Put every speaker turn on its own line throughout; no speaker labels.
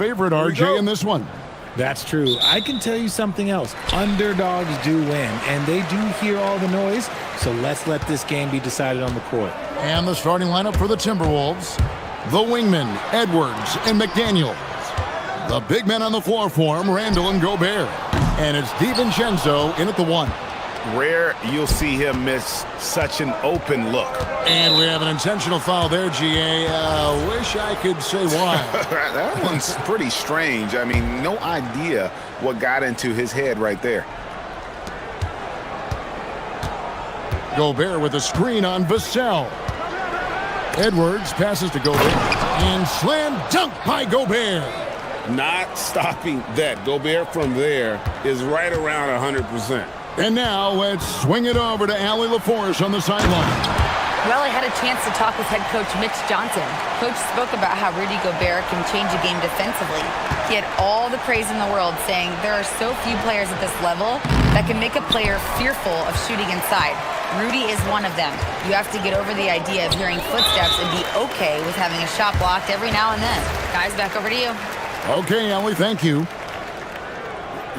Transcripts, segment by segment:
favorite, RJ, in this one.
That's true. I can tell you something else. Underdogs do win, and they do hear all the noise, so let's let this game be decided on the court.
And the starting lineup for the Timberwolves. The wingmen, Edwards and McDaniels. The big men on the floor for him, Randall and Gobert. And it's DiVincenzo in at the 1.
Rare you'll see him miss such an open look.
And we have an intentional foul there, GA. Wish I could say why.
That one's pretty strange. I mean, no idea what got into his head right there.
Gobert with a screen on Vassell. Edwards passes to Gobert. And slam dunk by Gobert.
Not stopping that. Gobert from there is right around 100%.
And now let's swing it over to Allie LaForce on the sideline.
Well, I had a chance to talk with head coach Mitch Johnson. Coach spoke about how Rudy Gobert can change a game defensively. He had all the praise in the world, saying there are so few players at this level that can make a player fearful of shooting inside. Rudy is one of them. You have to get over the idea of hearing footsteps and be okay with having a shot blocked every now and then. Guys, back over to you.
Okay, Allie, thank you.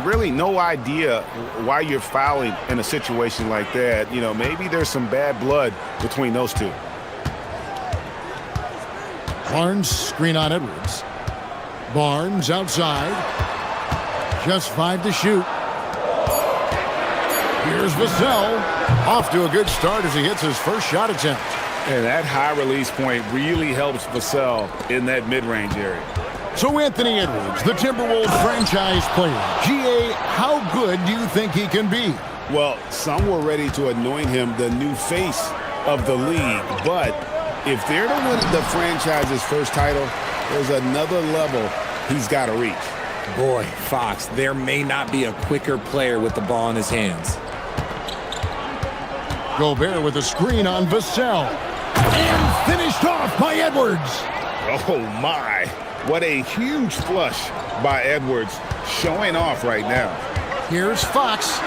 Really no idea why you're fouling in a situation like that. You know, maybe there's some bad blood between those two.
Barnes screen on Edwards. Barnes outside. Just 5 to shoot. Here's Vassell. Off to a good start as he hits his first shot attempt.
And that high release point really helps Vassell in that mid-range area.
So Anthony Edwards, the Timberwolves franchise player. GA, how good do you think he can be?
Well, some were ready to anoint him the new face of the league. But if they're to win the franchise's first title, there's another level he's got to reach.
Boy, Fox, there may not be a quicker player with the ball in his hands.
Gobert with a screen on Vassell. And finished off by Edwards.
Oh, my. What a huge flush by Edwards, showing off right now.
Here's Fox.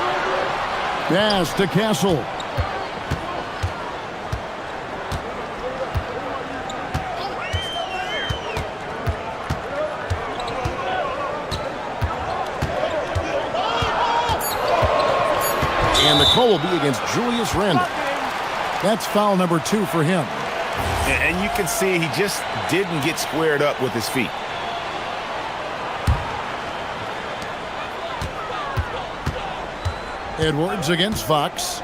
Pass to Castle. And the call will be against Julius Randle. That's foul number 2 for him.
And you can see he just didn't get squared up with his feet.
Edwards against Fox.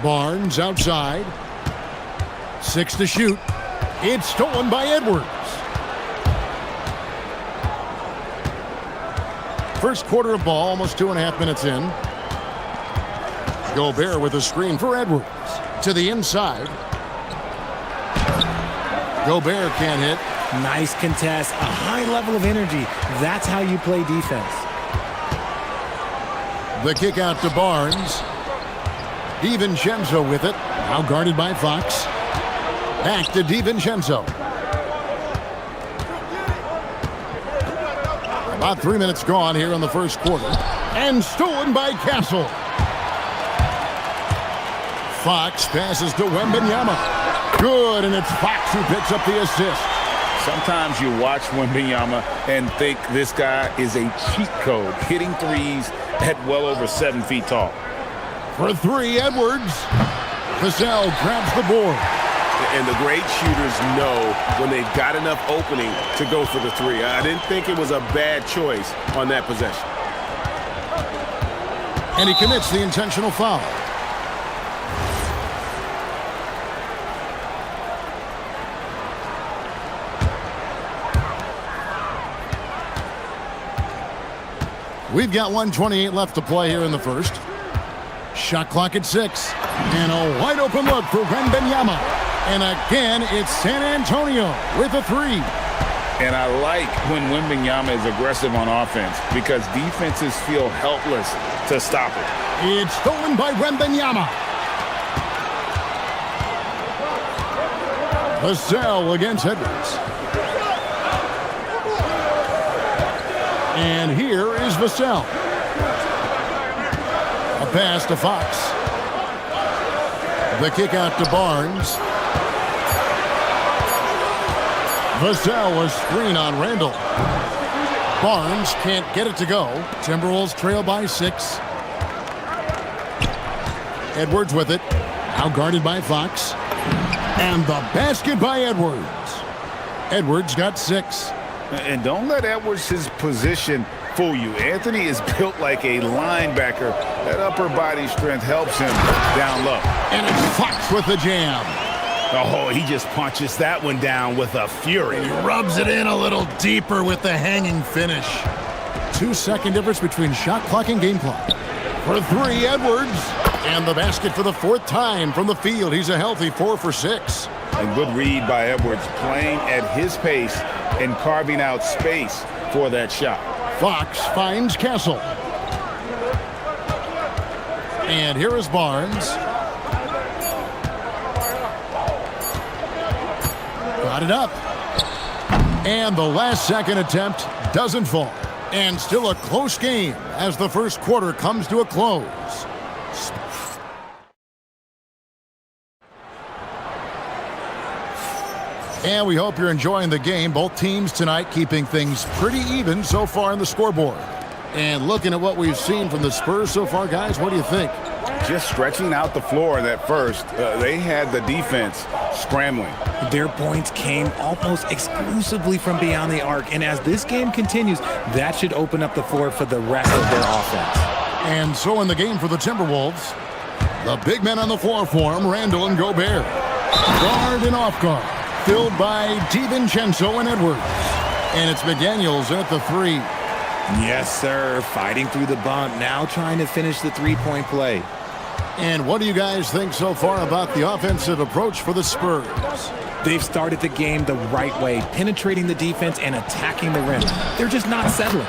Barnes outside. 6 to shoot. It's stolen by Edwards. First quarter of ball, almost 2.5 minutes in. Gobert with a screen for Edwards. To the inside. Gobert can't hit.
Nice contest, a high level of energy. That's how you play defense.
The kick out to Barnes. DiVincenzo with it. Now guarded by Fox. Back to DiVincenzo. About 3 minutes gone here in the first quarter. And stolen by Castle. Fox passes to Wembanyama. Good, and it's Fox who picks up the assist.
Sometimes you watch Wembanyama and think this guy is a cheat code, hitting threes at well over 7 feet tall.
For 3, Edwards. Vassell grabs the board.
And the great shooters know when they've got enough opening to go for the 3. I didn't think it was a bad choice on that possession.
And he commits the intentional foul. We've got 1:28 left to play here in the first. Shot clock at 6. And a wide open look for Wembanyama. And again, it's San Antonio with a 3.
And I like when Wembanyama is aggressive on offense because defenses feel helpless to stop it.
It's stolen by Wembanyama. Vassell against Edwards. And here is Vassell. A pass to Fox. The kick out to Barnes. Vassell, a screen on Randall. Barnes can't get it to go. Timberwolves trail by 6. Edwards with it. Now guarded by Fox. And the basket by Edwards. Edwards got 6.
And don't let Edwards' his position fool you. Anthony is built like a linebacker. That upper body strength helps him down low.
And it's Fox with the jam.
Oh, he just punches that one down with a fury.
He rubs it in a little deeper with the hanging finish. 2-second difference between shot clock and game clock. For 3, Edwards. And the basket for the 4th time from the field. He's a healthy 4 for 6.
A good read by Edwards, playing at his pace and carving out space for that shot.
Fox finds Castle. And here is Barnes. Got it up. And the last second attempt doesn't fall. And still a close game as the first quarter comes to a close. And we hope you're enjoying the game. Both teams tonight keeping things pretty even so far on the scoreboard. And looking at what we've seen from the Spurs so far, guys, what do you think?
Just stretching out the floor in that first. They had the defense scrambling.
Their points came almost exclusively from beyond the arc. And as this game continues, that should open up the floor for the rest of their offense.
And so in the game for the Timberwolves, the big men on the floor for them, Randall and Gobert. Guard and off guard, filled by DiVincenzo and Edwards. And it's McDaniels at the 3.
Yes, sir. Fighting through the bump. Now trying to finish the three-point play.
And what do you guys think so far about the offensive approach for the Spurs?
They've started the game the right way, penetrating the defense and attacking the rim. They're just not settling.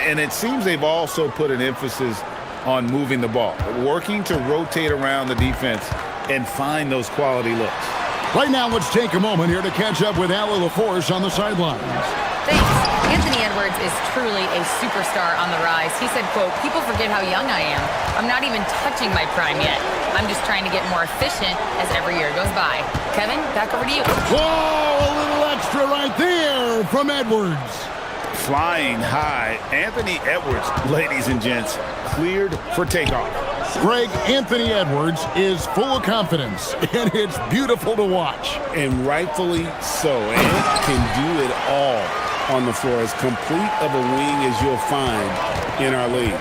And it seems they've also put an emphasis on moving the ball, working to rotate around the defense and find those quality looks.
Right now, let's take a moment here to catch up with Allie LaForce on the sidelines.
Thanks. Anthony Edwards is truly a superstar on the rise. He said, quote, "People forget how young I am. I'm not even touching my prime yet. I'm just trying to get more efficient as every year goes by." Kevin, back over to you.
Whoa, a little extra right there from Edwards.
Flying high, Anthony Edwards, ladies and gents, cleared for takeoff.
Greg, Anthony Edwards is full of confidence, and it's beautiful to watch.
And rightfully so. And can do it all on the floor. As complete of a wing as you'll find in our league.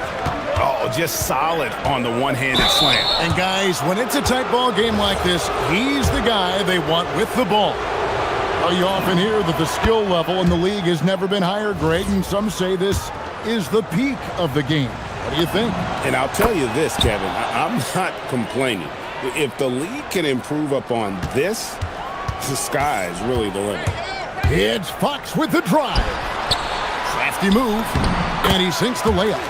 Oh, just solid on the one-handed slam.
And guys, when it's a tight ball game like this, he's the guy they want with the ball. Well, you often hear that the skill level in the league has never been higher, Greg, and some say this is the peak of the game. What do you think?
And I'll tell you this, Kevin, I'm not complaining. If the league can improve upon this, the sky's really the limit.
It's Fox with the drive. Crafty move, and he sinks the layup.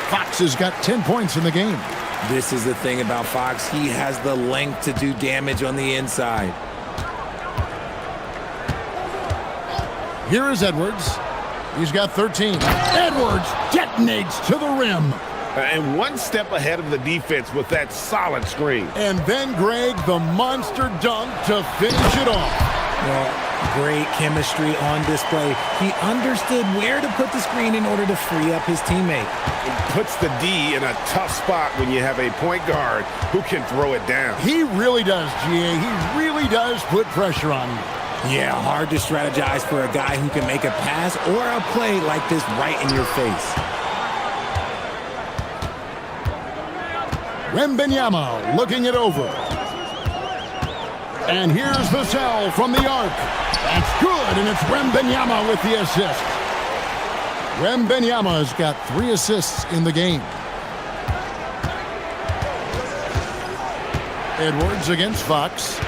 Fox has got 10 points in the game.
This is the thing about Fox. He has the length to do damage on the inside.
Here is Edwards. He's got 13. Edwards detonates to the rim.
And one step ahead of the defense with that solid screen.
And then, Greg, the monster dunk to finish it off.
Well, great chemistry on display. He understood where to put the screen in order to free up his teammate.
It puts the D in a tough spot when you have a point guard who can throw it down.
He really does, GA. He really does put pressure on you.
Yeah, hard to strategize for a guy who can make a pass or a play like this right in your face.
Wembanyama looking it over. And here's the sell from the arc. That's good, and it's Wembanyama with the assist. Wembanyama's got 3 assists in the game. Edwards against Fox.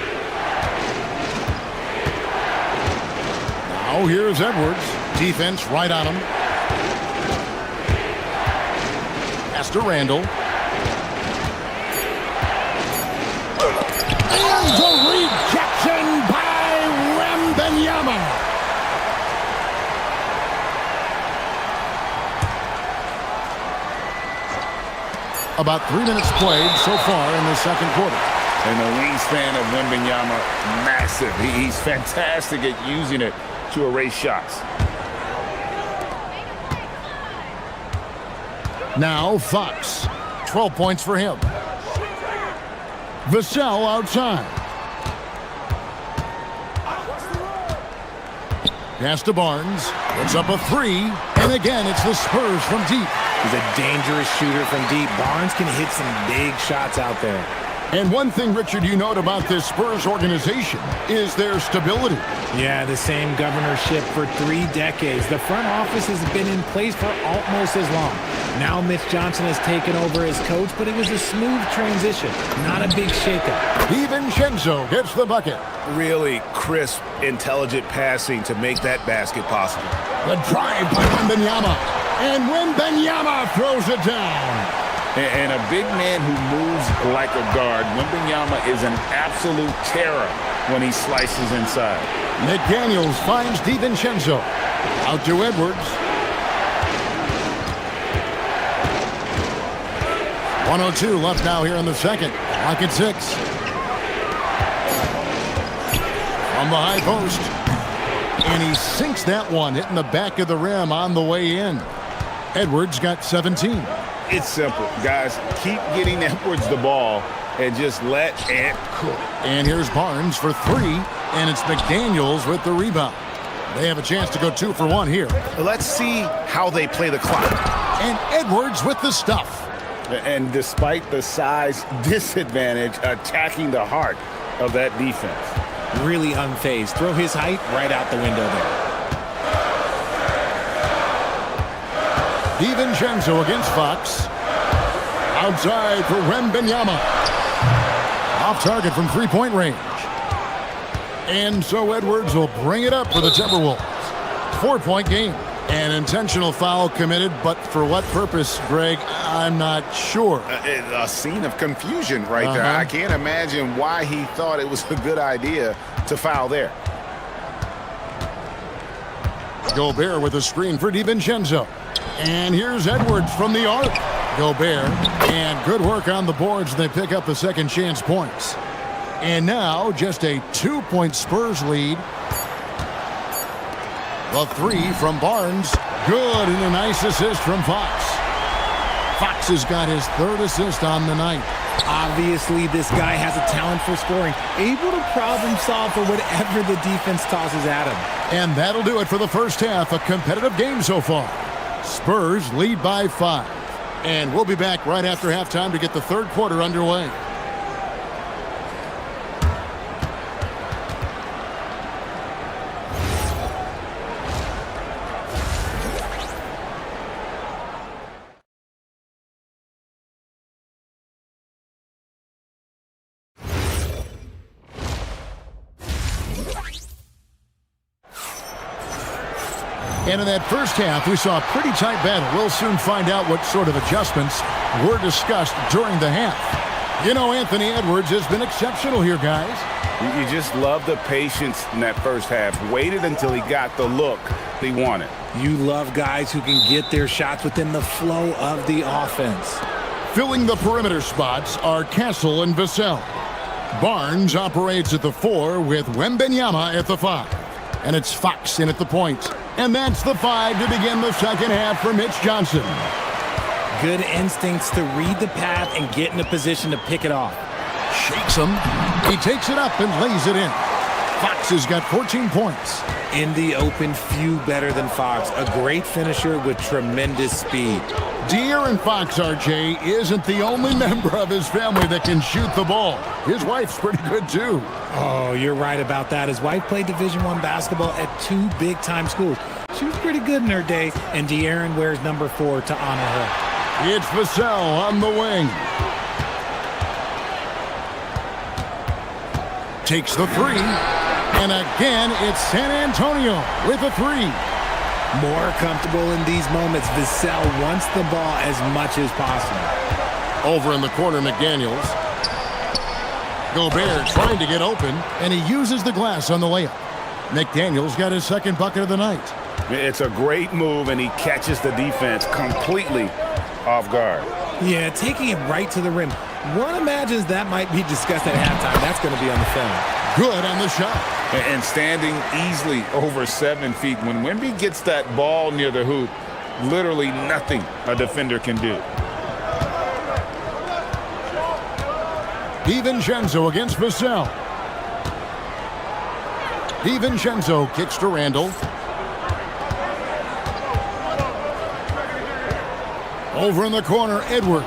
Now here's Edwards. Defense right on him. Pass to Randall. And the rejection by Wembanyama. About 3 minutes played so far in the second quarter.
And the wingspan of Wembanyama, massive. He's fantastic at using it to erase shots.
Now Fox. 12 points for him. Vassell outside. Pass to Barnes. Puts up a three. And again, it's the Spurs from deep.
He's a dangerous shooter from deep. Barnes can hit some big shots out there.
And one thing, Richard, you note about this Spurs organization is their stability.
Yeah, the same governorship for 3 decades. The front office has been in place for almost as long. Now Mitch Johnson has taken over as coach, but it was a smooth transition, not a big shakeup.
DiVincenzo gets the bucket.
Really crisp, intelligent passing to make that basket possible.
The drive by Wembanyama. And Wembanyama throws it down.
And a big man who moves like a guard. Wembanyama is an absolute terror when he slices inside.
McDaniels finds DiVincenzo. Out to Edwards. 1:02 left now here in the second. Clock at 6. From the high post. And he sinks that one, hitting the back of the rim on the way in. Edwards got 17.
It's simple, guys. Keep getting Edwards the ball and just let it cook.
And here's Barnes for 3, and it's McDaniels with the rebound. They have a chance to go 2 for 1 here.
Let's see how they play the clock.
And Edwards with the stuff.
And despite the size disadvantage, attacking the heart of that defense.
Really unfazed. Throw his height right out the window there.
DiVincenzo against Fox. Outside for Wembanyama. Off target from three-point range. And so Edwards will bring it up for the Timberwolves. 4-point game. An intentional foul committed, but for what purpose, Greg, I'm not sure.
A scene of confusion right there. I can't imagine why he thought it was a good idea to foul there.
Gobert with a screen for DiVincenzo. And here's Edwards from the arc. Gobert, and good work on the boards. They pick up the second chance points. And now just a 2-point Spurs lead. The 3 from Barnes. Good, and a nice assist from Fox. Fox has got his 3rd assist on the night.
Obviously, this guy has a talent for scoring, able to problem solve for whatever the defense tosses at him.
And that'll do it for the first half. A competitive game so far. Spurs lead by 5. And we'll be back right after halftime to get the 3rd quarter underway. And in that first half, we saw a pretty tight battle. We'll soon find out what sort of adjustments were discussed during the half. You know, Anthony Edwards has been exceptional here, guys.
You just love the patience in that first half. Waited until he got the look he wanted.
You love guys who can get their shots within the flow of the offense.
Filling the perimeter spots are Castle and Vassell. Barnes operates at the 4 with Wembanyama at the 5. And it's Fox in at the point. And that's the 5 to begin the second half for Mitch Johnson.
Good instincts to read the path and get in a position to pick it off.
Shakes him. He takes it up and lays it in. Fox has got 14 points.
In the open, few better than Fox. A great finisher with tremendous speed.
De'Aaron Fox, RJ, isn't the only member of his family that can shoot the ball. His wife's pretty good, too.
Oh, you're right about that. His wife played Division I basketball at 2 big-time schools. She was pretty good in her day, and De'Aaron wears number 4 to honor her.
It's Vassell on the wing. Takes the 3. And again, it's San Antonio with a 3.
More comfortable in these moments. Vassell wants the ball as much as possible.
Over in the corner, McDaniels. Gobert trying to get open, and he uses the glass on the layup. McDaniels got his 2nd bucket of the night.
It's a great move, and he catches the defense completely off guard.
Yeah, taking it right to the rim. One imagines that might be discussed at halftime. That's going to be on the film.
Good on the shot.
And standing easily over 7 feet. When Wemby gets that ball near the hoop, literally nothing a defender can do.
DiVincenzo against Vassell. DiVincenzo kicks to Randall. Over in the corner, Edwards.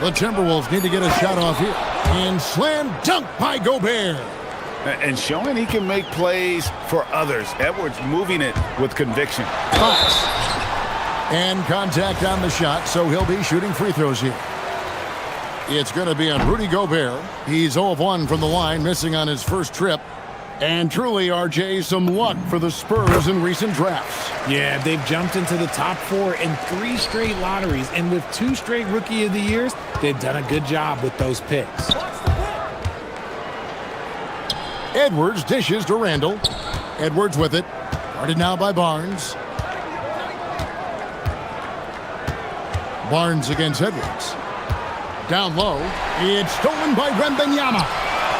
The Timberwolves need to get a shot off here. And slam dunk by Gobert.
And showing he can make plays for others. Edwards moving it with conviction.
Fox. And contact on the shot, so he'll be shooting free throws here. It's going to be on Rudy Gobert. He's 0 of 1 from the line, missing on his first trip. And truly, RJ, some luck for the Spurs in recent drafts.
Yeah, they've jumped into the top 4 in 3 straight lotteries, and with 2 straight Rookie of the Years, they've done a good job with those picks.
Edwards dishes to Randall. Edwards with it. Guarded now by Barnes. Barnes against Edwards. Down low. It's stolen by Wembanyama.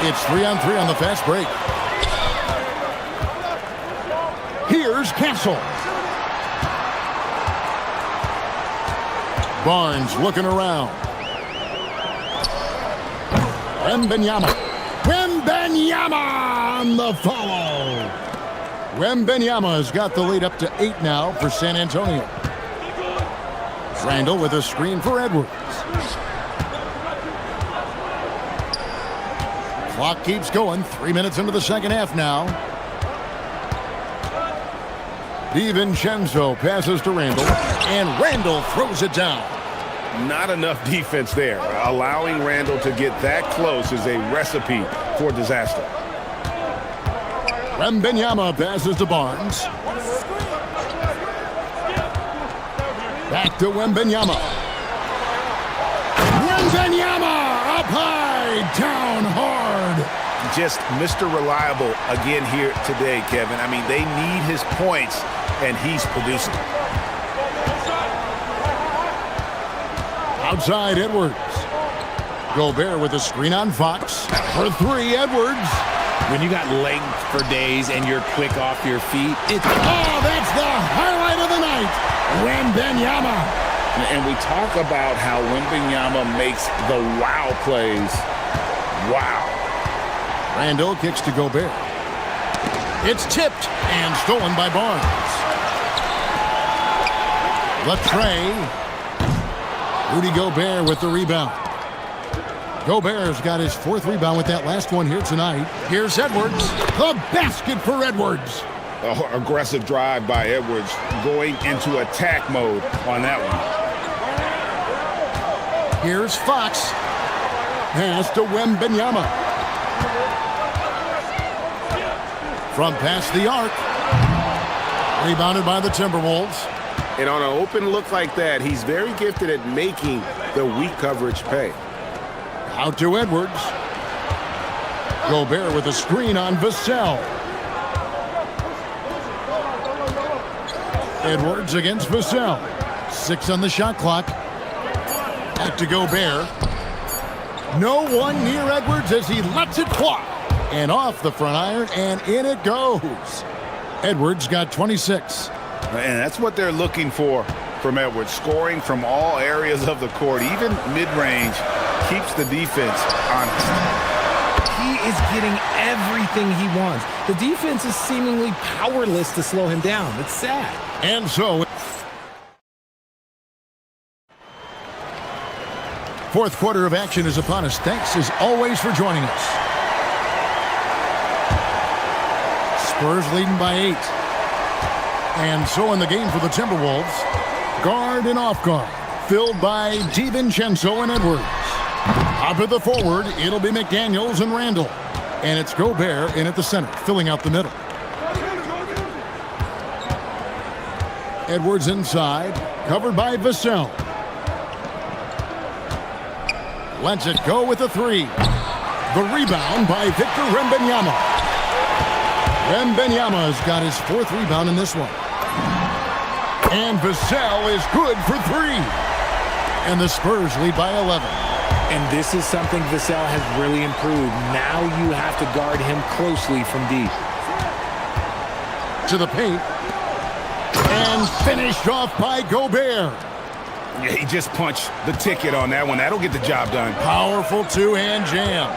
It's 3-on-3 on the fast break. Here's Castle. Barnes looking around. Wembanyama. Wembanyama on the follow. Wembanyama has got the lead up to 8 now for San Antonio. Randall with a screen for Edwards. Clock keeps going. 3 minutes into the second half now. DiVincenzo passes to Randall, and Randall throws it down.
Not enough defense there. Allowing Randall to get that close is a recipe for disaster.
Wembanyama passes to Barnes. Back to Wembanyama. Wembanyama up high, down hard.
Just Mr. Reliable again here today, Kevin. I mean, they need his points, and he's producing.
Outside, Edwards. Gobert with a screen on Fox. For 3, Edwards.
When you got length for days and you're quick off your feet, it's...
Oh, that's the highlight of the night. Wembanyama.
And we talk about how Wembanyama makes the wow plays. Wow.
Randall kicks to Gobert. It's tipped and stolen by Barnes. Latrey. Rudy Gobert with the rebound. Gobert's got his 4th rebound with that last one here tonight. Here's Edwards. The basket for Edwards.
Oh, aggressive drive by Edwards, going into attack mode on that one.
Here's Fox. Pass to Wembanyama. From past the arc. Rebounded by the Timberwolves.
And on an open look like that, he's very gifted at making the weak coverage pay.
Out to Edwards. Gobert with a screen on Vassell. Edwards against Vassell. 6 on the shot clock. Back to Gobert. No one near Edwards as he lets it fly. And off the front iron, and in it goes. Edwards got 26.
And that's what they're looking for from Edwards. Scoring from all areas of the court, even mid-range, keeps the defense honest.
He is getting everything he wants. The defense is seemingly powerless to slow him down. It's sad.
And so, 4th quarter of action is upon us. Thanks as always for joining us. Spurs leading by 8. And so in the game for the Timberwolves, guard and off guard, filled by DiVincenzo and Edwards. Top of the forward, it'll be McDaniels and Randall. And it's Gobert in at the center, filling out the middle. Edwards inside, covered by Vassell. Lets it go with a 3. The rebound by Victor Wembanyama. Wembanyama's got his 4th rebound in this one. And Vassell is good for 3. And the Spurs lead by 11.
And this is something Vassell has really improved. Now you have to guard him closely from deep.
to the paint. And finished off by Gobert.
Yeah, he just punched the ticket on that one. That'll get the job done.
Powerful two-hand jam.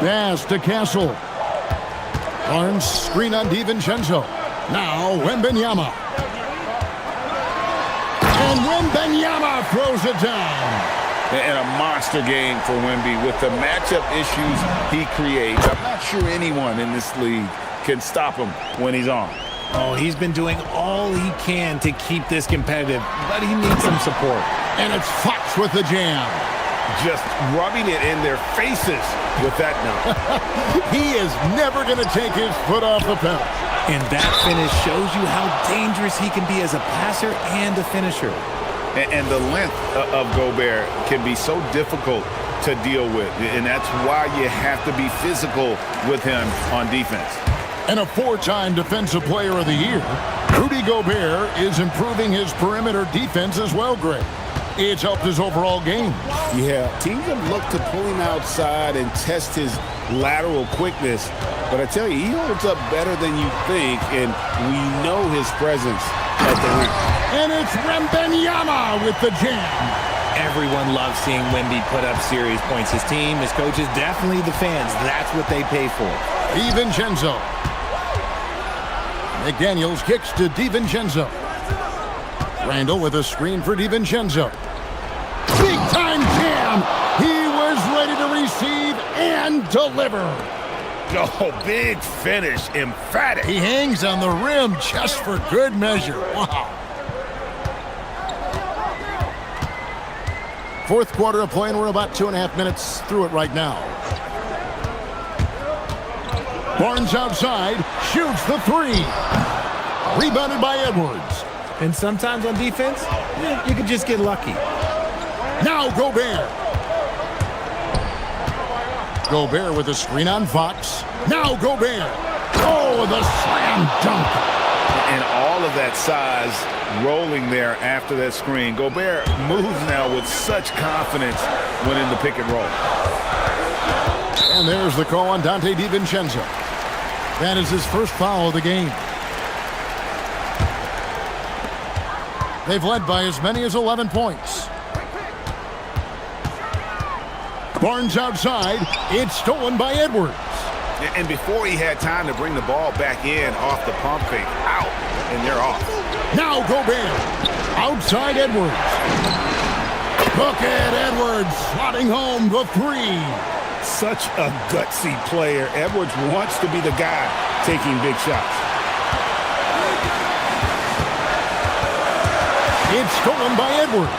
Pass to Castle. Barnes screen on DiVincenzo. Now Wembanyama. And Wembanyama throws it down.
And a monster game for Wemby with the matchup issues he creates. I'm not sure anyone in this league can stop him when he's on.
Oh, he's been doing all he can to keep this competitive, but he needs some support.
And it's Fox with the jam.
Just rubbing it in their faces with that note.
He is never going to take his foot off the pedal.
And that finish shows you how dangerous he can be as a passer and a finisher.
And the length of Gobert can be so difficult to deal with. And that's why you have to be physical with him on defense.
And a four-time Defensive Player of the Year, Rudy Gobert is improving his perimeter defense as well, Greg. It's helped his overall game.
Yeah, teams have looked to pull him outside and test his lateral quickness. But I tell you, he holds up better than you think, and we know his presence at the rim.
And it's Wembanyama with the jam.
Everyone loves seeing Wemby put up serious points. His team, his coaches, definitely the fans. That's what they pay for.
DiVincenzo. McDaniels kicks to DiVincenzo. Randall with a screen for DiVincenzo. Big-time jam. He was ready to receive and deliver.
Oh, big finish. Emphatic.
He hangs on the rim just for good measure. Wow. Fourth quarter of play, and we're about 2.5 minutes through it right now. Barnes outside, shoots the three. Rebounded by Edwards.
And sometimes on defense, you can just get lucky.
Now Gobert. Gobert with a screen on Fox. Now Gobert. Oh, the slam dunk.
And all of that size rolling there after that screen. Gobert moves now with such confidence when in the pick and roll.
And there's the call on Dante DiVincenzo. That is his first foul of the game. They've led by as many as 11 points. Barnes outside. It's stolen by Edwards.
And before he had time to bring the ball back in off the pump fake, out, and they're off.
Now Gobert. Outside Edwards. Look at Edwards slotting home the three.
Such a gutsy player. Edwards wants to be the guy taking big shots.
It's stolen by Edwards.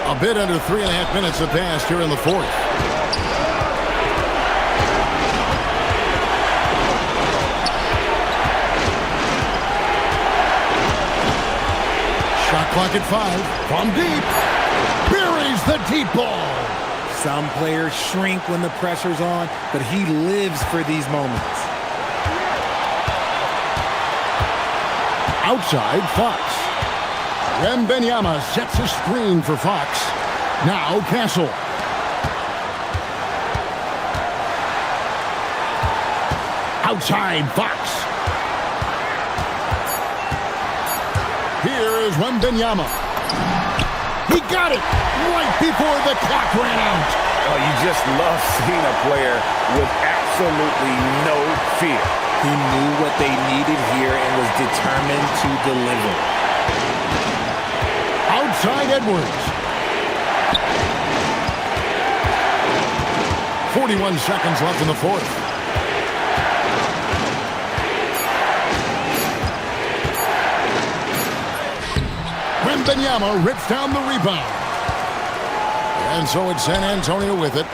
A bit under 3.5 minutes have passed here in the fourth. Shot clock at 5. From deep. Buries the deep ball.
Some players shrink when the pressure's on, but he lives for these moments.
Outside, Fox. Wembanyama sets a screen for Fox. Now Castle. Outside, Fox. Here is Wembanyama. He got it right before the clock ran out.
Oh, you just love seeing a player with absolutely no fear.
He knew what they needed here and was determined to deliver.
Outside Edwards. 41 seconds left in the fourth. Wembanyama rips down the rebound. And so it's San Antonio with it.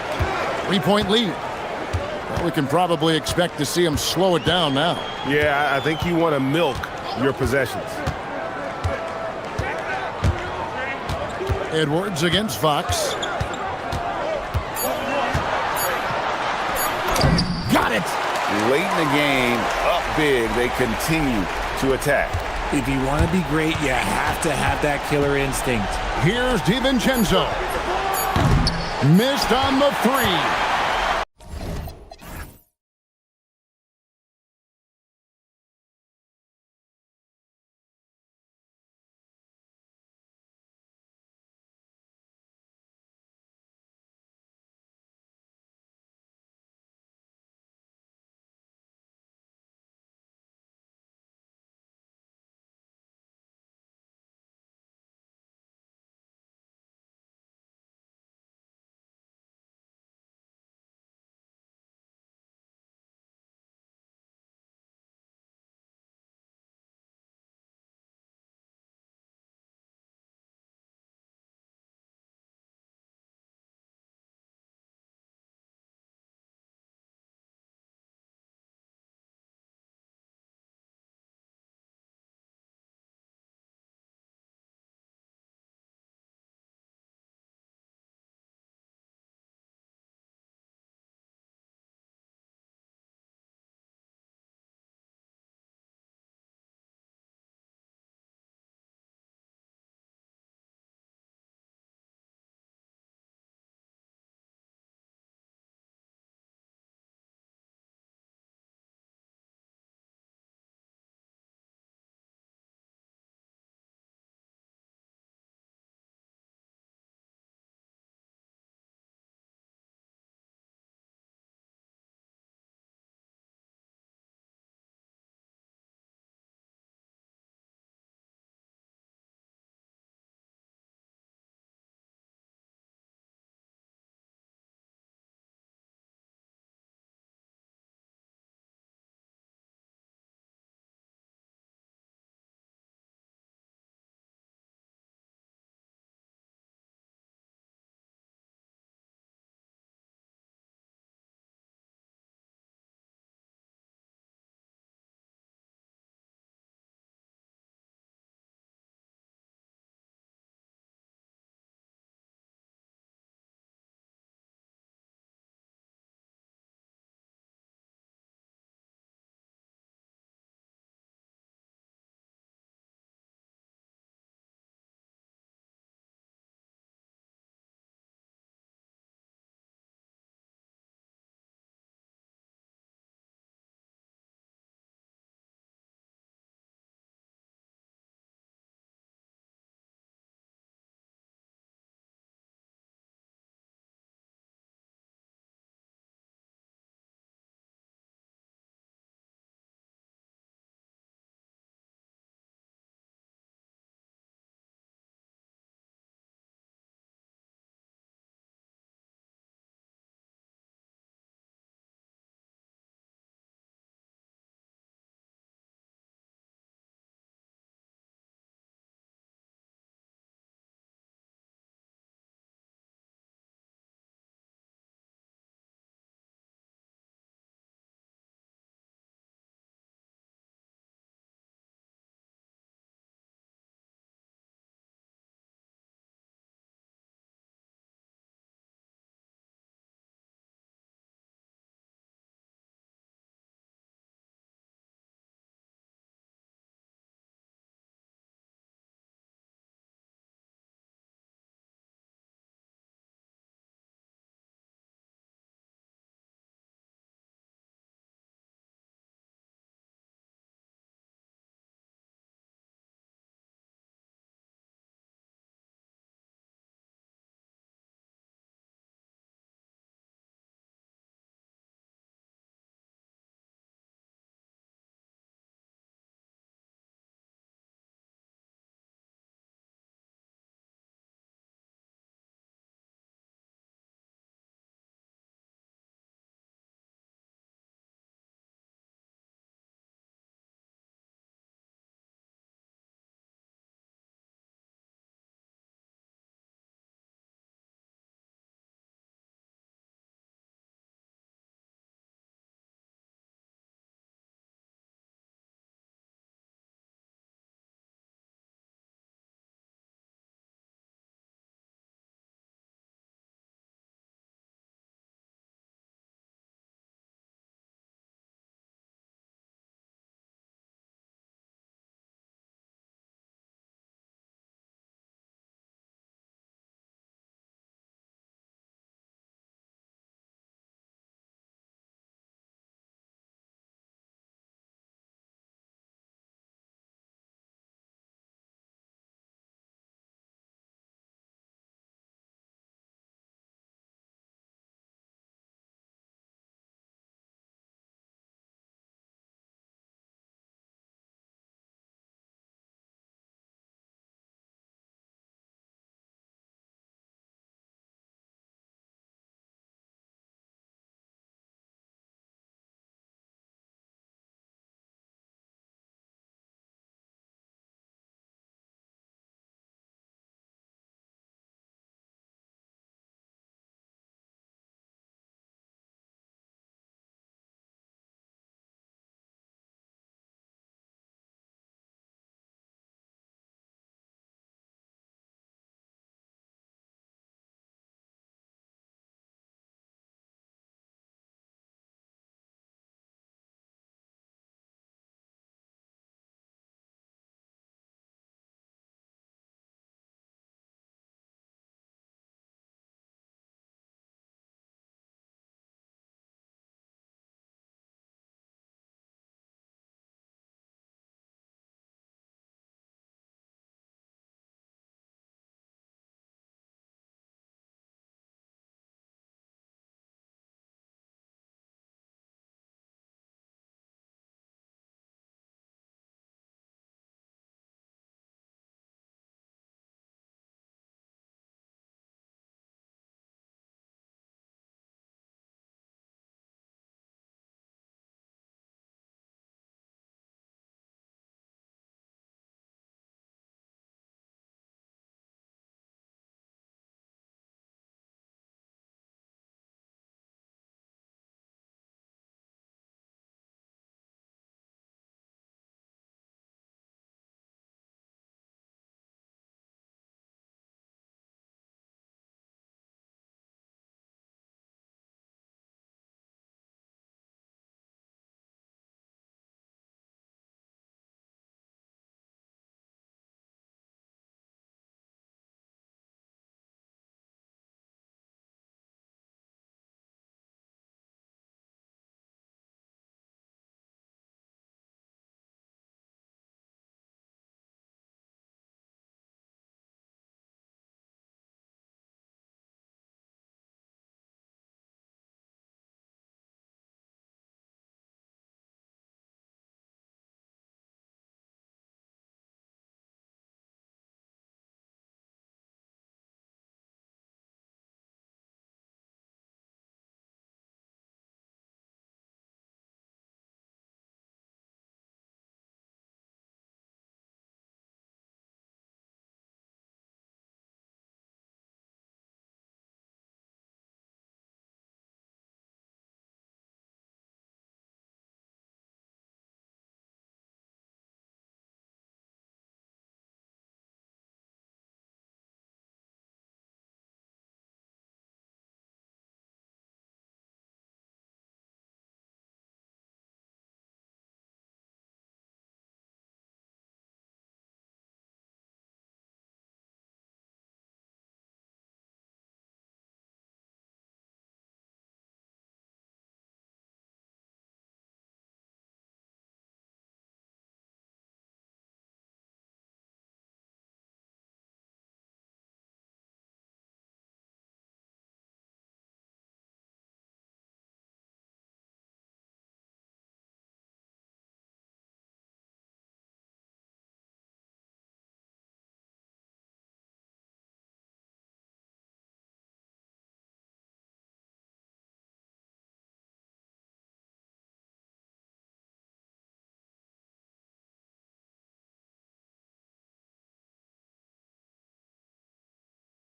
3-point lead. Well, we can probably expect to see him slow it down now.
Yeah, I think you want to milk your possessions.
Edwards against Fox. Got it!
Late in the game, up big, they continue to attack.
If you want to be great, you have to have that killer instinct.
Here's DiVincenzo. Missed on the three.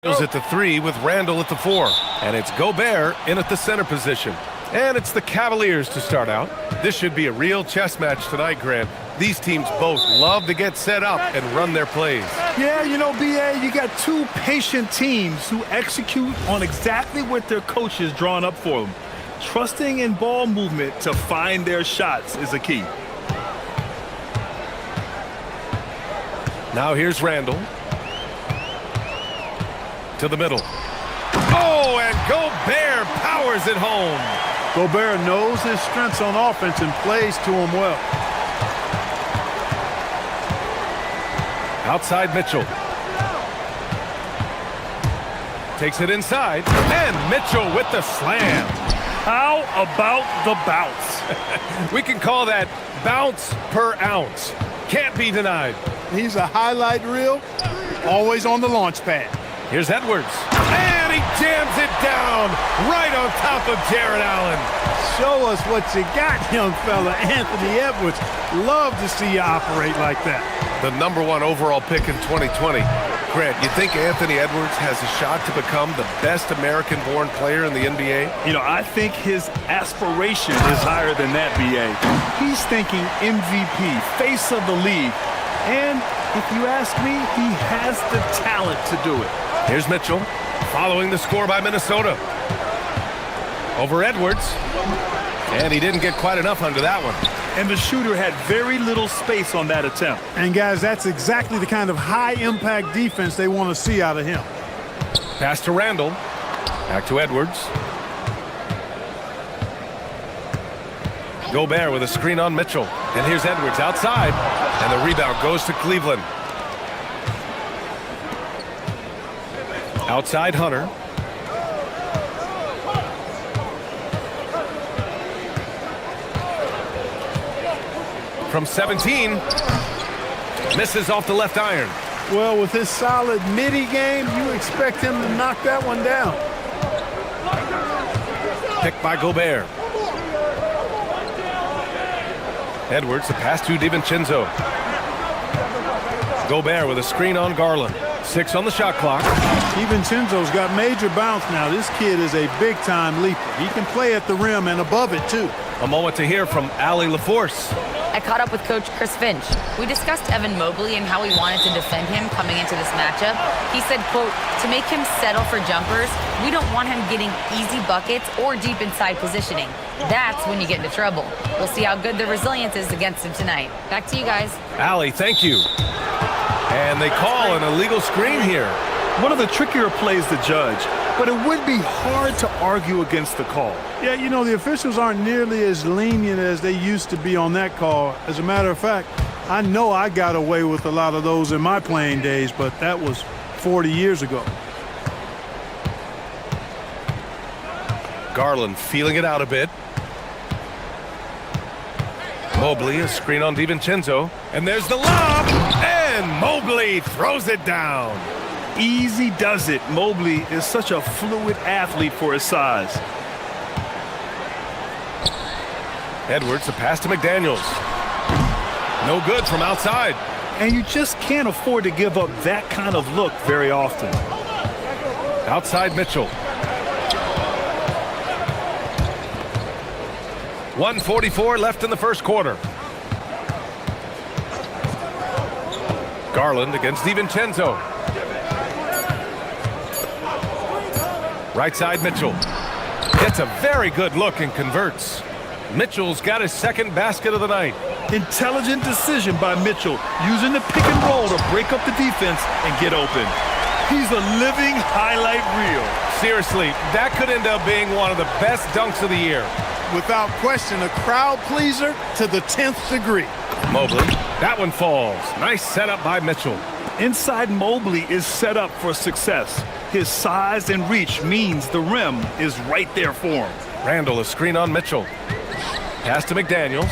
At the 3 with Randall at the 4. And it's Gobert in at the center position. And it's the Cavaliers to start out. This should be a real chess match tonight, Grant. These teams both love to get set up and run their plays.
Yeah, you know, B.A., you got two patient teams who execute on exactly what their coach is drawing up for them. Trusting in ball movement to find their shots is a key.
Now here's Randall. To the middle. Oh, and Gobert powers it home.
Gobert knows his strengths on offense and plays to them well.
Outside Mitchell. Takes it inside. And Mitchell with the slam.
How about the bounce?
We can call that bounce per ounce. Can't be denied.
He's a highlight reel, always on the launch pad.
Here's Edwards. And he jams it down right on top of Jared Allen.
Show us what you got, young fella. Anthony Edwards. Love to see you operate like that.
The #1 overall pick in 2020. Grant, you think Anthony Edwards has a shot to become the best American-born player in the NBA?
You know, I think his aspiration is higher than that, B.A. He's thinking MVP, face of the league. And if you ask me, he has the talent to do it.
Here's Mitchell, following the score by Minnesota. Over Edwards. And he didn't get quite enough under that one.
And the shooter had very little space on that attempt. And guys, that's exactly the kind of high-impact defense they want to see out of him.
Pass to Randall. Back to Edwards. Gobert with a screen on Mitchell. And here's Edwards outside. And the rebound goes to Cleveland. Outside Hunter. From 17. Misses off the left iron.
Well, with his solid midi game, you expect him to knock that one down.
Picked by Gobert. Edwards, the pass to DiVincenzo. Gobert with a screen on Garland. 6 on the shot clock.
DiVincenzo's got major bounce now. This kid is a big-time leaper. He can play at the rim and above it, too.
A moment to hear from Allie LaForce.
I caught up with Coach Chris Finch. We discussed Evan Mobley and how we wanted to defend him coming into this matchup. He said, quote, to make him settle for jumpers, we don't want him getting easy buckets or deep inside positioning. That's when you get into trouble. We'll see how good the resilience is against him tonight. Back to you guys.
Allie, thank you. And they call an illegal screen here.
One of the trickier plays to judge, but it would be hard to argue against the call. Yeah, you know, the officials aren't nearly as lenient as they used to be on that call. As a matter of fact, I know I got away with a lot of those in my playing days, but that was 40 years ago.
Garland feeling it out a bit. Mobley, a screen on DiVincenzo. And there's the lob! And Mobley throws it down.
Easy does it. Mobley is such a fluid athlete for his size.
Edwards, a pass to McDaniels. No good from outside.
And you just can't afford to give up that kind of look very often.
Outside Mitchell. 1:44 left in the first quarter. Garland against DiVincenzo. Right side Mitchell. Gets a very good look and converts. Mitchell's got his second basket of the night.
Intelligent decision by Mitchell, using the pick and roll to break up the defense and get open. He's a living highlight reel.
Seriously, that could end up being one of the best dunks of the year.
Without question, a crowd pleaser to the 10th degree.
Mobley, that one falls. Nice setup by Mitchell.
Inside Mobley is set up for success. His size and reach means the rim is right there for him.
Randall, a screen on Mitchell. Pass to McDaniels.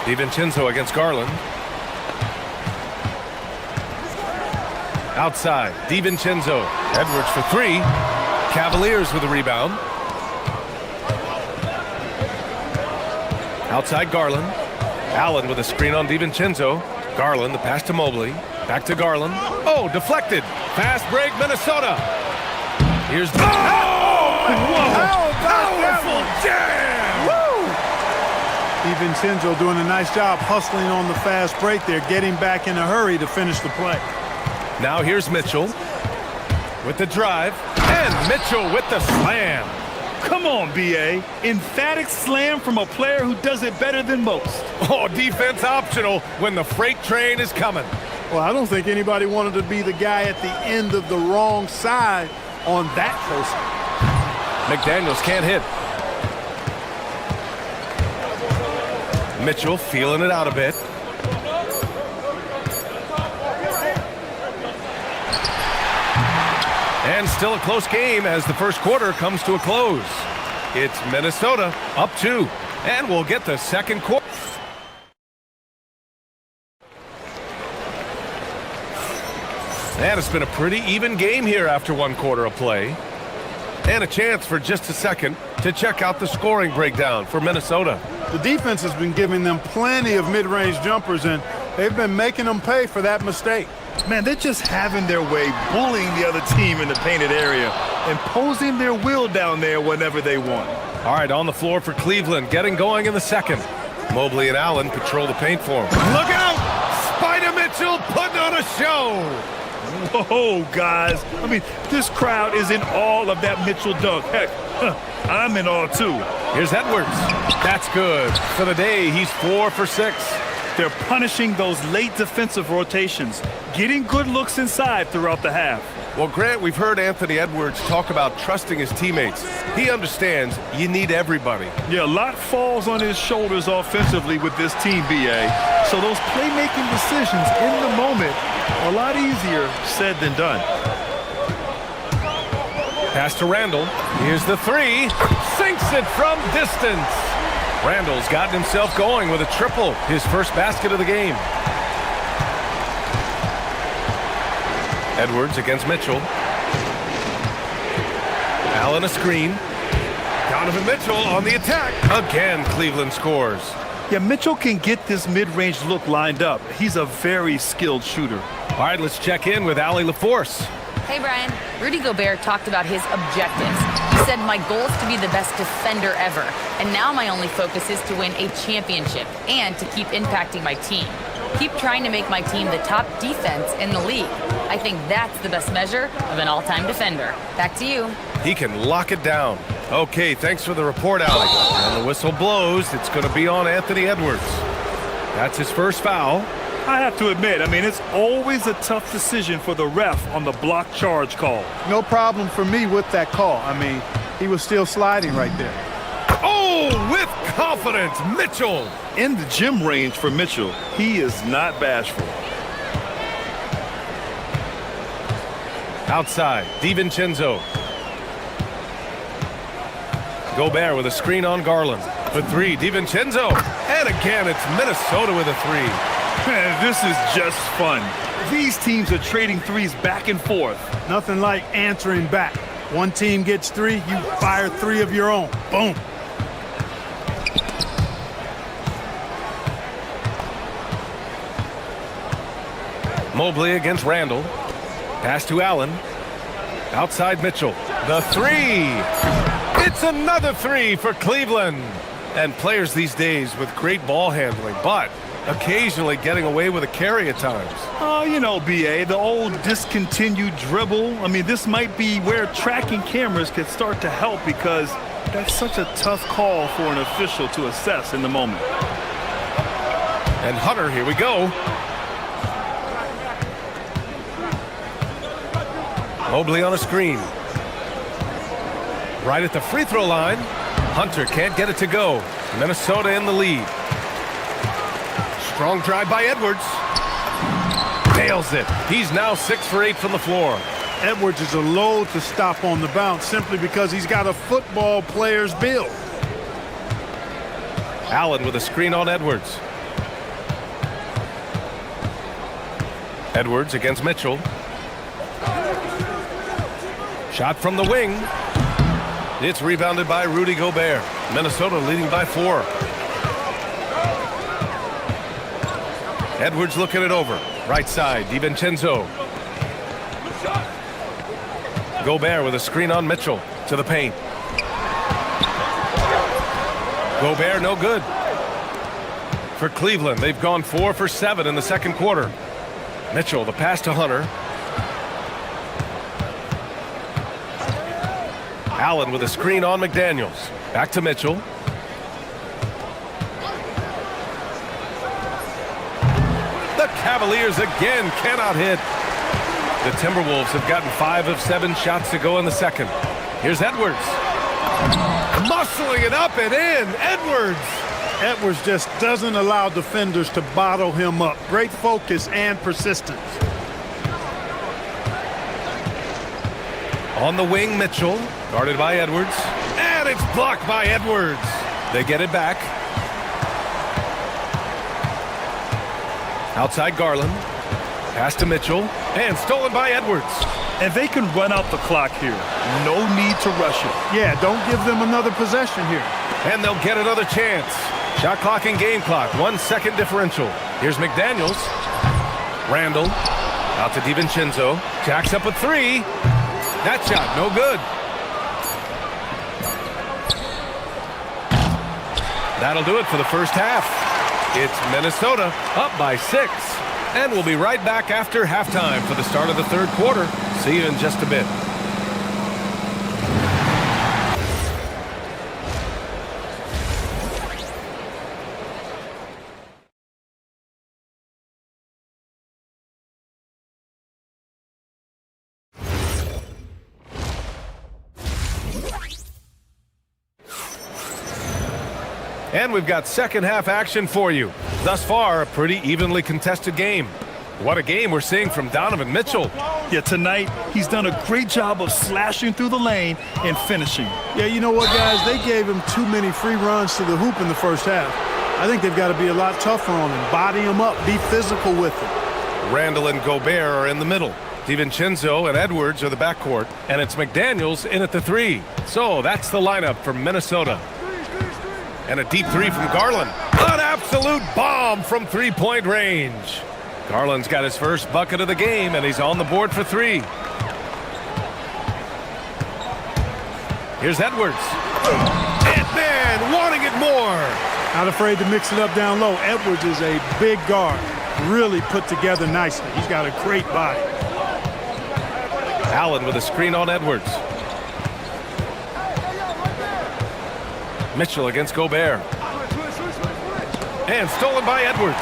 DiVincenzo against Garland. Outside, DiVincenzo. Edwards for 3. Cavaliers with the rebound. Outside Garland. Allen with a screen on DiVincenzo. Garland, the pass to Mobley. Back to Garland. Oh, deflected. Fast break, Minnesota. Here's the... Powerful jam!
DiVincenzo doing a nice job hustling on the fast break there, getting back in a hurry to finish the play.
Now here's Mitchell with the drive, and Mitchell with the slam.
Come on, B.A. Emphatic slam from a player who does it better than most.
Oh, defense optional when the freight train is coming.
Well, I don't think anybody wanted to be the guy at the end of the wrong side on that poster.
McDaniels can't hit. Mitchell feeling it out a bit. And still a close game as the first quarter comes to a close. It's Minnesota up 2, and we'll get the second quarter. And it's been a pretty even game here after one quarter of play. And a chance for just a second to check out the scoring breakdown for Minnesota.
The defense has been giving them plenty of mid-range jumpers, and they've been making them pay for that mistake.
Man, they're just having their way, bullying the other team in the painted area, imposing their will down there whenever they want.
All right, on the floor for Cleveland, getting going in the second. Mobley and Allen patrol the paint for him. Look out! Spider Mitchell putting on a show!
Whoa, guys. I mean, this crowd is in awe of that Mitchell dunk. Heck, I'm in awe, too.
Here's Edwards. That's good. For the day, he's 4 for 6.
They're punishing those late defensive rotations, getting good looks inside throughout the half.
Well, Grant, we've heard Anthony Edwards talk about trusting his teammates. He understands you need everybody.
Yeah, a lot falls on his shoulders offensively with this team, B.A. So those playmaking decisions in the moment are a lot easier said than done.
Pass to Randall. Here's the 3. Sinks it from distance. Randall's gotten himself going with a triple, his first basket of the game. Edwards against Mitchell. Allen a screen. Donovan Mitchell on the attack. Again, Cleveland scores.
Yeah, Mitchell can get this mid-range look lined up. He's a very skilled shooter.
All right, let's check in with Allie LaForce.
Hey, Brian. Rudy Gobert talked about his objectives. He said, my goal is to be the best defender ever. And now my only focus is to win a championship and to keep impacting my team. Keep trying to make my team the top defense in the league. I think that's the best measure of an all-time defender. Back to you.
He can lock it down. Okay, thanks for the report, Allie. And the whistle blows. It's going to be on Anthony Edwards. That's his first foul.
I have to admit, I mean, it's always a tough decision for the ref on the block charge call.
No problem for me with that call. I mean, he was still sliding right there.
Oh, with confidence, Mitchell.
In the gym range for Mitchell, he is not bashful.
Outside, DiVincenzo. Gobert with a screen on Garland. The 3, DiVincenzo. And again, it's Minnesota with a 3.
Man, this is just fun. These teams are trading threes back and forth.
Nothing like answering back. One team gets 3, you fire 3 of your own. Boom.
Mobley against Randall. Pass to Allen. Outside Mitchell. The 3. It's another 3 for Cleveland. And players these days with great ball handling, but occasionally getting away with a carry at times.
Oh, you know, B.A., the old discontinued dribble. I mean, this might be where tracking cameras could start to help because that's such a tough call for an official to assess in the moment.
And Hunter, here we go. Mobley on a screen. Right at the free throw line. Hunter can't get it to go. Minnesota in the lead. Strong drive by Edwards. Nails it. He's now 6 for 8 from the floor.
Edwards is a load to stop on the bounce simply because he's got a football player's build.
Allen with a screen on Edwards. Edwards against Mitchell. Shot from the wing. It's rebounded by Rudy Gobert. Minnesota leading by 4. Edwards looking it over. Right side, DiVincenzo. Gobert with a screen on Mitchell to the paint. Gobert no good. For Cleveland, they've gone 4 for 7 in the second quarter. Mitchell, the pass to Hunter. Allen with a screen on McDaniels. Back to Mitchell. The Cavaliers again cannot hit. The Timberwolves have gotten 5 of 7 shots to go in the second. Here's Edwards. Muscling it up and in. Edwards.
Edwards just doesn't allow defenders to bottle him up. Great focus and persistence.
On the wing, Mitchell, guarded by Edwards. And it's blocked by Edwards. They get it back. Outside Garland. Pass to Mitchell. And stolen by Edwards.
And they can run out the clock here. No need to rush it.
Yeah, don't give them another possession here.
And they'll get another chance. Shot clock and game clock, 1 second differential. Here's McDaniels. Randall. Out to DiVincenzo. Jacks up a 3. That shot, no good. That'll do it for the first half. It's Minnesota up by 6. And we'll be right back after halftime for the start of the third quarter. See you in just a bit. And we've got second half action for you. Thus far, a pretty evenly contested game. What a game we're seeing from Donovan Mitchell.
Yeah, tonight, he's done a great job of slashing through the lane and finishing.
Yeah, you know what, guys? They gave him too many free runs to the hoop in the first half. I think they've got to be a lot tougher on him. Body him up. Be physical with him.
Randall and Gobert are in the middle. DiVincenzo and Edwards are the backcourt. And it's McDaniels in at the 3. So that's the lineup for Minnesota. And a deep 3 from Garland. An absolute bomb from three-point range. Garland's got his first bucket of the game, and he's on the board for 3. Here's Edwards. Ant-Man wanting it more.
Not afraid to mix it up down low. Edwards is a big guard. Really put together nicely. He's got a great body.
Allen with a screen on Edwards. Mitchell against Gobert. And stolen by Edwards.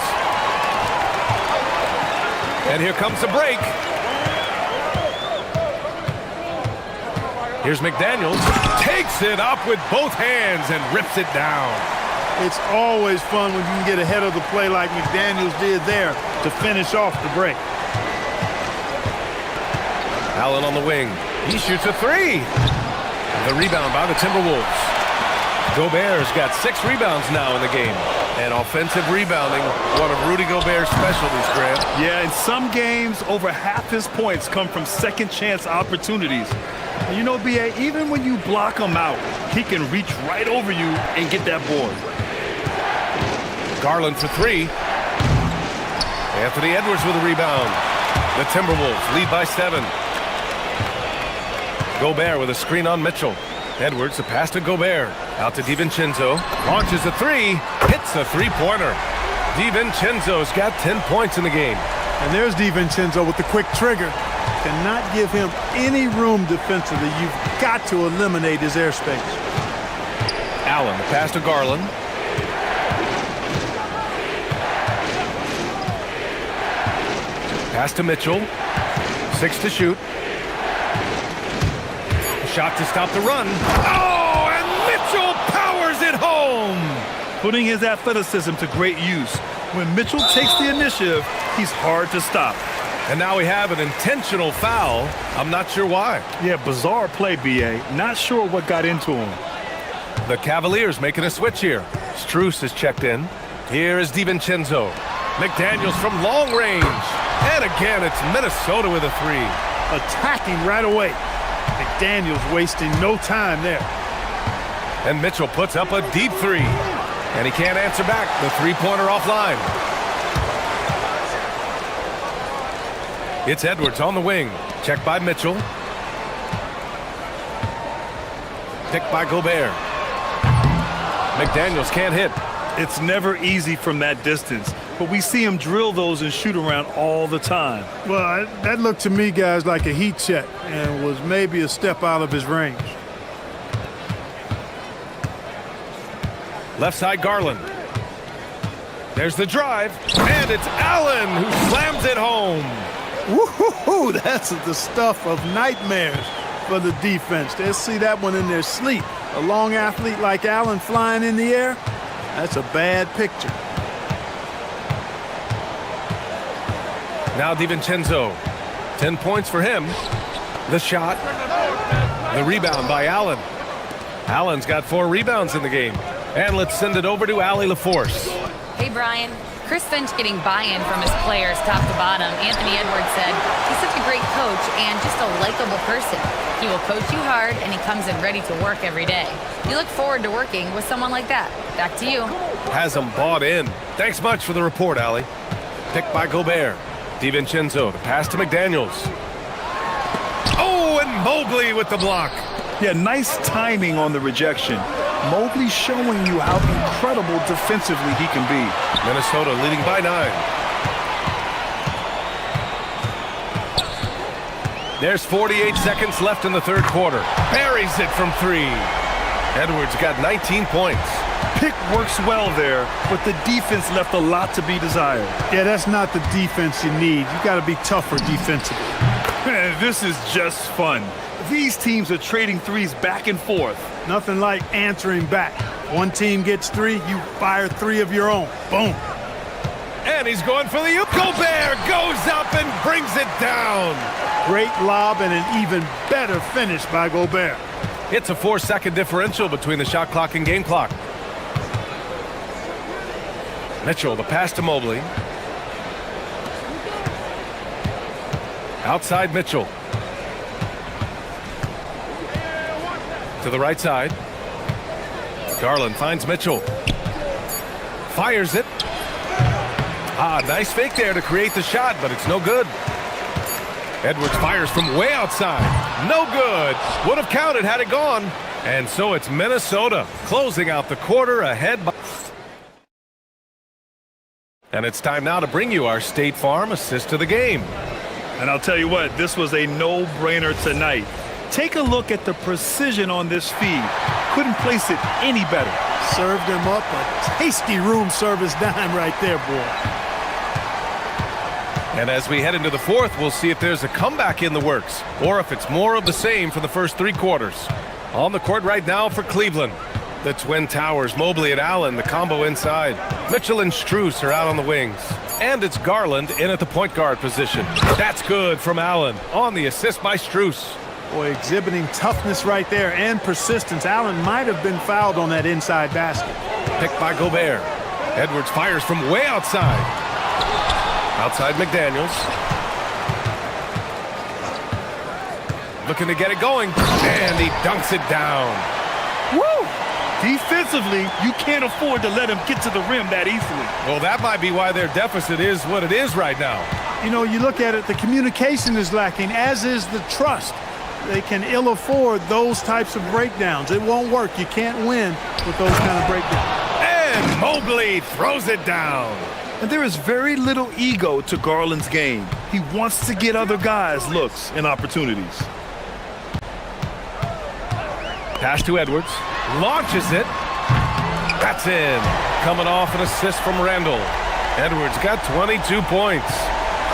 And here comes the break. Here's McDaniels. Takes it up with both hands and rips it down.
It's always fun when you can get ahead of the play like McDaniels did there to finish off the break.
Allen on the wing. He shoots a 3. And the rebound by the Timberwolves. Gobert's got 6 rebounds now in the game. And offensive rebounding, one of Rudy Gobert's specialties, Grant.
Yeah, in some games, over half his points come from second chance opportunities. And you know, B.A., even when you block him out, he can reach right over you and get that board.
Garland for 3. Anthony Edwards with a rebound. The Timberwolves lead by 7. Gobert with a screen on Mitchell. Edwards, the pass to Gobert. Out to DiVincenzo. Launches a 3. Hits a three-pointer. DiVincenzo's got 10 points in the game.
And there's DiVincenzo with the quick trigger. Cannot give him any room defensively. You've got to eliminate his airspace.
Allen, the pass to Garland. Pass to Mitchell. 6 to shoot. Shot to stop the run. Oh, and Mitchell powers it home.
Putting his athleticism to great use. When Mitchell takes the initiative, he's hard to stop.
And now we have an intentional foul. I'm not sure why.
Yeah, bizarre play, B.A. Not sure what got into him.
The Cavaliers making a switch here. Strus is checked in. Here is DiVincenzo. McDaniels from long range. And again, it's Minnesota with a 3.
Attacking right away. McDaniels wasting no time there.
And Mitchell puts up a deep 3. And he can't answer back. The three-pointer offline. It's Edwards on the wing. Checked by Mitchell. Picked by Gobert. McDaniels can't hit.
It's never easy from that distance, but we see him drill those and shoot around all the time.
Well, that looked to me, guys, like a heat check and was maybe a step out of his range.
Left side, Garland. There's the drive, and it's Allen who slams it home.
Woo-hoo-hoo, that's the stuff of nightmares for the defense. They'll see that one in their sleep. A long athlete like Allen flying in the air, that's a bad picture.
Now DiVincenzo. 10 points for him. The shot. The rebound by Allen. Allen's got 4 rebounds in the game. And let's send it over to Allie LaForce.
Hey, Brian. Chris Finch getting buy-in from his players top to bottom. Anthony Edwards said, he's such a great coach and just a likable person. He will coach you hard, and he comes in ready to work every day. You look forward to working with someone like that. Back to you.
Has them bought in. Thanks much for the report, Allie. Picked by Gobert. DiVincenzo, the pass to McDaniels. Oh, and Mobley with the block.
Yeah, nice timing on the rejection. Mobley showing you how incredible defensively he can be.
Minnesota leading by 9. There's 48 seconds left in the third quarter. Buries it from 3. Edwards got 19 points.
Pick works well there, but the defense left a lot to be desired.
Yeah, that's not the defense you need. You got to be tougher defensively.
This is just fun. These teams are trading threes back and forth.
Nothing like answering back. One team gets 3, you fire 3 of your own. Boom.
And he's going for the Gobert goes up and brings it down.
Great lob and an even better finish by Gobert.
It's a 4-second differential between the shot clock and game clock. Mitchell, the pass to Mobley. Outside Mitchell. To the right side. Garland finds Mitchell. Fires it. Nice fake there to create the shot, but it's no good. Edwards fires from way outside. No good. Would have counted had it gone. And so it's Minnesota closing out the quarter ahead by... And it's time now to bring you our State Farm assist to the game.
And I'll tell you what, this was a no-brainer tonight. Take a look at the precision on this feed. Couldn't place it any better.
Served him up a tasty room service dime right there, boy.
And as we head into the fourth, we'll see if there's a comeback in the works or if it's more of the same for the first 3 quarters. On the court right now for Cleveland. The Twin Towers, Mobley and Allen, the combo inside. Mitchell and Strus are out on the wings. And it's Garland in at the point guard position. That's good from Allen on the assist by Strus.
Boy, exhibiting toughness right there and persistence. Allen might have been fouled on that inside basket.
Picked by Gobert. Edwards fires from way outside. Outside McDaniels. Looking to get it going. And he dunks it down.
Woo! Defensively, you can't afford to let him get to the rim that easily.
Well, that might be why their deficit is what it is right now.
You know, you look at it, the communication is lacking, as is the trust. They can ill afford those types of breakdowns. It won't work. You can't win with those kind of breakdowns.
And Mobley throws it down.
And there is very little ego to Garland's game. He wants to get other guys looks and opportunities.
Pass to Edwards. Launches it. That's in. Coming off an assist from Randall. Edwards got 22 points.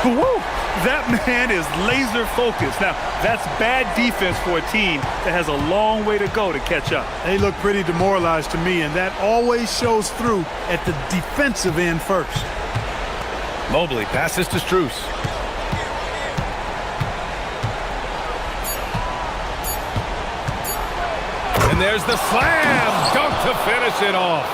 Woo! That man is laser focused. Now, that's bad defense for a team that has a long way to go to catch up.
They look pretty demoralized to me, and that always shows through at the defensive end first.
Mobley passes to Strus. And there's the slam dunk to finish it off.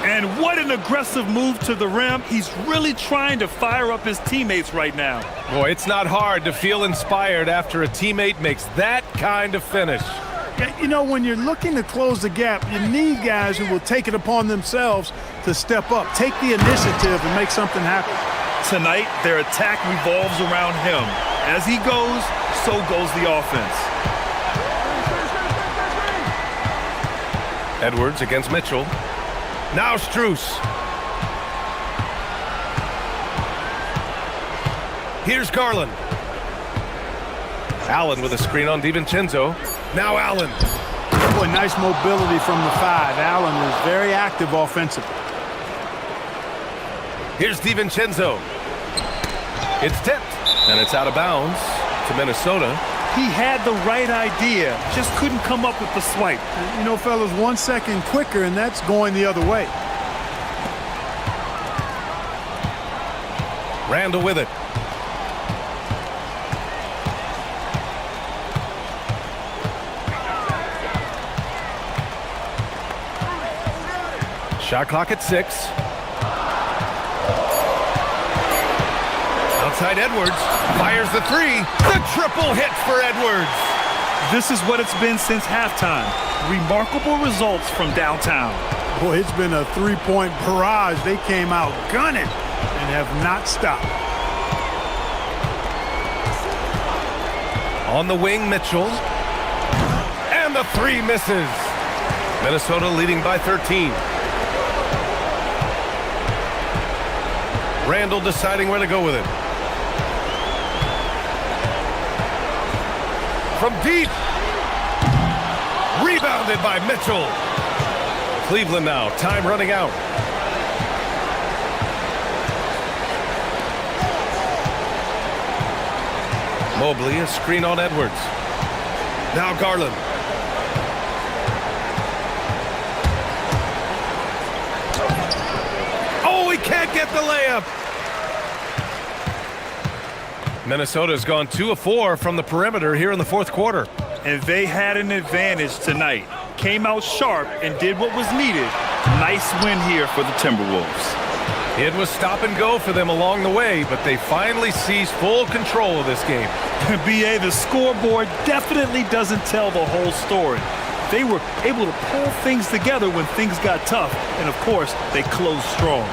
And what an aggressive move to the rim. He's really trying to fire up his teammates right now.
Boy, it's not hard to feel inspired after a teammate makes that kind of finish.
You know, when you're looking to close the gap, you need guys who will take it upon themselves to step up, take the initiative and make something happen.
Tonight, their attack revolves around him. As he goes, so goes the offense.
Edwards against Mitchell. Now Strus. Here's Garland. Allen with a screen on DiVincenzo. Now Allen.
Boy, nice mobility from the 5. Allen is very active offensively.
Here's DiVincenzo. It's tipped, and it's out of bounds to Minnesota.
He had the right idea, just couldn't come up with the swipe.
You know, fellas, 1 second quicker, and that's going the other way.
Randall with it. Shot clock at 6. Outside Edwards. Fires the 3. The triple hit for Edwards.
This is what it's been since halftime. Remarkable results from downtown.
Boy, it's been a three-point barrage. They came out gunning and have not stopped.
On the wing, Mitchell. And the 3 misses. Minnesota leading by 13. Randall deciding where to go with it. From deep. Rebounded by Mitchell. Cleveland now, time running out. Mobley, a screen on Edwards. Now Garland. Oh, he can't get the layup. Minnesota's gone 2 of 4 from the perimeter here in the fourth quarter.
And they had an advantage tonight. Came out sharp and did what was needed. Nice win here for the Timberwolves.
It was stop and go for them along the way, but they finally seized full control of this game.
BA, the scoreboard definitely doesn't tell the whole story. They were able to pull things together when things got tough, and of course, they closed strong.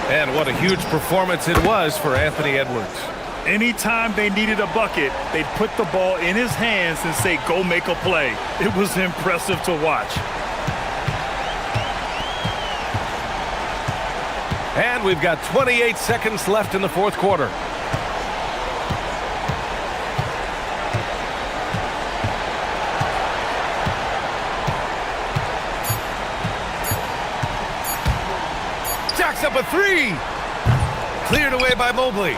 And what a huge performance it was for Anthony Edwards.
Anytime they needed a bucket, they'd put the ball in his hands and say, go make a play. It was impressive to watch.
And we've got 28 seconds left in the fourth quarter. Jacks up a 3. Cleared away by Mobley.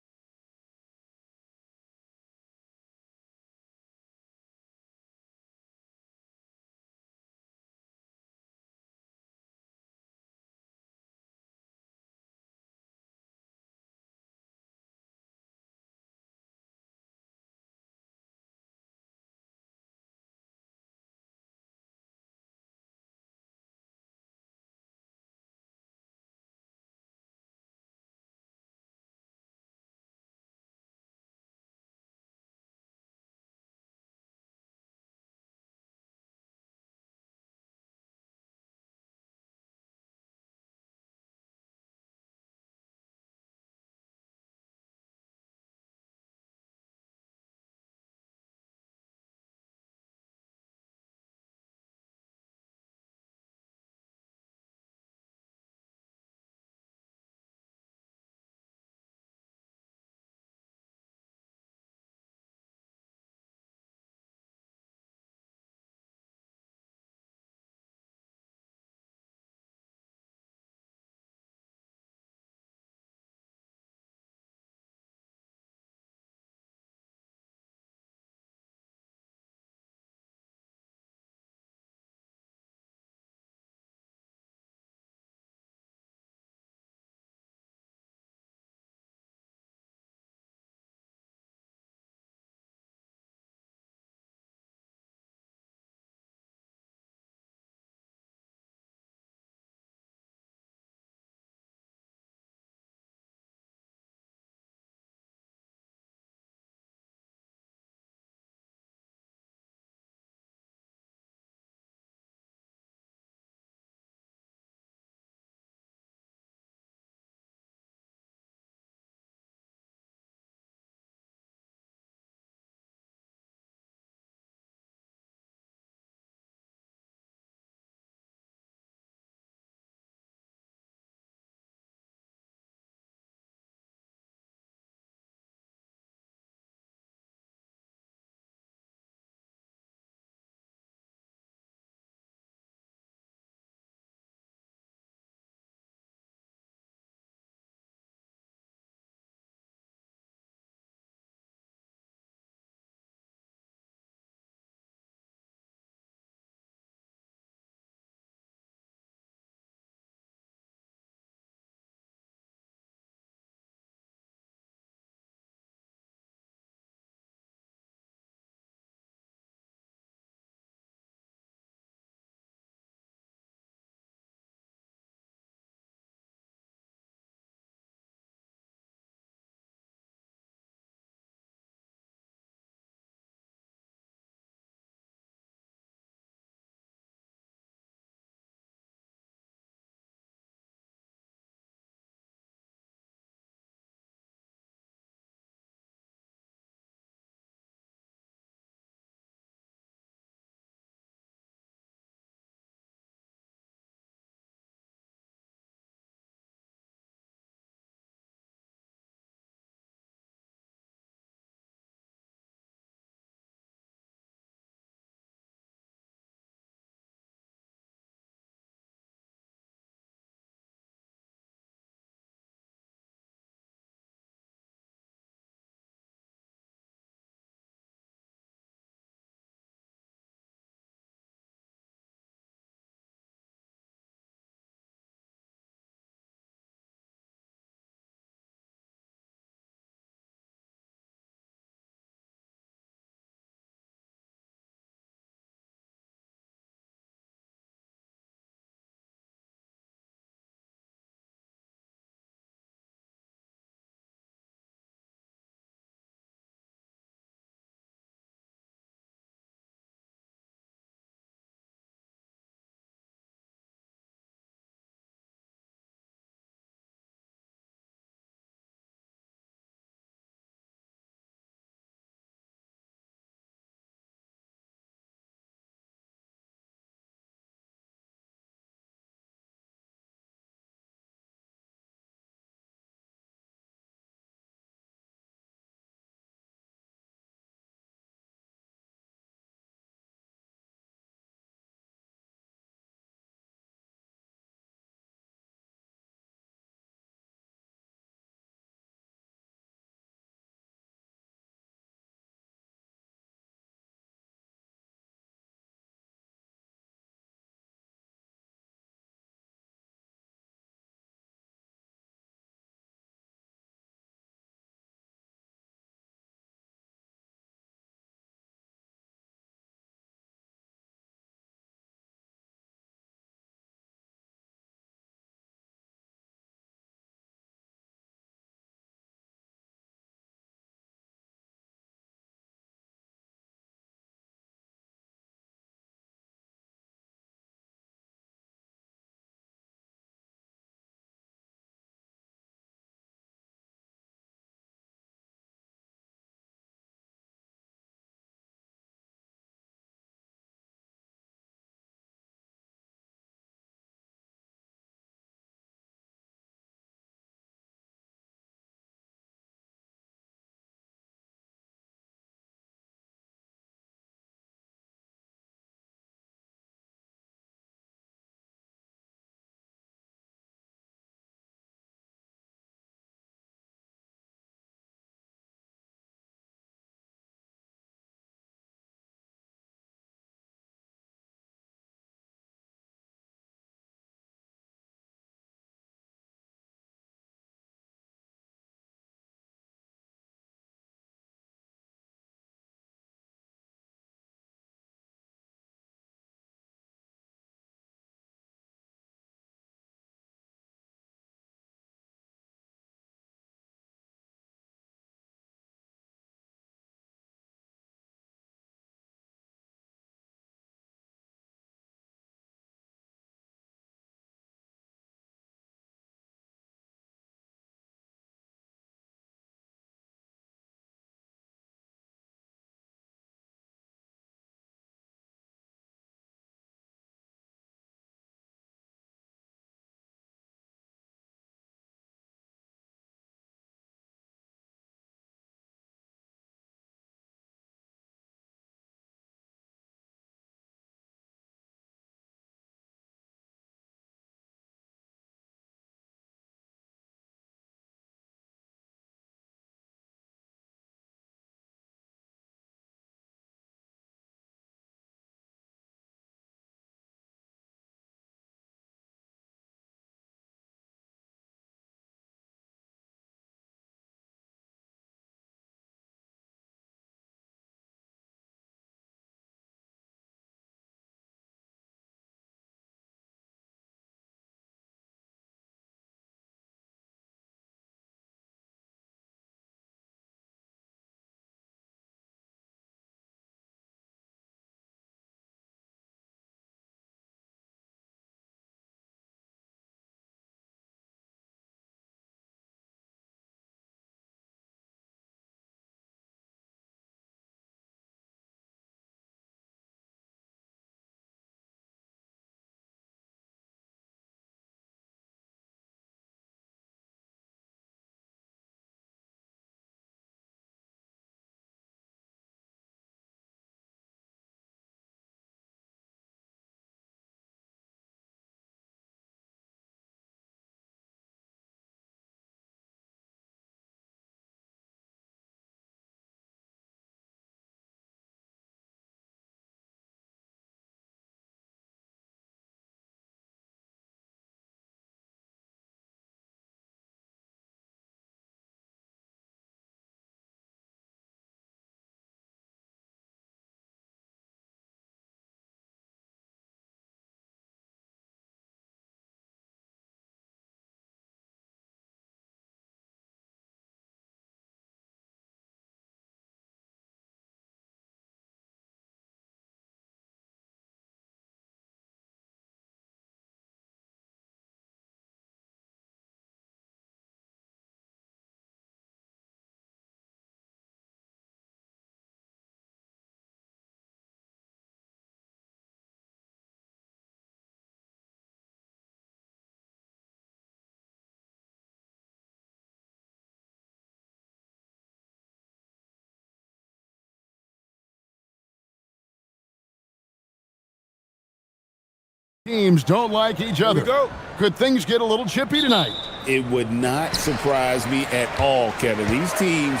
Teams don't like each other.
go.
Could things get a little chippy tonight?
It would not surprise me at all, Kevin. These teams,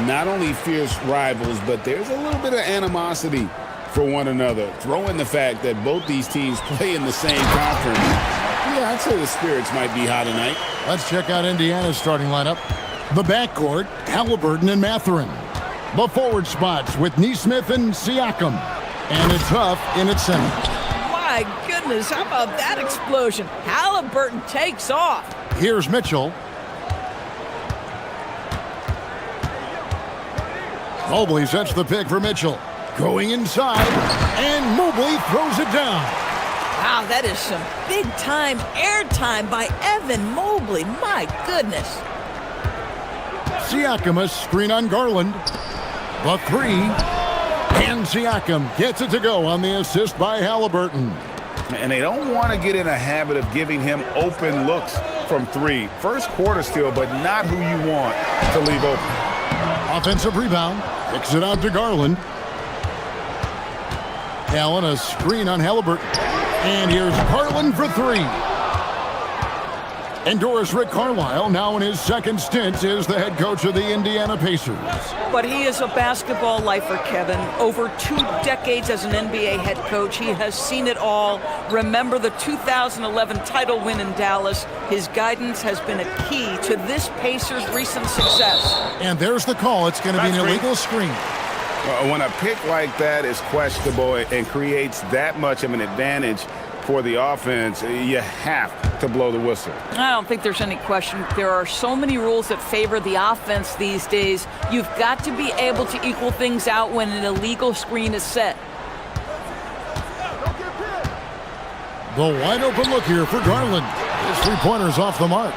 not only fierce rivals, but there's a little bit of animosity for one another. Throw in the fact that both these teams play in the same conference. Yeah, I'd say the spirits might be high tonight.
Let's check out Indiana's starting lineup. The backcourt, Halliburton and Mathurin. The forward spots with Neesmith and Siakam. And it's Huff in its center.
My goodness, how about that explosion? Halliburton takes off.
Here's Mitchell. Mobley sets the pick for Mitchell. Going inside, and Mobley throws it down.
Wow, that is some big-time airtime by Evan Mobley. My goodness.
Siakam a screen on Garland. The three. And Siakam gets it to go on the assist by Halliburton.
And they don't want to get in a habit of giving him open looks from three. First quarter still, but not who you want to leave open.
Offensive rebound. Kicks it out to Garland. Allen a screen on Halliburton. And here's Garland for three. And Doris Rick Carlisle, now in his second stint, is the head coach of the Indiana Pacers.
But he is a basketball lifer, Kevin. Over 2 decades as an NBA head coach, he has seen it all. Remember the 2011 title win in Dallas. His guidance has been a key to this Pacers' recent success.
And there's the call. It's going to be an illegal screen.
When a pick like that is questionable and creates that much of an advantage for the offense, you have to blow the whistle.
I don't think there's any question. There are so many rules that favor the offense these days. You've got to be able to equal things out when an illegal screen is set.
The wide open look here for Garland. His three-pointer's off the mark.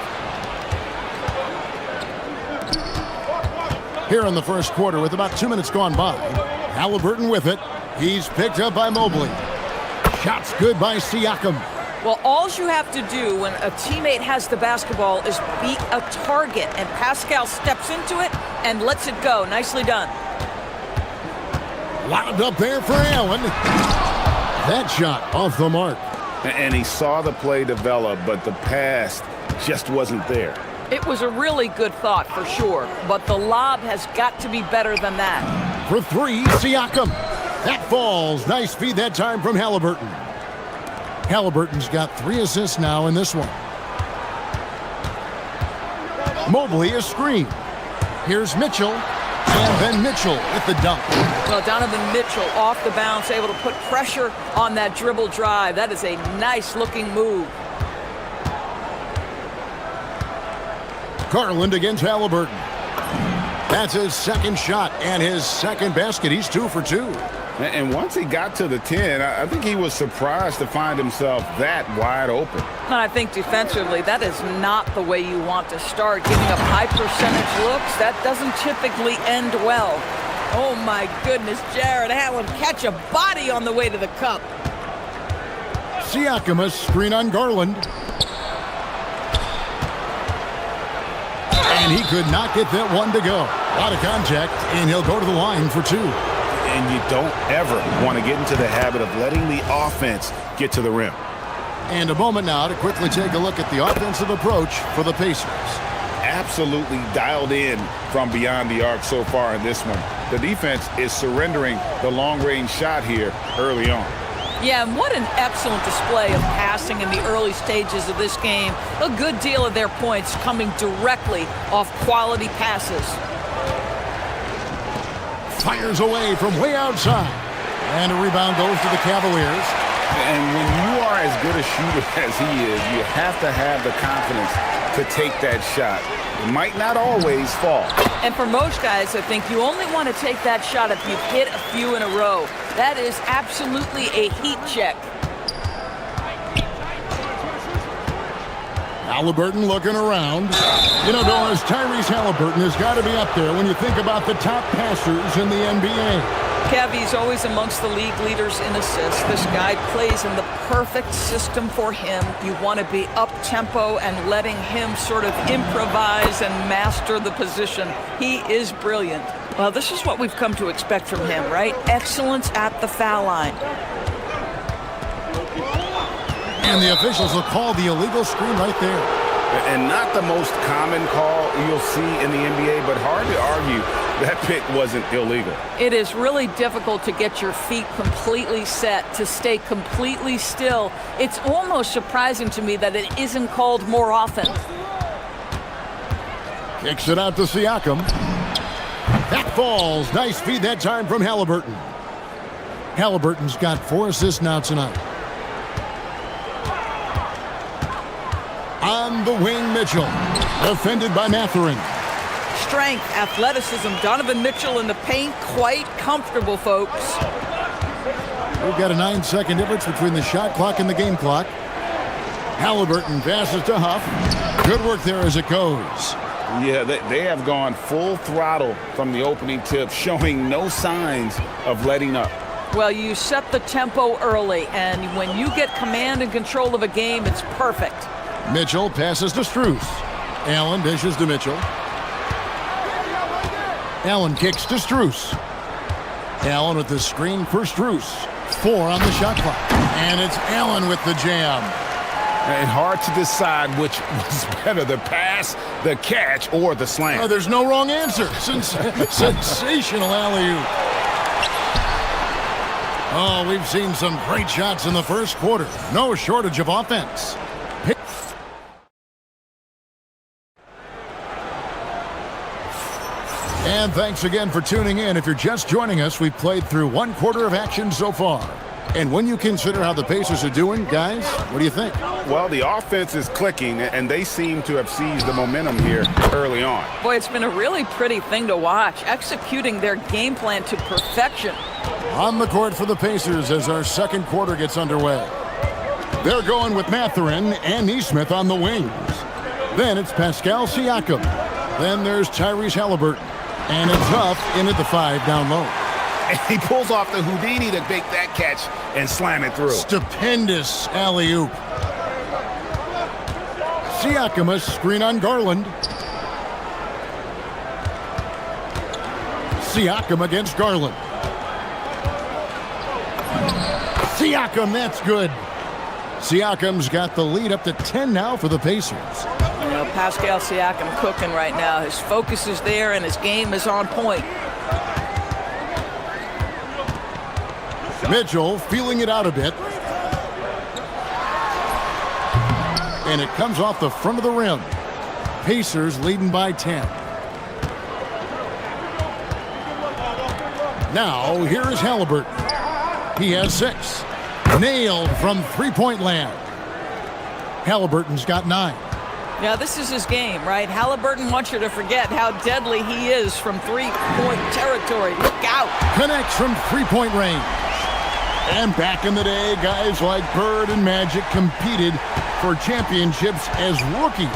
Here in the first quarter with about 2 minutes gone by. Halliburton with it. He's picked up by Mobley. Shots good by Siakam.
Well, all you have to do when a teammate has the basketball is beat a target, and Pascal steps into it and lets it go. Nicely done.
Lobbed up there for Allen. That shot off the mark.
And he saw the play develop, but the pass just wasn't there.
It was a really good thought for sure, but the lob has got to be better than that.
For three, Siakam. That falls. Nice feed that time from Halliburton. Halliburton's got 3 assists now in this one. Mobley a screen. Here's Mitchell. And then Mitchell with the dunk.
Well, Donovan Mitchell off the bounce, able to put pressure on that dribble drive. That is a nice-looking move.
Garland against Halliburton. That's his second shot and his second basket. He's 2 for 2.
And once he got to the 10, I think he was surprised to find himself that wide open.
And I think defensively, that is not the way you want to start. Giving up high percentage looks, that doesn't typically end well. Oh my goodness, Jared Allen catch a body on the way to the cup.
Siakam a screen on Garland. And he could not get that one to go. A lot of contact, and he'll go to the line for 2.
And you don't ever want to get into the habit of letting the offense get to the rim.
And a moment now to quickly take a look at the offensive approach for the Pacers.
Absolutely dialed in from beyond the arc so far in this one. The defense is surrendering the long-range shot here early on.
Yeah, and what an excellent display of passing in the early stages of this game. A good deal of their points coming directly off quality passes.
Fires away from way outside. And a rebound goes to the Cavaliers.
And when you are as good a shooter as he is, you have to have the confidence to take that shot. It might not always fall.
And for most guys, I think you only want to take that shot if you've hit a few in a row. That is absolutely a heat check.
Halliburton looking around. You know, Doris, Tyrese Halliburton has got to be up there when you think about the top passers in the NBA.
Kevy's always amongst the league leaders in assists. This guy plays in the perfect system for him. You want to be up-tempo and letting him sort of improvise and master the position. He is brilliant. Well, this is what we've come to expect from him, right? Excellence at the foul line.
And the officials will call the illegal screen right there.
And not the most common call you'll see in the NBA, but hard to argue that pick wasn't illegal.
It is really difficult to get your feet completely set, to stay completely still. It's almost surprising to me that it isn't called more often.
Kicks it out to Siakam. That falls. Nice feed that time from Halliburton. Halliburton's got 4 assists now tonight. On the wing, Mitchell. Defended by Mathurin.
Strength, athleticism, Donovan Mitchell in the paint, quite comfortable, folks.
We've got a 9-second difference between the shot clock and the game clock. Halliburton passes to Huff. Good work there as it goes.
Yeah, they have gone full throttle from the opening tip, showing no signs of letting up.
Well, you set the tempo early, and when you get command and control of a game, it's perfect.
Mitchell passes to Strus. Allen dishes to Mitchell. Allen kicks to Strus. Allen with the screen for Strus. 4 on the shot clock. And it's Allen with the jam.
And hard to decide which was better, the pass, the catch, or the slam.
Oh, there's no wrong answer. Sensational alley-oop. Oh, we've seen some great shots in the first quarter. No shortage of offense. And thanks again for tuning in. If you're just joining us, we've played through 1 quarter of action so far. And when you consider how the Pacers are doing, guys, what do you think?
Well, the offense is clicking, and they seem to have seized the momentum here early on.
Boy, it's been a really pretty thing to watch, executing their game plan to perfection.
On the court for the Pacers as our second quarter gets underway. They're going with Mathurin and Nesmith on the wings. Then it's Pascal Siakam. Then there's Tyrese Halliburton. And it's Huff in at the 5 down low.
And he pulls off the Houdini to make that catch and slam it through.
Stupendous alley-oop. Siakam, a screen on Garland. Siakam against Garland. Siakam, that's good. Siakam's got the lead up to 10 now for the Pacers.
You know, Pascal Siakam cooking right now. His focus is there and his game is on point.
Mitchell feeling it out a bit. And it comes off the front of the rim. Pacers leading by 10. Now, here is Halliburton. He has 6. Nailed from three-point land. Halliburton's got 9.
Now, this is his game, right? Halliburton wants you to forget how deadly he is from three-point territory. Look out.
Connects from three-point range. And back in the day, guys like Bird and Magic competed for championships as rookies.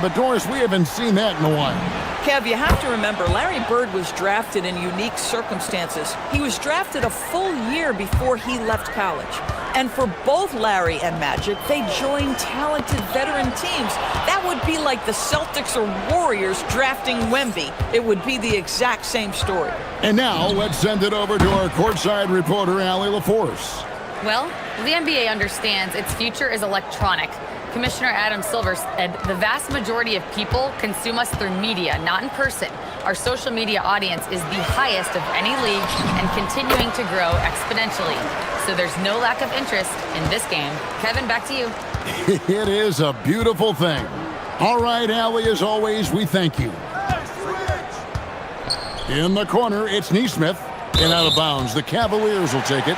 But Doris, we haven't seen that in a while.
Kev, you have to remember, Larry Bird was drafted in unique circumstances. He was drafted a full year before he left college. And for both Larry and Magic, they joined talented veteran teams. That would be like the Celtics or Warriors drafting Wemby. It would be the exact same story.
And now, let's send it over to our courtside reporter, Allie LaForce.
Well, the NBA understands its future is electronic. Commissioner Adam Silver said the vast majority of people consume us through media, not in person. Our social media audience is the highest of any league and continuing to grow exponentially. So there's no lack of interest in this game. Kevin, back to you.
It is a beautiful thing. All right, Allie, as always, we thank you. In the corner, it's Nesmith. And out of bounds, the Cavaliers will take it.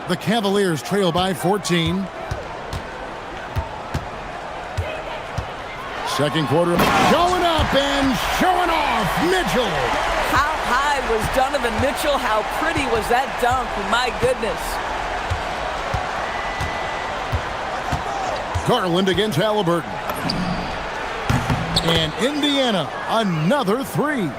The Cavaliers trail by 14. Second quarter, going up and showing off, Mitchell.
How high was Donovan Mitchell? How pretty was that dunk? My goodness.
Garland against Halliburton. And Indiana, another 3.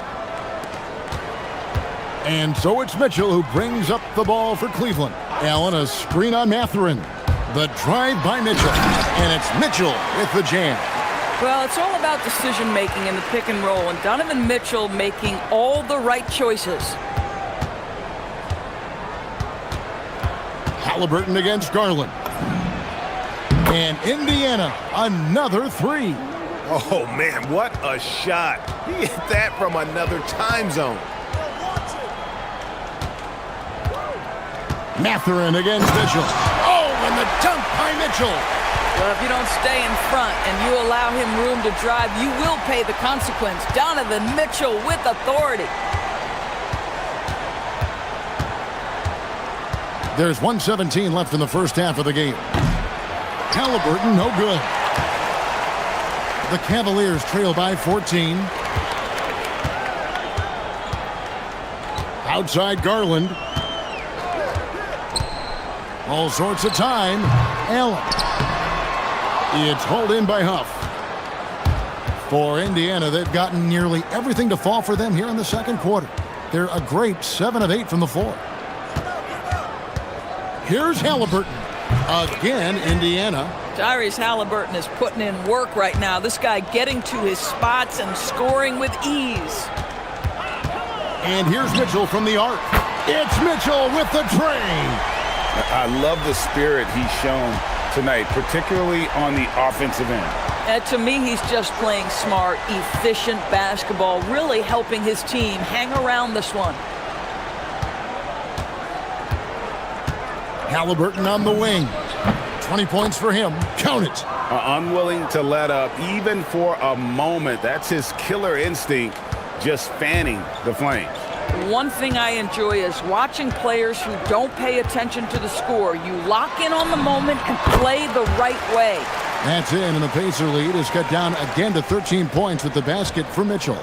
And so it's Mitchell who brings up the ball for Cleveland. Allen, a screen on Mathurin. The drive by Mitchell. And it's Mitchell with the jam.
Well, it's all about decision-making in the pick and roll, and Donovan Mitchell making all the right choices.
Halliburton against Garland. And Indiana, another three.
Oh, man, what a shot. He hit that from another time zone.
Mathurin against Mitchell. Oh, and the dunk by Mitchell.
Well, if you don't stay in front and you allow him room to drive, you will pay the consequence. Donovan Mitchell with authority.
There's 1:17 left in the first half of the game. Halliburton, no good. The Cavaliers trail by 14. Outside Garland. All sorts of time. Allen. It's hauled in by Huff. For Indiana, they've gotten nearly everything to fall for them here in the second quarter. They're a great 7 of 8 from the floor. Here's Halliburton. Again, Indiana.
Tyrese Halliburton is putting in work right now. This guy getting to his spots and scoring with ease.
And here's Mitchell from the arc. It's Mitchell with the tray.
I love the spirit he's shown tonight, particularly on the offensive end.
To me, he's just playing smart, efficient basketball, really helping his team hang around this one.
Halliburton on the wing. 20 points for him. Count it.
Unwilling to let up, even for a moment. That's his killer instinct, just fanning the flames.
One thing I enjoy is watching players who don't pay attention to the score. You lock in on the moment and play the right way.
That's in, and the Pacer lead is cut down again to 13 points with the basket for Mitchell.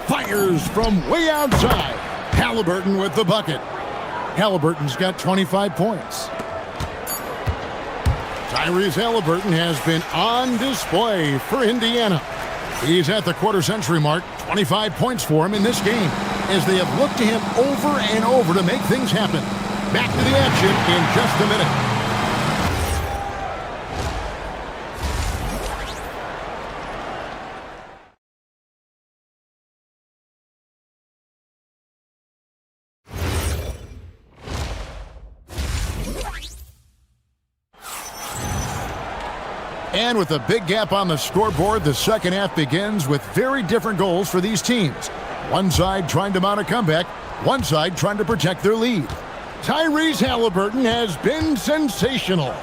Fires from way outside. Halliburton with the bucket. Halliburton's got 25 points. Tyrese Halliburton has been on display for Indiana. He's at the quarter-century mark. 25 points for him in this game as they have looked to him over and over to make things happen. Back to the action in just a minute. And with a big gap on the scoreboard, the second half begins with very different goals for these teams. One side trying to mount a comeback, one side trying to protect their lead. Tyrese Halliburton has been sensational.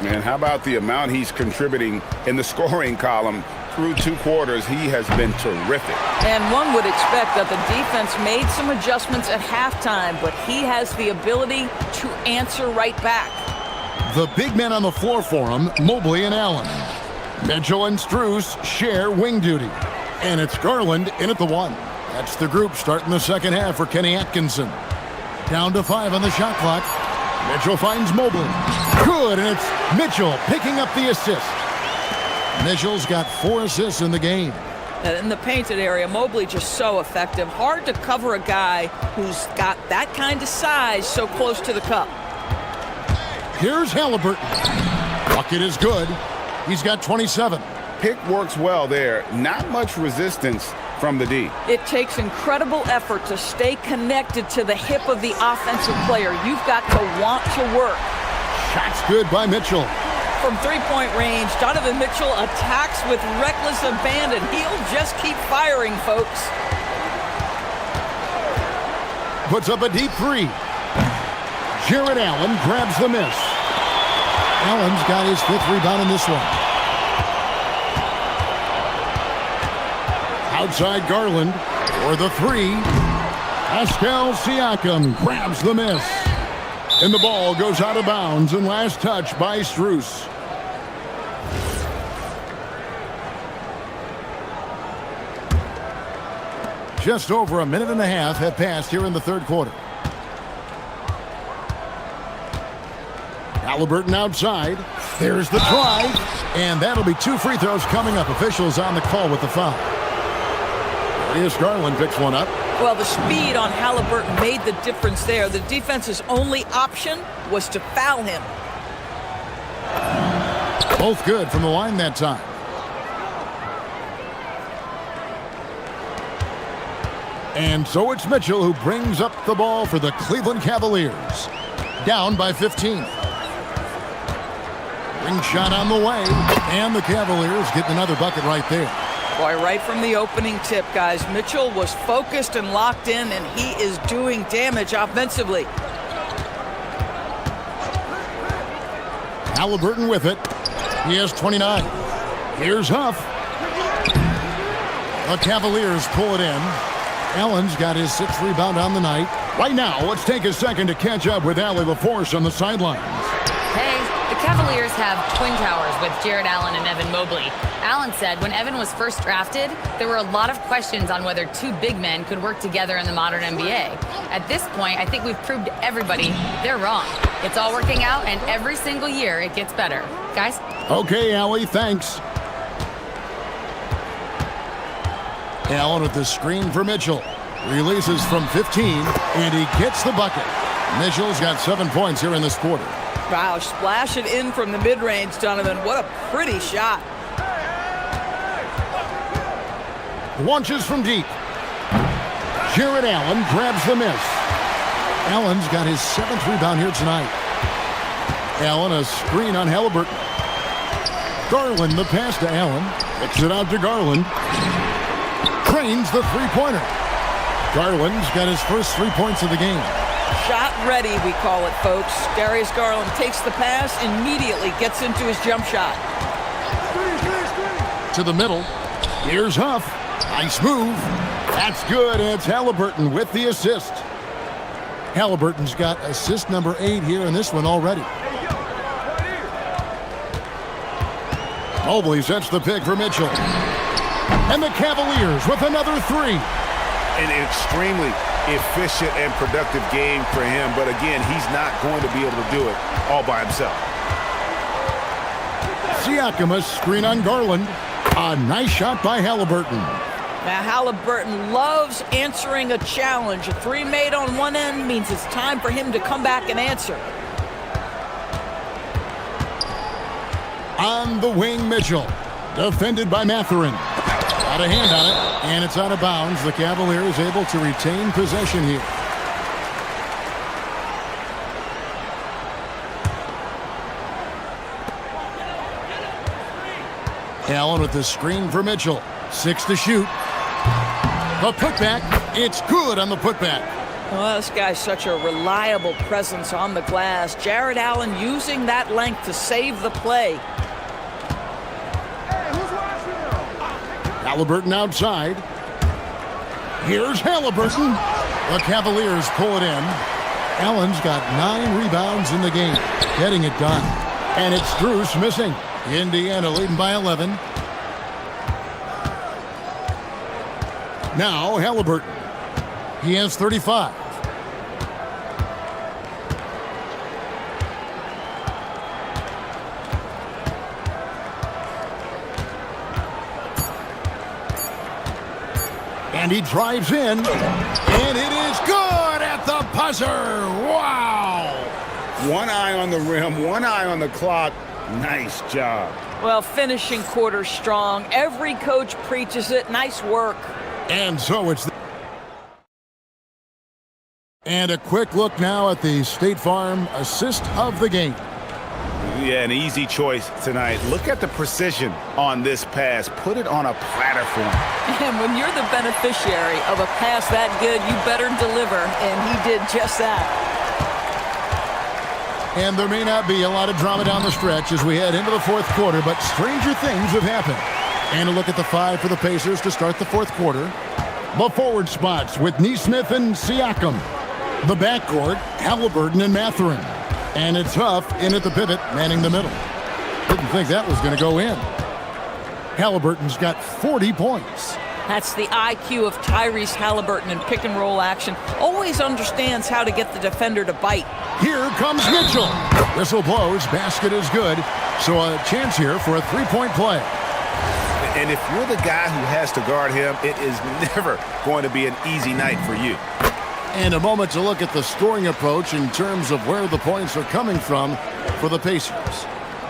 Man, how about the amount he's contributing in the scoring column? Through 2 quarters, he has been terrific.
And one would expect that the defense made some adjustments at halftime, but he has the ability to answer right back.
The big men on the floor for him, Mobley and Allen. Mitchell and Strus share wing duty. And it's Garland in at the 1. That's the group starting the second half for Kenny Atkinson. Down to 5 on the shot clock. Mitchell finds Mobley. Good, and it's Mitchell picking up the assist. Mitchell's got 4 assists in the game.
In the painted area, Mobley just so effective. Hard to cover a guy who's got that kind of size so close to the cup.
Here's Halliburton. Bucket is good. He's got 27.
Pick works well there. Not much resistance from the D.
It takes incredible effort to stay connected to the hip of the offensive player. You've got to want to work.
Shot's good by Mitchell.
From three-point range, Donovan Mitchell attacks with reckless abandon. He'll just keep firing, folks.
Puts up a deep 3. Jared Allen grabs the miss. Allen's got his 5th rebound in this one. Outside Garland for the 3. Pascal Siakam grabs the miss. And the ball goes out of bounds and last touch by Strus. Just over a minute and a half have passed here in the third quarter. Halliburton outside. There's the drive. And that'll be 2 free throws coming up. Officials on the call with the foul. Darius Garland picks one up.
Well, the speed on Halliburton made the difference there. The defense's only option was to foul him.
Both good from the line that time. And so it's Mitchell who brings up the ball for the Cleveland Cavaliers. Down by 15. Ring shot on the way, and the Cavaliers get another bucket right there.
Boy, right from the opening tip, guys, Mitchell was focused and locked in, and he is doing damage offensively.
Halliburton with it. He has 29. Here's Huff. The Cavaliers pull it in. Allen's got his 6th rebound on the night. Right now, let's take a second to catch up with Allie LaForce on the sidelines.
Hey, the Cavaliers have twin towers with Jared Allen and Evan Mobley. Allen said when Evan was first drafted, there were a lot of questions on whether two big men could work together in the modern NBA. At this point, I think we've proved to everybody they're wrong. It's all working out, and every single year it gets better. Guys?
Okay, Allie, thanks. Allen with the screen for Mitchell. Releases from 15, and he gets the bucket. Mitchell's got 7 points here in this quarter.
Wow, splash it in from the mid-range, Donovan. What a pretty shot.
Launches from deep. Jared Allen grabs the miss. Allen's got his 7th rebound here tonight. Allen a screen on Halliburton. Garland the pass to Allen. Kicks it out to Garland. Trains the three-pointer. Garland's got his first 3 points of the game.
Shot ready, we call it, folks. Darius Garland takes the pass, immediately gets into his jump shot.
To the middle. Here's Huff. Nice move. That's good. It's Halliburton with the assist. Halliburton's got assist number 8 here in this one already. Mobley sets the pick for Mitchell. And the Cavaliers with another 3.
An extremely efficient and productive game for him, but again, he's not going to be able to do it all by himself.
Siakam a screen on Garland. A nice shot by Halliburton.
Now, Halliburton loves answering a challenge. A 3 made on one end means it's time for him to come back and answer.
On the wing, Mitchell. Defended by Mathurin. Got a hand on it, and it's out of bounds. The Cavaliers able to retain possession here. Allen with the screen for Mitchell. 6 to shoot. The putback. It's good on the putback.
Well, this guy's such a reliable presence on the glass. Jared Allen using that length to save the play.
Halliburton outside. Here's Halliburton. The Cavaliers pull it in. Allen's got 9 rebounds in the game, getting it done. And it's Strus missing. Indiana leading by 11. Now Halliburton. He has 35. And he drives in, and it is good at the buzzer. Wow!
One eye on the rim, one eye on the clock. Nice job.
Well, finishing quarter strong. Every coach preaches it. Nice work.
And so it's... And a quick look now at the State Farm assist of the game.
Yeah, an easy choice tonight. Look at the precision on this pass. Put it on a platform.
And when you're the beneficiary of a pass that good, you better deliver. And he did just that.
And there may not be a lot of drama down the stretch as we head into the fourth quarter, but stranger things have happened. And a look at the 5 for the Pacers to start the fourth quarter. The forward spots with Nesmith and Siakam. The backcourt, Halliburton and Mathurin. And it's Huff in at the pivot, manning the middle. Didn't think that was going to go in. Halliburton's got 40 points.
That's the IQ of Tyrese Halliburton in pick and roll action. Always understands how to get the defender to bite.
Here comes Mitchell. Whistle blows, basket is good. So a chance here for a 3-point play.
And if you're the guy who has to guard him, it is never going to be an easy night for you.
And a moment to look at the scoring approach in terms of where the points are coming from for the Pacers.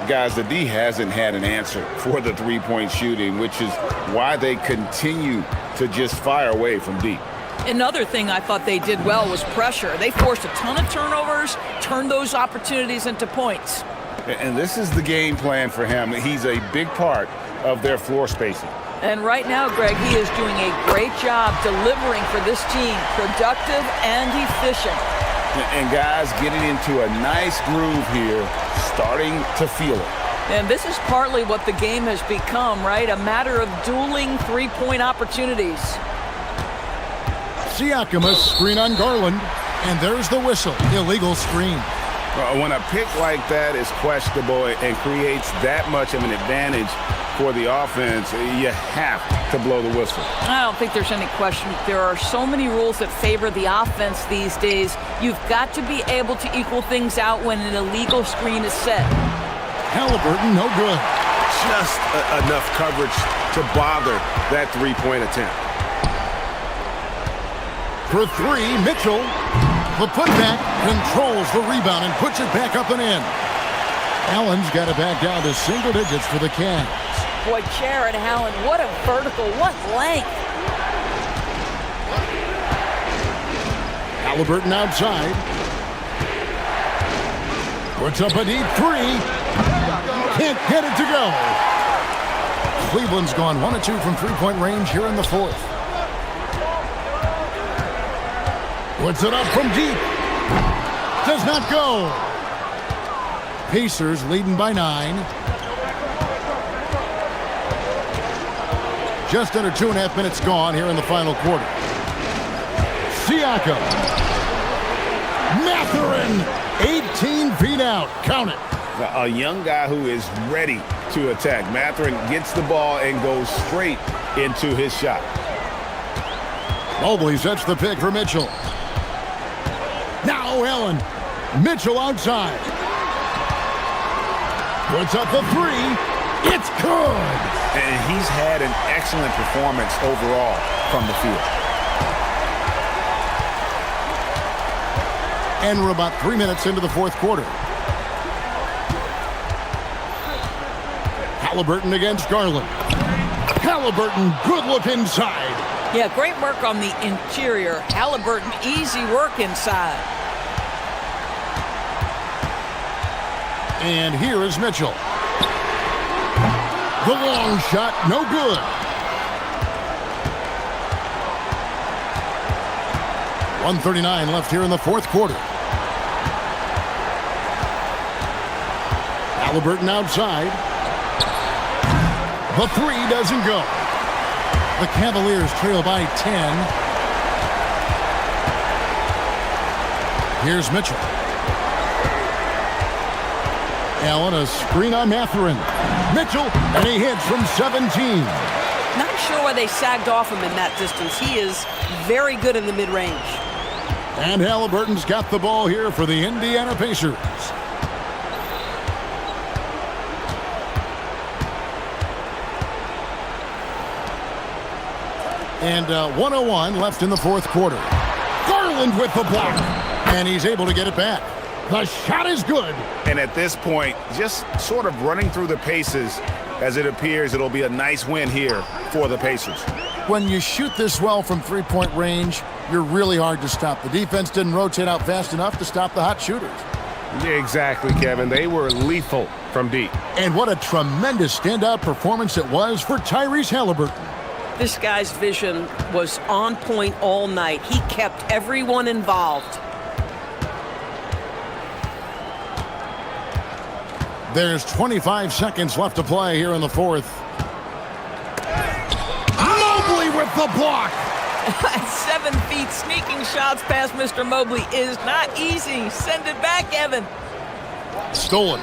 Guys, the D hasn't had an answer for the three-point shooting, which is why they continue to just fire away from deep.
Another thing I thought they did well was pressure. They forced a ton of turnovers, turned those opportunities into points.
And this is the game plan for him. He's a big part of their floor spacing.
And right now, Greg, he is doing a great job delivering for this team, productive and efficient.
And guys getting into a nice groove here, starting to feel it.
And this is partly what the game has become, right? A matter of dueling three-point opportunities.
Siakam, a screen on Garland, and there's the whistle. Illegal screen.
When a pick like that is questionable and creates that much of an advantage for the offense, you have to blow the whistle.
I don't think there's any question. There are so many rules that favor the offense these days. You've got to be able to equal things out when an illegal screen is set.
Halliburton, no good.
Just enough coverage to bother that three-point attempt.
For three, Mitchell. The putback controls the rebound and puts it back up and in. Allen's got it back down to single digits for the Cavs.
Boy, Jared Allen, what a vertical, what length.
Halliburton outside. Puts up a deep three. Can't get it to go. Cleveland's gone 1 of 2 from three-point range here in the fourth. Puts it up from deep. Does not go. Pacers leading by 9. Just under 2.5 minutes gone here in the final quarter. Siakam. Mathurin. 18 feet out. Count it.
A young guy who is ready to attack. Mathurin gets the ball and goes straight into his shot.
Mobley sets the pick for Mitchell. Now Allen. Mitchell outside. Puts up the three. It's good.
And he's had an excellent performance overall from the field.
And we're about 3 minutes into the fourth quarter. Halliburton against Garland. Halliburton, good look inside.
Yeah, great work on the interior. Halliburton, easy work inside.
And here is Mitchell. The long shot, no good. 1:39 left here in the fourth quarter. Halliburton outside. The three doesn't go. The Cavaliers trail by 10. Here's Mitchell. Allen, a screen on Mathurin. Mitchell, and he hits from 17.
Not sure why they sagged off him in that distance. He is very good in the mid-range.
And Halliburton's got the ball here for the Indiana Pacers. And 1:01 left in the fourth quarter. Garland with the block. And he's able to get it back. The shot is good.
And at this point, just sort of running through the paces, as it appears it'll be a nice win here for the Pacers.
When you shoot this well from three-point range, you're really hard to stop. The defense didn't rotate out fast enough to stop the hot shooters.
Exactly, Kevin. They were lethal from deep.
And what a tremendous standout performance it was for Tyrese Halliburton.
This guy's vision was on point all night. He kept everyone involved.
There's 25 seconds left to play here in the fourth. Mobley with the block.
At 7 feet, sneaking shots past Mr. Mobley is not easy. Send it back, Evan.
Stolen.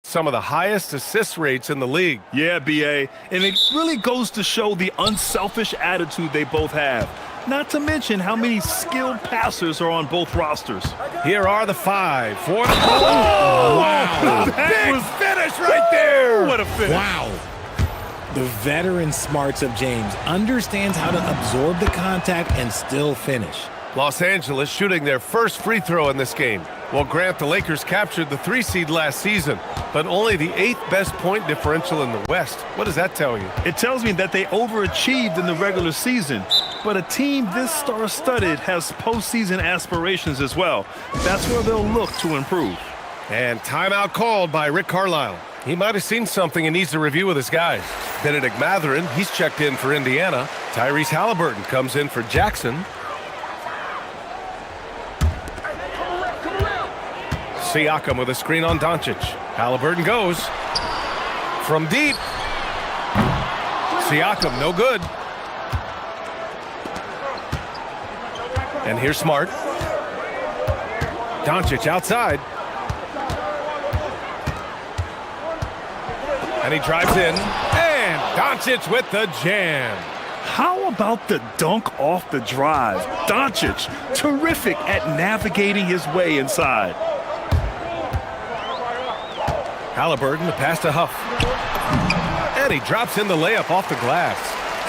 some of the highest assist rates in the league.
Yeah, BA, and it really goes to show the unselfish attitude they both have. Not to mention how many skilled passers are on both rosters.
Here are the 5 for the wow. Big finish right there.
What a finish.
Wow. The veteran smarts of James understands how to absorb the contact and still finish.
Los Angeles shooting their first free throw in this game. Well, Grant, the Lakers captured the 3 seed last season, but only the 8th best point differential in the West. What does that tell you?
It tells me that they overachieved in the regular season, but a team this star-studded has postseason aspirations as well. That's where they'll look to improve.
And timeout called by Rick Carlisle. He might have seen something and needs to review with his guys. Benedict Matherin, he's checked in for Indiana. Tyrese Halliburton comes in for Jackson. Siakam with a screen on Doncic. Halliburton goes from deep. Siakam, no good. And here's Smart. Doncic outside. And he drives in. And Doncic with the jam.
How about the dunk off the drive? Doncic, terrific at navigating his way inside.
Halliburton, the pass to Huff. And he drops in the layup off the glass.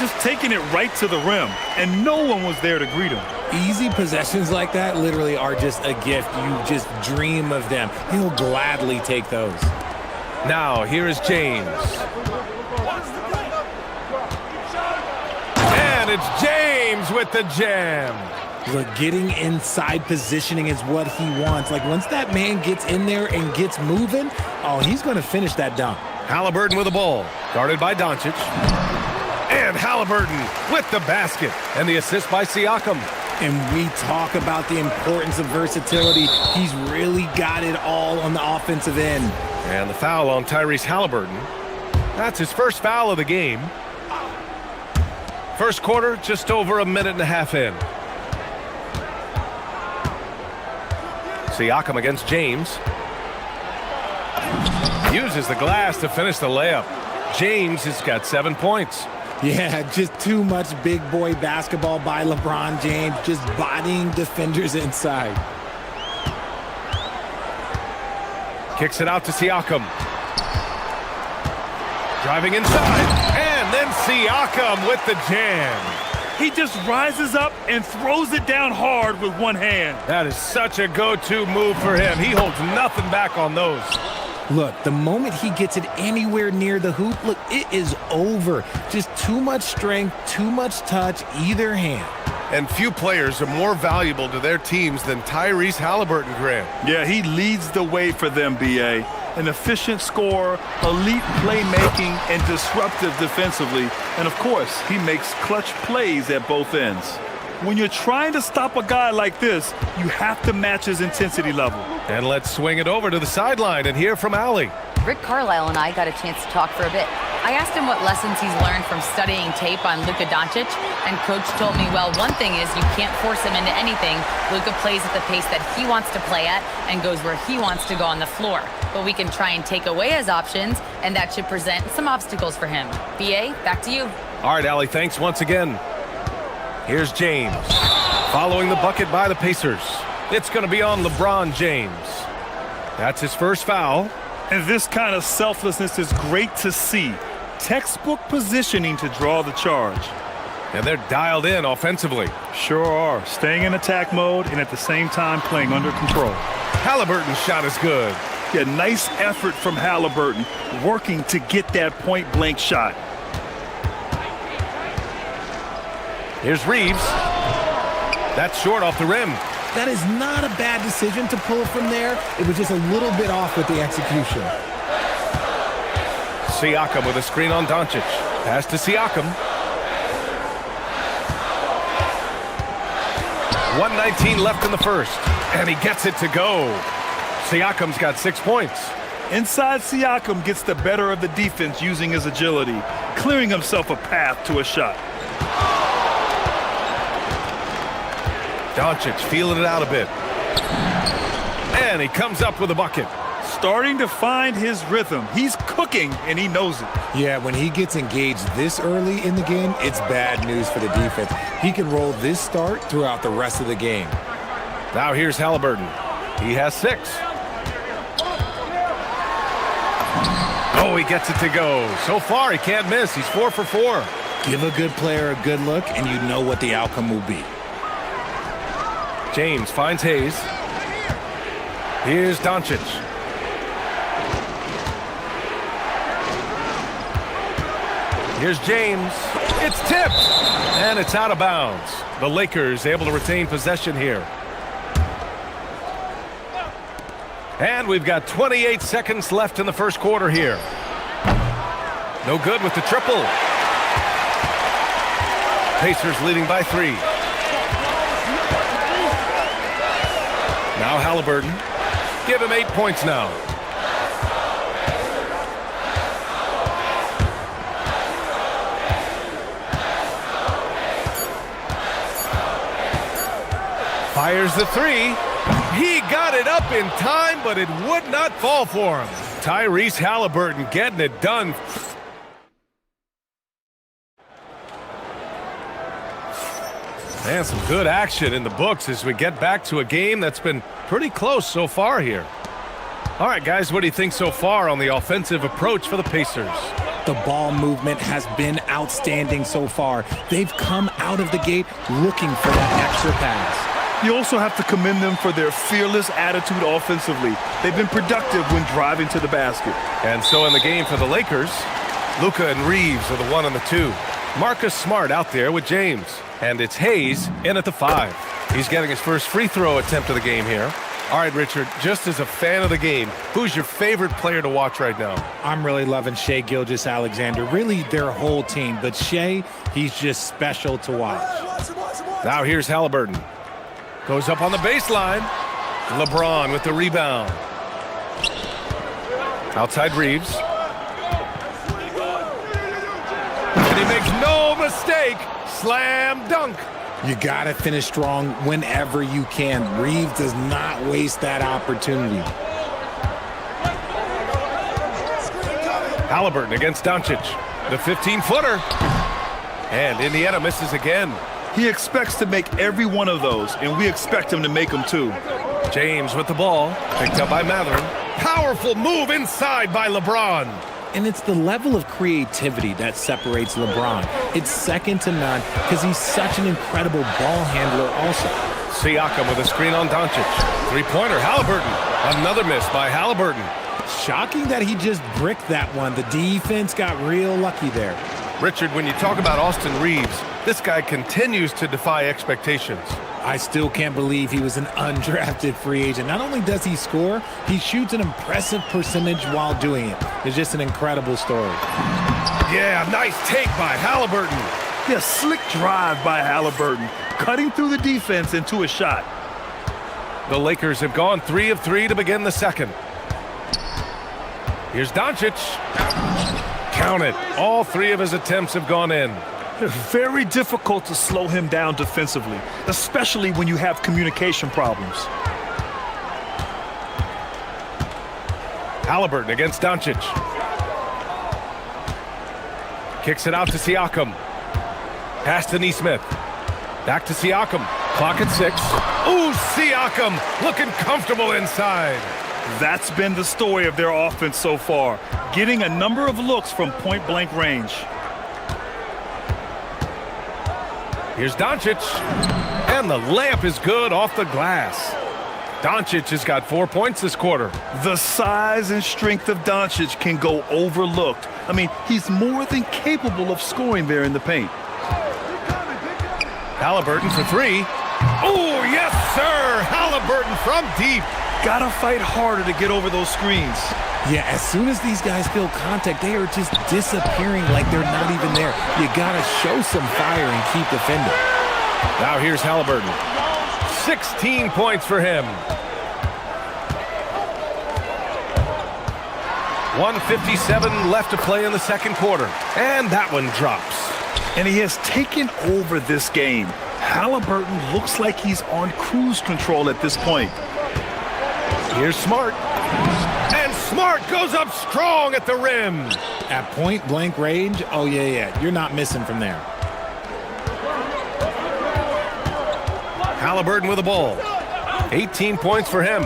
Just taking it right to the rim, and no one was there to greet him.
Easy possessions like that literally are just a gift. You just dream of them. He'll gladly take those.
Now, here is James. And it's James with the jam.
Look, getting inside positioning is what he wants. Like, once that man gets in there and gets moving, oh, he's going to finish that dunk.
Halliburton with the ball, guarded by Doncic. And Halliburton with the basket. And the assist by Siakam.
And we talk about the importance of versatility. He's really got it all on the offensive end.
And the foul on Tyrese Halliburton. That's his first foul of the game. First quarter, just over a minute and a half in. Siakam against James. Uses the glass to finish the layup. James has got 7 points.
Yeah, just too much big boy basketball by LeBron James, just bodying defenders inside.
Kicks it out to Siakam. Driving inside. And then Siakam with the jam.
He just rises up and throws it down hard with one hand.
That is such a go-to move for him. He holds nothing back on those.
Look, the moment he gets it anywhere near the hoop, look, it is over. Just too much strength, too much touch, either hand.
And few players are more valuable to their teams than Tyrese Halliburton, Grant.
Yeah, he leads the way for them, BA. An efficient scorer, elite playmaking, and disruptive defensively. And of course, he makes clutch plays at both ends. When you're trying to stop a guy like this, you have to match his intensity level.
And let's swing it over to the sideline and hear from Allie.
Rick Carlisle and I got a chance to talk for a bit. I asked him what lessons he's learned from studying tape on Luka Doncic, and Coach told me, well, one thing is you can't force him into anything. Luka plays at the pace that he wants to play at and goes where he wants to go on the floor. But we can try and take away his options, and that should present some obstacles for him. BA, back to you.
All right, Allie, thanks once again. Here's James, following the bucket by the Pacers. It's going to be on LeBron James. That's his first foul.
And this kind of selflessness is great to see. Textbook positioning to draw the charge.
And they're dialed in offensively.
Sure are. Staying in attack mode and at the same time playing under control.
Halliburton's shot is good.
Yeah, nice effort from Halliburton, working to get that point-blank shot.
Here's Reeves. That's short off the rim.
That is not a bad decision to pull it from there. It was just a little bit off with the execution.
Siakam with a screen on Doncic. Pass to Siakam. 1:19 left in the first. And he gets it to go. Siakam's got 6 points.
Inside Siakam gets the better of the defense using his agility, clearing himself a path to a shot. Doncic feeling it out a bit. And he comes up with a bucket. starting to find his rhythm. He's cooking, and he knows it.
Yeah, when he gets engaged this early in the game, it's bad news for the defense. He can roll this start throughout the rest of the game.
Now here's Halliburton. He has 6. Oh, he gets it to go. So far, he can't miss. He's 4 for 4.
Give a good player a good look, and you know what the outcome will be.
James finds Hayes. Here's Doncic. Here's James. It's tipped, and it's out of bounds. The Lakers able to retain possession here. And we've got 28 seconds left in the first quarter here. No good with the triple. Pacers leading by 3. Now Halliburton. Give him 8 points now. Fires the 3. He got it up in time, but it would not fall for him. Tyrese Halliburton getting it done. And some good action in the books as we get back to a game that's been pretty close so far here. All right, guys, what do you think so far on the offensive approach for the Pacers?
The ball movement has been outstanding so far. They've come out of the gate looking for that extra pass.
You also have to commend them for their fearless attitude offensively. They've been productive when driving to the basket.
And so in the game for the Lakers, Luka and Reeves are the 1 and the 2. Marcus Smart out there with James. And it's Hayes in at the 5. He's getting his first free throw attempt of the game here. All right, Richard, just as a fan of the game, who's your favorite player to watch right now?
I'm really loving Shai Gilgeous-Alexander, really their whole team. But Shai, he's just special to watch.
Now here's Halliburton. Goes up on the baseline. LeBron with the rebound. Outside Reeves. And he makes no mistake. Slam dunk.
You got to finish strong whenever you can. Reeves does not waste that opportunity.
Halliburton against Doncic. The 15-footer. And Indiana misses again.
He expects to make every one of those, and we expect him to make them too.
James with the ball. Picked up by Matherin. Powerful move inside by LeBron.
And it's the level of creativity that separates LeBron. It's second to none because he's such an incredible ball handler also.
Siakam with a screen on Doncic. Three-pointer, Halliburton. Another miss by Halliburton.
Shocking that he just bricked that one. The defense got real lucky there.
Richard, when you talk about Austin Reeves, this guy continues to defy expectations.
I still can't believe he was an undrafted free agent. Not only does he score, he shoots an impressive percentage while doing it. It's just an incredible story.
Yeah, nice take by Halliburton.
Yeah, slick drive by Halliburton, cutting through the defense into a shot.
The Lakers have gone 3 of 3 to begin the second. Here's Doncic. Count it. All 3 of his attempts have gone in.
It's very difficult to slow him down defensively, especially when you have communication problems.
Halliburton against Doncic. Kicks it out to Siakam. Pass to Nesmith. Back to Siakam. Clock at 6. Ooh, Siakam looking comfortable inside.
That's been the story of their offense so far, getting a number of looks from point-blank range.
Here's Doncic, and the layup is good off the glass. Doncic has got 4 points this quarter.
The size and strength of Doncic can go overlooked. I mean, he's more than capable of scoring there in the paint.
Halliburton for 3. Oh, yes, sir! Halliburton from deep.
Gotta fight harder to get over those screens.
Yeah, as soon as these guys feel contact, they are just disappearing like they're not even there. You gotta show some fire and keep defending.
Now here's Halliburton. 16 points for him. 1:57 left to play in the second quarter. And that one drops.
And he has taken over this game. Halliburton looks like he's on cruise control at this point.
Here's Smart. And Smart goes up strong at the rim.
At point-blank range, oh, yeah. You're not missing from there.
Halliburton with the ball. 18 points for him.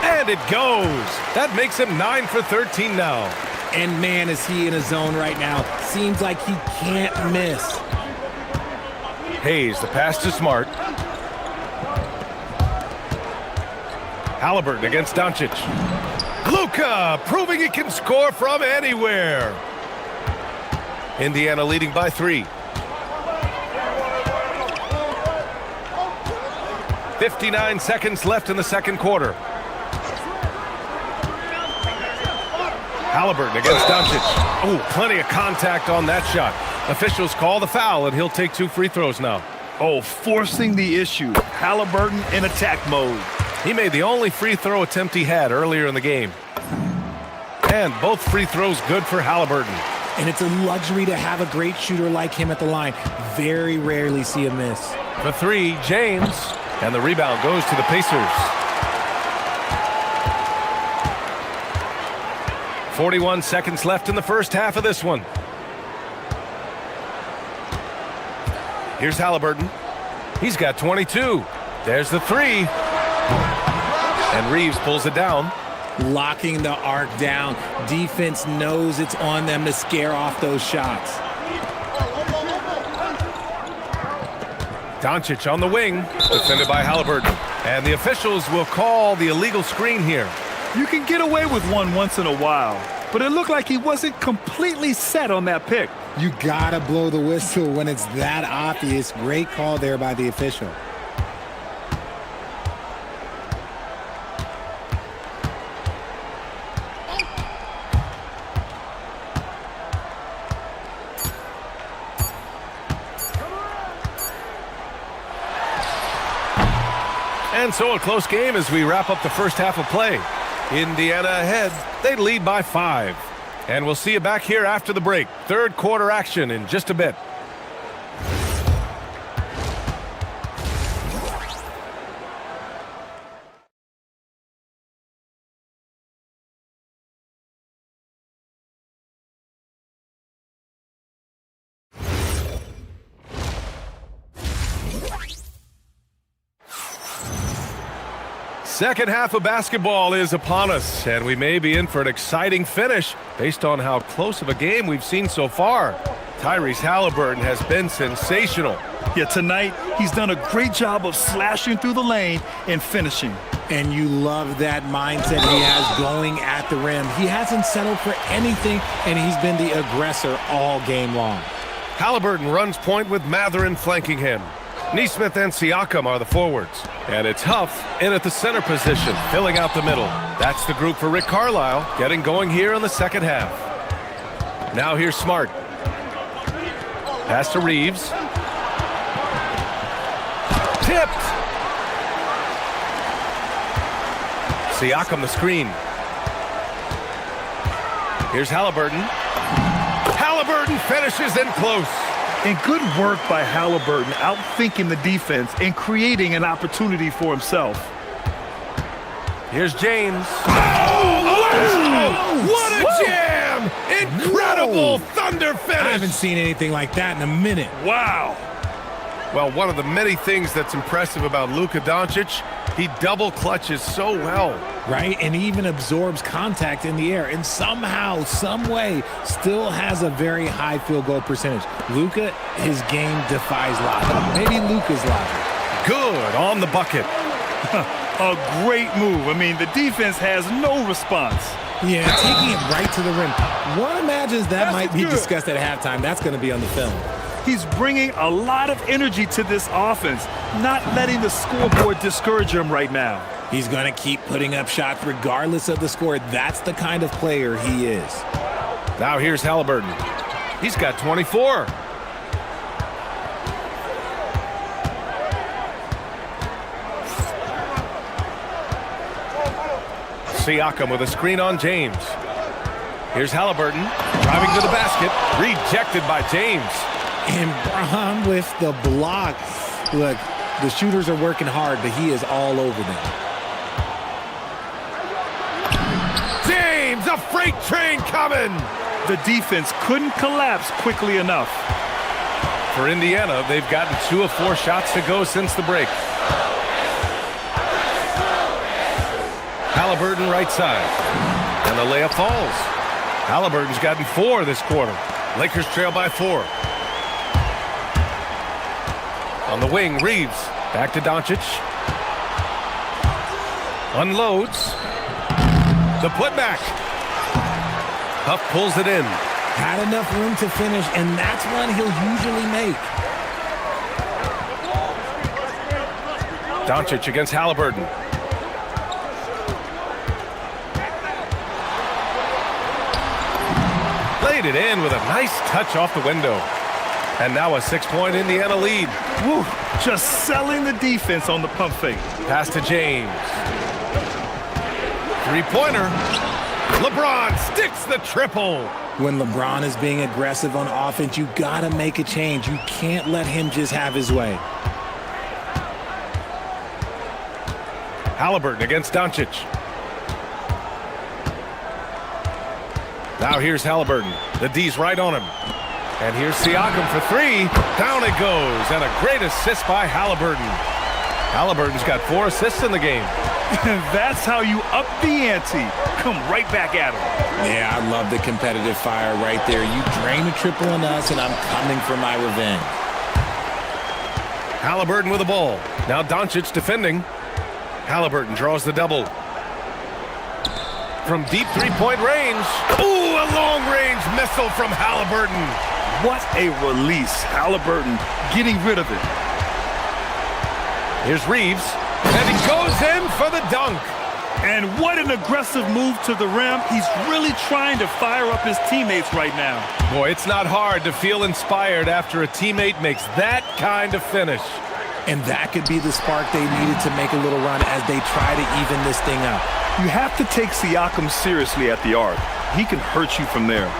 And it goes. That makes him 9 for 13 now.
And man, is he in a zone right now. Seems like he can't miss.
Hayes, the pass to Smart. Halliburton against Doncic. Luka proving he can score from anywhere. Indiana leading by 3. 59 seconds left in the second quarter. Halliburton against Doncic. Oh, plenty of contact on that shot. Officials call the foul, and he'll take 2 free throws now.
Oh, forcing the issue. Halliburton in attack mode.
He made the only free throw attempt he had earlier in the game. And both free throws good for Halliburton.
And it's a luxury to have a great shooter like him at the line. Very rarely see a miss.
For 3, James. And the rebound goes to the Pacers. 41 seconds left in the first half of this one. Here's Halliburton. He's got 22. There's the 3. And Reeves pulls it down.
Locking the arc down. Defense knows it's on them to scare off those shots.
Doncic on the wing, defended by Halliburton. And the officials will call the illegal screen here.
You can get away with one once in a while, but it looked like he wasn't completely set on that pick.
You gotta blow the whistle when it's that obvious. Great call there by the official.
And so a close game as we wrap up the first half of play. Indiana ahead. They lead by 5. And we'll see you back here after the break. Third quarter action in just a bit. Second half of basketball is upon us, and we may be in for an exciting finish based on how close of a game we've seen so far. Tyrese Halliburton has been sensational.
Yeah, tonight he's done a great job of slashing through the lane and finishing.
And you love that mindset he has going at the rim. He hasn't settled for anything, and he's been the aggressor all game long.
Halliburton runs point with Matherin flanking him. Nesmith and Siakam are the forwards. And it's Huff in at the center position, filling out the middle. That's the group for Rick Carlisle, getting going here in the second half. Now here's Smart. Pass to Reeves. Tipped! Siakam the screen. Here's Halliburton. Halliburton finishes in close.
And good work by Halliburton, outthinking the defense and creating an opportunity for himself.
Here's James. Oh, what a jam! Incredible thunder finish!
I haven't seen anything like that in a minute.
Wow.
Well, one of the many things that's impressive about Luka Doncic, he double clutches so well.
Right, and even absorbs contact in the air, and somehow, some way, still has a very high field goal percentage. Luka, his game defies logic. Maybe Luka's logic.
Good on the bucket.
A great move. I mean, the defense has no response.
Yeah, taking it right to the rim. One imagines that might be discussed at halftime. That's going to be on the film.
He's bringing a lot of energy to this offense, not letting the scoreboard discourage him right now.
He's going to keep putting up shots regardless of the score. That's the kind of player he is.
Now here's Halliburton. He's got 24. Siakam with a screen on James. Here's Halliburton driving to the basket. Rejected by James.
And Braun with the block. Look, the shooters are working hard, but he is all over them.
a freight train coming.
The defense couldn't collapse quickly enough.
For Indiana, they've gotten 2 of 4 shots to go since the break. Halliburton right side. And the layup falls. Halliburton's gotten 4 this quarter. Lakers trail by 4. On the wing, Reeves. Back to Doncic. Unloads. The putback. Huff pulls it in.
Had enough room to finish, and that's one he'll usually make.
Doncic against Halliburton. Laid it in with a nice touch off the window. And now a 6-point Indiana lead.
Woo, just selling the defense on the pump fake.
Pass to James. Three-pointer. LeBron sticks the triple.
When LeBron is being aggressive on offense, you gotta make a change. You can't let him just have his way.
Halliburton against Doncic. Now here's Halliburton. The D's right on him. And here's Siakam for 3. Down it goes. And a great assist by Halliburton. Halliburton's got 4 assists in the game.
That's how you up the ante. Come right back at him.
Yeah, I love the competitive fire right there. You drain a triple on us, and I'm coming for my revenge.
Halliburton with the ball. Now Doncic defending. Halliburton draws the double. From deep three-point range. Ooh, a long-range missile from Halliburton.
What a release. Halliburton getting rid of it.
Here's Reeves. And he goes in for the dunk.
And what an aggressive move to the rim. He's really trying to fire up his teammates right now.
Boy, it's not hard to feel inspired after a teammate makes that kind of finish.
And that could be the spark they needed to make a little run as they try to even this thing up.
You have to take Siakam seriously at the arc. He can hurt you from there.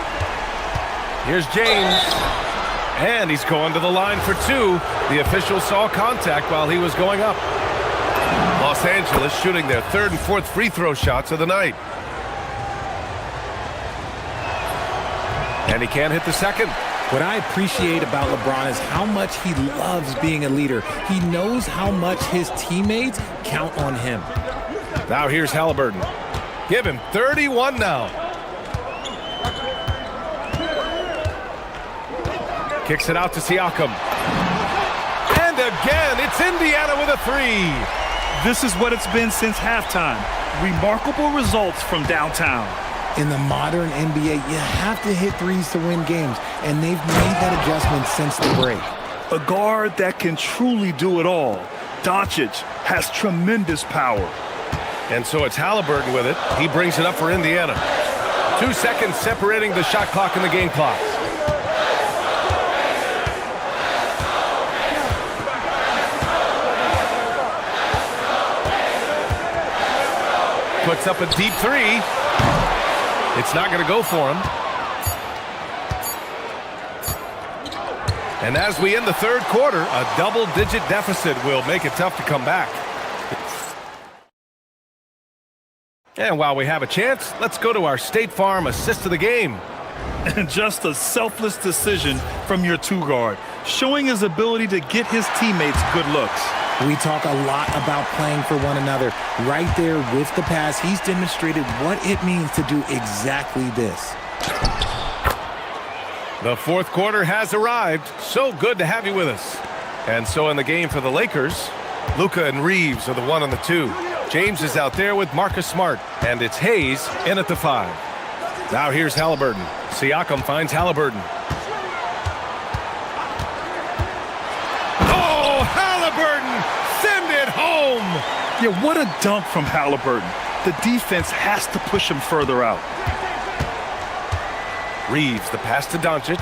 Here's James. And he's going to the line for 2. The official saw contact while he was going up. Los Angeles shooting their 3rd and 4th free throw shots of the night. And he can't hit the second.
What I appreciate about LeBron is how much he loves being a leader. He knows how much his teammates count on him.
Now here's Halliburton. Give him 31 now. Kicks it out to Siakam. And again, it's Indiana with a 3.
This is what it's been since halftime. Remarkable results from downtown.
In the modern NBA, you have to hit threes to win games, and they've made that adjustment since the break.
A guard that can truly do it all. Doncic has tremendous power.
And so it's Halliburton with it. He brings it up for Indiana. 2 seconds separating the shot clock and the game clock. Puts up a deep 3. It's not going to go for him. And as we end the 3rd quarter, a double-digit deficit will make it tough to come back. And while we have a chance, let's go to our State Farm assist of the game.
And just a selfless decision from your 2-guard, showing his ability to get his teammates good looks.
We talk a lot about playing for one another. Right there with the pass, he's demonstrated what it means to do exactly this.
The 4th quarter has arrived. So good to have you with us. And so in the game for the Lakers, Luka and Reeves are the 1 and the 2. James is out there with Marcus Smart. And it's Hayes in at the 5. Now here's Halliburton. Siakam finds Halliburton. Oh, Halliburton! Send it home!
Yeah, what a dunk from Halliburton. The defense has to push him further out.
Reeves, the pass to Doncic.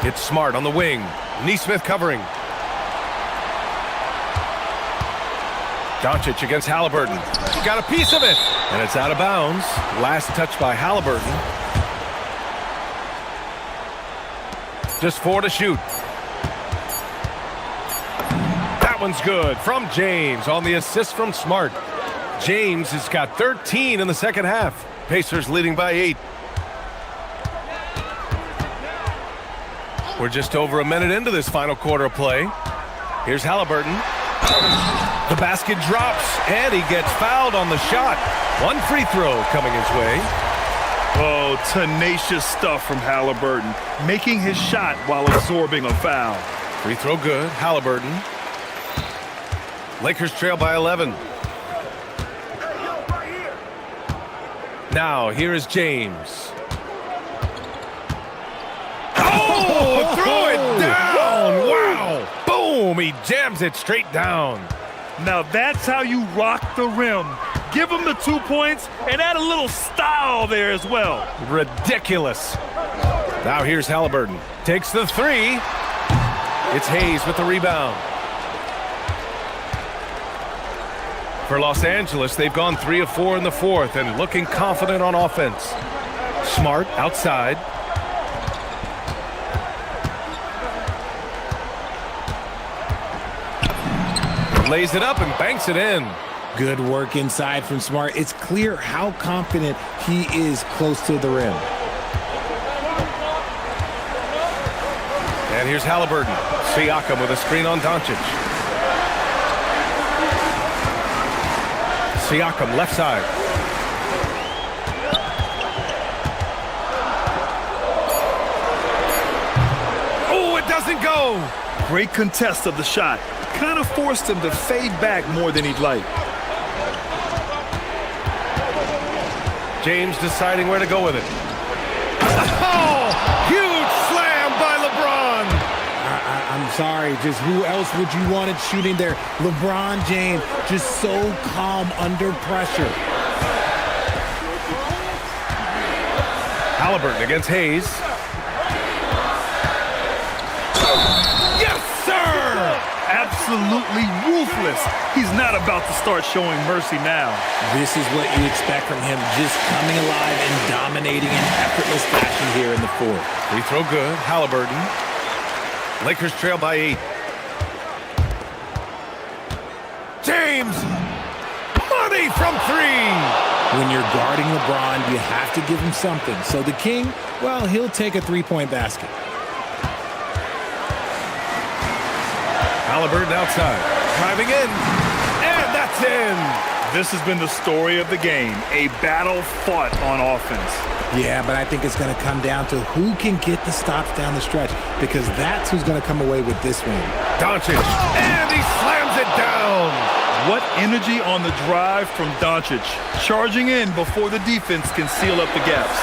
It's Smart on the wing. Neesmith covering. Doncic against Halliburton. Got a piece of it. And it's out of bounds. Last touch by Halliburton. Just 4 to shoot. That one's good from James on the assist from Smart. James has got 13 in the second half. Pacers leading by 8. We're just over a minute into this final quarter of play. Here's Halliburton. The basket drops, and he gets fouled on the shot. One free throw coming his way.
Oh, tenacious stuff from Halliburton, making his shot while absorbing a foul.
Free throw good. Halliburton. Lakers trail by 11. Now, here is James. Oh, throw it down! Wow! Boom! He jams it straight down.
Now that's how you rock the rim. Give him the 2 points and add a little style there as well.
Ridiculous. Now here's Halliburton. Takes the three. It's Hayes with the rebound. For Los Angeles, they've gone 3 of 4 in the fourth and looking confident on offense. Smart outside. Lays it up and banks it in.
Good work inside from Smart. It's clear how confident he is close to the rim.
And here's Halliburton. Siakam with a screen on Doncic. Siakam left side. Oh, it doesn't go.
Great contest of the shot. Kind of forced him to fade back more than he'd like.
James deciding where to go with it. Oh, huge slam by LeBron.
I'm sorry, just who else would you want it shooting there? LeBron James, just so calm under pressure.
Halliburton against Hayes. Yes, sir!
Absolutely ruthless. He's not about to start showing mercy now.
This is what you expect from him, just coming alive and dominating in effortless fashion here in the fourth.
Free throw good. Halliburton. Lakers trail by 8. James! Money from 3!
When you're guarding LeBron, you have to give him something. So the King, well, he'll take a three-point basket.
Halliburton outside. Driving in. And that's in!
This has been the story of the game. A battle fought on offense.
Yeah, but I think it's going to come down to who can get the stops down the stretch, because that's who's going to come away with this win.
Doncic. And he slams it down!
What energy on the drive from Doncic. Charging in before the defense can seal up the gaps.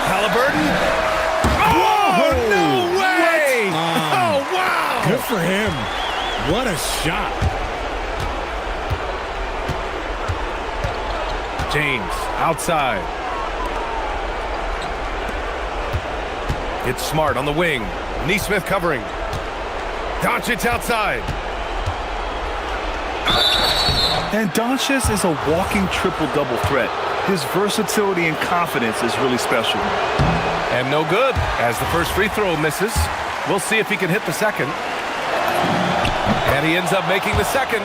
Halliburton. Oh, no way! Oh, wow!
Good for him. What a shot.
James outside. It's Smart on the wing. Neesmith covering. Doncic outside.
And Doncic is a walking triple-double threat. His versatility and confidence is really special.
And no good, as the first free throw misses. We'll see if he can hit the second. And he ends up making the second.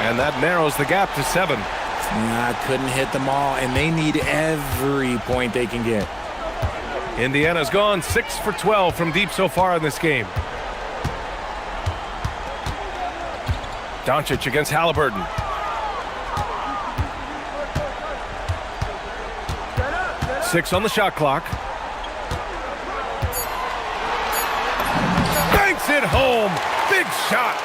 And that narrows the gap to 7.
Couldn't hit them all, and they need every point they can get.
Indiana's gone 6 for 12 from deep so far in this game. Doncic against Halliburton. Six on the shot clock. Banks it home. Big shot.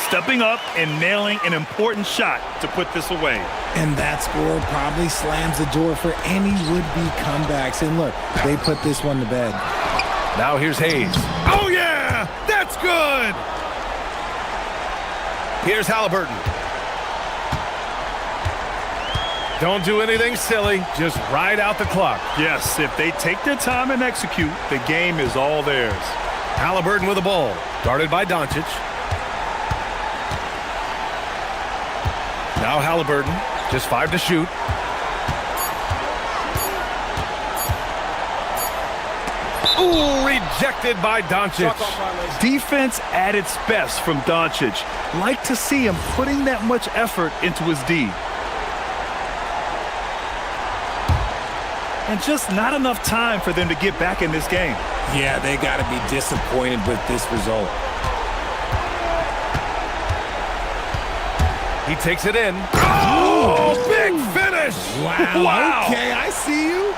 Stepping up and nailing an important shot to put this away.
And that score probably slams the door for any would-be comebacks. And look, they put this one to bed.
Now here's Hayes. Oh, yeah! That's good! Here's Halliburton. Don't do anything silly. Just ride out the clock.
Yes, if they take their time and execute, the game is all theirs.
Halliburton with the ball. Guarded by Doncic. Now Halliburton. Just 5 to shoot. Ooh, rejected by Doncic.
Defense at its best from Doncic. Like to see him putting that much effort into his D. And just not enough time for them to get back in this game.
Yeah, they got to be disappointed with this result.
He takes it in. Oh, big finish!
Wow. Okay, I see you.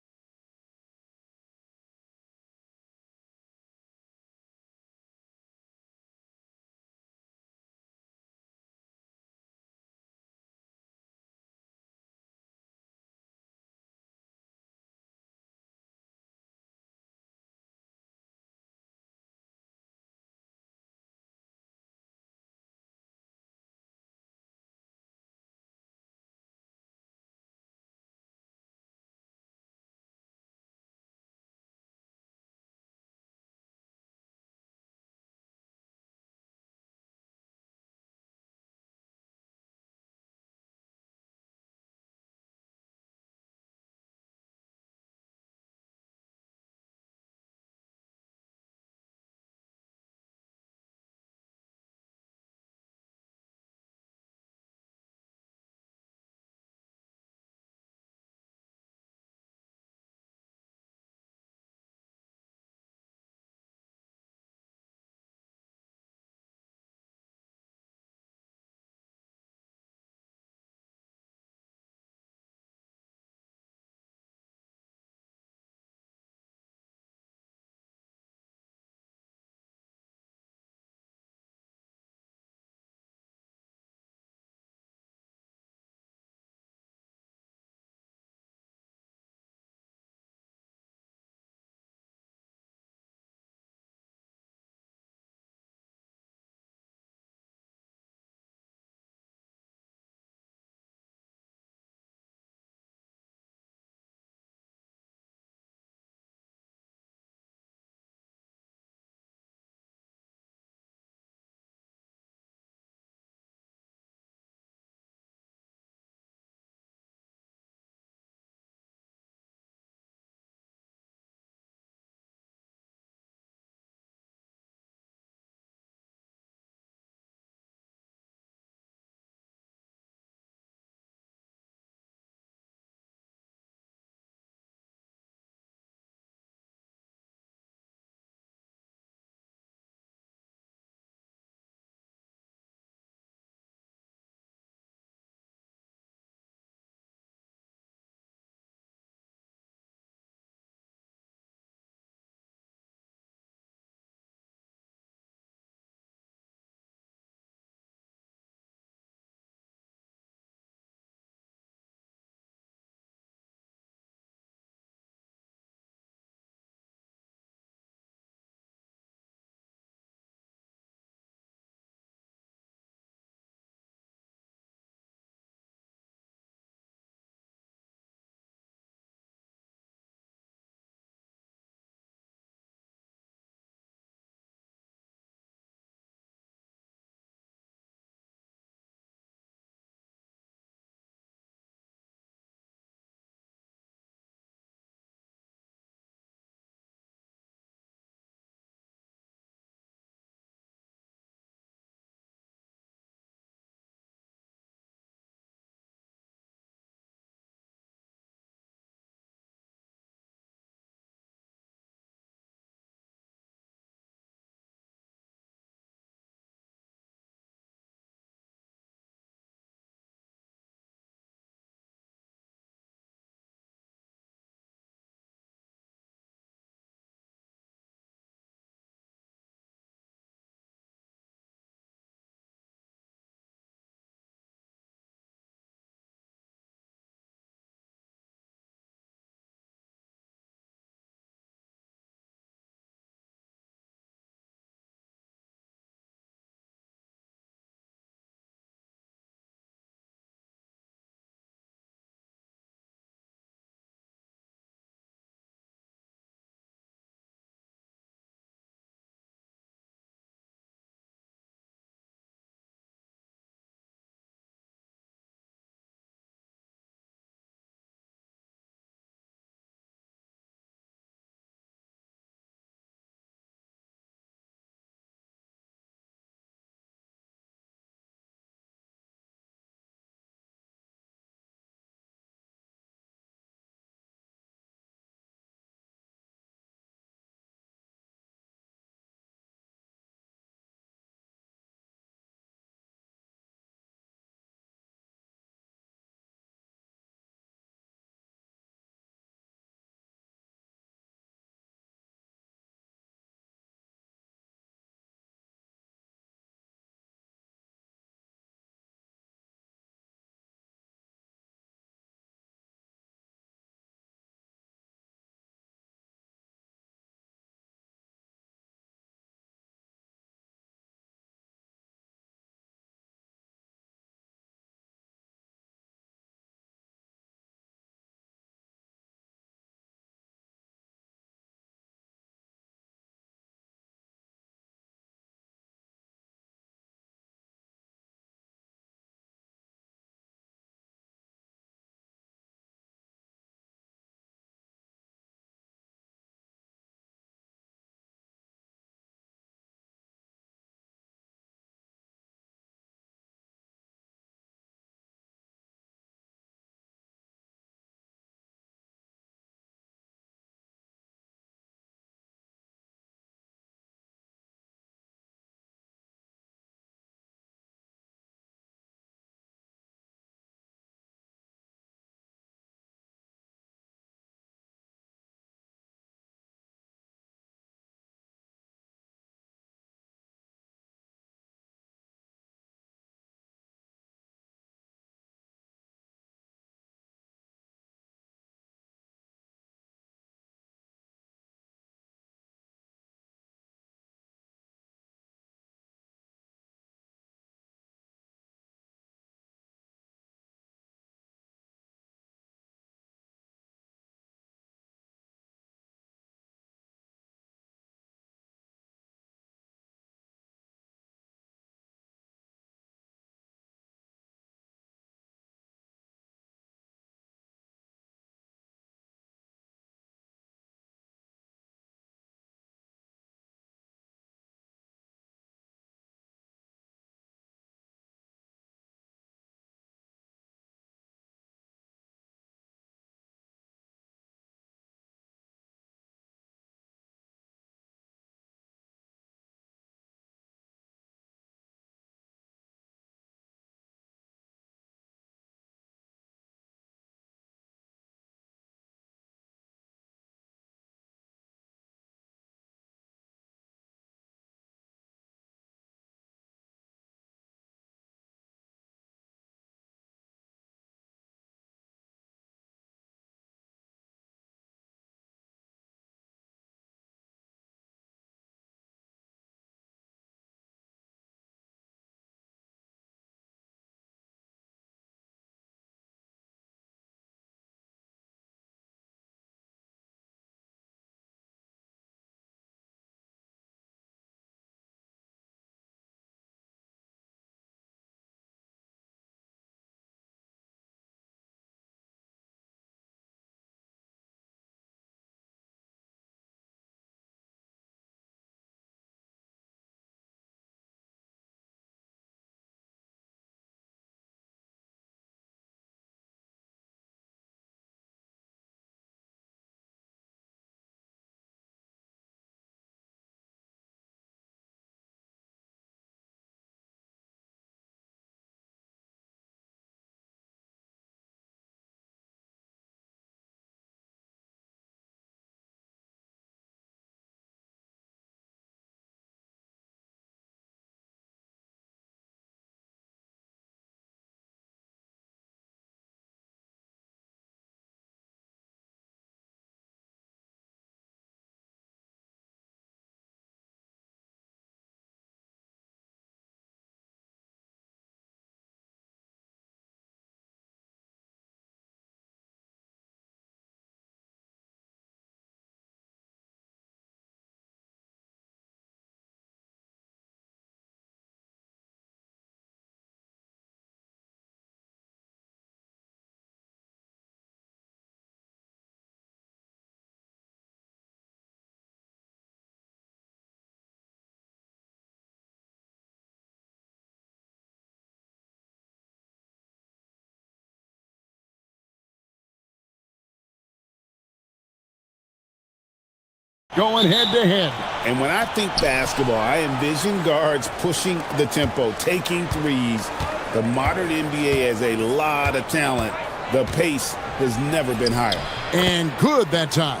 going head-to-head.
And when I think basketball, I envision guards pushing the tempo, taking threes. The modern NBA has a lot of talent. The pace has never been higher.
And good that time.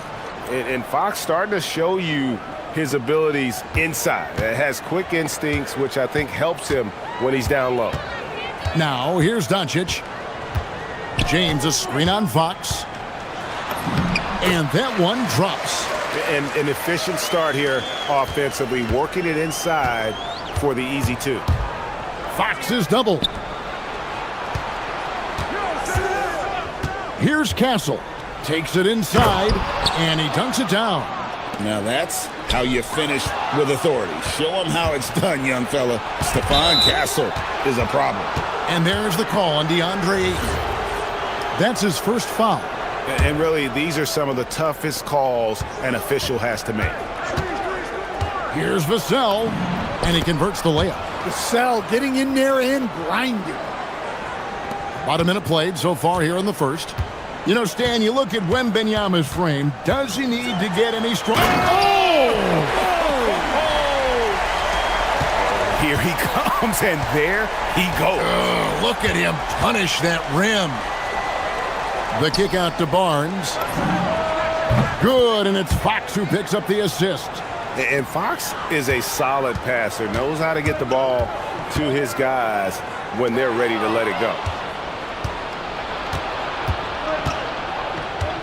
And Fox starting to show you his abilities inside. It has quick instincts, which I think helps him when he's down low.
Now, here's Doncic. James, a screen on Fox. And that one drops.
An efficient start here offensively, working it inside for the easy two.
Fox is doubled. Here's Castle. Takes it inside, and he dunks it down.
Now that's how you finish with authority. Show him how it's done, young fella. Stephon Castle is a problem.
And there's the call on DeAndre. That's his first foul.
And really, these are some of the toughest calls an official has to make.
Here's Vassell, and he converts the layup.
Vassell getting in there and grinding.
About a minute played so far here in the first. You know, Stan, you look at Wembanyama's frame. Does he need to get any stronger? Oh!
Here he comes, and there he goes.
Look at him punish that rim. The kick out to Barnes. Good, and it's Fox who picks up the assist.
And Fox is a solid passer, knows how to get the ball to his guys when they're ready to let it go.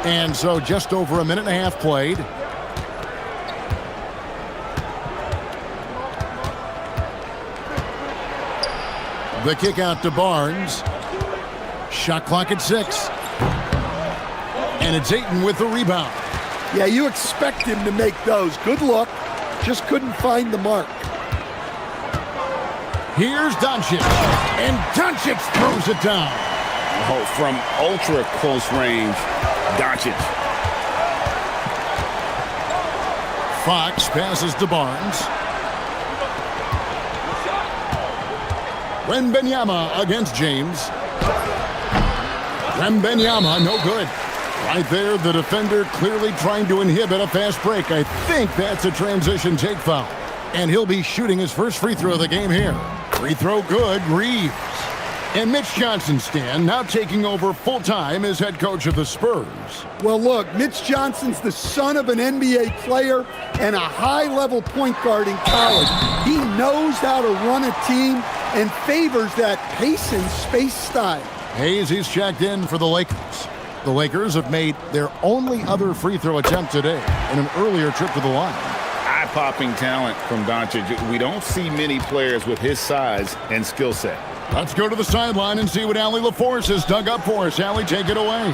And so just over a minute and a half played. The kick out to Barnes. Shot clock at 6. And it's Ayton with the rebound.
Yeah, you expect him to make those. Good look. Just couldn't find the mark.
Here's Doncic. And Doncic throws it down.
Oh, from ultra close range, Doncic.
Fox passes to Barnes. Wembanyama against James. Wembanyama, no good. Right there, the defender clearly trying to inhibit a fast break. I think that's a transition take foul. And he'll be shooting his first free throw of the game here. Free throw good, Reeves. And Mitch Johnson, Stan, now taking over full-time as head coach of the Spurs.
Well, look, Mitch Johnson's the son of an NBA player and a high-level point guard in college. He knows how to run a team and favors that pace and space style.
Hayes, he's checked in for the Lakers. The Lakers have made their only other free throw attempt today in an earlier trip to the line.
Eye-popping talent from Doncic. We don't see many players with his size and skill set.
Let's go to the sideline and see what Allie LaForce has dug up for us. Allie, take it away.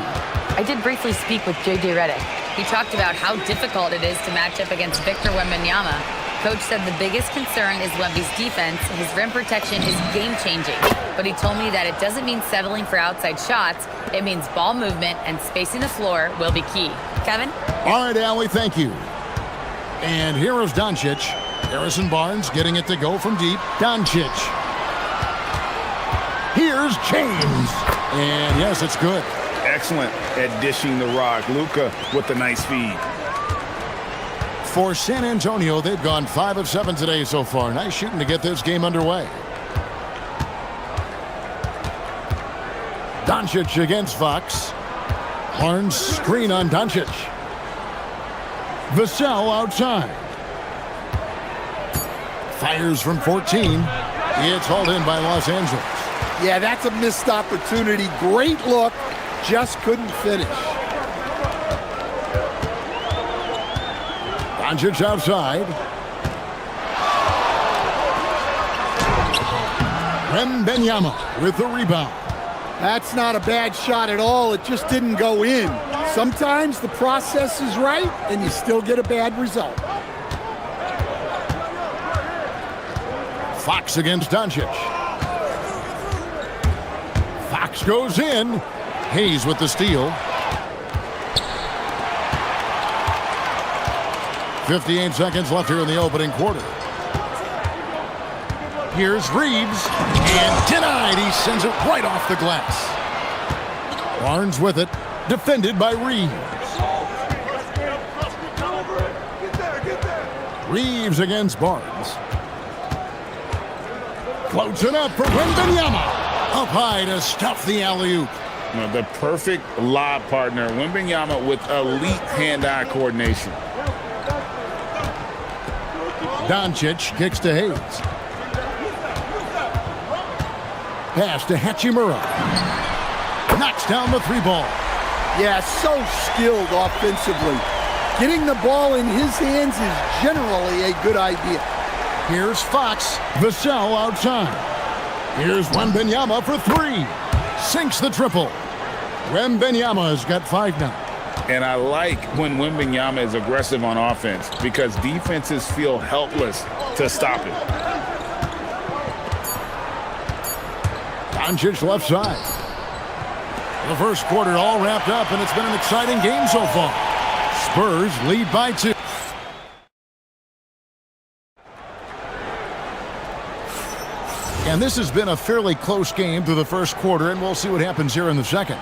I did briefly speak with J.J. Redick. He talked about how difficult it is to match up against Victor Wembanyama. Coach said the biggest concern is Wemby's defense. His rim protection is game-changing. But he told me that it doesn't mean settling for outside shots. It means ball movement and spacing the floor will be key. Kevin?
All right, Allie, thank you. And here is Doncic. Harrison Barnes getting it to go from deep. Doncic. Here's James. And yes, it's good.
Excellent at dishing the rock. Luka with the nice feed.
For San Antonio, they've gone 5 of 7 today so far. Nice shooting to get this game underway. Doncic against Fox. Barnes screen on Doncic. Vassell outside. Fires from 14. It's hauled in by Los Angeles.
Yeah, that's a missed opportunity. Great look. Just couldn't finish.
Doncic outside. Wembanyama with the rebound.
That's not a bad shot at all. It just didn't go in. Sometimes the process is right and you still get a bad result.
Fox against Doncic. Fox goes in. Hayes with the steal. 58 seconds left here in the opening quarter. Here's Reeves, and denied. He sends it right off the glass. Barnes with it, defended by Reeves. Reeves against Barnes. Floats it up for Wembanyama. Up high to stuff the alley-oop.
The perfect lob partner, Wembanyama, with elite hand-eye coordination.
Doncic kicks to Hayes. Pass to Hachimura. Knocks down the three ball.
Yeah, so skilled offensively. Getting the ball in his hands is generally a good idea.
Here's Fox. Vassell outside. Here's Wembanyama for three. Sinks the triple. Wembanyama's got 5 now.
And I like when Wembanyama is aggressive on offense because defenses feel helpless to stop him.
Doncic left side. The first quarter all wrapped up, and it's been an exciting game so far. Spurs lead by 2. And this has been a fairly close game through the first quarter, and we'll see what happens here in the second.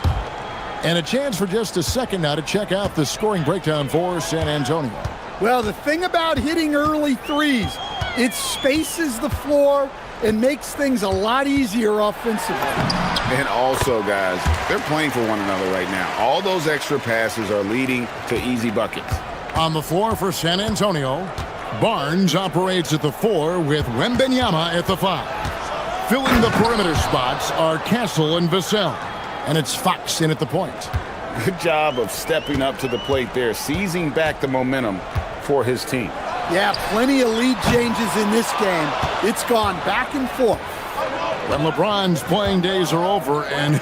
And a chance for just a second now to check out the scoring breakdown for San Antonio.
Well, the thing about hitting early threes, it spaces the floor and makes things a lot easier offensively.
And also, guys, they're playing for one another right now. All those extra passes are leading to easy buckets.
On the floor for San Antonio, Barnes operates at the 4 with Wembanyama at the 5. Filling the perimeter spots are Castle and Vassell. And it's Fox in at the point.
Good job of stepping up to the plate there, seizing back the momentum for his team.
Yeah, plenty of lead changes in this game. It's gone back and forth.
When LeBron's playing days are over, and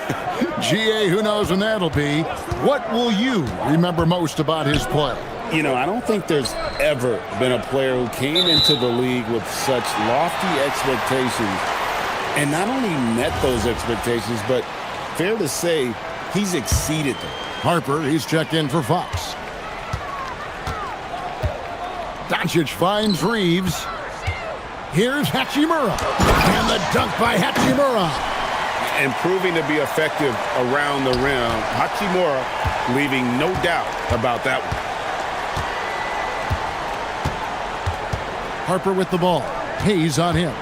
GA, who knows when that'll be, what will you remember most about his play?
You know, I don't think there's ever been a player who came into the league with such lofty expectations and not only met those expectations, but fair to say, he's exceeded them.
Harper, he's checked in for Fox. Doncic finds Reeves. Here's Hachimura. And the dunk by Hachimura.
And proving to be effective around the rim. Hachimura leaving no doubt about that one.
Harper with the ball. Hayes on him.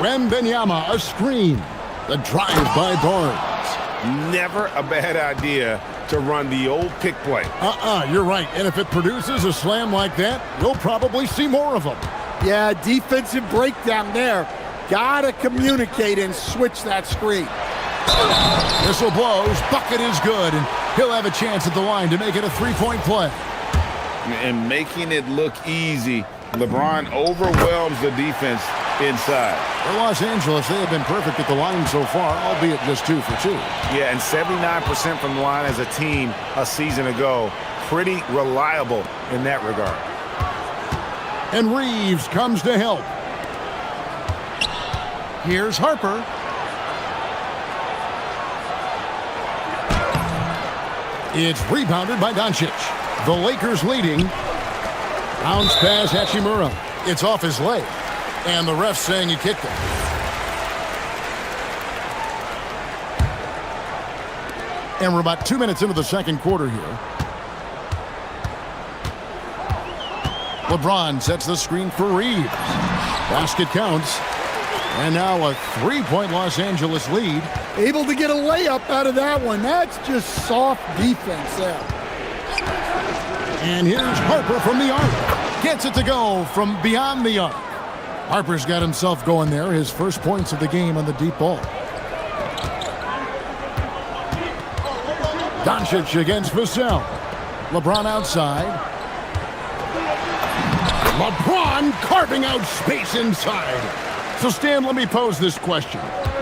Wembanyama, a screen. The drive by Barnes.
Never a bad idea to run the old pick play.
You're right. And if it produces a slam like that, we'll probably see more of them.
Yeah, defensive breakdown there. Gotta communicate and switch that screen.
Whistle blows. Bucket is good. And he'll have a chance at the line to make it a three-point play.
And making it look easy, LeBron overwhelms the defense inside.
For Los Angeles, they have been perfect at the line so far, albeit just 2 for 2.
Yeah, and 79% from the line as a team a season ago. Pretty reliable in that regard.
And Reeves comes to help. Here's Harper. It's rebounded by Doncic. The Lakers leading. Bounce pass Hachimura. It's off his leg. And the ref saying he kicked it. And we're about 2 minutes into the second quarter here. LeBron sets the screen for Reeves. Basket counts. And now a three-point Los Angeles lead.
Able to get a layup out of that one. That's just soft defense there.
And here's Harper from the arc. Gets it to go from beyond the arc. Harper's got himself going there. His first points of the game on the deep ball. Doncic against Vassell. LeBron outside. LeBron carving out space inside. So, Stan, let me pose this question.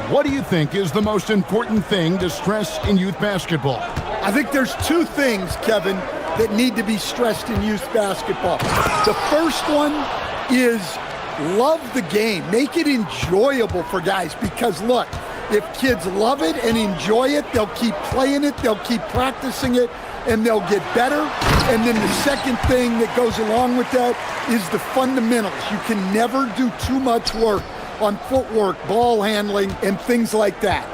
What do you think is the most important thing to stress in youth basketball?
I think there's 2 things, Kevin, that need to be stressed in youth basketball. The first one is love the game. Make it enjoyable for guys because, look, if kids love it and enjoy it, they'll keep playing it, they'll keep practicing it, and they'll get better. And then the second thing that goes along with that is the fundamentals. You can never do too much work on footwork, ball handling, and things like that.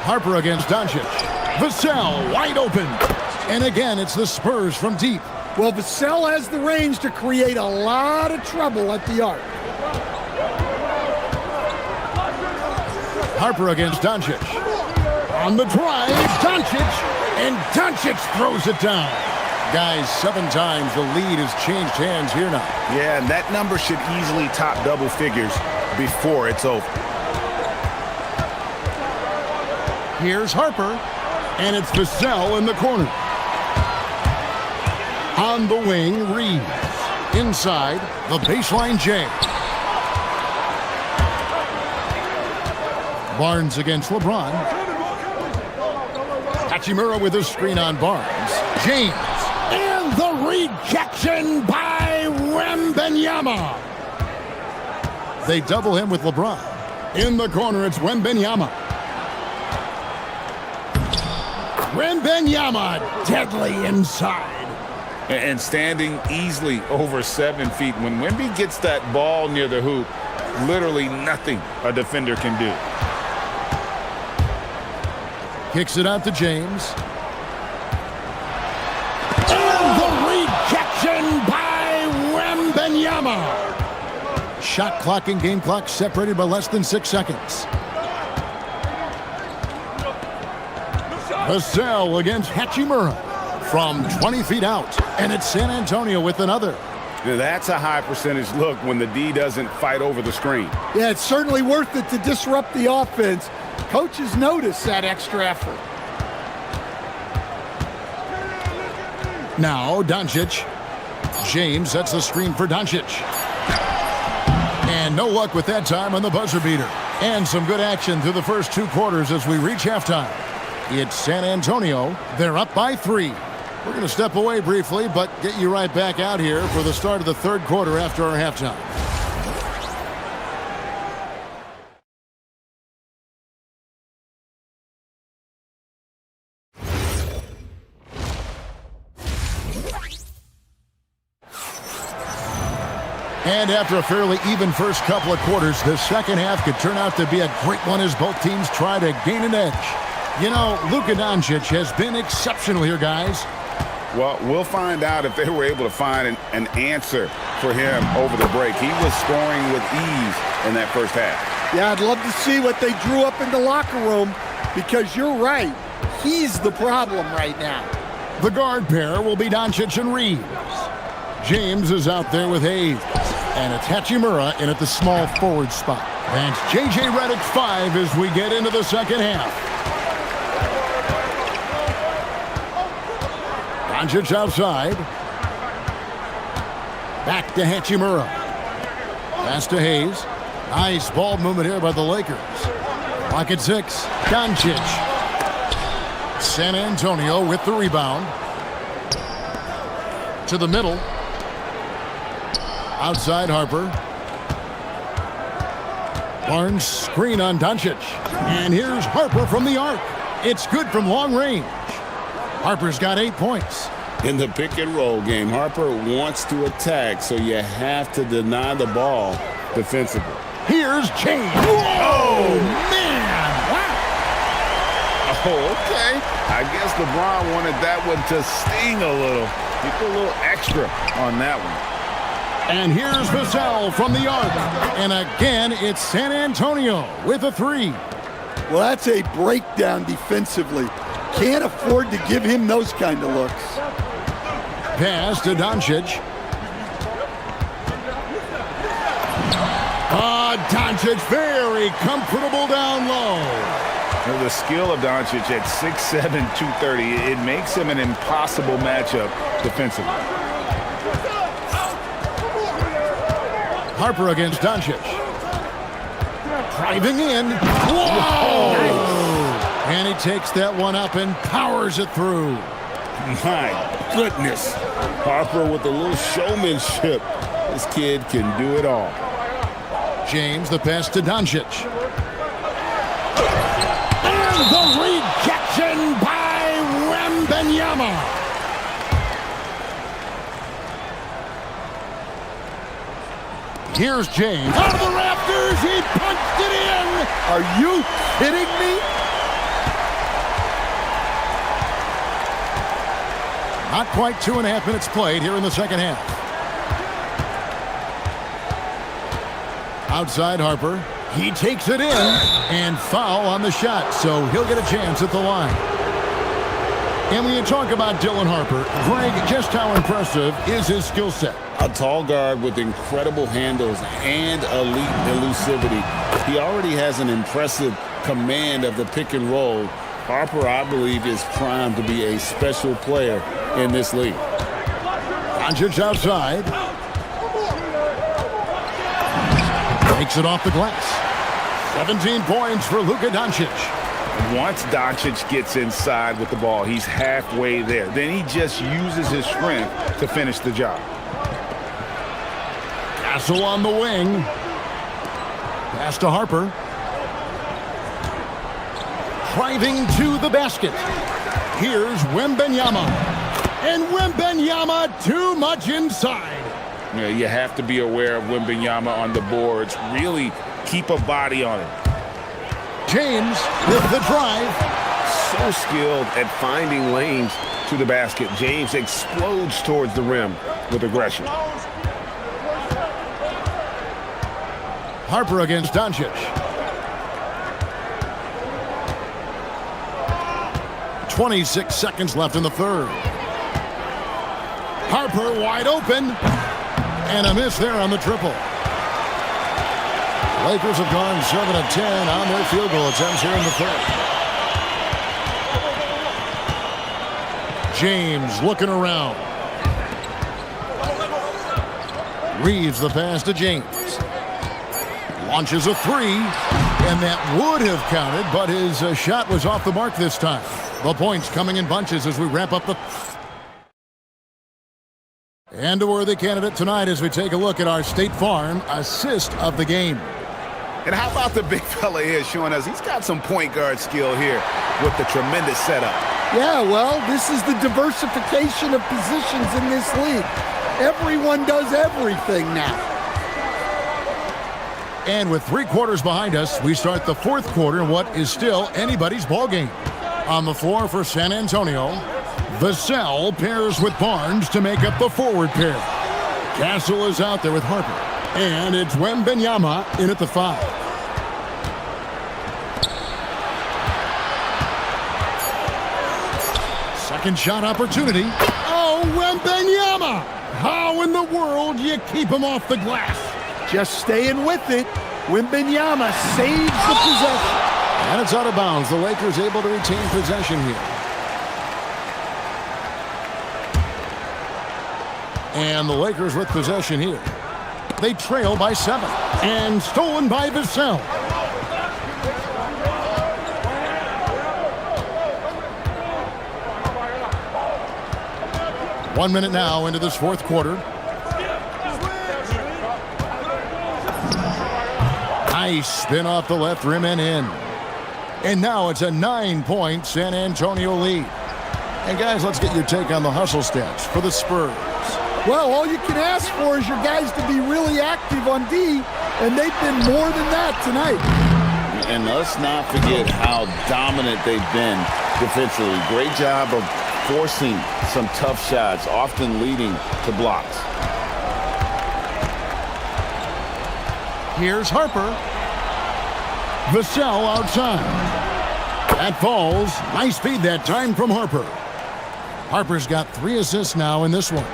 Harper against Doncic. Vassell wide open. And again, it's the Spurs from deep.
Well, Vassell has the range to create a lot of trouble at the arc.
Harper against Doncic. On the drive, Doncic, and Doncic throws it down. Guys, 7 times the lead has changed hands here now.
Yeah, and that number should easily top double figures before it's over.
Here's Harper, and it's Vassell in the corner. On the wing, Reeves. Inside, the baseline J. Barnes against LeBron. Hachimura with a screen on Barnes. James. And the rejection by Wembanyama. They double him with LeBron. In the corner, it's Wembanyama. Wembanyama, deadly inside.
And standing easily over 7 feet. When Wemby gets that ball near the hoop, literally nothing a defender can do.
Kicks it out to James. And the rejection by Wembanyama. Shot clock and game clock separated by less than 6 seconds. Vassell against Hachimura from 20 feet out. And it's San Antonio with another.
Now that's a high percentage look when the D doesn't fight over the screen.
Yeah, it's certainly worth it to disrupt the offense. Coaches notice that extra effort.
Now Doncic. James sets the screen for Doncic. And no luck with that time on the buzzer beater. And some good action through the first 2 quarters as we reach halftime. It's San Antonio. They're up by 3. We're going to step away briefly, but get you right back out here for the start of the 3rd quarter after our halftime. And after a fairly even first couple of quarters, the second half could turn out to be a great one as both teams try to gain an edge. You know, Luka Doncic has been exceptional here, guys.
Well, we'll find out if they were able to find an answer for him over the break. He was scoring with ease in that first half.
Yeah, I'd love to see what they drew up in the locker room because you're right. He's the problem right now.
The guard pair will be Doncic and Reeves. James is out there with Hayes. And it's Hachimura in at the small forward spot. That's J.J. Redick 5 as we get into the second half. Doncic outside. Back to Hachimura. Pass to Hayes. Nice ball movement here by the Lakers. Clock at 6. Doncic. San Antonio with the rebound. To the middle. Outside Harper. Barnes screen on Doncic. And here's Harper from the arc. It's good from long range. Harper's got 8 points.
In the pick and roll game, Harper wants to attack, so you have to deny the ball defensively.
Here's James. Oh, man. Wow.
Oh, okay. I guess LeBron wanted that one to sting a little. He put a little extra on that one.
And here's Vassell from the arc. And again, it's San Antonio with a 3.
Well, that's a breakdown defensively. Can't afford to give him those kind of looks.
Pass to Doncic. Doncic very comfortable down low.
The skill of Doncic at 6'7", 230, it makes him an impossible matchup defensively.
Harper against Doncic. Driving in. Whoa! Nice. And he takes that one up and powers it through.
My goodness. Harper with a little showmanship. This kid can do it all.
James, the pass to Doncic. And the rejection by Wembanyama. Here's James. Out of the rafters, he punched it in.
Are you kidding me?
quite 2.5 minutes played here in the second half. Outside Harper. He takes it in, and foul on the shot, so he'll get a chance at the line. And when you talk about Dylan Harper, Greg, just how impressive is his skill set?
A tall guard with incredible handles and elite elusivity. He already has an impressive command of the pick and roll. Harper, I believe, is primed to be a special player in this league.
Doncic outside. Takes it off the glass. 17 points for Luka Doncic.
Once Doncic gets inside with the ball, he's halfway there. Then he just uses his strength to finish the job.
Castle on the wing. Pass to Harper. Driving to the basket. Here's Wembanyama. And Wembanyama too much inside.
You know, you have to be aware of Wembanyama on the boards. Really keep a body on him.
James with the drive.
So skilled at finding lanes to the basket. James explodes towards the rim with aggression.
Harper against Doncic. 26 seconds left in the third. Harper wide open. And a miss there on the triple. Lakers have gone 7 of 10 on their field goal attempts here in the third. James looking around. Reeves the pass to James. Launches a three, and that would have counted, but his shot was off the mark this time. The points coming in bunches as we wrap up the... And a worthy candidate tonight as we take a look at our State Farm assist of the game.
And how about the big fella here showing us he's got some point guard skill here with the tremendous setup.
Yeah, well, this is the diversification of positions in this league. Everyone does everything now.
And with 3 quarters behind us, we start the fourth quarter in what is still anybody's ball game. On the floor for San Antonio, Vassell pairs with Barnes to make up the forward pair. Castle is out there with Harper. And it's Wembanyama in at the 5. Second shot opportunity. Oh, Wembanyama! How in the world do you keep him off the glass?
Just staying with it. Wembanyama saves the possession.
And it's out of bounds. The Lakers able to retain possession here. And the Lakers with possession here. They trail by 7. And stolen by Vassell. One minute now into this fourth quarter. Nice spin off the left rim and in. And now it's a 9-point San Antonio lead. And guys, let's get your take on the hustle stats for the Spurs.
Well, all you can ask for is your guys to be really active on D, and they've been more than that tonight.
And let's not forget how dominant they've been defensively. Great job of forcing some tough shots, often leading to blocks.
Here's Harper. Vassell outside. That falls. Nice feed that time from Harper. Harper's got 3 assists now in this one.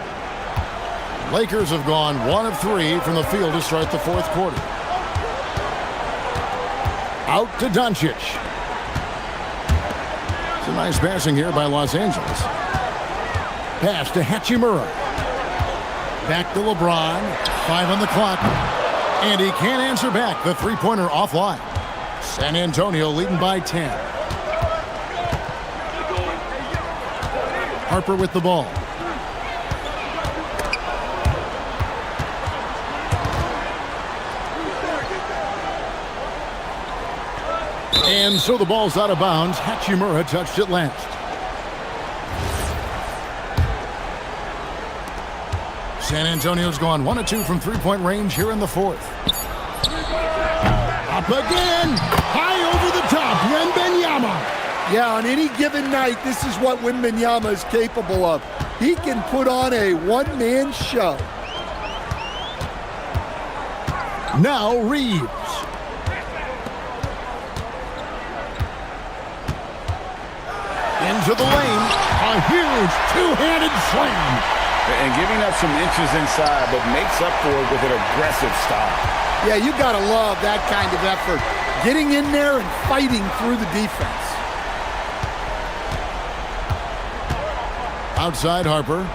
Lakers have gone 1 of 3 from the field to start the fourth quarter. Out to Doncic. It's a nice passing here by Los Angeles. Pass to Hachimura. Back to LeBron. 5 on the clock. And he can't answer back. The three-pointer offline. San Antonio leading by 10. Harper with the ball. And so the ball's out of bounds. Hachimura touched it last. San Antonio's gone 1 of 2 from three-point range here in the fourth. Up again. High over the top. Wembanyama.
Yeah, on any given night, this is what Wembanyama is capable of. he can put on a one-man show.
Now Reeves. Into the lane. A huge two-handed slam.
And giving up some inches inside, but makes up for it with an aggressive stop.
Yeah, you got to love that kind of effort. Getting in there and fighting through the defense.
Outside Harper.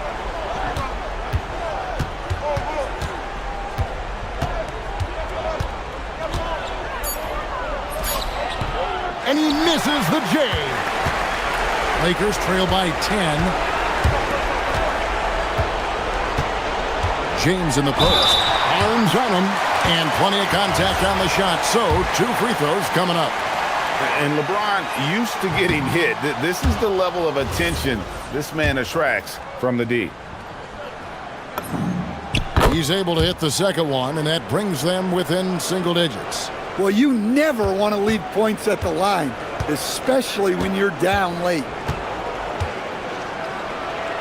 And he misses the J. Lakers trail by 10. James in the post. Arms on him. And plenty of contact on the shot. So, 2 free throws coming up.
And LeBron used to getting hit. This is the level of attention this man attracts from the D.
He's able to hit the second one, and that brings them within single digits.
Well, you never want to leave points at the line, especially when you're down late.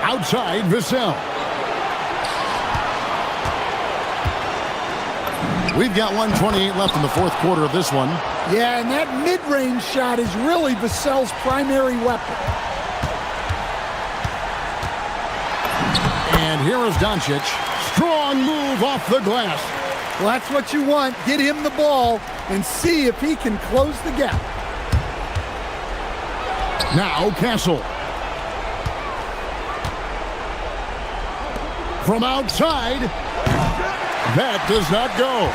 Outside Vassell. We've got 1:28 left in the fourth quarter of this one.
Yeah, and that mid-range shot is really Vassell's primary weapon.
And here is Doncic. Strong move off the glass.
Well, that's what you want. Get him the ball and see if he can close the gap.
Now Castle. From outside. That does not go.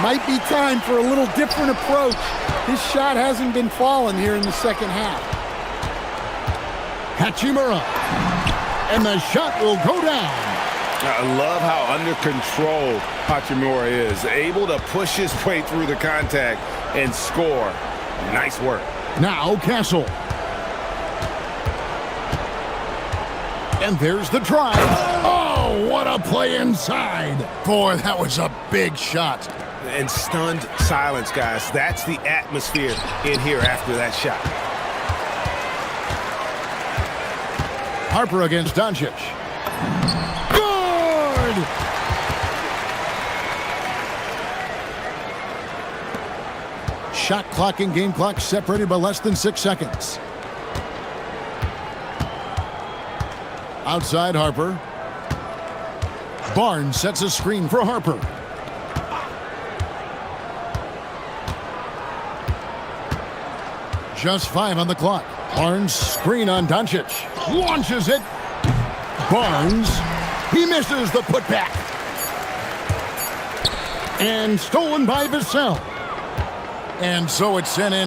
Might be time for a little different approach. His shot hasn't been falling here in the second half.
Hachimura. And the shot will go down.
I love how under control Hachimura is. Able to push his way through the contact and score. Nice work.
Now Castle. And there's the drive. Oh, what a play inside. Boy, that was a big shot.
And stunned silence, guys. That's the atmosphere in here after that shot.
Harper against Doncic. Good! Shot clock and game clock separated by less than 6 seconds. Outside Harper. Barnes sets a screen for Harper. Just 5 on the clock. Barnes screen on Doncic. Launches it. Barnes. He misses the putback. And stolen by Vassell. And so it's sent in.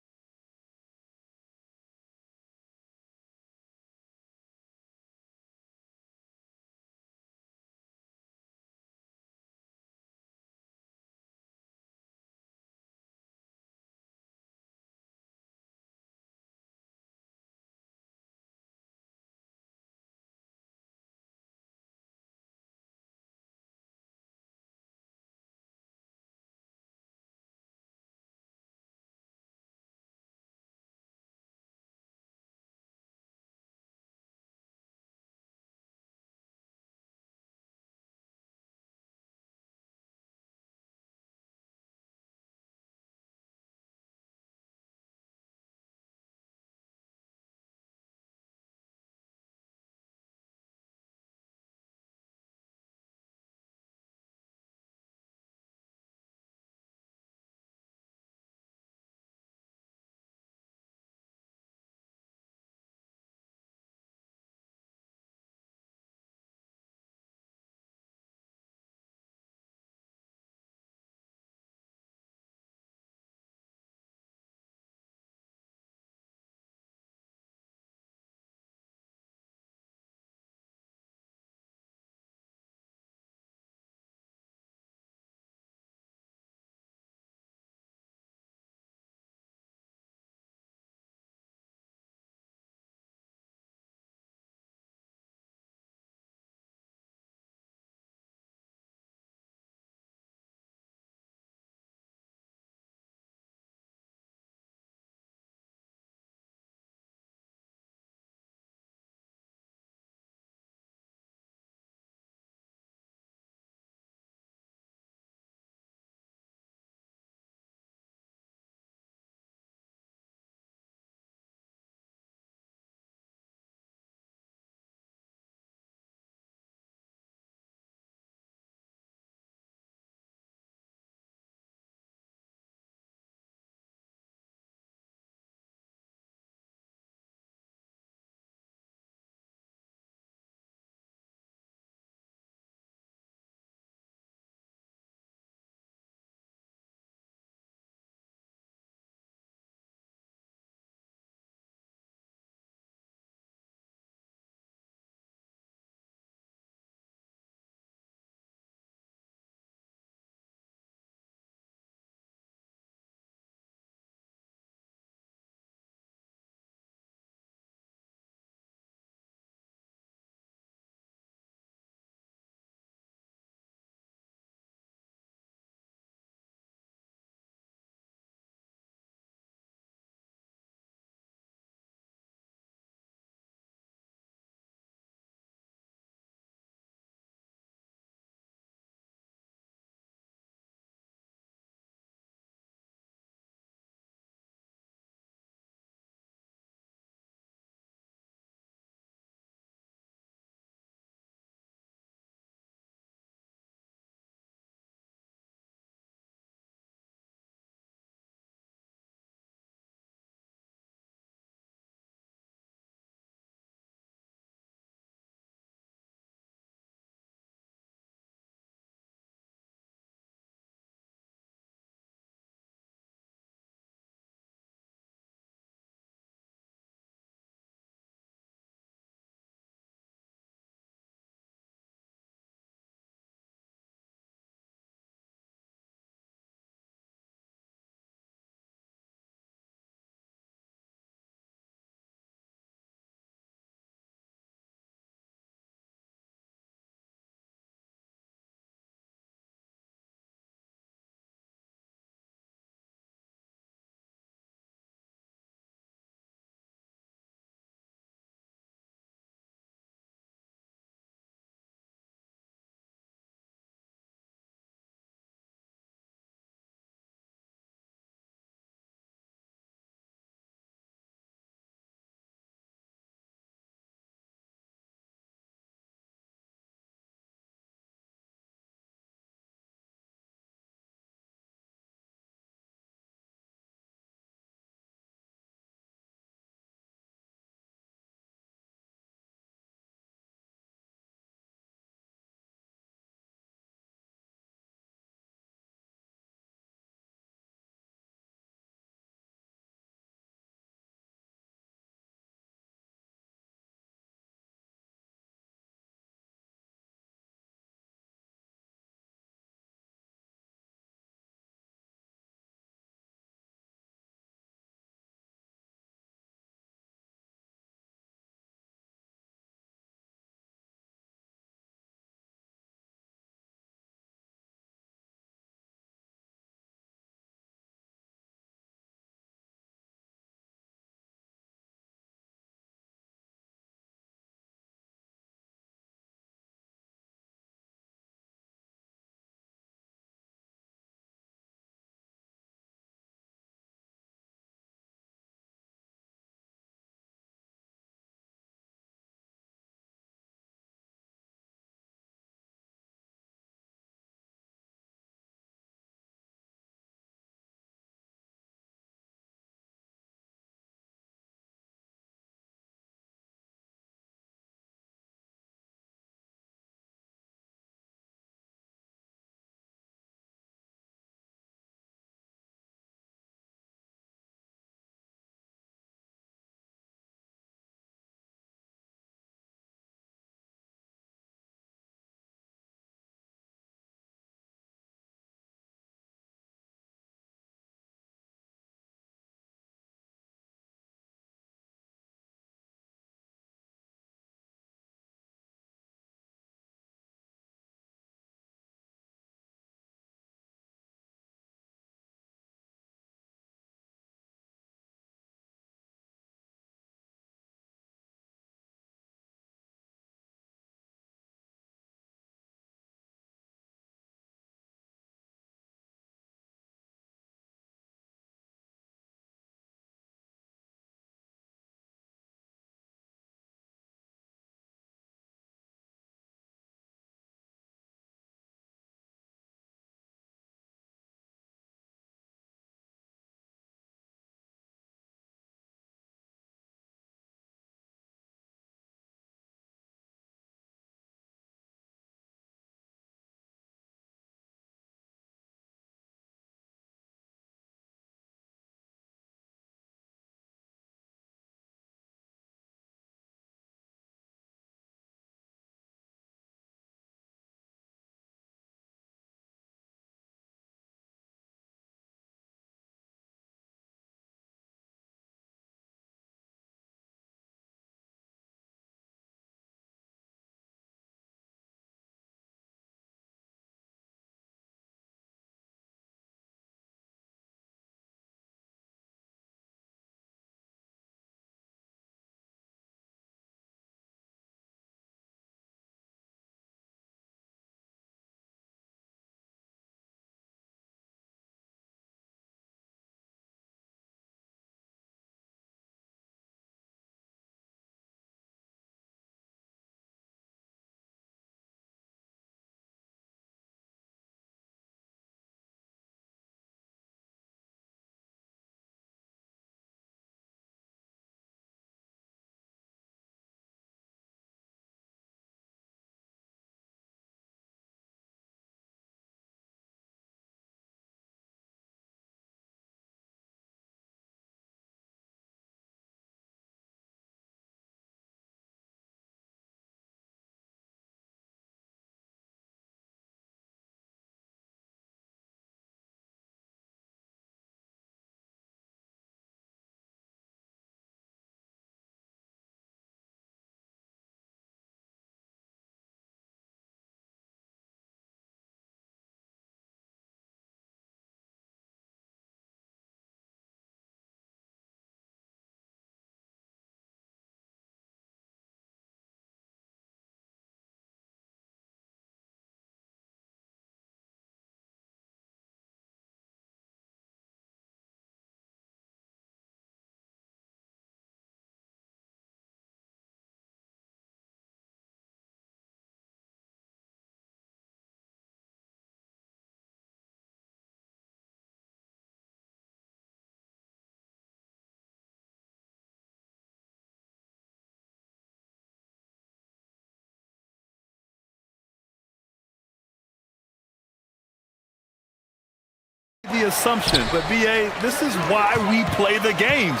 assumption, but BA, this is why we play the games.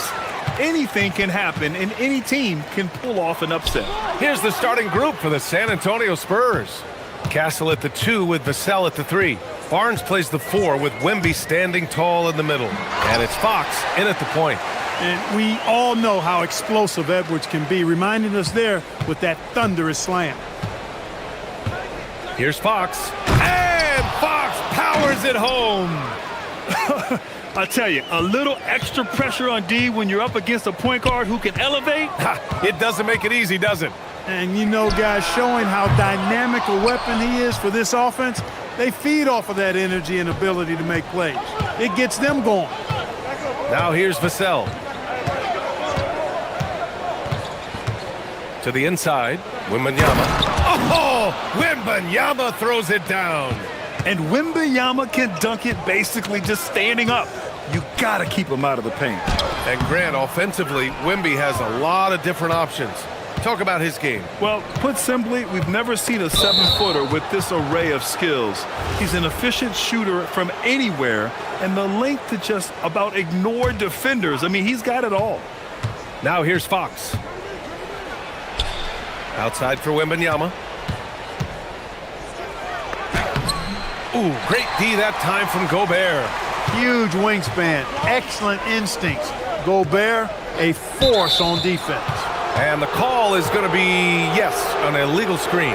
Anything can happen, and any team can pull off an upset.
Here's the starting group for the San Antonio Spurs. Castle at the 2 with Vassell at the 3. Barnes plays the 4 with Wemby standing tall in the middle. And it's Fox in at the point.
And we all know how explosive Edwards can be, reminding us there with that thunderous slam.
Here's Fox. And Fox powers it home.
I tell you, a little extra pressure on D when you're up against a point guard who can elevate.
It doesn't make it easy, does it?
And you know, guys, showing how dynamic a weapon he is for this offense, they feed off of that energy and ability to make plays. It gets them going.
Now here's Vassell. To the inside, Wembanyama. Oh, Wembanyama throws it down.
And Wembanyama can dunk it basically just standing up. You gotta keep him out of the paint.
And Grant, offensively, Wemby has a lot of different options. Talk about his game.
Well, put simply, we've never seen a 7-footer with this array of skills. He's an efficient shooter from anywhere, and the length to just about ignore defenders. I mean, he's got it all.
Now here's Fox. Outside for Wembanyama. Ooh, great D that time from Gobert.
Huge wingspan, excellent instincts. Gobert, a force on defense.
And the call is going to be, yes, an illegal screen.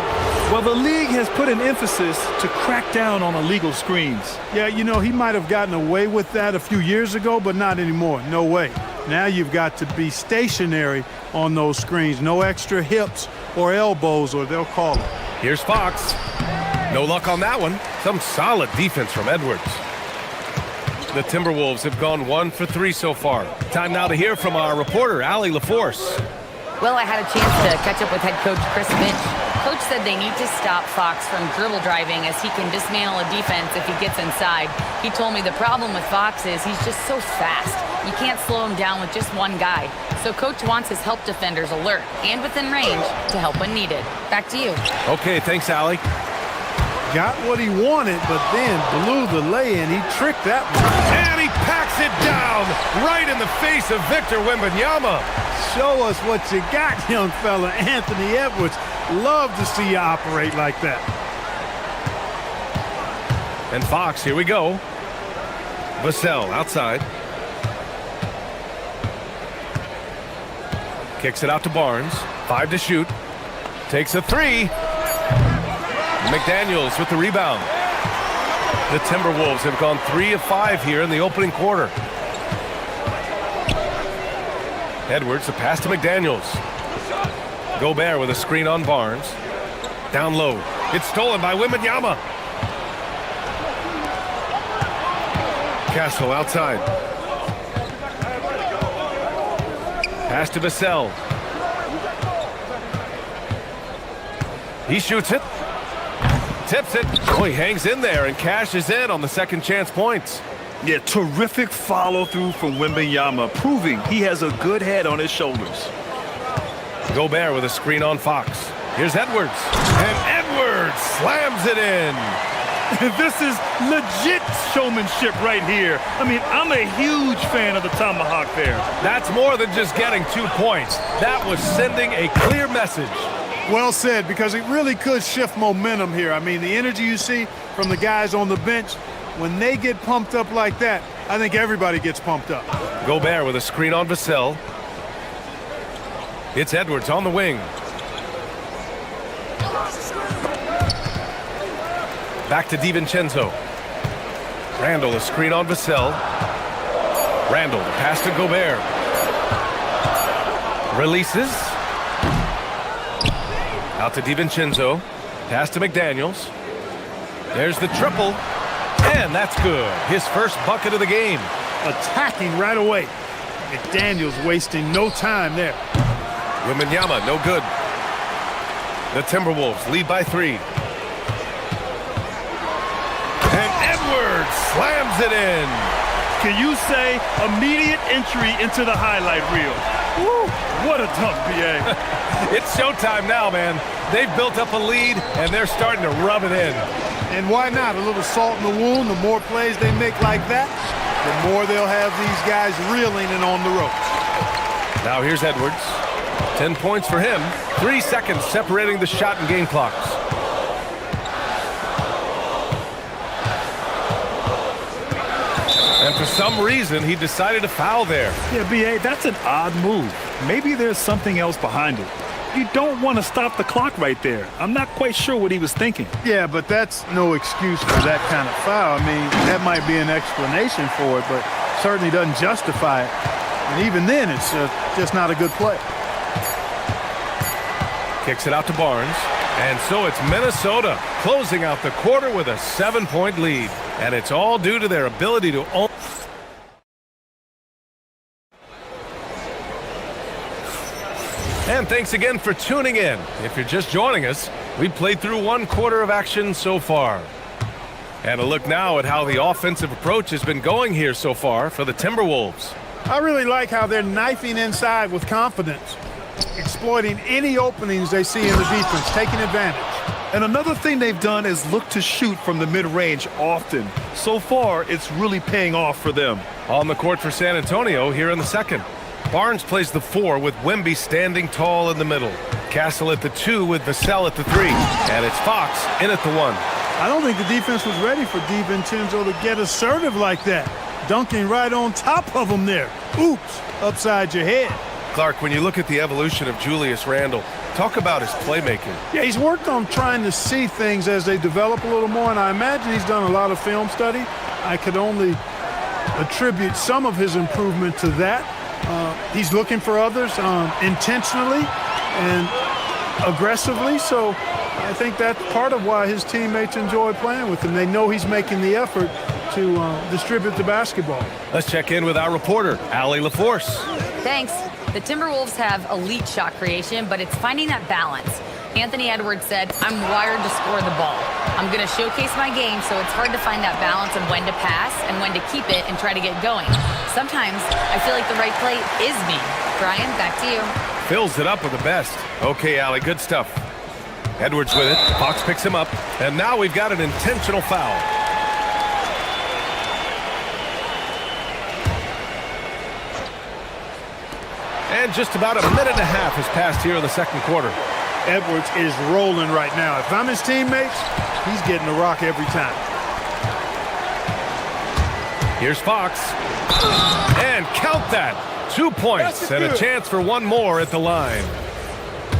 Well, the league has put an emphasis to crack down on illegal screens.
Yeah, you know, he might have gotten away with that a few years ago, but not anymore. No way. Now you've got to be stationary on those screens. No extra hips or elbows, or they'll call it.
Here's Fox. No luck on that one. Some solid defense from Edwards. The Timberwolves have gone 1 for 3 so far. Time now to hear from our reporter, Allie LaForce.
Well, I had a chance to catch up with head coach Chris Finch. Coach said they need to stop Fox from dribble driving as he can dismantle a defense if he gets inside. He told me the problem with Fox is he's just so fast. You can't slow him down with just one guy. So coach wants his help defenders alert and within range to help when needed. Back to you.
Okay, thanks, Allie.
Got what he wanted, but then blew the lay-in. He tricked that one.
And he packs it down right in the face of Victor Wembanyama.
Show us what you got, young fella. Anthony Edwards. Love to see you operate like that.
And Fox, here we go. Vassell outside. Kicks it out to Barnes. 5 to shoot. Takes a 3. McDaniels with the rebound. The Timberwolves have gone 3 of 5 here in the opening quarter. Edwards, the pass to McDaniels. Gobert with a screen on Barnes. Down low. It's stolen by Wembanyama. Castle outside. Pass to Vassell. He shoots it. Tips it. Oh, he hangs in there and cashes in on the second chance points.
Yeah, terrific follow-through from Wembanyama, proving he has a good head on his shoulders.
Gobert with a screen on Fox. Here's Edwards. And Edwards slams it in.
This is legit showmanship right here. I mean, I'm a huge fan of the tomahawk there.
That's more than just getting 2 points. That was sending a clear message.
Well said, because it really could shift momentum here. I mean, the energy you see from the guys on the bench, when they get pumped up like that, I think everybody gets pumped up.
Gobert with a screen on Vassell. It's Edwards on the wing. Back to DiVincenzo. Randall, a screen on Vassell. Randall, the pass to Gobert. Releases. Out to DiVincenzo. Pass to McDaniels. There's the triple. And that's good. His first bucket of the game.
Attacking right away. McDaniels wasting no time there.
Wembanyama, no good. The Timberwolves lead by 3. And Edwards slams it in.
Can you say immediate entry into the highlight reel? Woo, what a dunk, BA.
It's showtime now, man. They've built up a lead, and they're starting to rub it in.
And why not? A little salt in the wound. The more plays they make like that, the more they'll have these guys reeling and on the ropes.
Now here's Edwards. 10 points for him. 3 seconds separating the shot and game clocks. And for some reason, he decided to foul there.
Yeah, B.A., that's an odd move. Maybe there's something else behind it. You don't want to stop the clock right there. I'm not quite sure what he was thinking.
Yeah, but that's no excuse for that kind of foul. I mean, that might be an explanation for it, but certainly doesn't justify it. And even then, it's just not a good play.
Kicks it out to Barnes. And so it's Minnesota closing out the quarter with a 7-point lead. And it's all due to their ability to own. And thanks again for tuning in. If you're just joining us, we've played through 1 quarter of action so far. And a look now at how the offensive approach has been going here so far for the Timberwolves.
I really like how they're knifing inside with confidence, exploiting any openings they see in the defense, taking advantage.
And another thing they've done is look to shoot from the mid-range often. So far, it's really paying off for them.
On the court for San Antonio here in the second. Barnes plays the 4 with Wemby standing tall in the middle. Castle at the 2 with Vassell at the 3. And it's Fox in at the 1.
I don't think the defense was ready for DiVincenzo to get assertive like that. Dunking right on top of him there. Oops, upside your head.
Clark, when you look at the evolution of Julius Randle, talk about his playmaking.
Yeah, he's worked on trying to see things as they develop a little more, and I imagine he's done a lot of film study. I could only attribute some of his improvement to that. He's looking for others intentionally and aggressively, so I think that's part of why his teammates enjoy playing with him. They know he's making the effort to distribute the basketball.
Let's check in with our reporter, Allie LaForce.
Thanks. The Timberwolves have elite shot creation, but it's finding that balance. Anthony Edwards said, "I'm wired to score the ball. I'm going to showcase my game, so it's hard to find that balance of when to pass and when to keep it and try to get going. Sometimes I feel like the right play is me." Brian, back to you.
Fills it up with the best. Okay, Allie, good stuff. Edwards with it. Fox picks him up. And now we've got an intentional foul. And just about a minute and a half has passed here in the second quarter.
Edwards is rolling right now. If I'm his teammates, he's getting the rock every time.
Here's Fox. And count that. 2 points and a chance for one more at the line.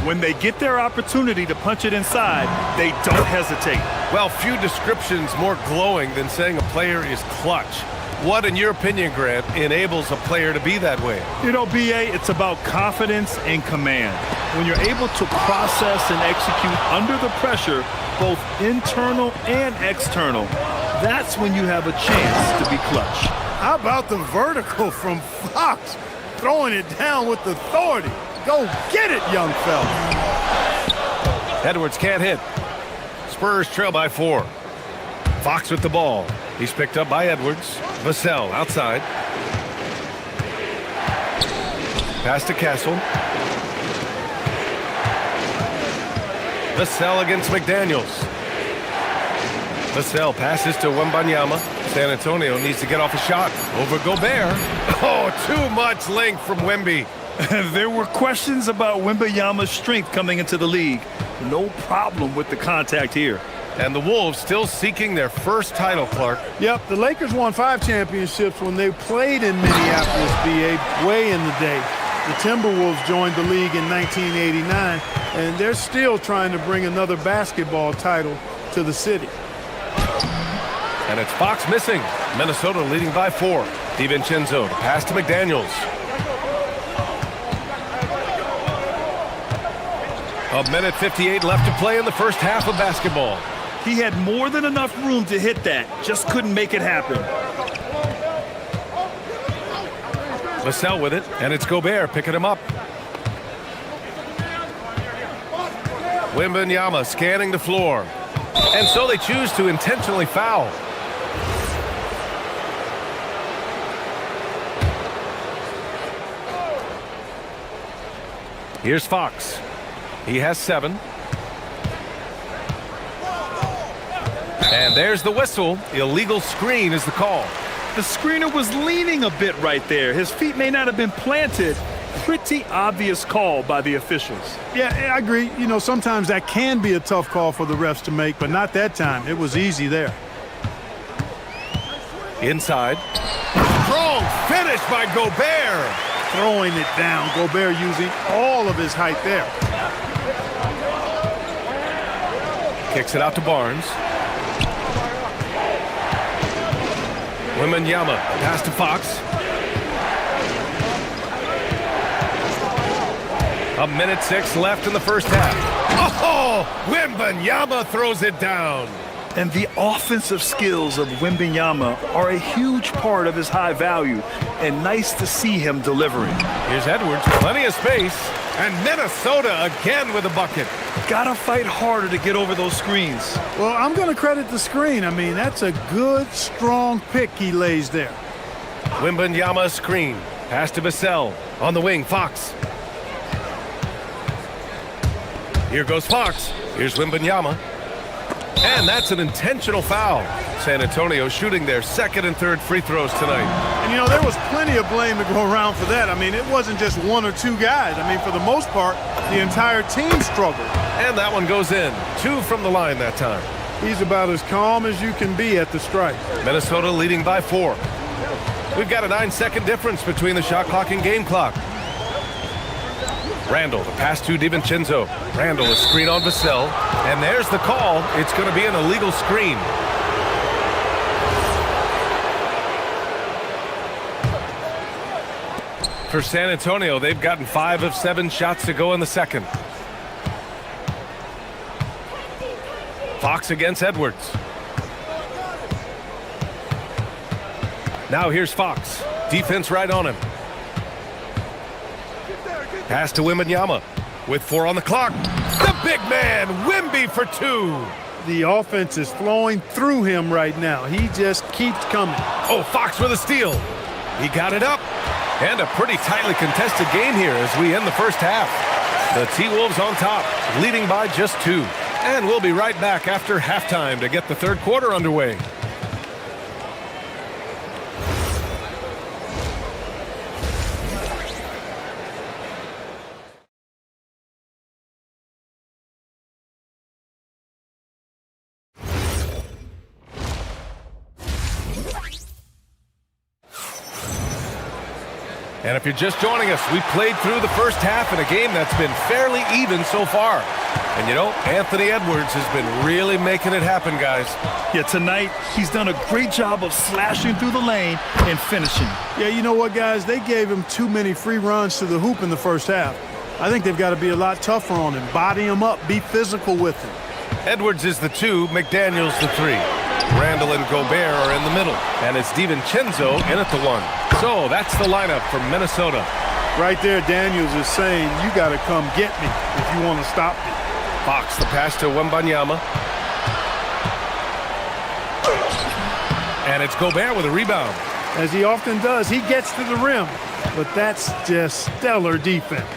When they get their opportunity to punch it inside, they don't hesitate.
Well, few descriptions more glowing than saying a player is clutch. What, in your opinion, Grant, enables a player to be that way?
You know, B.A., it's about confidence and command. When you're able to process and execute under the pressure, both internal and external, that's when you have a chance to be clutch.
How about the vertical from Fox? Throwing it down with authority. Go get it, young fella.
Edwards can't hit. Spurs trail by 4. Fox with the ball. He's picked up by Edwards. Vassell outside. Pass to Castle. Vassell against McDaniels. Vassell passes to Wembanyama. San Antonio needs to get off a shot. Over Gobert. Oh, too much length from Wemby.
There were questions about Wembanyama's strength coming into the league. No problem with the contact here.
And the Wolves still seeking their first title, Clark.
Yep, the Lakers won 5 championships when they played in Minneapolis, BA, way in the day. The Timberwolves joined the league in 1989, and they're still trying to bring another basketball title to the city.
And it's Fox missing. Minnesota leading by 4. DiVincenzo to pass to McDaniels. A minute 58 left to play in the first half of basketball.
He had more than enough room to hit that, just couldn't make it happen.
Vassell with it, and it's Gobert picking him up. Wembanyama scanning the floor. And so they choose to intentionally foul. Here's Fox. He has 7. And there's the whistle. Illegal screen is the call.
The screener was leaning a bit right there. His feet may not have been planted. Pretty obvious call by the officials.
Yeah, I agree. You know, sometimes that can be a tough call for the refs to make, but not that time. It was easy there.
Inside. Strong finish by Gobert.
Throwing it down. Gobert using all of his height there.
Kicks it out to Barnes. Wembanyama pass to Fox. A minute 6 left in the first half. Oh, Wembanyama throws it down.
And the offensive skills of Wembanyama are a huge part of his high value, and nice to see him delivering.
Here's Edwards, plenty of space, and Minnesota again with a bucket.
Gotta fight harder to get over those screens.
Well, I'm going to credit the screen. I mean, that's a good, strong pick he lays there.
Wembanyama screen. Pass to Vassell. On the wing, Fox. Here goes Fox. Here's Wembanyama. And that's an intentional foul. San Antonio shooting their second and third free throws tonight.
And, you know, there was plenty of blame to go around for that. I mean, it wasn't just one or two guys. I mean, for the most part, the entire team struggled.
And that one goes in. 2 from the line that time.
He's about as calm as you can be at the strike.
Minnesota leading by 4. We've got a 9-second difference between the shot clock and game clock. Randall, the pass to DiVincenzo. Randall, a screen on Vassell. And there's the call. It's going to be an illegal screen. For San Antonio, they've gotten 5 of 7 shots to go in the second. Fox against Edwards. Now here's Fox. Defense right on him. Pass to Wembanyama with 4 on the clock. The big man, Wemby for 2.
The offense is flowing through him right now. He just keeps coming.
Oh, Fox with a steal. He got it up. And a pretty tightly contested game here as we end the first half. The T-Wolves on top, leading by just 2. And we'll be right back after halftime to get the third quarter underway. And if you're just joining us, we played through the first half in a game that's been fairly even so far. And you know, Anthony Edwards has been really making it happen, guys.
Yeah, tonight he's done a great job of slashing through the lane and finishing.
Yeah, you know what, guys? They gave him too many free runs to the hoop in the first half. I think they've got to be a lot tougher on him. Body him up, be physical with him.
Edwards is the 2, McDaniels the 3. Randall and Gobert are in the middle, and it's DiVincenzo in at the 1. So that's the lineup for Minnesota.
Right there, Daniels is saying, you got to come get me if you want to stop me.
Fox, the pass to Wembanyama. And it's Gobert with a rebound.
As he often does, he gets to the rim, but that's just stellar defense.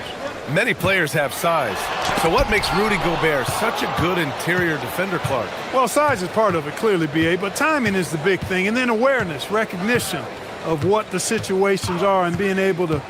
Many players have size. So what makes Rudy Gobert such a good interior defender, Clark?
Well, size is part of it, clearly, B.A., but timing is the big thing, and then awareness, recognition of what the situations are and being able to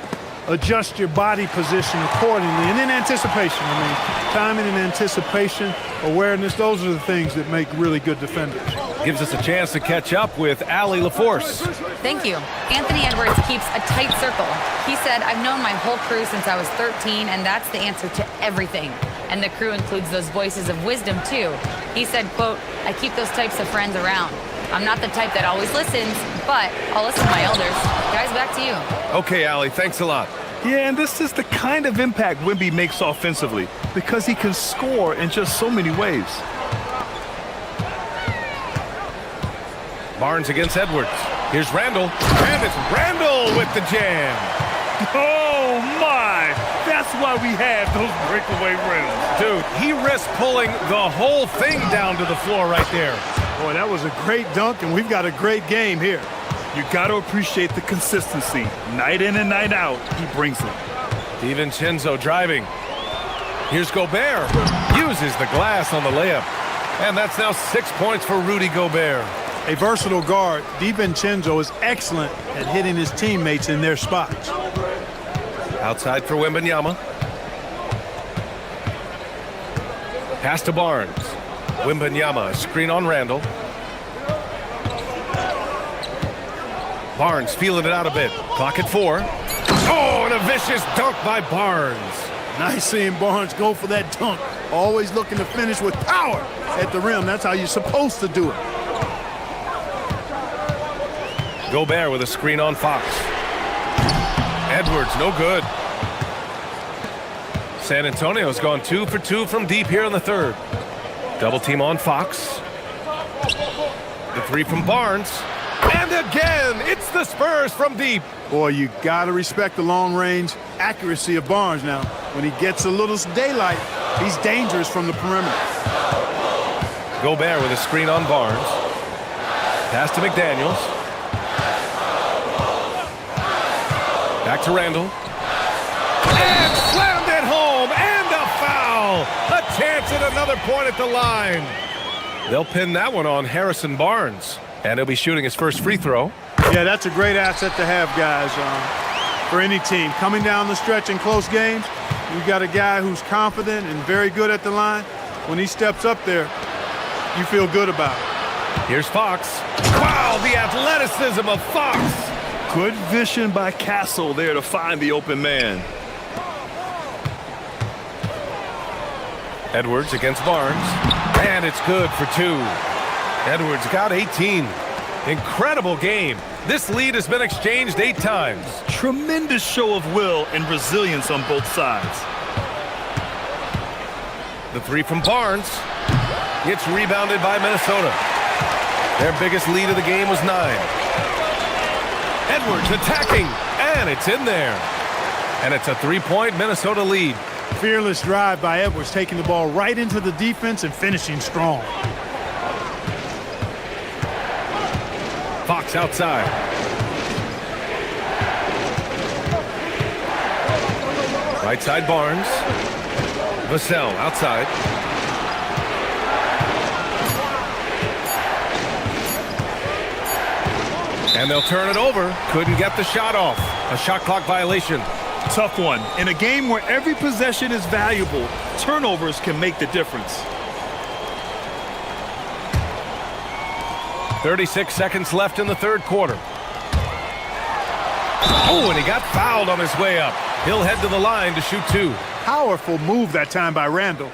adjust your body position accordingly. And then anticipation. I mean, timing and anticipation, awareness, those are the things that make really good defenders.
Gives us a chance to catch up with Allie LaForce.
Thank you. Anthony Edwards keeps a tight circle. He said, I've known my whole crew since I was 13, and that's the answer to everything. And the crew includes those voices of wisdom, too. He said, quote, I keep those types of friends around. I'm not the type that always listens, but I'll listen to my elders. Guys, back to you.
Okay, Allie, thanks a lot.
Yeah, and this is the kind of impact Wemby makes offensively because he can score in just so many ways.
Barnes against Edwards. Here's Randall, and it's Randall with the jam.
Oh, my! That's why we have those breakaway rims.
Dude, he risked pulling the whole thing down to the floor right there.
Boy, that was a great dunk, and we've got a great game here.
You got to appreciate the consistency. Night in and night out, he brings it.
DiVincenzo driving. Here's Gobert. Uses the glass on the layup. And that's now 6 points for Rudy Gobert.
A versatile guard, DiVincenzo is excellent at hitting his teammates in their spots.
Outside for Wembanyama. Pass to Barnes. Wembanyama, screen on Randall. Barnes feeling it out a bit. Clock at 4. Oh, and a vicious dunk by Barnes.
Nice seeing Barnes go for that dunk. Always looking to finish with power at the rim. That's how you're supposed to do it.
Gobert with a screen on Fox. Edwards, no good. San Antonio's gone 2 for 2 from deep here in the third. Double team on Fox. The three from Barnes. And again, it's the Spurs from deep.
Boy, you got to respect the long-range accuracy of Barnes now. When he gets a little daylight, he's dangerous from the perimeter.
Gobert with a screen on Barnes. Pass to McDaniels. Back to Randall. And slammed it home, and a foul! A chance at another point at the line. They'll pin that one on Harrison Barnes. And he'll be shooting his first free throw.
Yeah, that's a great asset to have, guys, for any team. Coming down the stretch in close games, you got a guy who's confident and very good at the line. When he steps up there, you feel good about it.
Here's Fox. Wow, the athleticism of Fox.
Good vision by Castle there to find the open man.
Edwards against Barnes. And it's good for 2. Edwards got 18. Incredible game. This lead has been exchanged 8 times.
Tremendous show of will and resilience on both sides.
The three from Barnes. It's rebounded by Minnesota. Their biggest lead of the game was 9. Edwards attacking, and it's in there. And it's a 3-point Minnesota lead.
Fearless drive by Edwards, taking the ball right into the defense and finishing strong.
Fox outside. Right side Barnes. Vassell outside. And they'll turn it over. Couldn't get the shot off. A shot clock violation.
Tough one. In a game where every possession is valuable, turnovers can make the difference.
36 seconds left in the third quarter. Oh, and he got fouled on his way up. He'll head to the line to shoot 2.
Powerful move that time by Randall.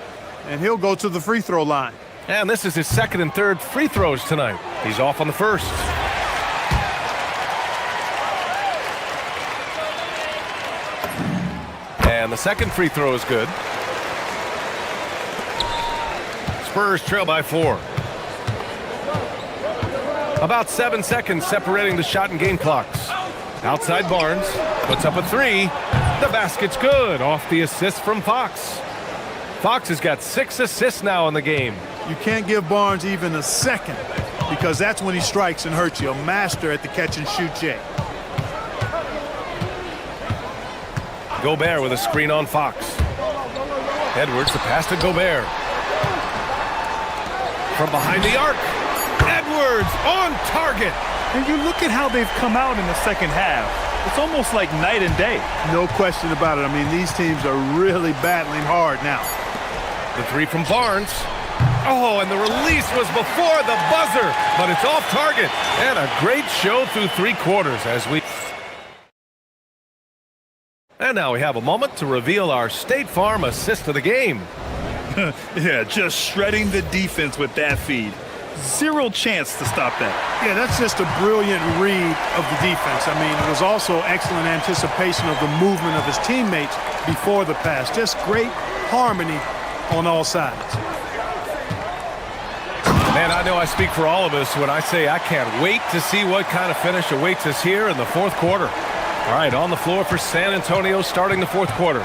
And he'll go to the free throw line.
And this is his second and third free throws tonight. He's off on the first. And the second free throw is good. Spurs trail by 4. About 7 seconds separating the shot and game clocks. Outside Barnes puts up a 3. The basket's good off the assist from Fox. Fox has got 6 assists now in the game.
You can't give Barnes even a second because that's when he strikes and hurts you. A master at the catch and shoot Jay.
Gobert with a screen on Fox. Edwards, the pass to Gobert. From behind the arc. Edwards on target.
And you look at how they've come out in the second half. It's almost like night and day.
No question about it. I mean, these teams are really battling hard now.
The three from Barnes. Oh, and the release was before the buzzer, but it's off target. And a great show through 3 quarters as we... And now we have a moment to reveal our State Farm assist of the game.
Yeah, just shredding the defense with that feed. Zero chance to stop that.
Yeah, that's just a brilliant read of the defense. I mean, it was also excellent anticipation of the movement of his teammates before the pass. Just great harmony on all sides.
Man, I know I speak for all of us when I say I can't wait to see what kind of finish awaits us here in the fourth quarter. All right, on the floor for San Antonio starting the fourth quarter.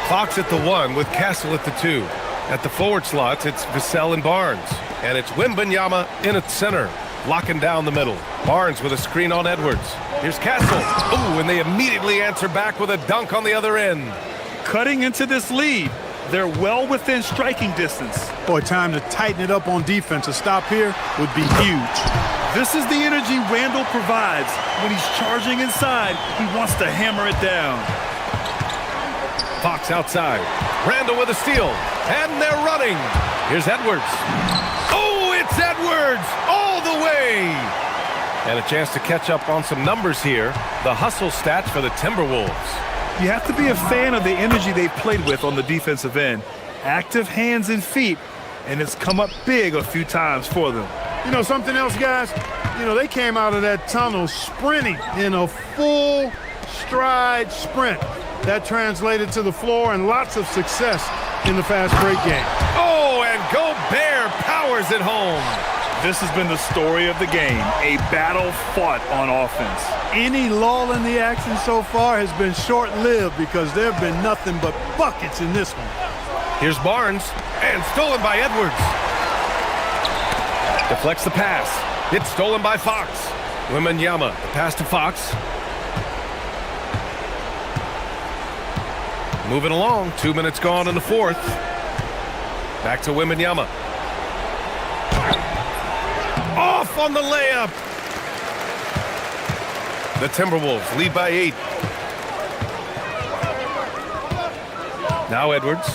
Fox at the 1 with Castle at the 2. At the forward slots, it's Vassell and Barnes. And it's Wembanyama in at center, locking down the middle. Barnes with a screen on Edwards. Here's Castle. Ooh, and they immediately answer back with a dunk on the other end.
Cutting into this lead. They're well within striking distance.
Boy, time to tighten it up on defense. A stop here would be huge.
This is the energy Randall provides. When he's charging inside, he wants to hammer it down.
Fox outside. Randall with a steal. And they're running. Here's Edwards. Oh, it's Edwards all the way. And a chance to catch up on some numbers here. The hustle stats for the Timberwolves.
You have to be a fan of the energy they've played with on the defensive end. Active hands and feet, and it's come up big a few times for them.
You know, something else, guys? You know, they came out of that tunnel sprinting in a full stride sprint. That translated to the floor and lots of success in the fast break game.
Oh, and Gobert powers it home.
This has been the story of the game, a battle fought on offense.
Any lull in the action so far has been short-lived because there have been nothing but buckets in this one.
Here's Barnes, and stolen by Edwards. Deflects the pass. It's stolen by Fox. Wembanyama, the pass to Fox. Moving along, 2 minutes gone in the fourth. Back to Wembanyama. Off on the layup. The Timberwolves lead by 8. Now Edwards.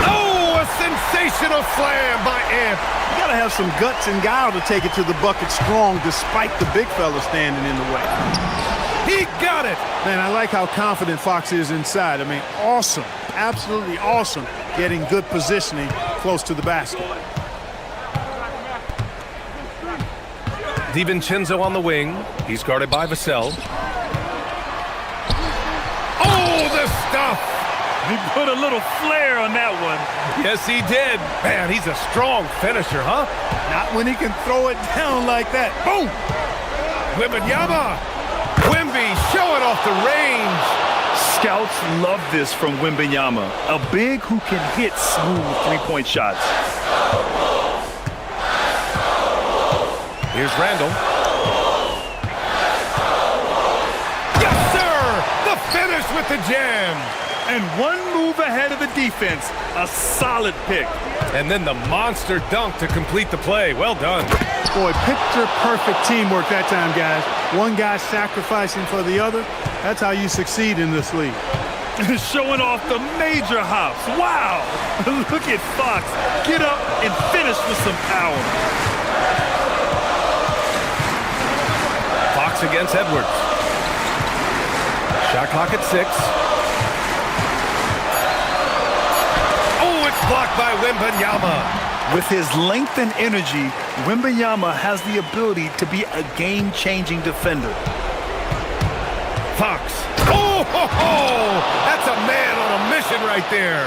Oh, a sensational slam by Amp.
You gotta have some guts and guile to take it to the bucket strong despite the big fella standing in the way.
He got it.
Man, I like how confident Fox is inside. I mean, awesome, absolutely awesome, getting good positioning close to the basket.
DiVincenzo on the wing. He's guarded by Vassell. Oh, the stuff!
He put a little flair on that one.
Yes, he did. Man, he's a strong finisher, huh?
Not when he can throw it down like that. Boom!
Wembanyama! Wemby showing off the range.
Scouts love this from Wembanyama, a big who can hit smooth three-point shots.
Here's Randall. Yes, sir! The finish with the jam.
And one move ahead of the defense, a solid pick.
And then the monster dunk to complete the play. Well done.
Boy, picture-perfect teamwork that time, guys. One guy sacrificing for the other. That's how you succeed in this league.
Showing off the major hops. Wow! Look at Fox. Get up and finish with some power.
Fox against Edwards. Shot clock at 6. Oh, it's blocked by Wembanyama.
With his length and energy, Wembanyama has the ability to be a game-changing defender.
Fox. Oh, ho, ho! That's a man on a mission right there.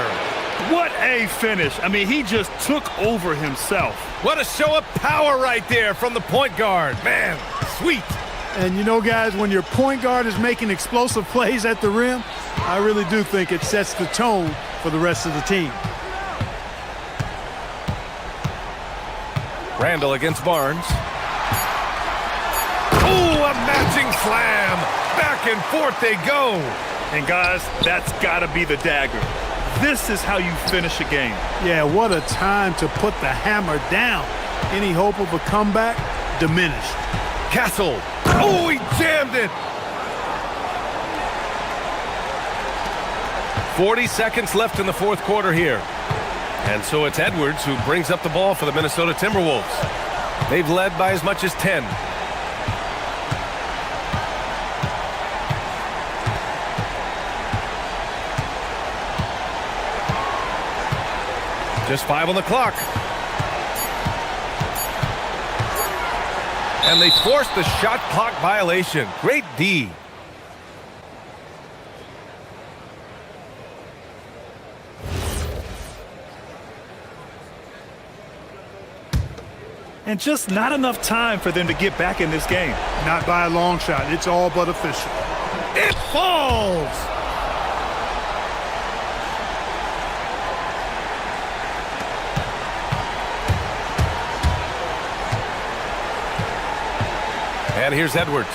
What a finish. I mean, he just took over himself.
What a show of power right there from the point guard. Man, sweet.
And you know, guys, when your point guard is making explosive plays at the rim, I really do think it sets the tone for the rest of the team.
Randall against Barnes. Oh, a matching slam. Back and forth they go.
And guys, that's got to be the dagger. This is how you finish a game.
Yeah, what a time to put the hammer down. Any hope of a comeback diminished.
Castle. Oh, he jammed it. 40 seconds left in the fourth quarter here. And so it's Edwards who brings up the ball for the Minnesota Timberwolves. They've led by as much as 10. Just 5 on the clock. And they forced the shot clock violation. Great D.
And just not enough time for them to get back in this game.
Not by a long shot. It's all but official.
It falls! And here's Edwards.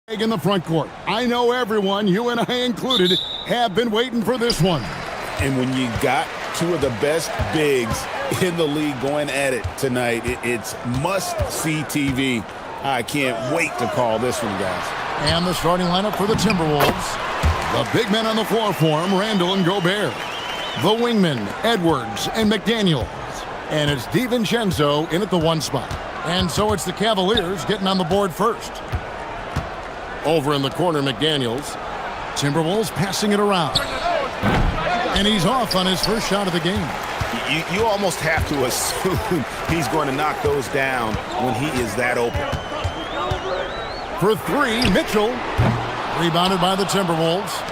In the front court. I know everyone, you and I included, have been waiting for this one.
And when you got two of the best bigs in the league going at it tonight, it's must-see TV. I can't wait to call this one, guys.
And the starting lineup for the Timberwolves. The big men on the floor for him, Randall and Gobert. The wingmen, Edwards and McDaniels. And it's DiVincenzo in at the 1 spot. And so it's the Cavaliers getting on the board first. Over in the corner, McDaniels. Timberwolves passing it around. And he's off on his first shot of the game.
You almost have to assume he's going to knock those down when he is that open.
For 3, Mitchell. Rebounded by the Timberwolves.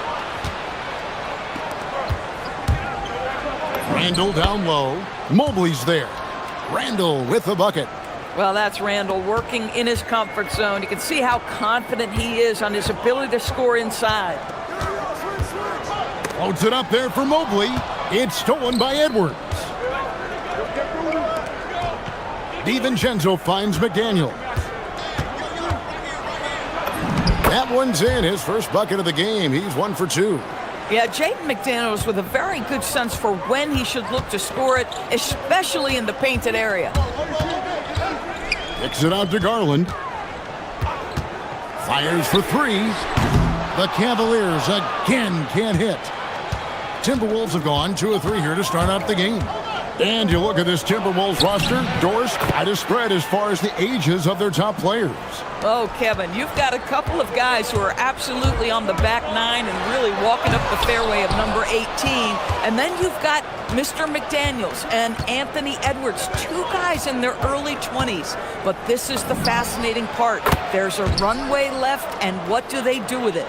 Randall down low. Mobley's there. Randall with the bucket.
Well, that's Randall working in his comfort zone. You can see how confident he is on his ability to score inside.
Floats it up there for Mobley. It's stolen by Edwards. DiVincenzo finds McDaniel. That one's in, his first bucket of the game. He's 1 for 2.
Yeah, Jaden McDaniels with a very good sense for when he should look to score it, especially in the painted area.
Kicks it out to Garland. Fires for 3. The Cavaliers again can't hit. Timberwolves have gone 2 of 3 here to start out the game. And you look at this Timberwolves roster, Doris, quite a spread as far as the ages of their top players.
Oh, Kevin, you've got a couple of guys who are absolutely on the back 9 and really walking up the fairway of number 18. And then you've got Mr. McDaniels and Anthony Edwards, 2 guys in their early 20s. But this is the fascinating part. There's a runway left, and what do they do with it?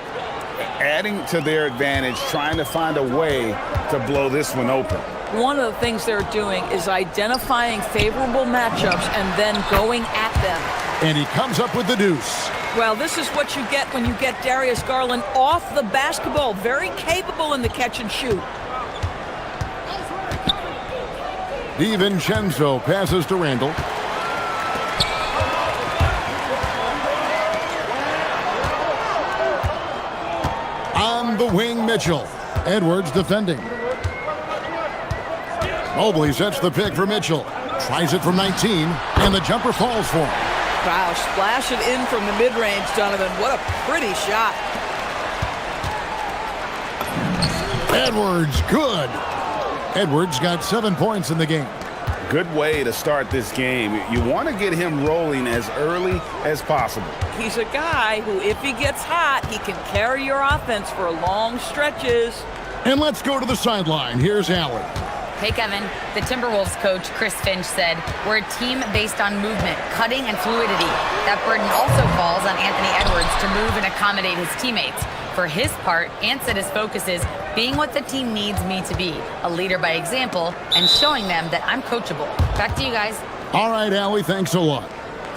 Adding to their advantage, trying to find a way to blow this one open.
One of the things they're doing is identifying favorable matchups and then going at them.
And he comes up with the deuce.
Well, this is what you get when you get Darius Garland off the basketball. Very capable in the catch and shoot.
DiVincenzo passes to Randall. On the wing, Mitchell. Edwards defending. Mobley sets the pick for Mitchell. Tries it from 19, and the jumper falls for him.
Wow, splash it in from the mid-range, Donovan. What a pretty shot.
Edwards, good. Edwards got 7 points in the game.
Good way to start this game. You want to get him rolling as early as possible.
He's a guy who, if he gets hot, he can carry your offense for long stretches.
And let's go to the sideline. Here's Allen.
Hey, Kevin. The Timberwolves coach, Chris Finch, said, "We're a team based on movement, cutting, and fluidity. That burden also falls on Anthony Edwards to move and accommodate his teammates. For his part, Ant said his focus is being what the team needs me to be, a leader by example, and showing them that I'm coachable." Back to you guys.
All right, Allie, thanks a lot.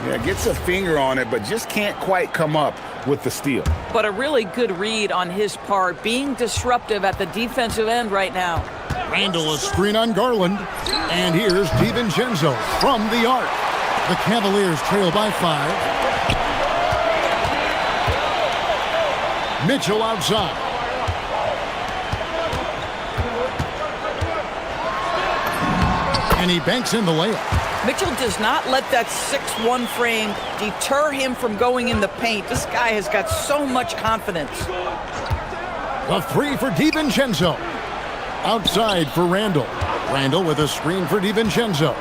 Yeah, gets a finger on it, but just can't quite come up with the steal.
But a really good read on his part, being disruptive at the defensive end right now.
Randall, a screen on Garland. And here's DiVincenzo from the arc. The Cavaliers trail by 5. Mitchell outside. And he banks in the layup.
Mitchell does not let that 6'1" frame deter him from going in the paint. This guy has got so much confidence.
The 3 for DiVincenzo. Outside for Randall. Randall with a screen for DiVincenzo.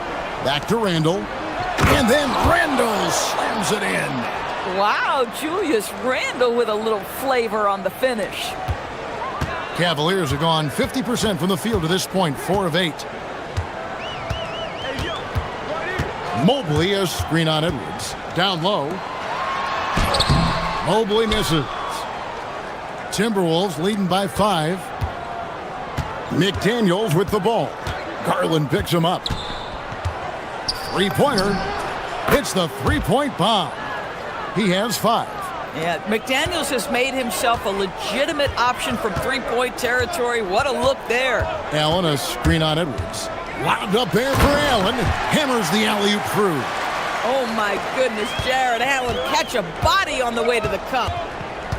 Back to Randall. And then Randall slams it in.
Wow, Julius Randall with a little flavor on the finish.
Cavaliers have gone 50% from the field to this point, 4 of 8. Mobley, a screen on Edwards. Down low. Mobley misses. Timberwolves leading by 5. McDaniels with the ball. Garland picks him up. Three-pointer. Hits the three-point bomb. He has 5.
Yeah, McDaniels has made himself a legitimate option from three-point territory. What a look there.
Allen, a screen on Edwards. Lobbed up there for Allen. Hammers the alley-oop through.
Oh, my goodness, Jared Allen catch a body on the way to the cup.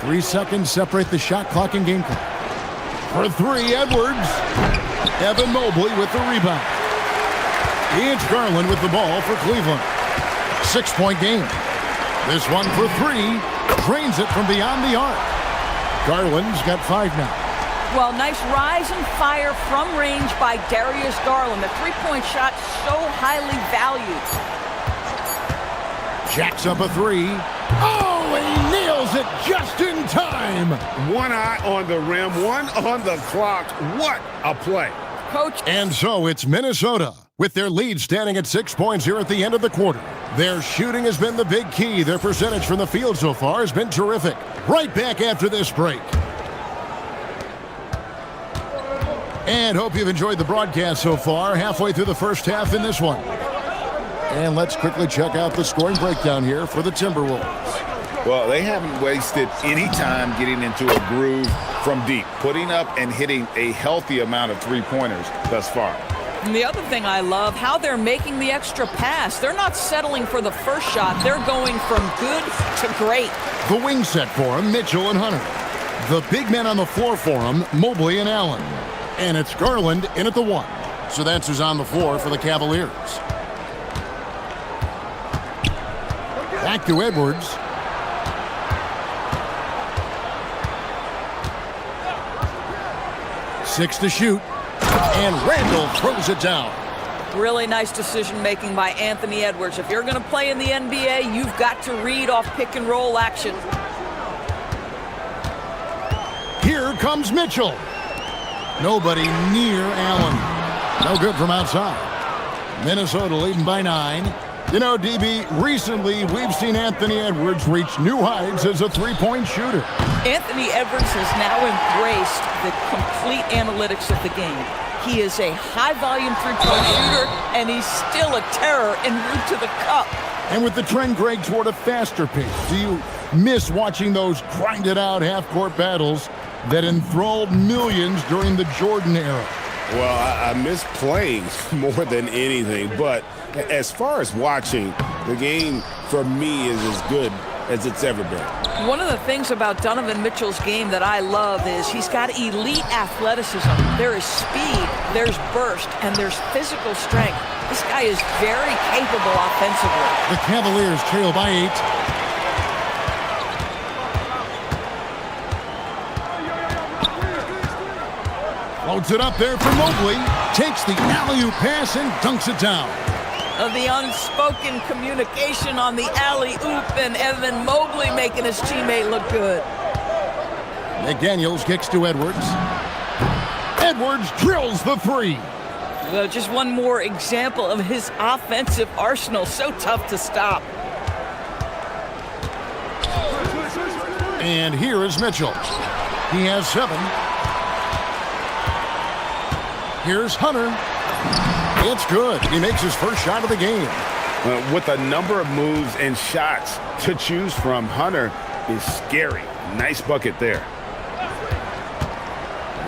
3 seconds separate the shot clock and game clock. For three, Edwards. Evan Mobley with the rebound. It's Garland with the ball for Cleveland. 6-point game. This one for three. Drains it from beyond the arc. Garland's got 5 now.
Well, nice rise and fire from range by Darius Garland. The three-point shot so highly valued.
Jacks up a 3. Oh, he nails it just in time.
One eye on the rim, one on the clock. What a play.
Coach.
And so it's Minnesota with their lead standing at 6 points here at the end of the quarter. Their shooting has been the big key. Their percentage from the field so far has been terrific. Right back after this break. And hope you've enjoyed the broadcast so far. Halfway through the first half in this one. And let's quickly check out the scoring breakdown here for the Timberwolves.
Well, they haven't wasted any time getting into a groove from deep, putting up and hitting a healthy amount of three-pointers thus far.
And the other thing I love, how they're making the extra pass. They're not settling for the first shot. They're going from good to great.
The wing set for him, Mitchell and Hunter. The big men on the floor for him, Mobley and Allen. And it's Garland in at the 1. So that's who's on the floor for the Cavaliers. Back to Edwards. Six to shoot. And Randall throws it down.
Really nice decision-making by Anthony Edwards. If you're going to play in the NBA, you've got to read off pick-and-roll action.
Here comes Mitchell. Nobody near Allen. No good from outside. Minnesota leading by 9. You know, DB, recently we've seen Anthony Edwards reach new heights as a three-point shooter.
Anthony Edwards has now embraced the complete analytics of the game. He is a high-volume three-point shooter, and he's still a terror en route to the cup.
And with the trend, Greg, toward a faster pace, do you miss watching those grinded-out half-court battles that enthralled millions during the Jordan era?
Well, I miss playing more than anything, but as far as watching, the game for me is as good as it's ever been.
One of the things about Donovan Mitchell's game that I love is he's got elite athleticism. There is speed, there's burst, and there's physical strength. This guy is very capable offensively.
The Cavaliers trail by 8. Loads it up there for Mobley. Takes the alley-oop pass and dunks it down.
The unspoken communication on the alley-oop, and Evan Mobley making his teammate look good.
McDaniels kicks to Edwards. Edwards drills the 3.
Just one more example of his offensive arsenal. So tough to stop.
And here is Mitchell. He has 7. Here's Hunter. It's good. He makes his first shot of the game.
With a number of moves and shots to choose from, Hunter is scary. Nice bucket there.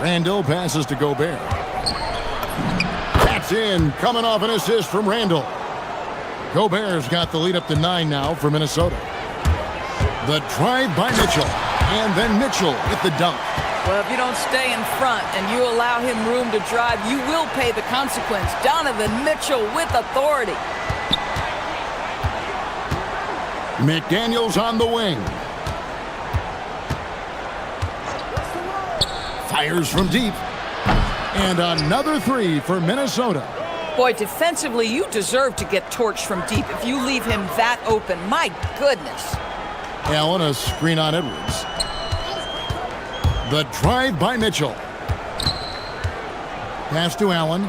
Randall passes to Gobert. That's in, coming off an assist from Randall. Gobert's got the lead up to 9 now for Minnesota. The drive by Mitchell, and then Mitchell with the dunk.
Well, if you don't stay in front and you allow him room to drive, you will pay the consequence. Donovan Mitchell with authority.
McDaniels on the wing. Fires from deep. And another 3 for Minnesota.
Boy, defensively, you deserve to get torched from deep if you leave him that open. My goodness.
Allen, a screen on Edwards. The drive by Mitchell. Pass to Allen.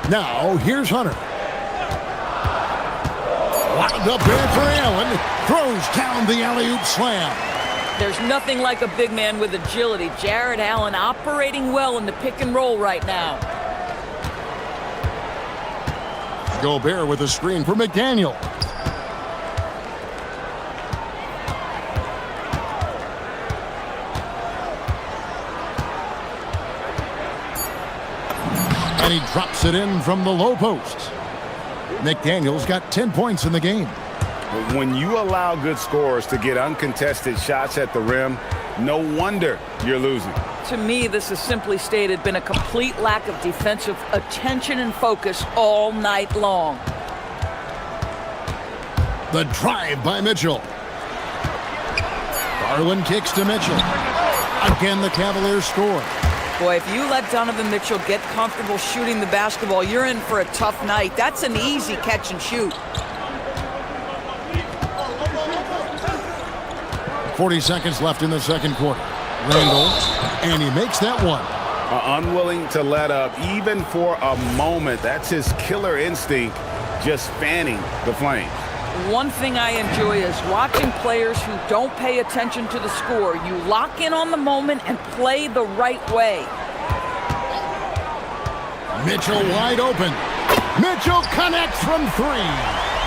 Now, here's Hunter. Wound up there for Allen. Throws down the alley-oop slam.
There's nothing like a big man with agility. Jared Allen operating well in the pick and roll right now.
Gobert with a screen for McDaniel. And he drops it in from the low post. McDaniel's got 10 points in the game.
When you allow good scorers to get uncontested shots at the rim, no wonder you're losing.
To me, this has simply stated been a complete lack of defensive attention and focus all night long.
The drive by Mitchell. Garland kicks to Mitchell. Again, the Cavaliers score.
Boy, if you let Donovan Mitchell get comfortable shooting the basketball, you're in for a tough night. That's an easy catch and shoot.
40 seconds left in the second quarter. Randall, and he makes that one.
Unwilling to let up even for a moment. That's his killer instinct, just fanning the flames.
One thing I enjoy is watching players who don't pay attention to the score. You lock in on the moment and play the right way.
Mitchell wide open. Mitchell connects from three.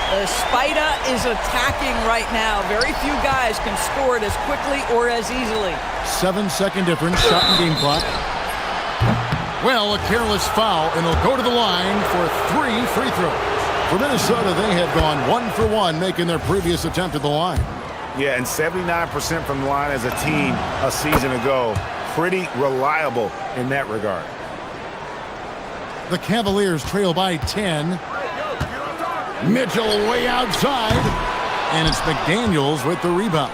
The Spider is attacking right now. Very few guys can score it as quickly or as easily.
7-second difference, shot and game clock. Well, a careless foul, and he'll go to the line for 3 free throws. For Minnesota, they have gone 1 for 1, making their previous attempt at the line.
Yeah, and 79% from the line as a team a season ago. Pretty reliable in that regard.
The Cavaliers trail by 10. Mitchell way outside, and it's McDaniels with the rebound.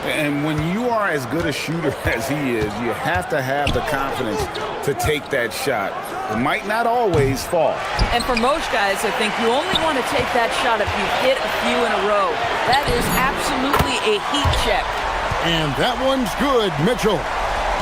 And when you are as good a shooter as he is, you have to have the confidence to take that shot. It might not always fall.
And for most guys, I think you only want to take that shot if you've hit a few in a row. That is absolutely a heat check.
And that one's good, Mitchell.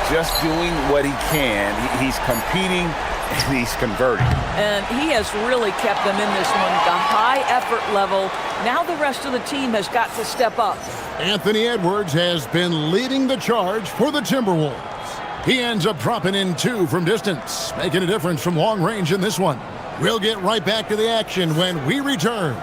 Just doing what he can. He's competing and he's converting.
And he has really kept them in this one. The high effort level. Now the rest of the team has got to step up.
Anthony Edwards has been leading the charge for the Timberwolves. He ends up dropping in 2 from distance, making a difference from long range in this one. We'll get right back to the action when we return.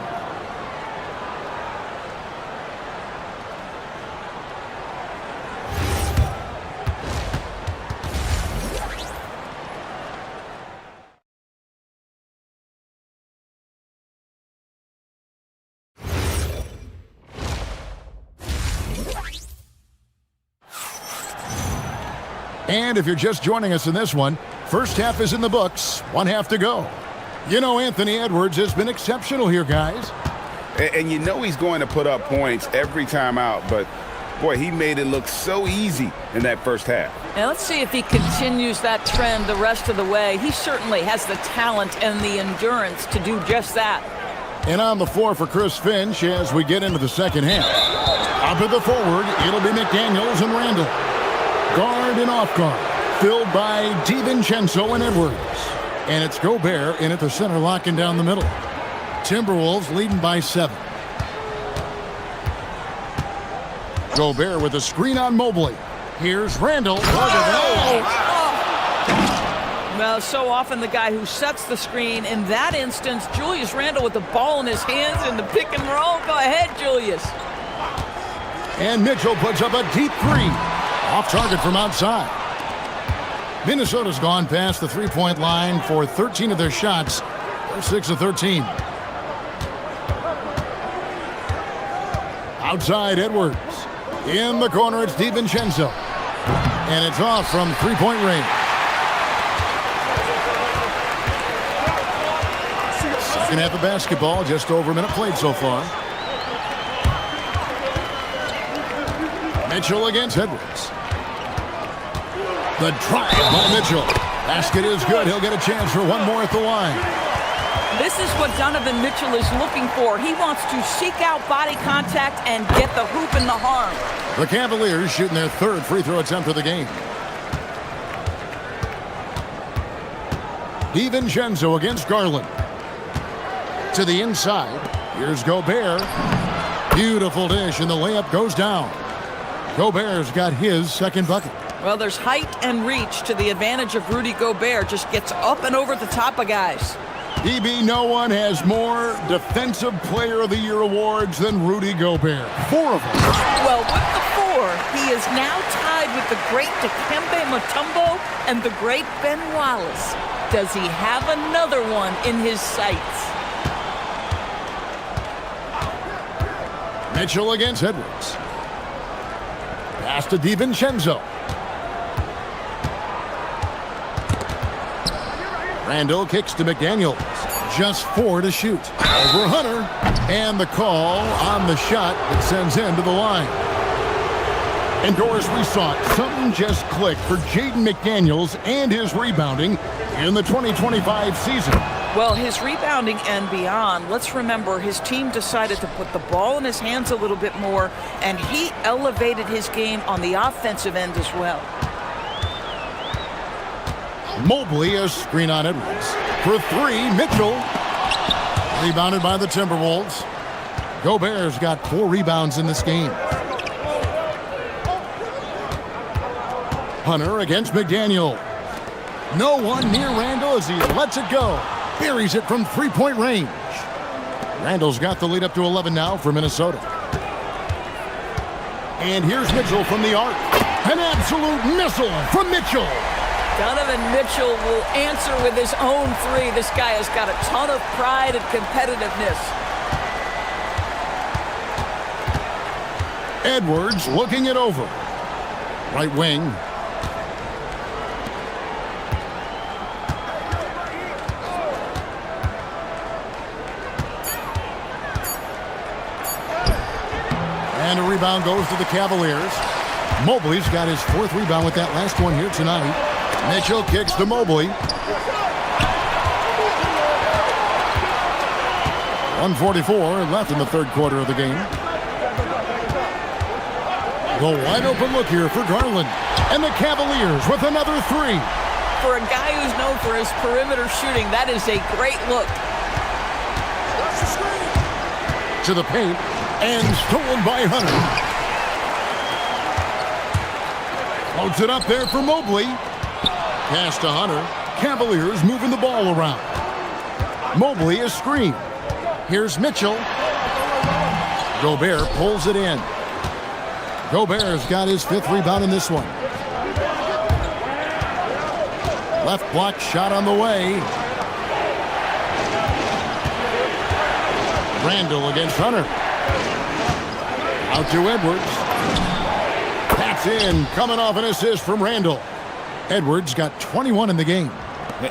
And if you're just joining us in this one, first half is in the books, 1 half to go. You know, Anthony Edwards has been exceptional here, guys.
And you know he's going to put up points every time out, but boy, he made it look so easy in that first half.
Now let's see if he continues that trend the rest of the way. He certainly has the talent and the endurance to do just that.
And on the floor for Chris Finch as we get into the second half. Up at the forward, it'll be McDaniels and Randall. Guard and off guard, filled by DiVincenzo and Edwards. And it's Gobert in at the center, locking down the middle. Timberwolves leading by 7. Gobert with a screen on Mobley. Here's Randall.
Well, so often the guy who sets the screen. In that instance, Julius Randle with the ball in his hands in the pick and roll. Go ahead, Julius.
And Mitchell puts up a deep 3. Off target from outside. Minnesota's gone past the three-point line for 13 of their shots. They're 6 of 13. Outside, Edwards. In the corner, it's DiVincenzo. And it's off from three-point range. Second half of basketball, just over a minute played so far. Mitchell against Edwards. The drive by Mitchell. Basket is good. He'll get a chance for one more at the line.
This is what Donovan Mitchell is looking for. He wants to seek out body contact and get the hoop in the harm.
The Cavaliers shooting their 3rd free throw attempt of the game. DiVincenzo against Garland. To the inside. Here's Gobert. Beautiful dish, and the layup goes down. Gobert's got his 2nd bucket.
Well, there's height and reach to the advantage of Rudy Gobert. Just gets up and over the top of guys.
DB, no one has more Defensive Player of the Year awards than Rudy Gobert. 4 of them.
Well, with the 4, he is now tied with the great Dikembe Mutombo and the great Ben Wallace. Does he have another one in his sights?
Mitchell against Edwards. Pass to DiVincenzo. Randall kicks to McDaniels. Just 4 to shoot. Over Hunter. And the call on the shot that sends him to the line. And Doris, we saw it. Something just clicked for Jaden McDaniels and his rebounding in the 2025 season.
Well, his rebounding and beyond, let's remember his team decided to put the ball in his hands a little bit more, and he elevated his game on the offensive end as well.
Mobley, a screen on Edwards. For 3, Mitchell. Rebounded by the Timberwolves. Gobert's got 4 rebounds in this game. Hunter against McDaniel. No one near Randall as he lets it go. Buries it from 3-point range. Randall's got the lead up to 11 now for Minnesota. And here's Mitchell from the arc. An absolute missile from Mitchell.
Donovan Mitchell will answer with his own 3. This guy has got a ton of pride and competitiveness.
Edwards looking it over. Right wing. And a rebound goes to the Cavaliers. Mobley's got his 4th rebound with that last one here tonight. Mitchell kicks to Mobley. 1:44 left in the 3rd quarter of the game. The wide open look here for Garland. And the Cavaliers with another 3.
For a guy who's known for his perimeter shooting, that is a great look.
To the paint. And stolen by Hunter. Floats it up there for Mobley. Pass to Hunter. Cavaliers moving the ball around. Mobley is screened. Here's Mitchell. Gobert pulls it in. Gobert's got his 5th rebound in this one. Left block shot on the way. Randall against Hunter. Out to Edwards. Taps in, coming off an assist from Randall. Edwards got 21 in the game.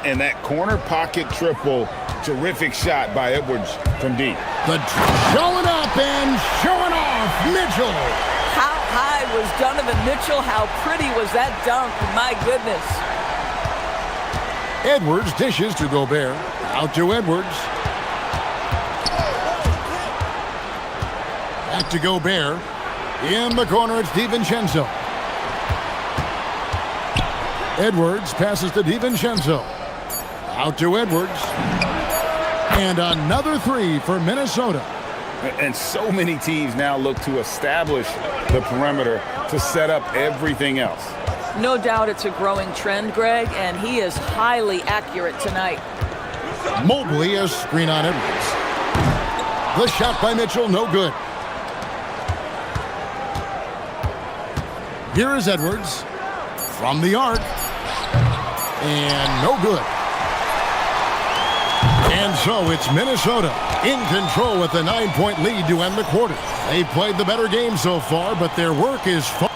And that corner pocket triple, terrific shot by Edwards from deep.
Showing up and showing off, Mitchell.
How high was Donovan Mitchell? How pretty was that dunk? My goodness.
Edwards dishes to Gobert. Out to Edwards. Back to Gobert. In the corner, it's DiVincenzo. Edwards passes to DiVincenzo. Out to Edwards. And another 3 for Minnesota.
And so many teams now look to establish the perimeter to set up everything else.
No doubt it's a growing trend, Greg, and he is highly accurate tonight.
Mobley, a screen on Edwards. The shot by Mitchell, no good. Here is Edwards from the arc. And no good. And so it's Minnesota in control with a 9-point lead to end the quarter. They've played the better game so far, but their work is fun.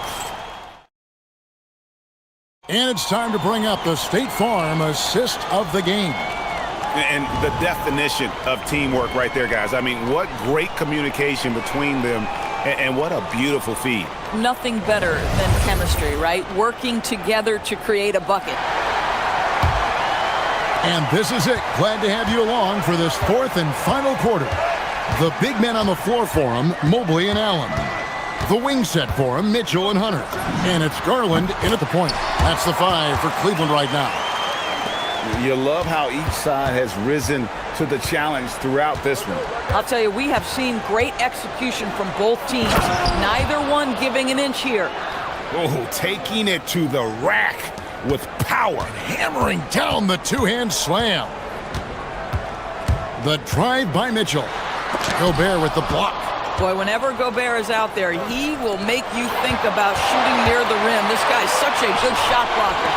And it's time to bring up the State Farm assist of the game.
And the definition of teamwork right there, guys. I mean, what great communication between them, and what a beautiful feed.
Nothing better than chemistry, right? Working together to create a bucket.
And this is it. Glad to have you along for this 4th and final quarter. The big men on the floor for them, Mobley and Allen. The wing set for them, Mitchell and Hunter. And it's Garland in at the point. That's the 5 for Cleveland right now.
You love how each side has risen to the challenge throughout this one.
I'll tell you, we have seen great execution from both teams. Neither one giving an inch here.
Oh, taking it to the rack with power.
Hammering down the 2-hand slam. The drive by Mitchell. Gobert with the block.
Boy, whenever Gobert is out there, he will make you think about shooting near the rim. This guy's such a good shot blocker.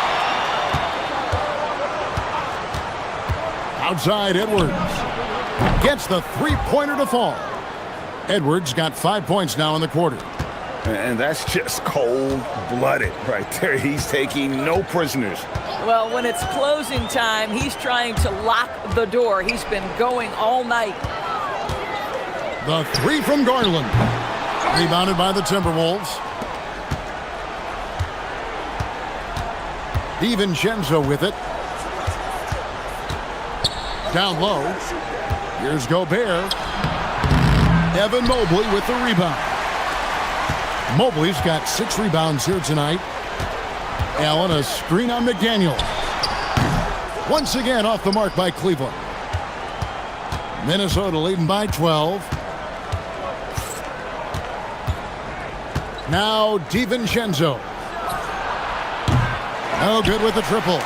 Outside, Edwards gets the three-pointer to fall.
Edwards got 5 points now in the quarter.
And that's just cold-blooded right there. He's taking no prisoners.
Well, when it's closing time, he's trying to lock the door. He's been going all night.
The three from Garland. Rebounded by the Timberwolves. DiVincenzo with it. Down low. Here's Gobert. Evan Mobley with the rebound. Mobley's got 6 rebounds here tonight. Allen, a screen on McDaniel. Once again off the mark by Cleveland. Minnesota leading by 12. Now DiVincenzo. No good with the triple.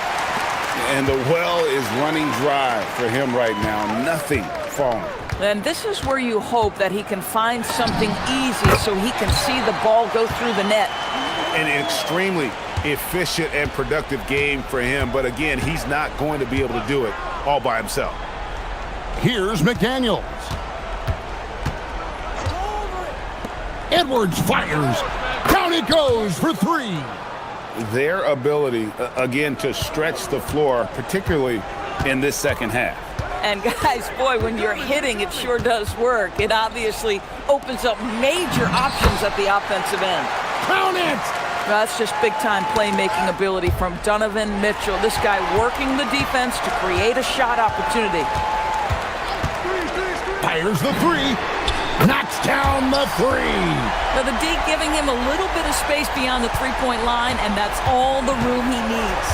And the well is running dry for him right now. Nothing falling.
And this is where you hope that he can find something easy so he can see the ball go through the net.
An extremely efficient and productive game for him. But again, he's not going to be able to do it all by himself.
Here's McDaniels. Edwards fires. Down it goes for 3.
Their ability, again, to stretch the floor, particularly in this second half.
And guys, boy, when you're hitting, it sure does work. It obviously opens up major options at the offensive end.
Count it!
Well, that's just big-time playmaking ability from Donovan Mitchell. This guy working the defense to create a shot opportunity.
Fires the 3. Knocks down the 3.
Now the D giving him a little bit of space beyond the three-point line, and that's all the room he needs.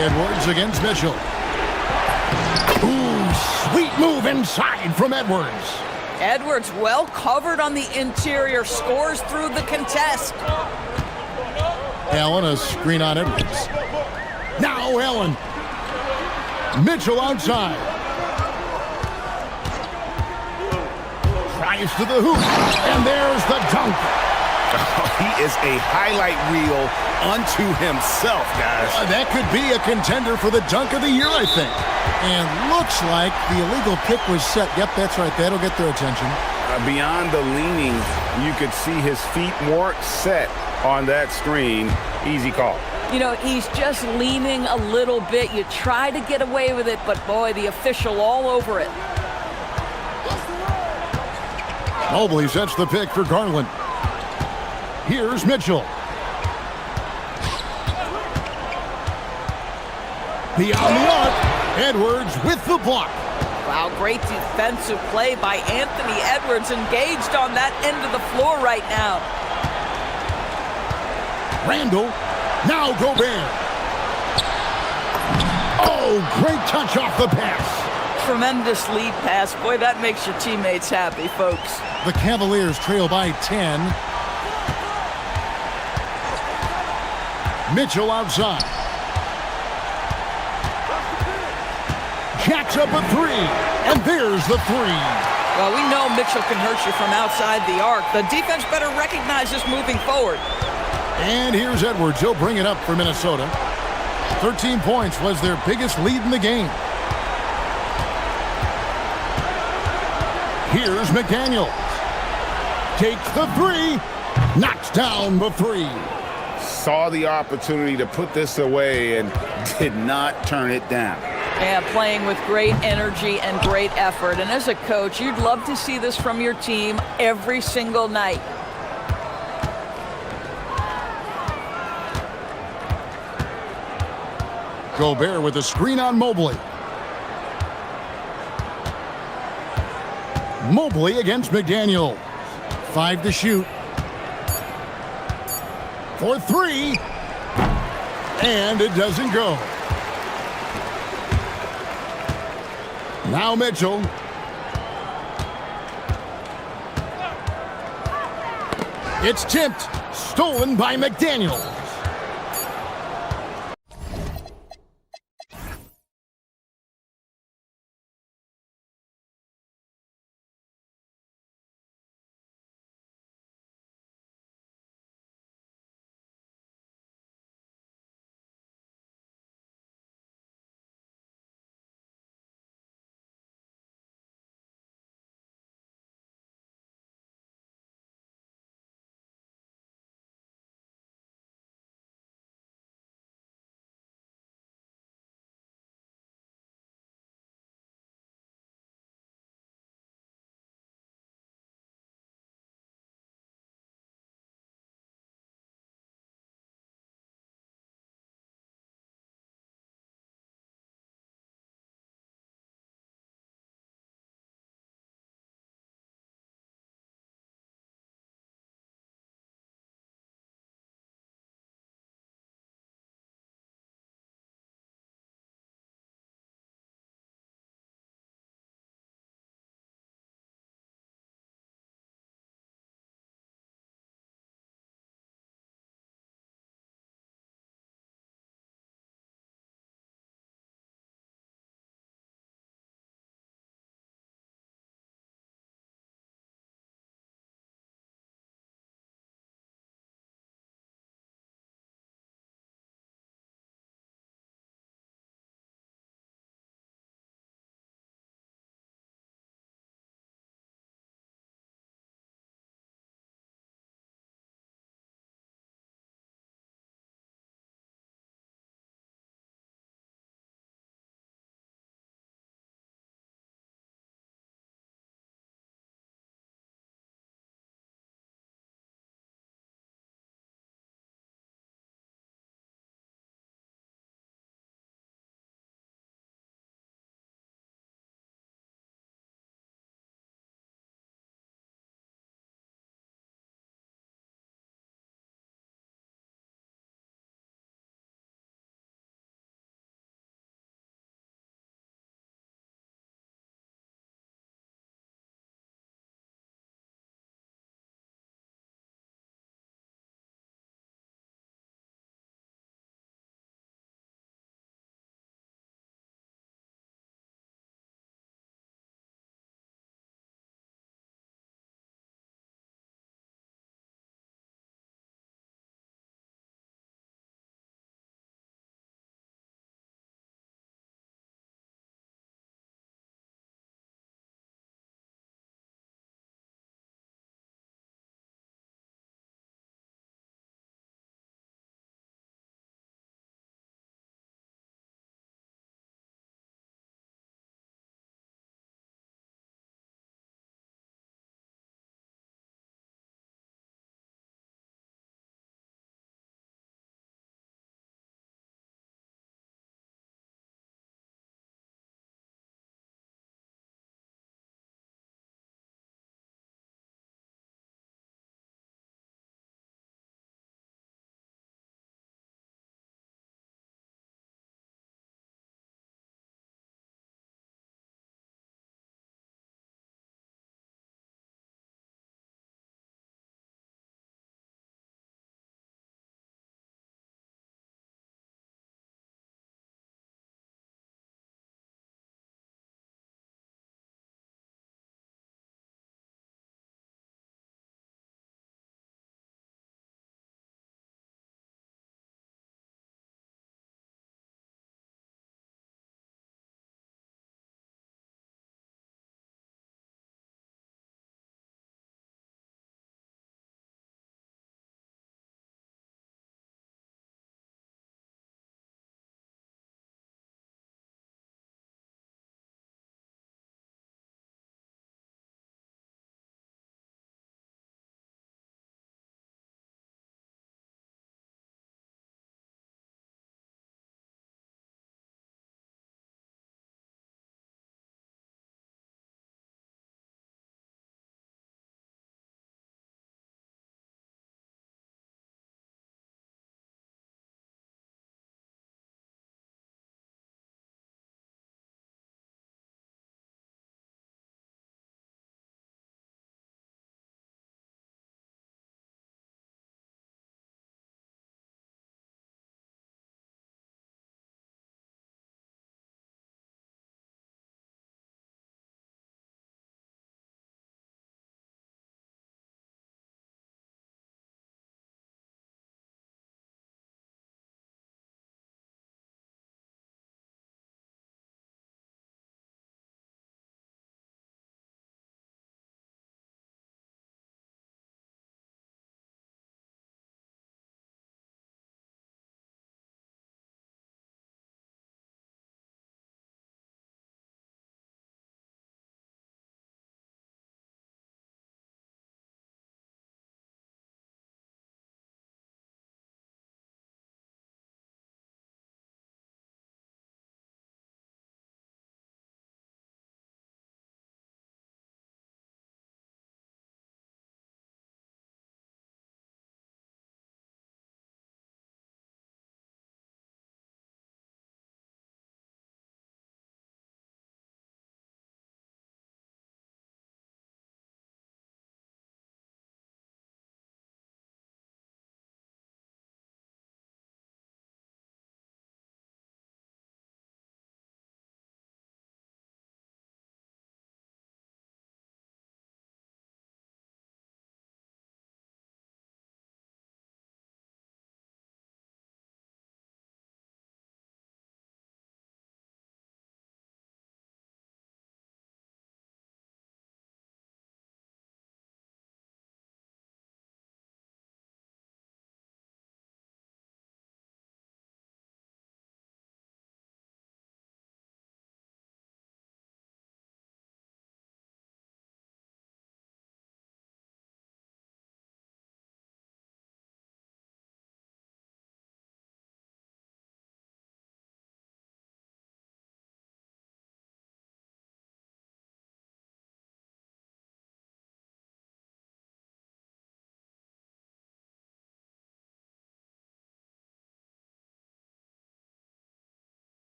Edwards against Mitchell. Ooh, sweet move inside from Edwards.
Edwards well covered on the interior, scores through the contest.
Allen, a screen on Edwards. Now Allen. Mitchell outside. Drives to the hoop. And there's the dunk.
He is a highlight reel unto himself, guys.
That could be a contender for the dunk of the year, I think. And looks like the illegal kick was set. Yep, that's right. That'll get their attention.
Beyond the leaning, you could see his feet more set on that screen. Easy call.
You know, he's just leaning a little bit. You try to get away with it, but boy, the official all over it.
Mobley sets the pick for Garland. Here's Mitchell. Beyond the arc, Edwards with the block.
Wow, great defensive play by Anthony Edwards, engaged on that end of the floor right now.
Randall, now Gobert. Oh, great touch off the pass.
Tremendous lead pass. Boy, that makes your teammates happy, folks.
The Cavaliers trail by 10. Mitchell outside. Jacks up a 3, and there's the 3.
Well, we know Mitchell can hurt you from outside the arc. The defense better recognize this moving forward.
And here's Edwards. He'll bring it up for Minnesota. 13 points was their biggest lead in the game. Here's McDaniels. Takes the 3. Knocks down the 3.
Saw the opportunity to put this away and did not turn it down.
Yeah, playing with great energy and great effort. And as a coach, you'd love to see this from your team every single night.
Gobert with a screen on Mobley. Mobley against McDaniel. 5 to shoot. For 3. And it doesn't go. Now Mitchell. It's tipped. Stolen by McDaniel.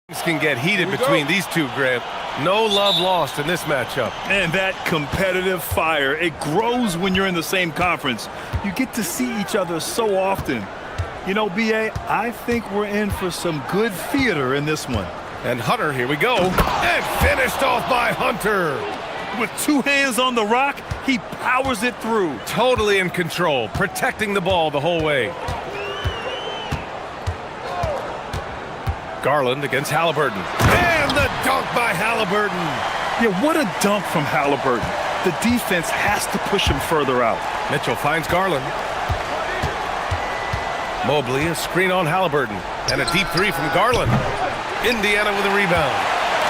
Things can get heated between these two, Grant. No love lost in this matchup.
And that competitive fire, it grows when you're in the same conference. You get to see each other so often. You know, B.A., I think we're in for some good theater in this one.
And Hunter, here we go. And finished off by Hunter.
With two hands on the rock, he powers it through.
Totally in control, protecting the ball the whole way. Garland against Halliburton. And the dunk by Halliburton.
Yeah, what a dunk from Halliburton. The defense has to push him further out.
Mitchell finds Garland. Mobley, a screen on Halliburton. And a deep three from Garland. Indiana with a rebound.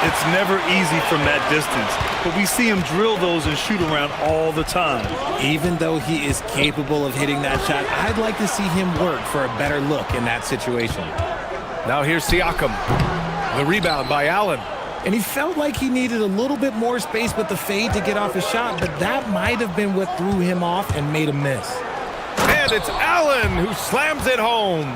It's never easy from that distance, but we see him drill those and shoot around all the time.
Even though he is capable of hitting that shot, I'd like to see him work for a better look in that situation.
Now here's Siakam. The rebound by Allen.
And he felt like he needed a little bit more space with the fade to get off his shot, but that might have been what threw him off and made him miss.
And it's Allen who slams it home.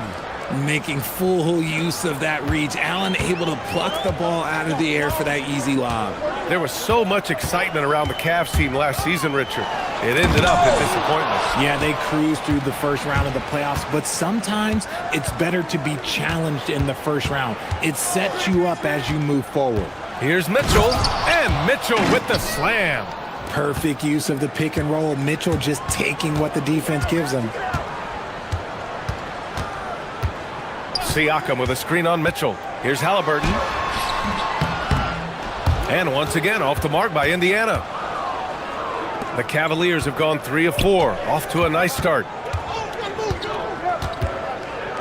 Making full use of that reach. Allen able to pluck the ball out of the air for that easy lob.
There was so much excitement around the Cavs team last season, Richard. It ended up in disappointment.
Yeah, they cruised through the first round of the playoffs, but sometimes it's better to be challenged in the first round. It sets you up as you move forward.
Here's Mitchell, and Mitchell with the slam.
Perfect use of the pick and roll. Mitchell just taking what the defense gives him.
Siakam with a screen on Mitchell. Here's Halliburton. And once again, off the mark by Indiana. The Cavaliers have gone 3 of 4. Off to a nice start.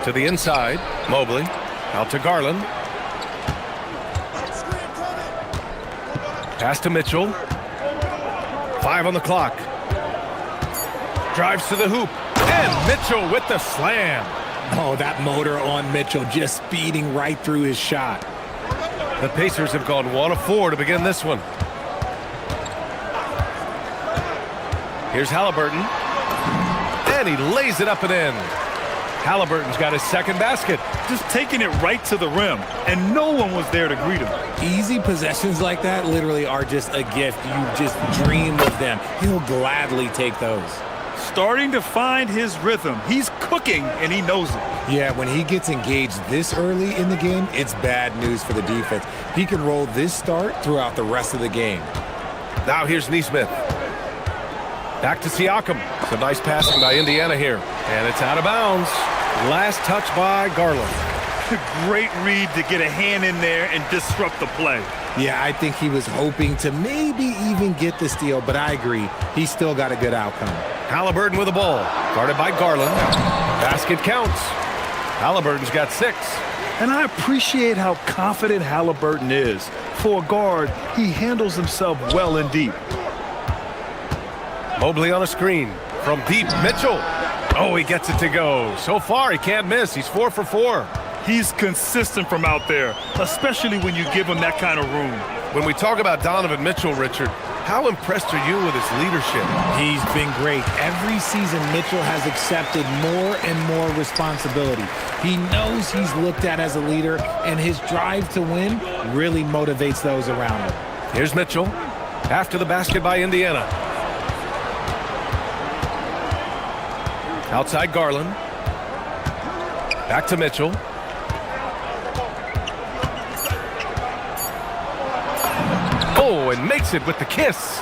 To the inside, Mobley. Out to Garland. Pass to Mitchell. 5 on the clock. Drives to the hoop. And Mitchell with the slam.
Oh, that motor on Mitchell just speeding right through his shot.
The Pacers have gone 1 of 4 to begin this one. Here's Halliburton. And he lays it up and in. Halliburton's got his second basket.
Just taking it right to the rim, and no one was there to greet him.
Easy possessions like that literally are just a gift. You just dream of them. He'll gladly take those.
Starting to find his rhythm. He's cooking, and he knows it.
Yeah, when he gets engaged this early in the game, it's bad news for the defense. He can roll this start throughout the rest of the game.
Now here's Nesmith. Back to Siakam. Some nice passing by Indiana here. And it's out of bounds. Last touch by Garland.
Great read to get a hand in there and disrupt the play.
Yeah, I think he was hoping to maybe even get the steal, but I agree. He still got a good outcome.
Halliburton with the ball. Guarded by Garland. Basket counts. Halliburton's got 6.
And I appreciate how confident Halliburton is. For a guard, he handles himself well and deep.
Mobley on a screen. From deep, Mitchell. Oh, he gets it to go. So far, he can't miss. He's 4 for 4.
He's consistent from out there, especially when you give him that kind of room.
When we talk about Donovan Mitchell, Richard, how impressed are you with his leadership?
He's been great. Every season, Mitchell has accepted more and more responsibility. He knows he's looked at as a leader, and his drive to win really motivates those around him.
Here's Mitchell. After the basket by Indiana. Outside Garland. Back to Mitchell. Oh, and makes it with the kiss.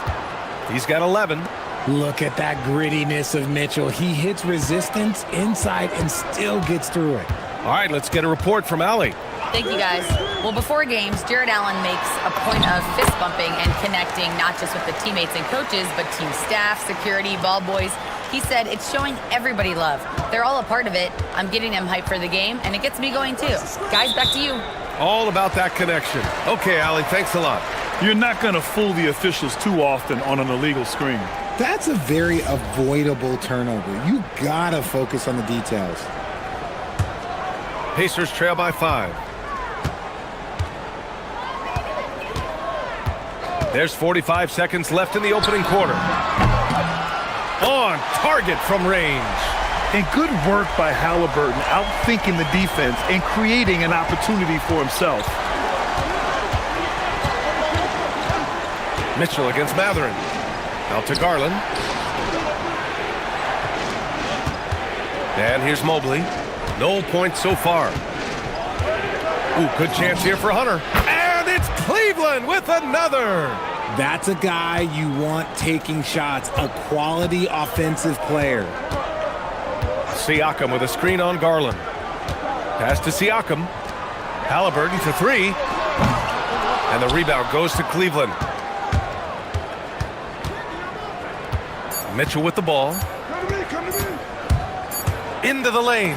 He's got 11.
Look at that grittiness of Mitchell. He hits resistance inside and still gets through it.
All right, let's get a report from Allie.
Thank you, guys. Well, before games, Jared Allen makes a point of fist bumping and connecting not just with the teammates and coaches, but team staff, security, ball boys. He said it's showing everybody love. They're all a part of it. I'm getting them hyped for the game, and it gets me going too. Guys, back to you.
All about that connection. Okay, Allie, thanks a lot.
You're not going to fool the officials too often on an illegal screen.
That's a very avoidable turnover. You gotta focus on the details.
Pacers trail by 5. There's 45 seconds left in the opening quarter. On target from range.
And good work by Halliburton, outthinking the defense and creating an opportunity for himself.
Mitchell against Matherin. Out to Garland. And here's Mobley. No points so far. Ooh, good chance here for Hunter. And it's Cleveland with another.
That's a guy you want taking shots, a quality offensive player.
Siakam with a screen on Garland. Pass to Siakam. Halliburton for three. And the rebound goes to Cleveland. Mitchell with the ball. Into the lane.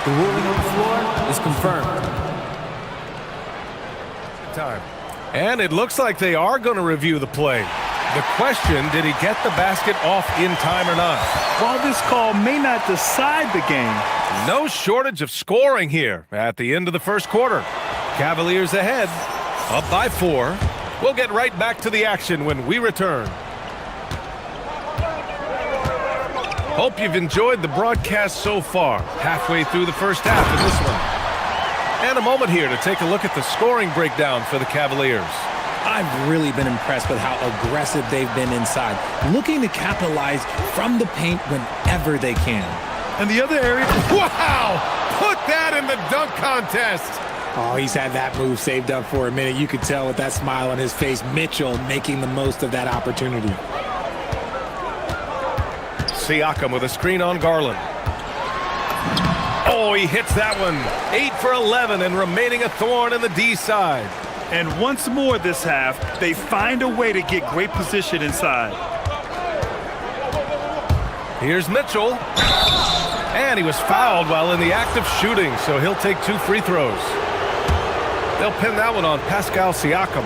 The ruling on the floor is confirmed.
Time. And it looks like they are going to review the play. The question, did he get the basket off in time or not?
While this call may not decide the game,
no shortage of scoring here at the end of the first quarter. Cavaliers ahead, up by 4. We'll get right back to the action when we return. Hope you've enjoyed the broadcast so far, halfway through the first half of this one. And a moment here to take a look at the scoring breakdown for the Cavaliers.
I've really been impressed with how aggressive they've been inside, looking to capitalize from the paint whenever they can.
and the other area.
Wow! Put that in the dunk contest!
Oh, he's had that move saved up for a minute. You could tell with that smile on his face, Mitchell making the most of that opportunity.
Siakam with a screen on Garland. Oh, he hits that one. 8 for 11 and remaining a thorn in the D side.
And once more this half, they find a way to get great position inside.
Here's Mitchell. And he was fouled while in the act of shooting, so he'll take 2 free throws. They'll pin that one on Pascal Siakam.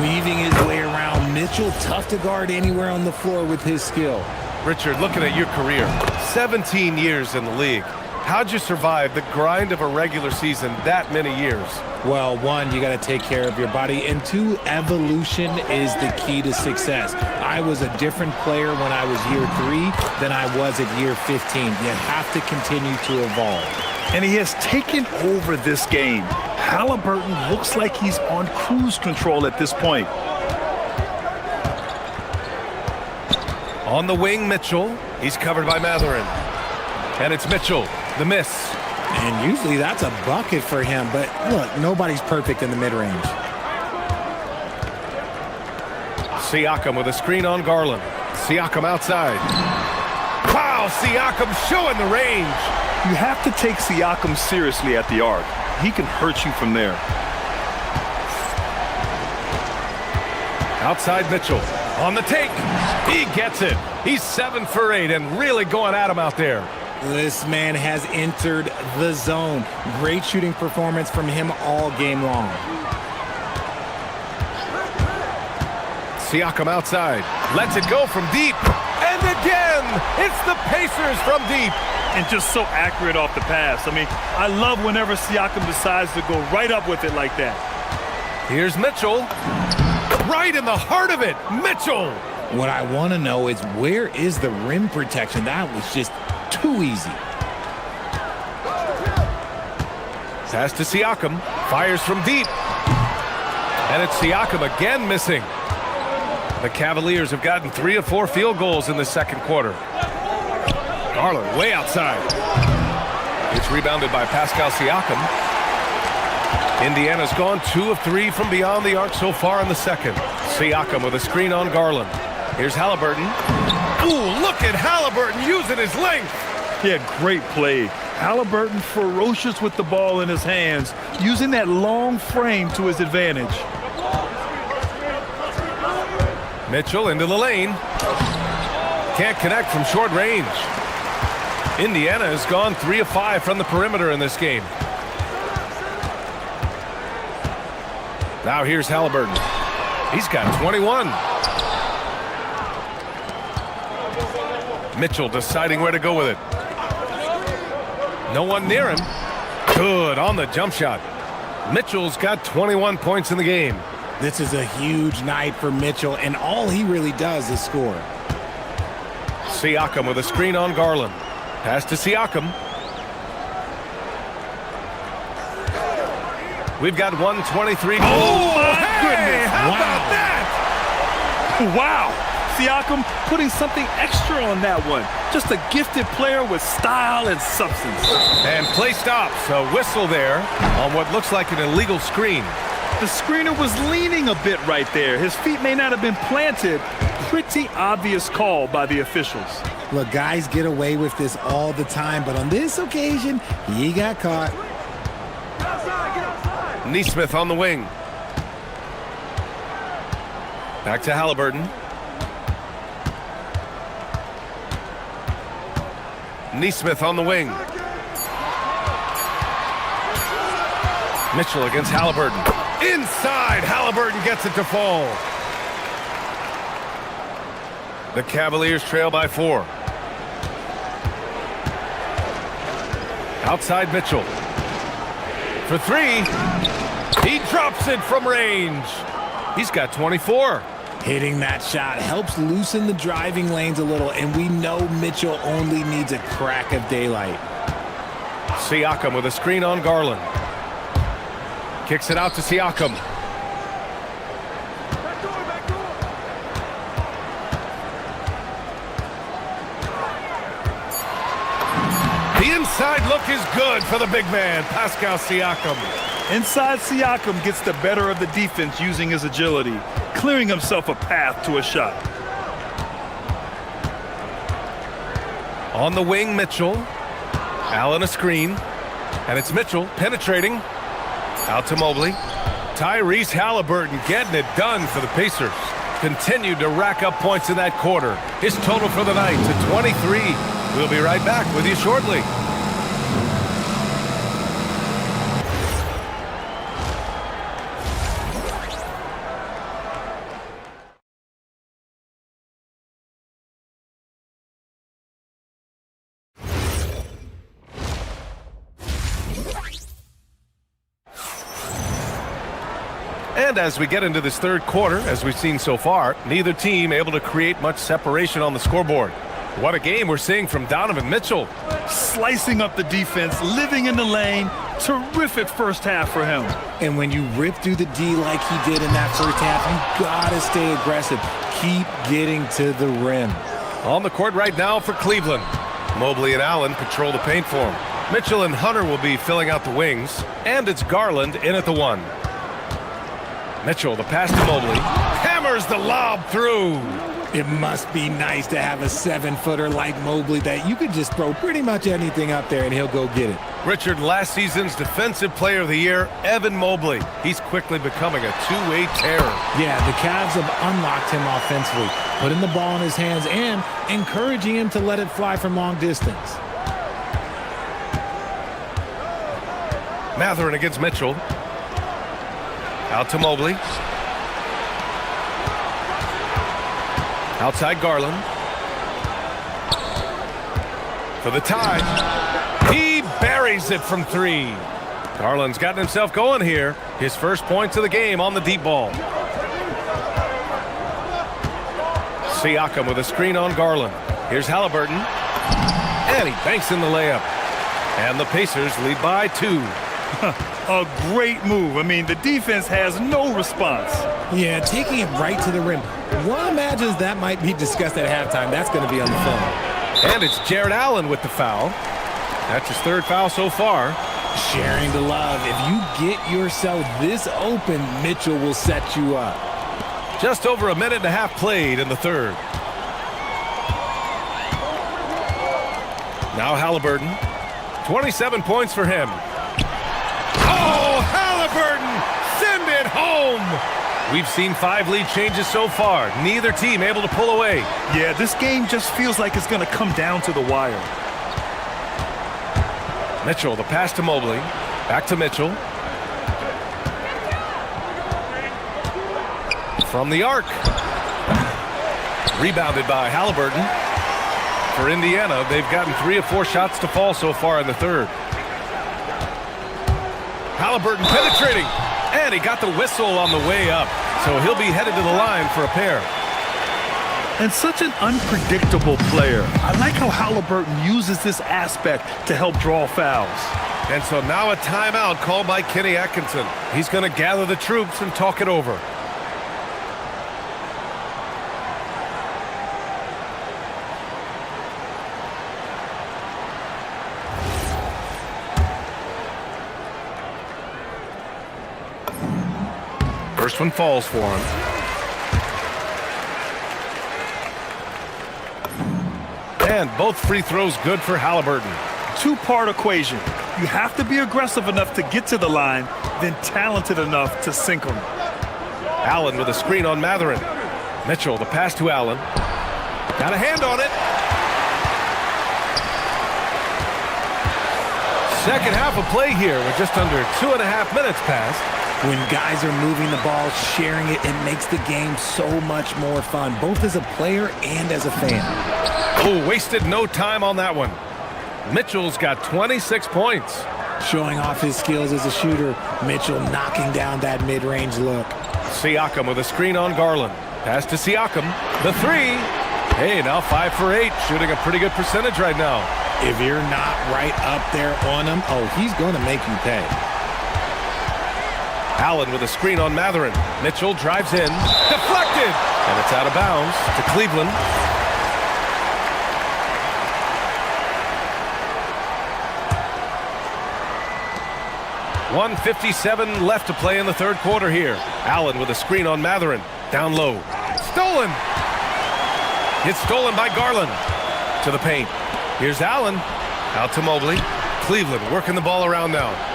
Weaving his way around. Mitchell, tough to guard anywhere on the floor with his skill.
Richard, looking at your career, 17 years in the league. How'd you survive the grind of a regular season that many years?
Well, 1, you got to take care of your body, and 2, evolution is the key to success. I was a different player when I was year 3 than I was at year 15. You have to continue to evolve.
And he has taken over this game. Halliburton looks like he's on cruise control at this point.
On the wing, Mitchell. He's covered by Matherin. And it's Mitchell, the miss.
And usually that's a bucket for him, but look, nobody's perfect in the mid-range.
Siakam with a screen on Garland. Siakam outside. Wow, Siakam showing the range.
You have to take Siakam seriously at the arc. He can hurt you from there.
Outside Mitchell. On the take. He gets it. He's 7 for 8 and really going at him out there.
This man has entered the zone. Great shooting performance from him all game long.
Siakam outside. Lets it go from deep. And again, it's the Pacers from deep.
And just so accurate off the pass. I mean, I love whenever Siakam decides to go right up with it like that.
Here's Mitchell. Right in the heart of it, Mitchell.
What I want to know is where is the rim protection? That was just too easy.
Pass to Siakam. Fires from deep. And it's Siakam again missing. The Cavaliers have gotten 3 of 4 field goals in the second quarter. Garland way outside. It's rebounded by Pascal Siakam. Indiana's gone 2 of 3 from beyond the arc so far in the second. Siakam with a screen on Garland. Here's Halliburton. Ooh, look at Halliburton using his length.
Yeah, great play. Halliburton ferocious with the ball in his hands, using that long frame to his advantage.
Mitchell into the lane. Can't connect from short range. Indiana has gone 3 of 5 from the perimeter in this game. Now here's Halliburton. He's got 21. Mitchell deciding where to go with it. No one near him. Good on the jump shot. Mitchell's got 21 points in the game.
This is a huge night for Mitchell, and all he really does is score.
Siakam with a screen on Garland. Pass to Siakam. We've got 123.
Oh, my goodness.
how about that?
Wow. Siakam putting something extra on that one. Just a gifted player with style and substance.
And play stops. A whistle there on what looks like an illegal screen.
The screener was leaning a bit right there. His feet may not have been planted. Pretty obvious call by the officials.
Look, guys get away with this all the time, but on this occasion, he got caught.
Neesmith on the wing. Back to Halliburton. Neesmith on the wing. Mitchell against Halliburton. Inside, Halliburton gets it to fall. The Cavaliers trail by 4. Outside Mitchell. For 3. He drops it from range. He's got 24.
Hitting that shot helps loosen the driving lanes a little, and we know Mitchell only needs a crack of daylight.
Siakam with a screen on Garland. Kicks it out to Siakam. The inside look is good for the big man, Pascal Siakam.
Inside Siakam gets the better of the defense using his agility, clearing himself a path to a shot.
On the wing, Mitchell. Allen a screen. And it's Mitchell penetrating. Out to Mobley. Tyrese Halliburton getting it done for the Pacers. Continued to rack up points in that quarter. His total for the night to 23. We'll be right back with you shortly. And as we get into this third quarter, as we've seen so far, neither team able to create much separation on the scoreboard. What a game we're seeing from Donovan Mitchell.
Slicing up the defense, living in the lane. Terrific first half for him.
And when you rip through the D like he did in that first half, you gotta stay aggressive. Keep getting to the rim.
On the court right now for Cleveland. Mobley and Allen control the paint for him. Mitchell and Hunter will be filling out the wings. And it's Garland in at the 1. Mitchell, the pass to Mobley. Hammers the lob through.
It must be nice to have a 7-footer like Mobley that you could just throw pretty much anything up there and he'll go get it.
Richard, last season's Defensive Player of the Year, Evan Mobley. He's quickly becoming a two-way terror.
Yeah, the Cavs have unlocked him offensively, putting the ball in his hands and encouraging him to let it fly from long distance.
Matherin against Mitchell. Out to Mobley. Outside Garland. For the tie. He buries it from 3. Garland's gotten himself going here. His first points of the game on the deep ball. Siakam with a screen on Garland. Here's Halliburton. And he banks in the layup. And the Pacers lead by 2.
A great move. I mean, the defense has no response.
Yeah, taking it right to the rim. One imagines that might be discussed at halftime. That's going to be on the film.
And it's Jared Allen with the foul. That's his 3rd foul so far.
Sharing the love. If you get yourself this open, Mitchell will set you up.
Just over a minute and a half played in the 3rd. Now Halliburton. 27 points for him. Oh, Halliburton! Send it home! We've seen 5 lead changes so far. Neither team able to pull away.
Yeah, this game just feels like it's going to come down to the wire.
Mitchell, the pass to Mobley. Back to Mitchell. From the arc. Rebounded by Halliburton. For Indiana, they've gotten 3 of 4 shots to fall so far in the 3rd. Halliburton penetrating. And he got the whistle on the way up. So he'll be headed to the line for a pair.
And such an unpredictable player. I like how Halliburton uses this aspect to help draw fouls.
And so now a timeout called by Kenny Atkinson. He's going to gather the troops and talk it over. First one falls for him. And both free throws good for Halliburton.
Two-part equation. You have to be aggressive enough to get to the line, then talented enough to sink them.
Allen with a screen on Matherin. Mitchell, the pass to Allen. Got a hand on it. Second half of play here with just under 2.5 minutes passed.
When guys are moving the ball, sharing it, it makes the game so much more fun, both as a player and as a fan.
Oh, wasted no time on that one. Mitchell's got 26 points.
Showing off his skills as a shooter, Mitchell knocking down that mid-range look.
Siakam with a screen on Garland. Pass to Siakam. The three. Hey, now 5 for 8. Shooting a pretty good percentage right now.
If you're not right up there on him, oh, he's going to make you pay.
Allen with a screen on Matherin. Mitchell drives in. Deflected! And it's out of bounds to Cleveland. .157 left to play in the third quarter here. Allen with a screen on Matherin. Down low. Stolen! It's stolen by Garland. To the paint. Here's Allen. Out to Mobley. Cleveland working the ball around now.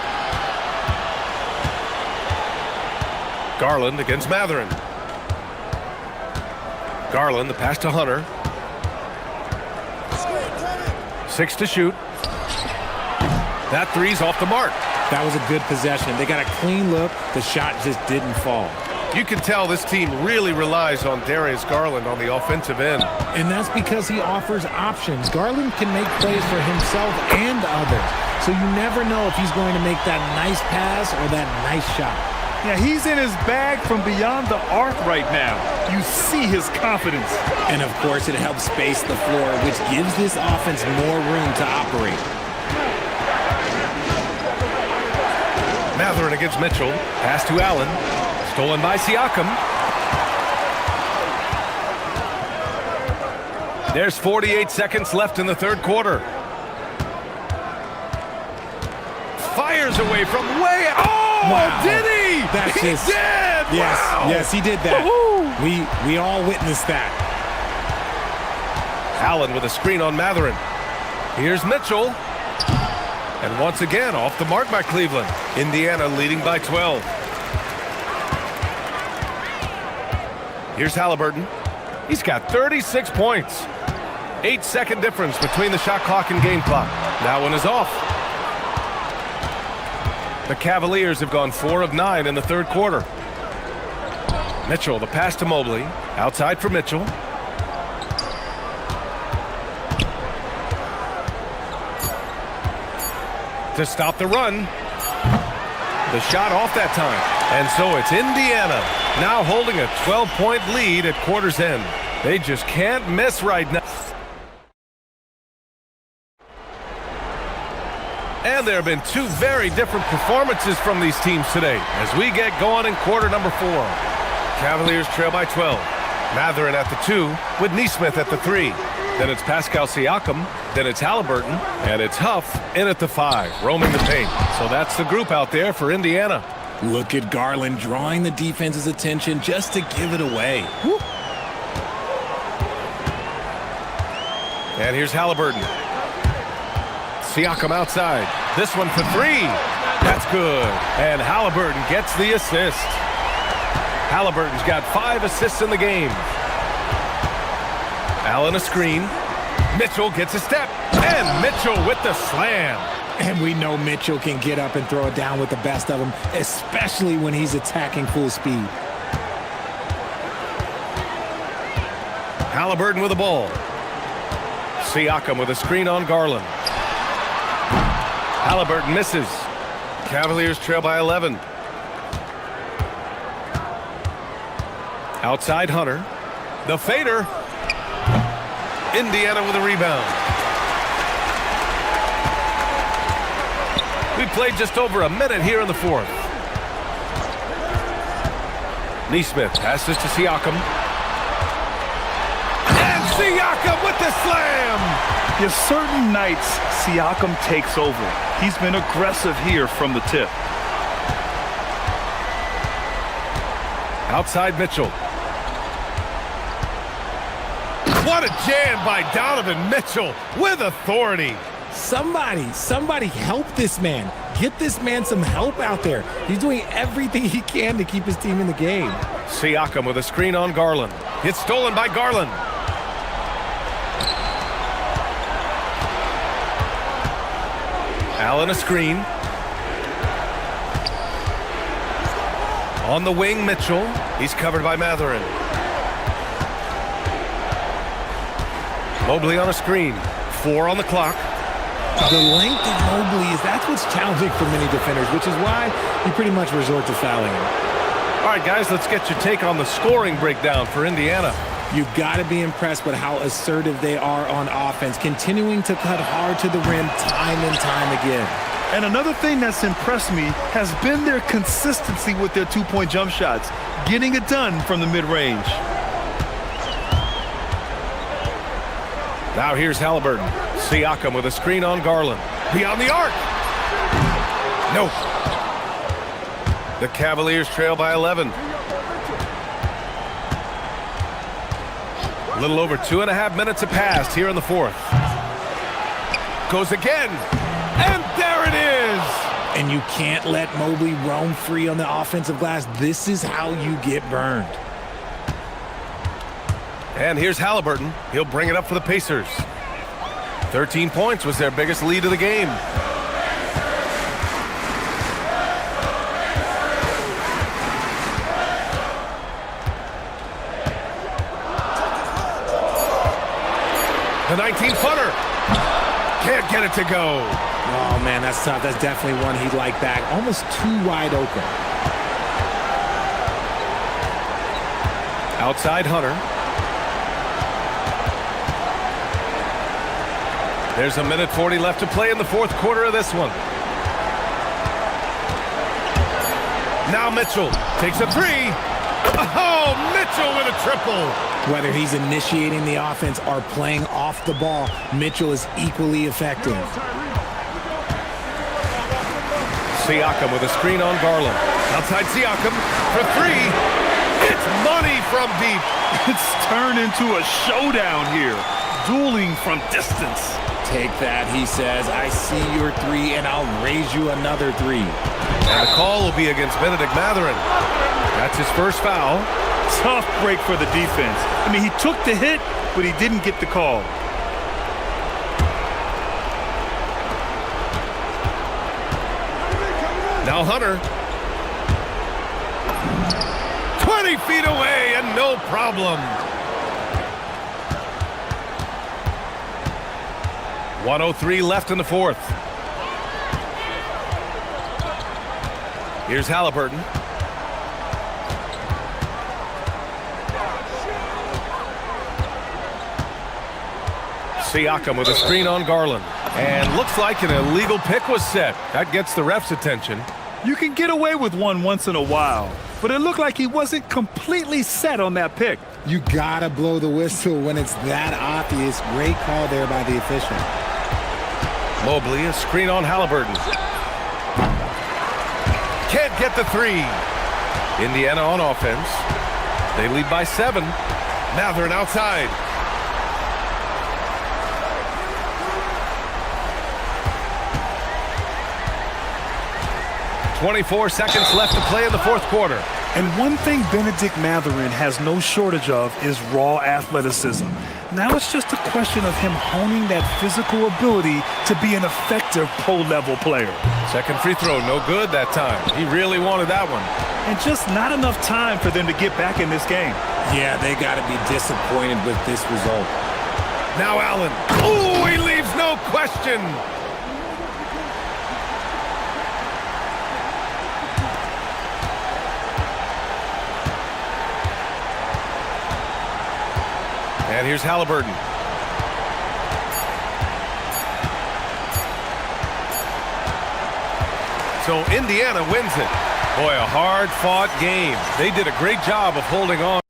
Garland against Matherin. Garland, the pass to Hunter. 6 to shoot. That three's off the mark.
That was a good possession. They got a clean look. The shot just didn't fall.
You can tell this team really relies on Darius Garland on the offensive end.
And that's because he offers options. Garland can make plays for himself and others. So you never know if he's going to make that nice pass or that nice shot.
Yeah, he's in his bag from beyond the arc right now. You see his confidence.
And of course, it helps space the floor, which gives this offense more room to operate.
Matherin against Mitchell. Pass to Allen. Stolen by Siakam. There's 48 seconds left in the third quarter. Fires away from way out. Oh,
wow.
Did he?
That's
he
just,
did.
Yes,
Wow.
yes, he did that. We all witnessed that.
Allen with a screen on Matherin. Here's Mitchell. And once again, off the mark by Cleveland. Indiana leading by 12. Here's Halliburton. He's got 36 points. 8-second difference between the shot clock and game clock. That one is off. The Cavaliers have gone 4 of 9 in the third quarter. Mitchell, the pass to Mobley. Outside for Mitchell. To stop the run. The shot off that time. And so it's Indiana now holding a 12-point lead at quarter's end. They just can't miss right now. And there have been two very different performances from these teams today as we get going in quarter number 4. Cavaliers trail by 12. Matherin at the 2 with Neesmith at the 3. Then it's Pascal Siakam. Then it's Halliburton. And it's Huff in at the 5, roaming the paint. So that's the group out there for Indiana.
Look at Garland drawing the defense's attention just to give it away. Woo.
And here's Halliburton. Siakam outside. This one for 3. That's good. And Halliburton gets the assist. Halliburton's got 5 assists in the game. Allen a screen. Mitchell gets a step. And Mitchell with the slam.
And we know Mitchell can get up and throw it down with the best of them, especially when he's attacking full speed.
Halliburton with the ball. Siakam with a screen on Garland. Halliburton misses. Cavaliers trail by 11. Outside Hunter. The fader. Indiana with a rebound. We played just over a minute here in the fourth. Neesmith passes to Siakam. And Siakam with the slam!
There's certain nights Siakam takes over. He's been aggressive here from the tip.
Outside Mitchell. What a jam by Donovan Mitchell with authority.
Somebody help this man. Get this man some help out there. He's doing everything he can to keep his team in the game.
Siakam with a screen on Garland. It's stolen by Garland. Allen a screen. On the wing, Mitchell. He's covered by Matherin. Mobley on a screen. 4 on the clock.
The length of Mobley that's what's challenging for many defenders, which is why you pretty much resort to fouling him.
All right, guys, let's get your take on the scoring breakdown for Indiana.
You've got to be impressed with how assertive they are on offense, continuing to cut hard to the rim time and time again.
And another thing that's impressed me has been their consistency with their two-point jump shots, getting it done from the mid-range.
Now here's Halliburton. Siakam with a screen on Garland. Beyond the arc. No. The Cavaliers trail by 11. A little over 2.5 minutes have passed here in the fourth. Goes again. And there it is.
And you can't let Mobley roam free on the offensive glass. This is how you get burned.
And here's Halliburton. He'll bring it up for the Pacers. 13 points was their biggest lead of the game. The 19-footer. Can't get it to go.
Oh, man, that's tough. That's definitely one he'd like back. Almost too wide open.
Outside Hunter. There's 1:40 left to play in the fourth quarter of this one. Now Mitchell takes a three. Oh, Mitchell with a triple.
Whether he's initiating the offense or playing off the ball, Mitchell is equally effective.
Siakam with a screen on Garland. Outside Siakam for three. It's money from deep.
It's turned into a showdown here, dueling from distance.
Take that, he says. I see your three, and I'll raise you another three.
And the call will be against Benedict Matherin. That's his first foul.
Tough break for the defense. I mean, he took the hit, but he didn't get the call.
Now Hunter. 20 feet away and no problem. 1:03 left in the fourth. Here's Halliburton. Siakam with a screen on Garland. And looks like an illegal pick was set. That gets the ref's attention.
You can get away with one once in a while, but it looked like he wasn't completely set on that pick.
You gotta blow the whistle when it's that obvious. Great call there by the official.
Mobley, a screen on Halliburton. Can't get the three. Indiana on offense. They lead by 7. Matherin outside. .24 seconds left to play in the fourth quarter.
And one thing Benedict Matherin has no shortage of is raw athleticism. Now it's just a question of him honing that physical ability to be an effective pro-level player.
Second free throw, no good that time. He really wanted that one.
And just not enough time for them to get back in this game.
Yeah, they got to be disappointed with this result.
Now Allen. Oh, he leaves no question. And here's Halliburton. So Indiana wins it. Boy, a hard-fought game. They did a great job of holding on.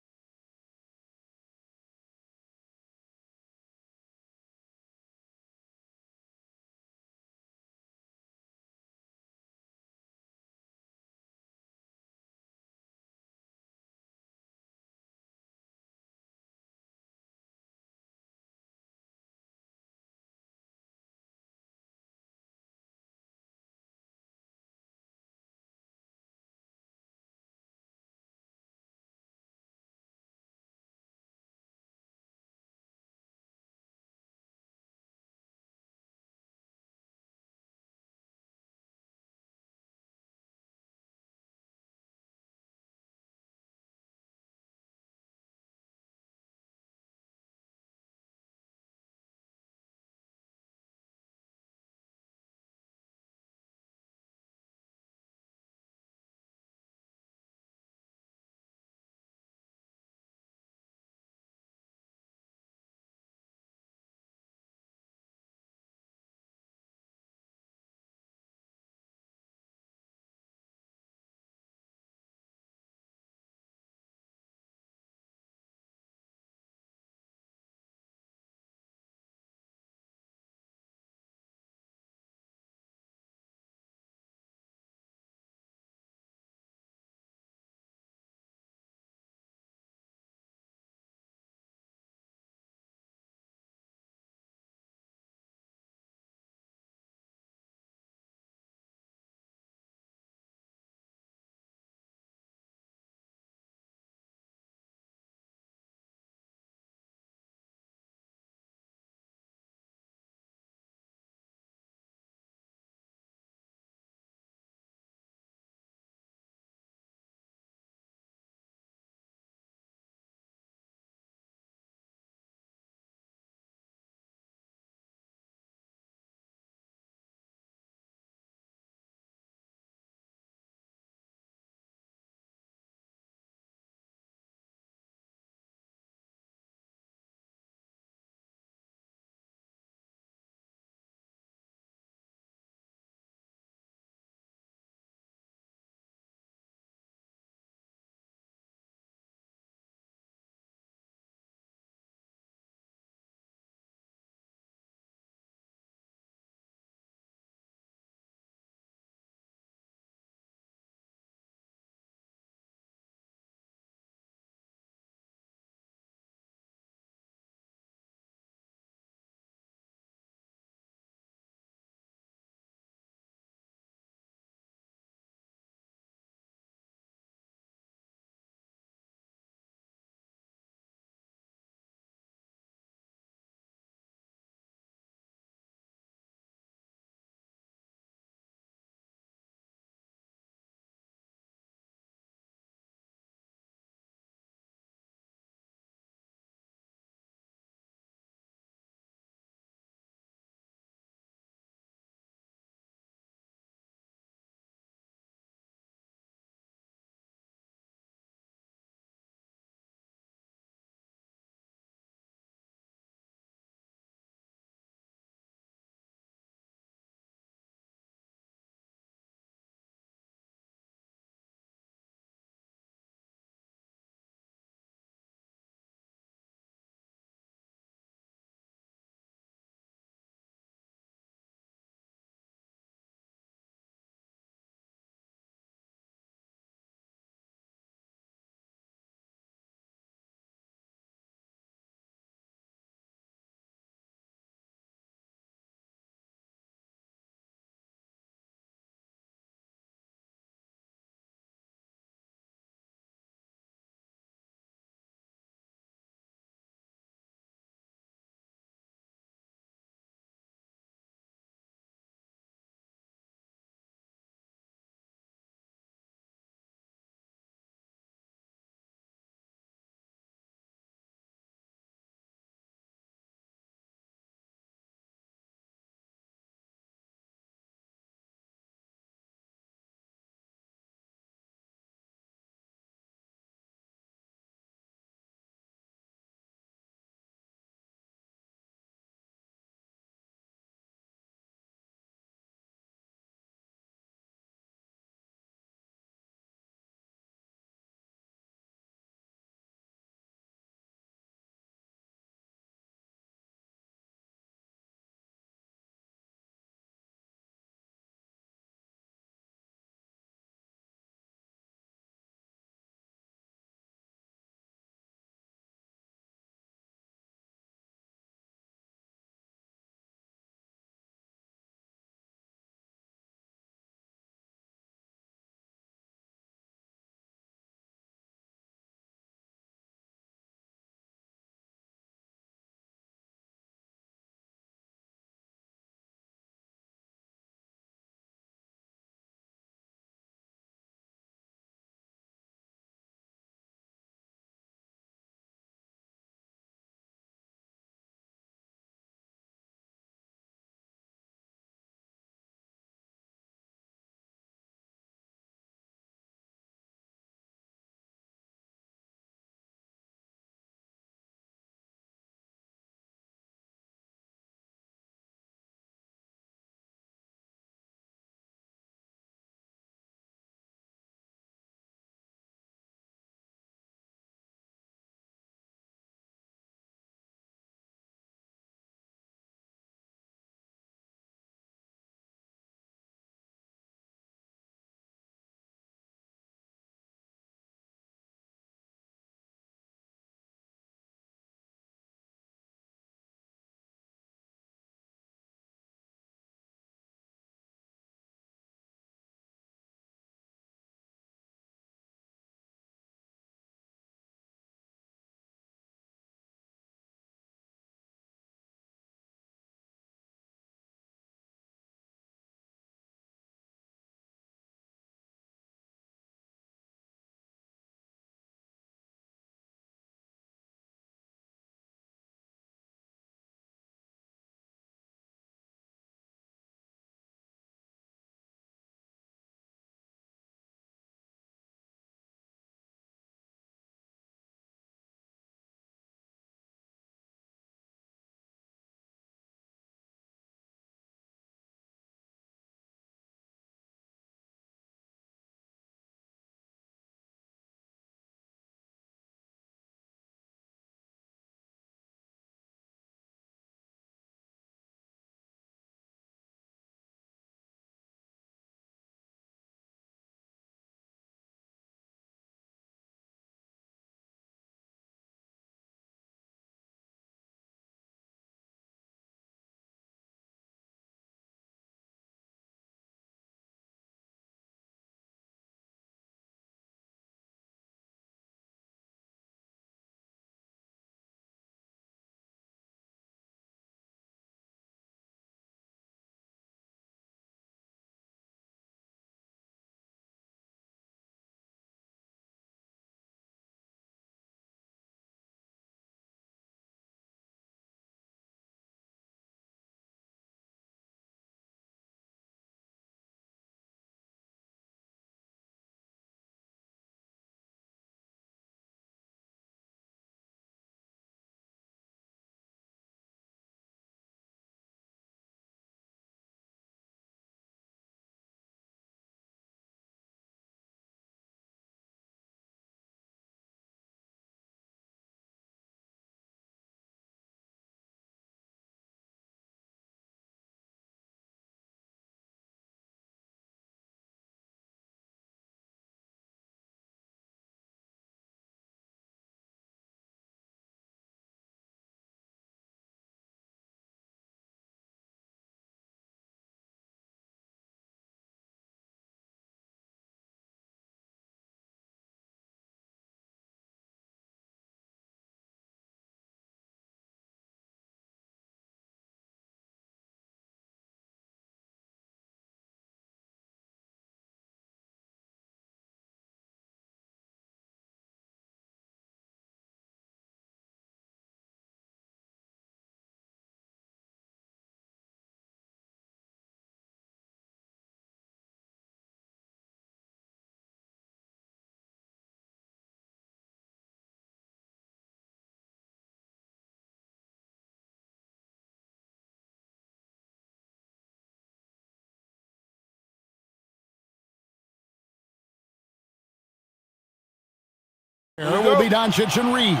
Could be Doncic and Reeves.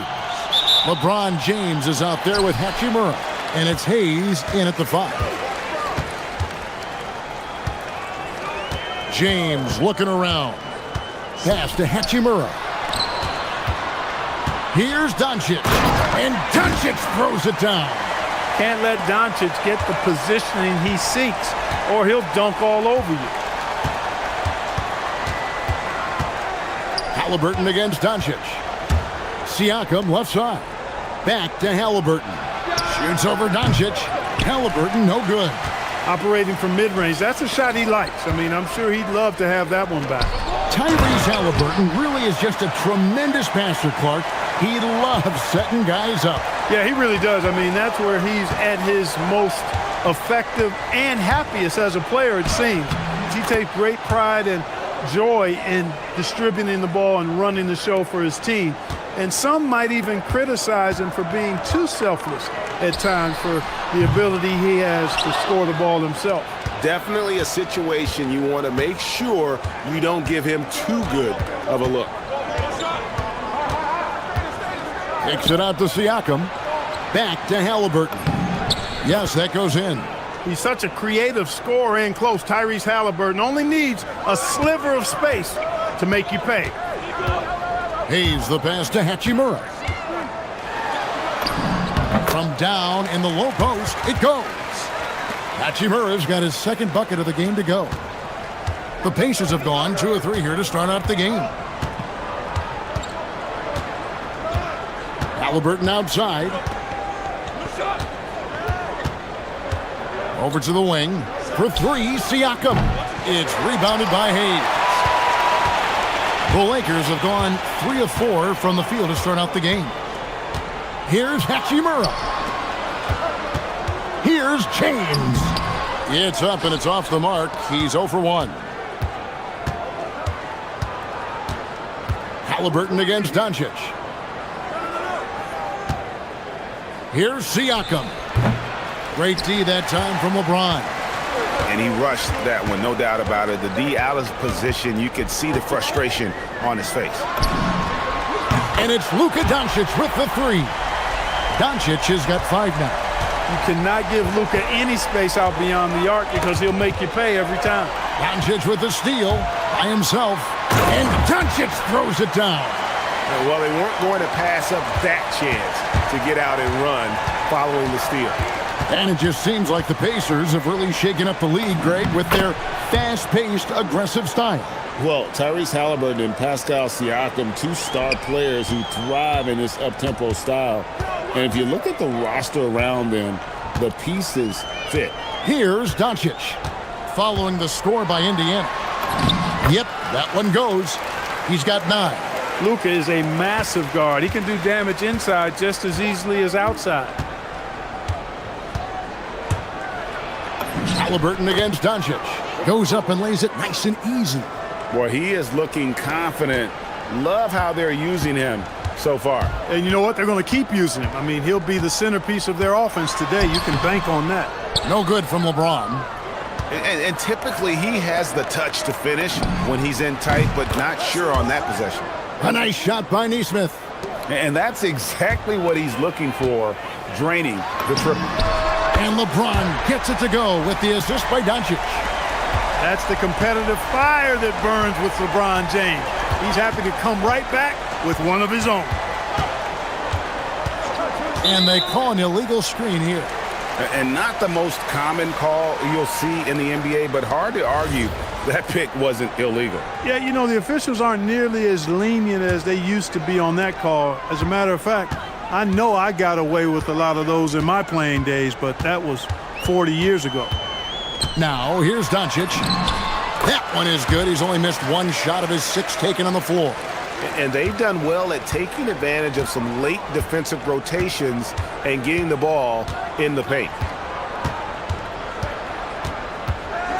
LeBron James is out there with Hachimura. And it's Hayes in at the 5. James looking around. Pass to Hachimura. Here's Doncic. And Doncic throws it down.
Can't let Doncic get the positioning he seeks, or he'll dunk all over you.
Halliburton against Doncic. Siakam left side. Back to Halliburton. Shoots over Doncic. Halliburton no good.
Operating from mid-range, that's a shot he likes. I mean, I'm sure he'd love to have that one back.
Tyrese Halliburton really is just a tremendous passer, Clark. He loves setting guys up.
Yeah, he really does. I mean, that's where he's at his most effective and happiest as a player, it seems. He takes great pride and joy in distributing the ball and running the show for his team. And some might even criticize him for being too selfless at times for the ability he has to score the ball himself.
Definitely a situation you want to make sure you don't give him too good of a look.
Kicks it out to Siakam. Back to Halliburton. Yes, that goes in.
He's such a creative scorer in close. Tyrese Halliburton only needs a sliver of space to make you pay.
Hayes the pass to Hachimura. From down in the low post, it goes. Hachimura's got his second bucket of the game to go. The Pacers have gone 2 of 3 here to start out the game. Halliburton outside. Over to the wing. For 3, Siakam. It's rebounded by Hayes. The Lakers have gone 3 of 4 from the field to start out the game. Here's Hachimura. Here's James. It's up and it's off the mark. He's 0 for 1. Halliburton against Doncic. Here's Siakam. Great D that time from LeBron.
And he rushed that one, no doubt about it. The D out of position, you could see the frustration on his face.
And it's Luka Doncic with the 3. Doncic has got 5 now.
You cannot give Luka any space out beyond the arc because he'll make you pay every time.
Doncic with the steal by himself. And Doncic throws it down.
Well, they weren't going to pass up that chance to get out and run following the steal.
And it just seems like the Pacers have really shaken up the league, Greg, with their fast-paced, aggressive style.
Well, Tyrese Halliburton and Pascal Siakam, 2 star players who thrive in this up-tempo style. And if you look at the roster around them, the pieces fit.
Here's Doncic, following the score by Indiana. Yep, that one goes. He's got 9.
Luka is a massive guard. He can do damage inside just as easily as outside.
Halliburton against Doncic. Goes up and lays it nice and easy.
Boy, he is looking confident. Love how they're using him so far.
And you know what? They're going to keep using him. I mean, he'll be the centerpiece of their offense today. You can bank on that.
No good from LeBron.
And typically he has the touch to finish when he's in tight, but not sure on that possession.
A nice shot by Nesmith.
And that's exactly what he's looking for, draining the triple.
And LeBron gets it to go with the assist by Doncic.
That's the competitive fire that burns with LeBron James. He's happy to come right back with one of his own.
And they call an illegal screen here.
And not the most common call you'll see in the NBA, but hard to argue that pick wasn't illegal.
Yeah, you know, the officials aren't nearly as lenient as they used to be on that call. As a matter of fact, I know I got away with a lot of those in my playing days, but that was 40 years ago.
Now, here's Doncic. That one is good. He's only missed 1 shot of his 6 taken on the floor.
And they've done well at taking advantage of some late defensive rotations and getting the ball in the paint.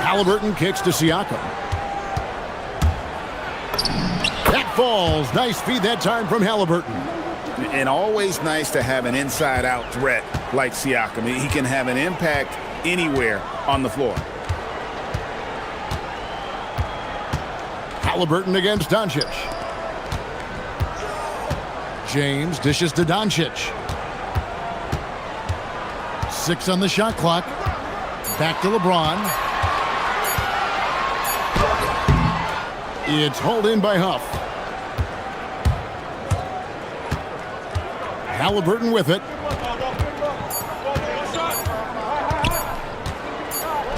Halliburton kicks to Siakam. That falls. Nice feed that time from Halliburton.
And always nice to have an inside-out threat like Siakam. He can have an impact anywhere on the floor.
Halliburton against Doncic. James dishes to Doncic. 6 on the shot clock. Back to LeBron. It's hauled in by Huff. Halliburton with it.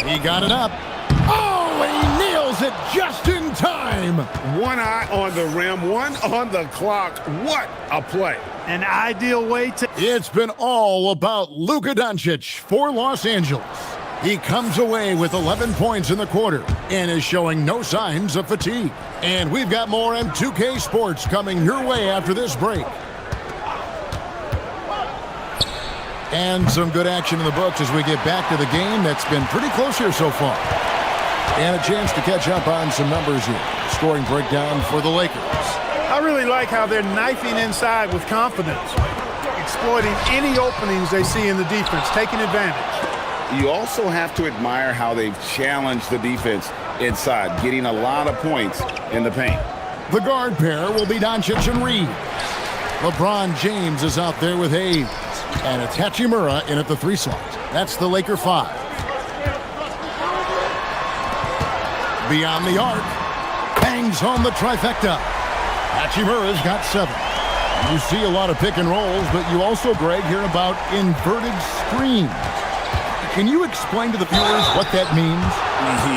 He got it up. Oh, and he nails it just in time.
One eye on the rim, one on the clock. What a play.
An ideal way to...
It's been all about Luka Doncic for Los Angeles. He comes away with 11 points in the quarter and is showing no signs of fatigue. And we've got more M2K Sports coming your way after this break. And some good action in the books as we get back to the game that's been pretty close here so far. And a chance to catch up on some numbers here. Scoring breakdown for the Lakers.
I really like how they're knifing inside with confidence, exploiting any openings they see in the defense, taking advantage.
You also have to admire how they've challenged the defense inside, getting a lot of points in the paint.
The guard pair will be Doncic and Reed. LeBron James is out there with Hayes. And it's Hachimura in at the 3 slot. That's the Laker 5. Beyond the arc. Bangs home the trifecta. Hachimura's got 7. You see a lot of pick and rolls, but you also, Greg, hear about inverted screens. Can you explain to the viewers what that means?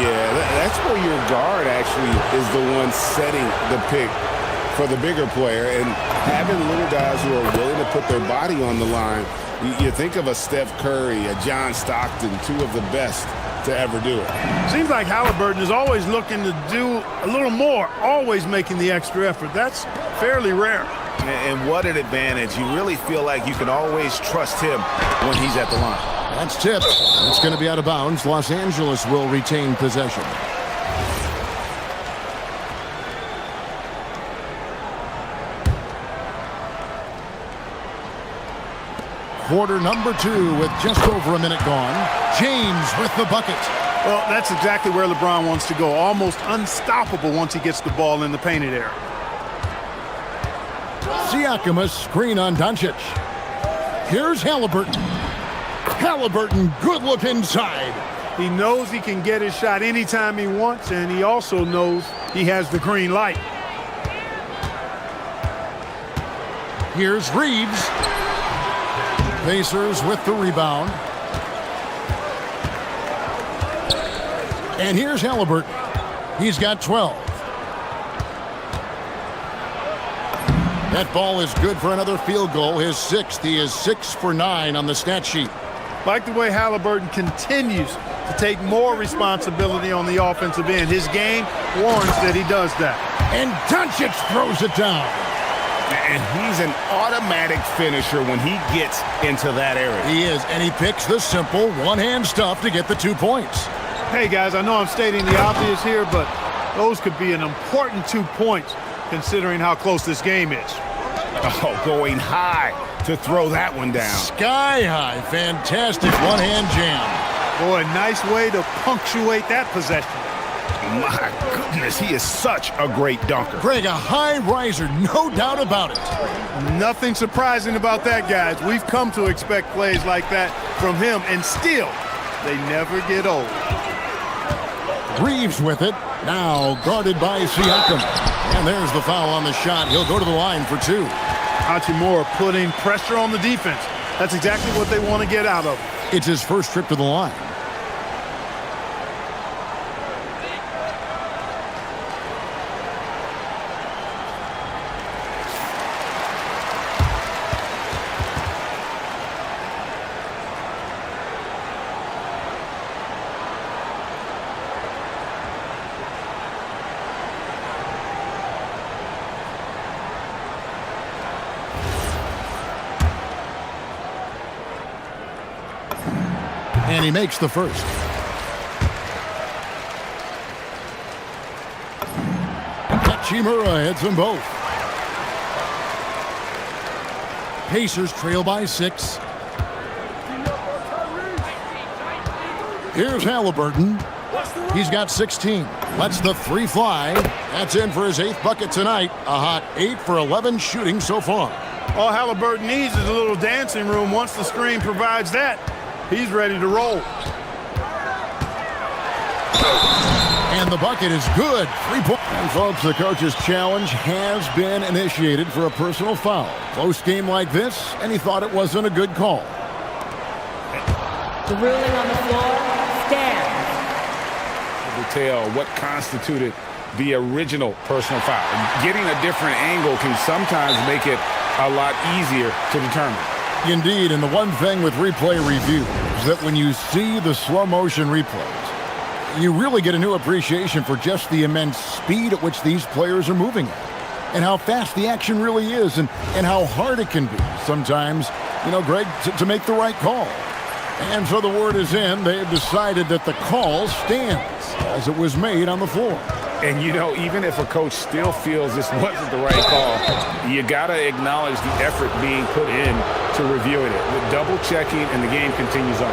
Yeah, that's where your guard actually is the one setting the pick for the bigger player, and having little guys who are willing to put their body on the line. You think of a Steph Curry, a John Stockton, 2 of the best to ever do it.
Seems like Halliburton is always looking to do a little more, always making the extra effort. That's fairly rare.
And what an advantage. You really feel like you can always trust him when he's at the line.
That's tipped. It's going to be out of bounds. Los Angeles will retain possession. Quarter number 2 with just over a minute gone. James with the bucket.
Well, that's exactly where LeBron wants to go. Almost unstoppable once he gets the ball in the painted area.
Siakam, a screen on Doncic. Here's Halliburton. Halliburton, good look inside.
He knows he can get his shot anytime he wants, and he also knows he has the green light.
Here's Reeves. Pacers with the rebound. And here's Halliburton. He's got 12. That ball is good for another field goal, his 6th. He is 6 for 9 on the stat sheet.
Like the way Halliburton continues to take more responsibility on the offensive end. His game warrants that he does that.
And Doncic throws it down.
And he's an automatic finisher when he gets into that area.
He is, and he picks the simple one-hand stuff to get the 2 points.
Hey, guys, I know I'm stating the obvious here, but those could be an important 2 points considering how close this game is.
Oh, going high to throw that one down.
Sky high. Fantastic one-hand jam.
Boy, nice way to punctuate that possession.
My goodness, he is such a great dunker.
Greg, a high riser, no doubt about it.
Nothing surprising about that, guys. We've come to expect plays like that from him, and still, they never get old.
Reeves with it, now guarded by Siakam. And there's the foul on the shot. He'll go to the line for 2.
Hachimura putting pressure on the defense. That's exactly what they want to get out of him.
It's his first trip to the line. And he makes the first. Hachimura hits them both. Pacers trail by 6. Here's Halliburton. He's got 16. Lets the 3 fly. That's in for his 8th bucket tonight. A hot 8 for 11 shooting so far.
All Halliburton needs is a little dancing room. Once the screen provides that, he's ready to roll.
And the bucket is good. 3 points. And folks, the coach's challenge has been initiated for a personal foul. Close game like this, and he thought it wasn't a good call.
The ruling on the floor stands.
Tell what constituted the original personal foul. Getting a different angle can sometimes make it a lot easier to determine.
Indeed, and the one thing with replay review is that when you see the slow motion replays, you really get a new appreciation for just the immense speed at which these players are moving at, and how fast the action really is, and how hard it can be sometimes, Greg, to make the right call. And so the word is in. They've decided that the call stands as it was made on the floor.
And, even if a coach still feels this wasn't the right call, you got to acknowledge the effort being put in to reviewing it. With double checking, and the game continues on.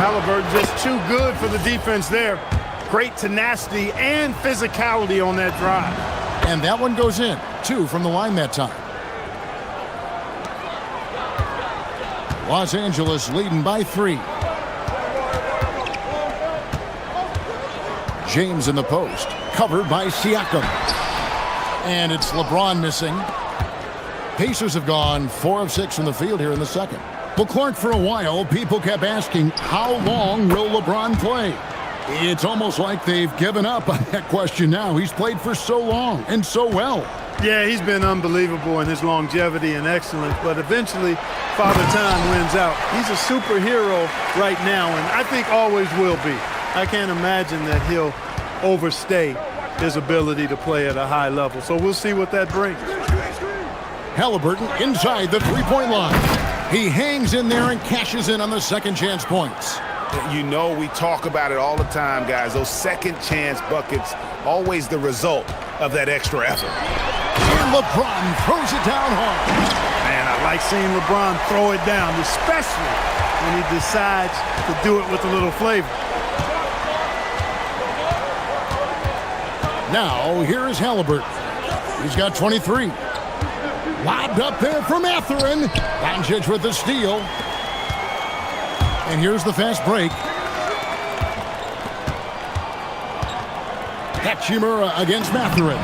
Halliburton just too good for the defense there. Great tenacity and physicality on that drive.
And that one goes in. 2 from the line that time. Los Angeles leading by 3. James in the post, covered by Siakam. And it's LeBron missing. Pacers have gone 4 of 6 from the field here in the second. Well, Clark, for a while, people kept asking, how long will LeBron play? It's almost like they've given up on that question now. He's played for so long and so well.
Yeah, he's been unbelievable in his longevity and excellence, but eventually Father Time wins out. He's a superhero right now, and I think always will be. I can't imagine that he'll overstay his ability to play at a high level, so we'll see what that brings.
Halliburton inside the three-point line. He hangs in there and cashes in on the second chance points.
We talk about it all the time, guys. Those second chance buckets, always the result of that extra effort.
And LeBron throws it down hard.
Man, I like seeing LeBron throw it down, especially when he decides to do it with a little flavor.
Now, here is Halliburton. He's got 23. Lobbed up there from Mathurin. Doncic with the steal. And here's the fast break. Hachimura against Mathurin.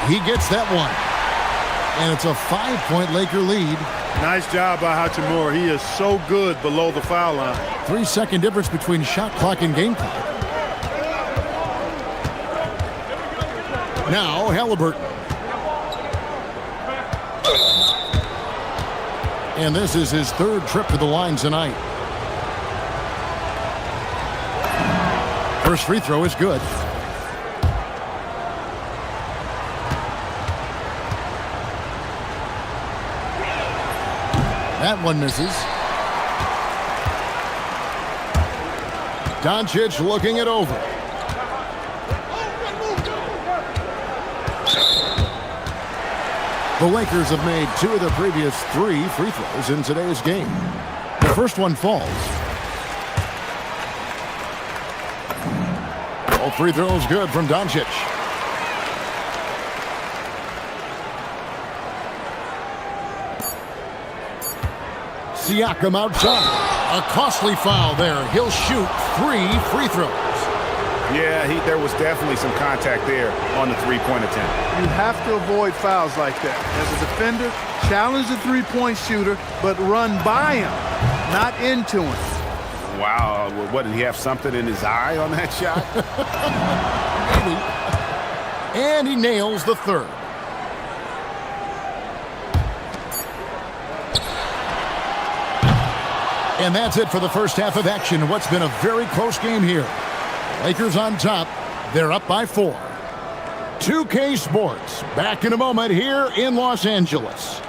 He gets that one. And it's a 5-point Laker lead.
Nice job by Hachimura. He is so good below the foul line.
3-second difference between shot clock and game clock. Now Halliburton. And this is his third trip to the line tonight. First free throw is good. That one misses. Doncic looking it over. The Lakers have made 2 of their previous 3 free throws in today's game. The first one falls. All free throws good from Doncic. Siakam outside. A costly foul there. He'll shoot 3 free throws.
Yeah, there was definitely some contact there on the three-point attempt.
You have to avoid fouls like that. As a defender, challenge the three-point shooter, but run by him, not into him.
Wow, what, did he have something in his eye on that shot?
Maybe. And he nails the third. And that's it for the first half of action. What's been a very close game here. Lakers on top. They're up by 4. 2K Sports back in a moment here in Los Angeles.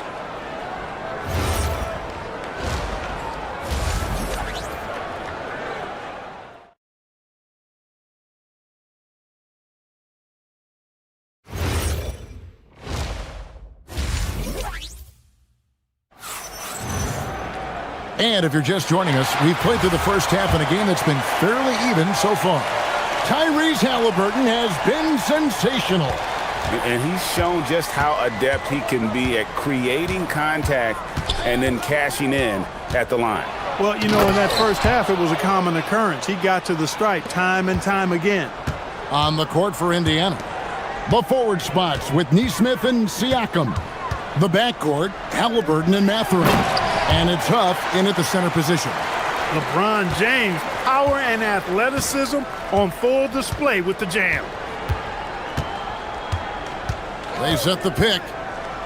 And if you're just joining us, we've played through the first half in a game that's been fairly even so far. Tyrese Halliburton has been sensational.
And he's shown just how adept he can be at creating contact and then cashing in at the line.
Well, you know, in that first half, it was a common occurrence. He got to the stripe time and time again.
On the court for Indiana, the forward spots with Neesmith and Siakam. The backcourt, Halliburton and Mathurin. And it's Huff in at the center position.
LeBron James, power and athleticism on full display with the jam.
They set the pick.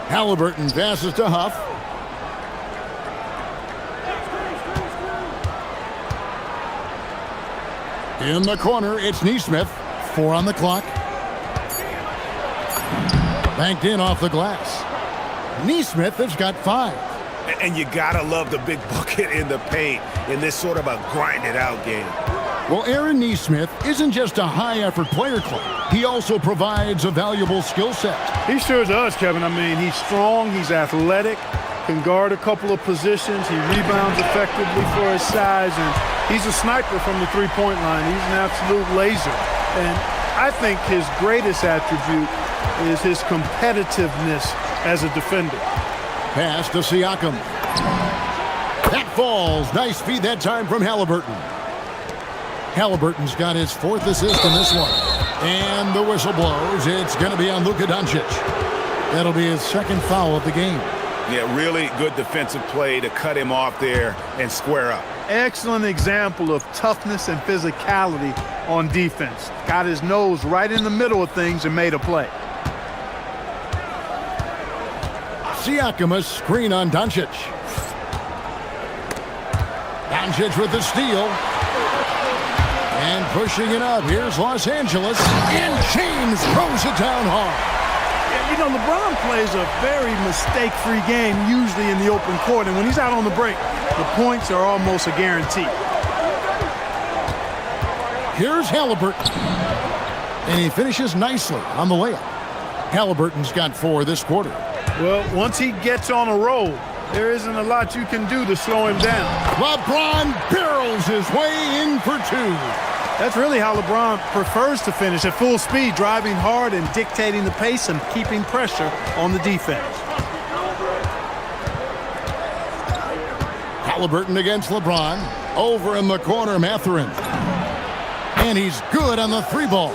Halliburton passes to Huff. In the corner, it's Neesmith. 4 on the clock. Banked in off the glass. Neesmith has got 5.
And you gotta love the big bucket in the paint in this sort of a grind-it-out game.
Well, Aaron Neesmith isn't just a high-effort player club. He also provides a valuable skill set.
He sure does, Kevin. I mean, he's strong, he's athletic, can guard a couple of positions, he rebounds effectively for his size, and he's a sniper from the three-point line. He's an absolute laser. And I think his greatest attribute is his competitiveness as a defender.
Pass to Siakam. That falls. Nice feed that time from Halliburton. Halliburton's got his 4th assist in this one. And the whistle blows. It's going to be on Luka Doncic. That'll be his 2nd foul of the game.
Yeah, really good defensive play to cut him off there and square up.
Excellent example of toughness and physicality on defense. Got his nose right in the middle of things and made a play.
Siakam, a screen on Doncic. Doncic with the steal. And pushing it up. Here's Los Angeles. And James throws it down hard.
You know, LeBron plays a very mistake-free game, usually in the open court. And when he's out on the break, the points are almost a guarantee.
Here's Halliburton. And he finishes nicely on the layup. Halliburton's got 4 this quarter.
Well, once he gets on a roll, there isn't a lot you can do to slow him down.
LeBron barrels his way in for 2.
That's really how LeBron prefers to finish, at full speed, driving hard and dictating the pace and keeping pressure on the defense.
Halliburton against LeBron. Over in the corner, Mathurin. And he's good on the 3-ball.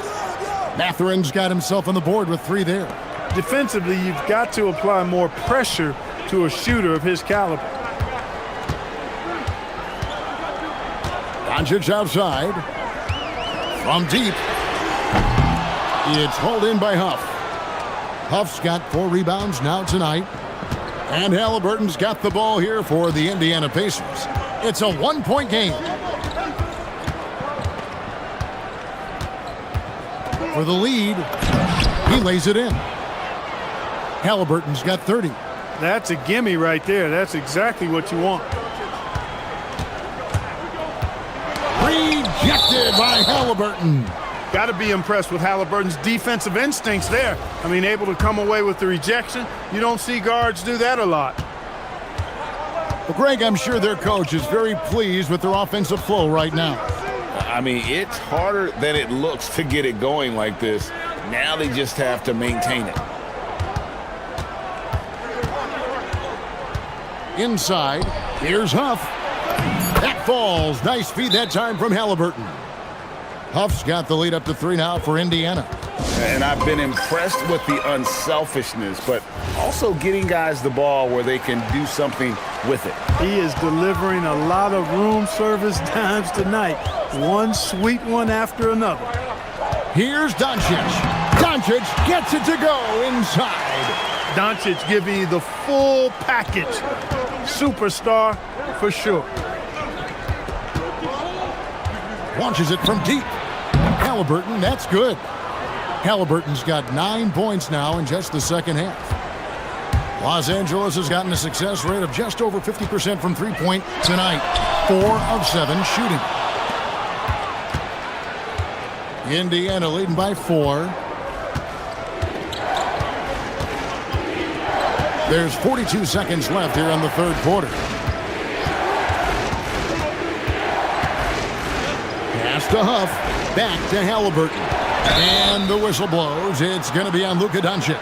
Mathurin's got himself on the board with 3 there.
Defensively, you've got to apply more pressure to a shooter of his caliber.
Doncic outside. From deep. It's hauled in by Huff. Huff's got 4 rebounds now tonight. And Halliburton's got the ball here for the Indiana Pacers. It's a 1-point game. For the lead, he lays it in. Halliburton's got 30.
That's a gimme right there. That's exactly what you want.
Rejected by Halliburton.
Got to be impressed with Halliburton's defensive instincts there. I mean, able to come away with the rejection. You don't see guards do that a lot.
Well, Greg, I'm sure their coach is very pleased with their offensive flow right now.
I mean, it's harder than it looks to get it going like this. Now they just have to maintain it.
Inside, here's Huff. That falls. Nice feed that time from Halliburton. Huff's got the lead up to 3 now for Indiana.
And I've been impressed with the unselfishness, but also getting guys the ball where they can do something with it.
He is delivering a lot of room service dimes tonight. One sweet one after another.
Here's Doncic. Doncic gets it to go inside.
Doncic giving you the full package. Superstar for sure.
Launches it from deep. Halliburton, that's good. Halliburton's got 9 points now in just the second half. Los Angeles has gotten a success rate of just over 50% from three-point tonight. 4 of 7 shooting. Indiana leading by 4. There's 42 seconds left here in the third quarter. Pass to Huff. Back to Halliburton. And the whistle blows. It's going to be on Luka Doncic.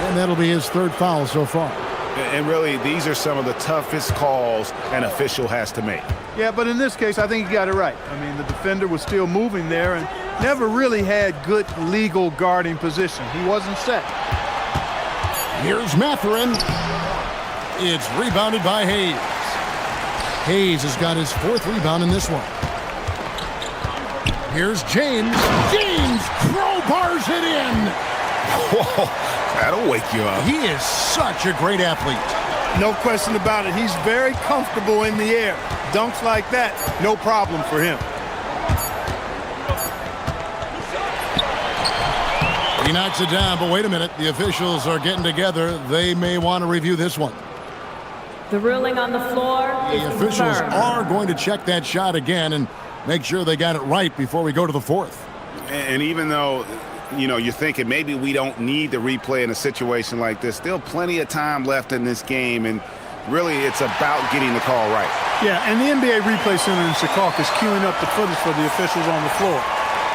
And that'll be his third foul so far.
And really, these are some of the toughest calls an official has to make.
Yeah, but in this case, I think he got it right. I mean, the defender was still moving there and never really had good legal guarding position. He wasn't set.
Here's Mathurin. It's rebounded by Hayes. Hayes has got his fourth rebound in this one. Here's James. James crowbars it in.
Whoa, that'll wake you up.
He is such a great athlete.
No question about it. He's very comfortable in the air. Dunks like that, no problem for him.
He knocks it down, but wait a minute. The officials are getting together. They may want to review this one.
The ruling on the floor is
The officials
confirmed.
are going to check that shot again and make sure they got it right before we go to the fourth.
And even though, you know, you're thinking maybe we don't need the replay in a situation like this, still plenty of time left in this game, and really it's about getting the call right.
Yeah, and the NBA Replay Center in Chicago is queuing up the footage for the officials on the floor.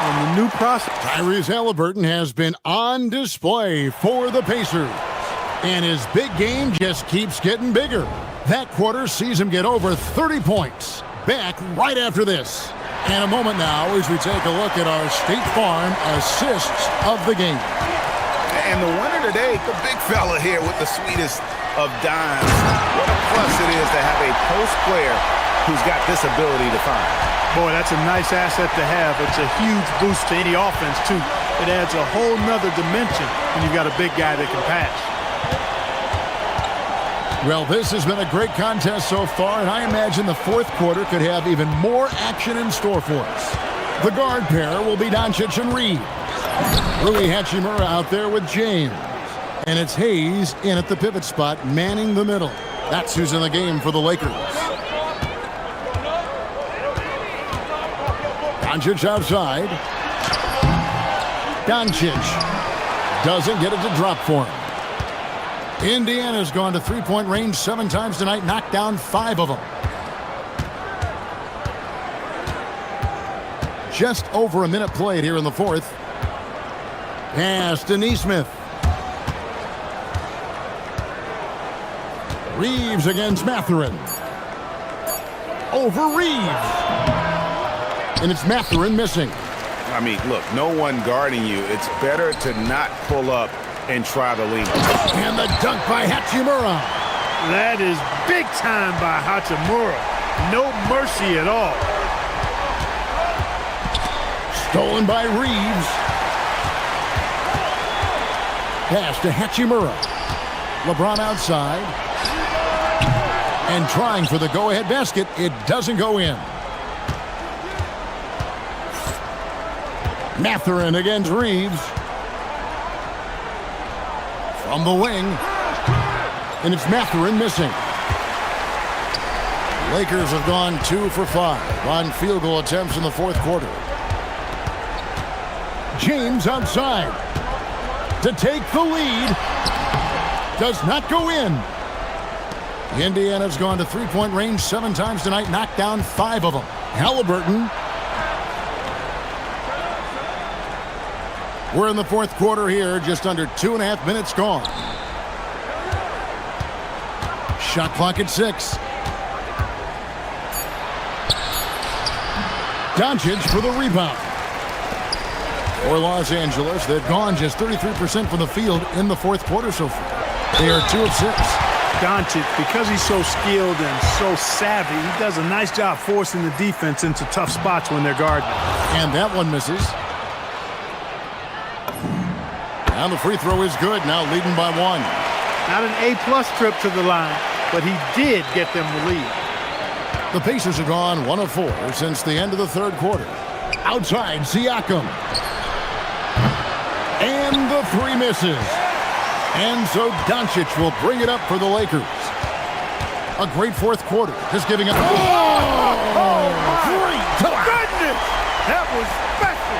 On the new process.
Tyrese Halliburton has been on display for the Pacers, and his big game just keeps getting bigger. That quarter sees him get over 30 points. Back right after this. And a moment now as we take a look at our State Farm assists of the game.
And the winner today, the big fella here with the sweetest of dimes. What a plus it is to have a post player who's got this ability to find.
Boy, that's a nice asset to have. It's a huge boost to any offense, too. It adds a whole nother dimension when you've got a big guy that can pass.
Well, this has been a great contest so far, and I imagine the fourth quarter could have even more action in store for us. The guard pair will be Doncic and Reed. Rui Hachimura out there with James. And it's Hayes in at the pivot spot, manning the middle. That's who's in the game for the Lakers. Doncic outside. Doncic doesn't get it to drop for him. Indiana's gone to three-point range 7 times tonight, knocked down 5 of them. Just over a minute played here in the fourth. Pass to Nesmith. Reeves against Mathurin. Over Reeves. And it's Mathurin missing.
I mean, look, no one guarding you. It's better to not pull up and try the lead.
And the dunk by Hachimura.
That is big time by Hachimura. No mercy at all.
Stolen by Reeves. Pass to Hachimura. LeBron outside. And trying for the go-ahead basket. It doesn't go in. Mathurin against Reeves. From the wing. And it's Mathurin missing. Lakers have gone 2 for 5 on field goal attempts in the fourth quarter. James outside to take the lead. Does not go in. Indiana's gone to three-point range 7 times tonight, knocked down 5 of them. Halliburton. We're in the fourth quarter here, just under 2.5 minutes gone. Shot clock at 6. Doncic for the rebound. For Los Angeles, they've gone just 33% from the field in the fourth quarter so far. They are 2 of 6.
Doncic, because he's so skilled and so savvy, he does a nice job forcing the defense into tough spots when they're guarding.
And that one misses. And the free throw is good, now leading by 1.
Not an A-plus trip to the line, but he did get them the lead.
The Pacers have gone 1 of 4 since the end of the third quarter. Outside, Siakam. And the 3 misses. And so Doncic will bring it up for the Lakers. A great fourth quarter, just giving up.
Oh, great goodness! That was special.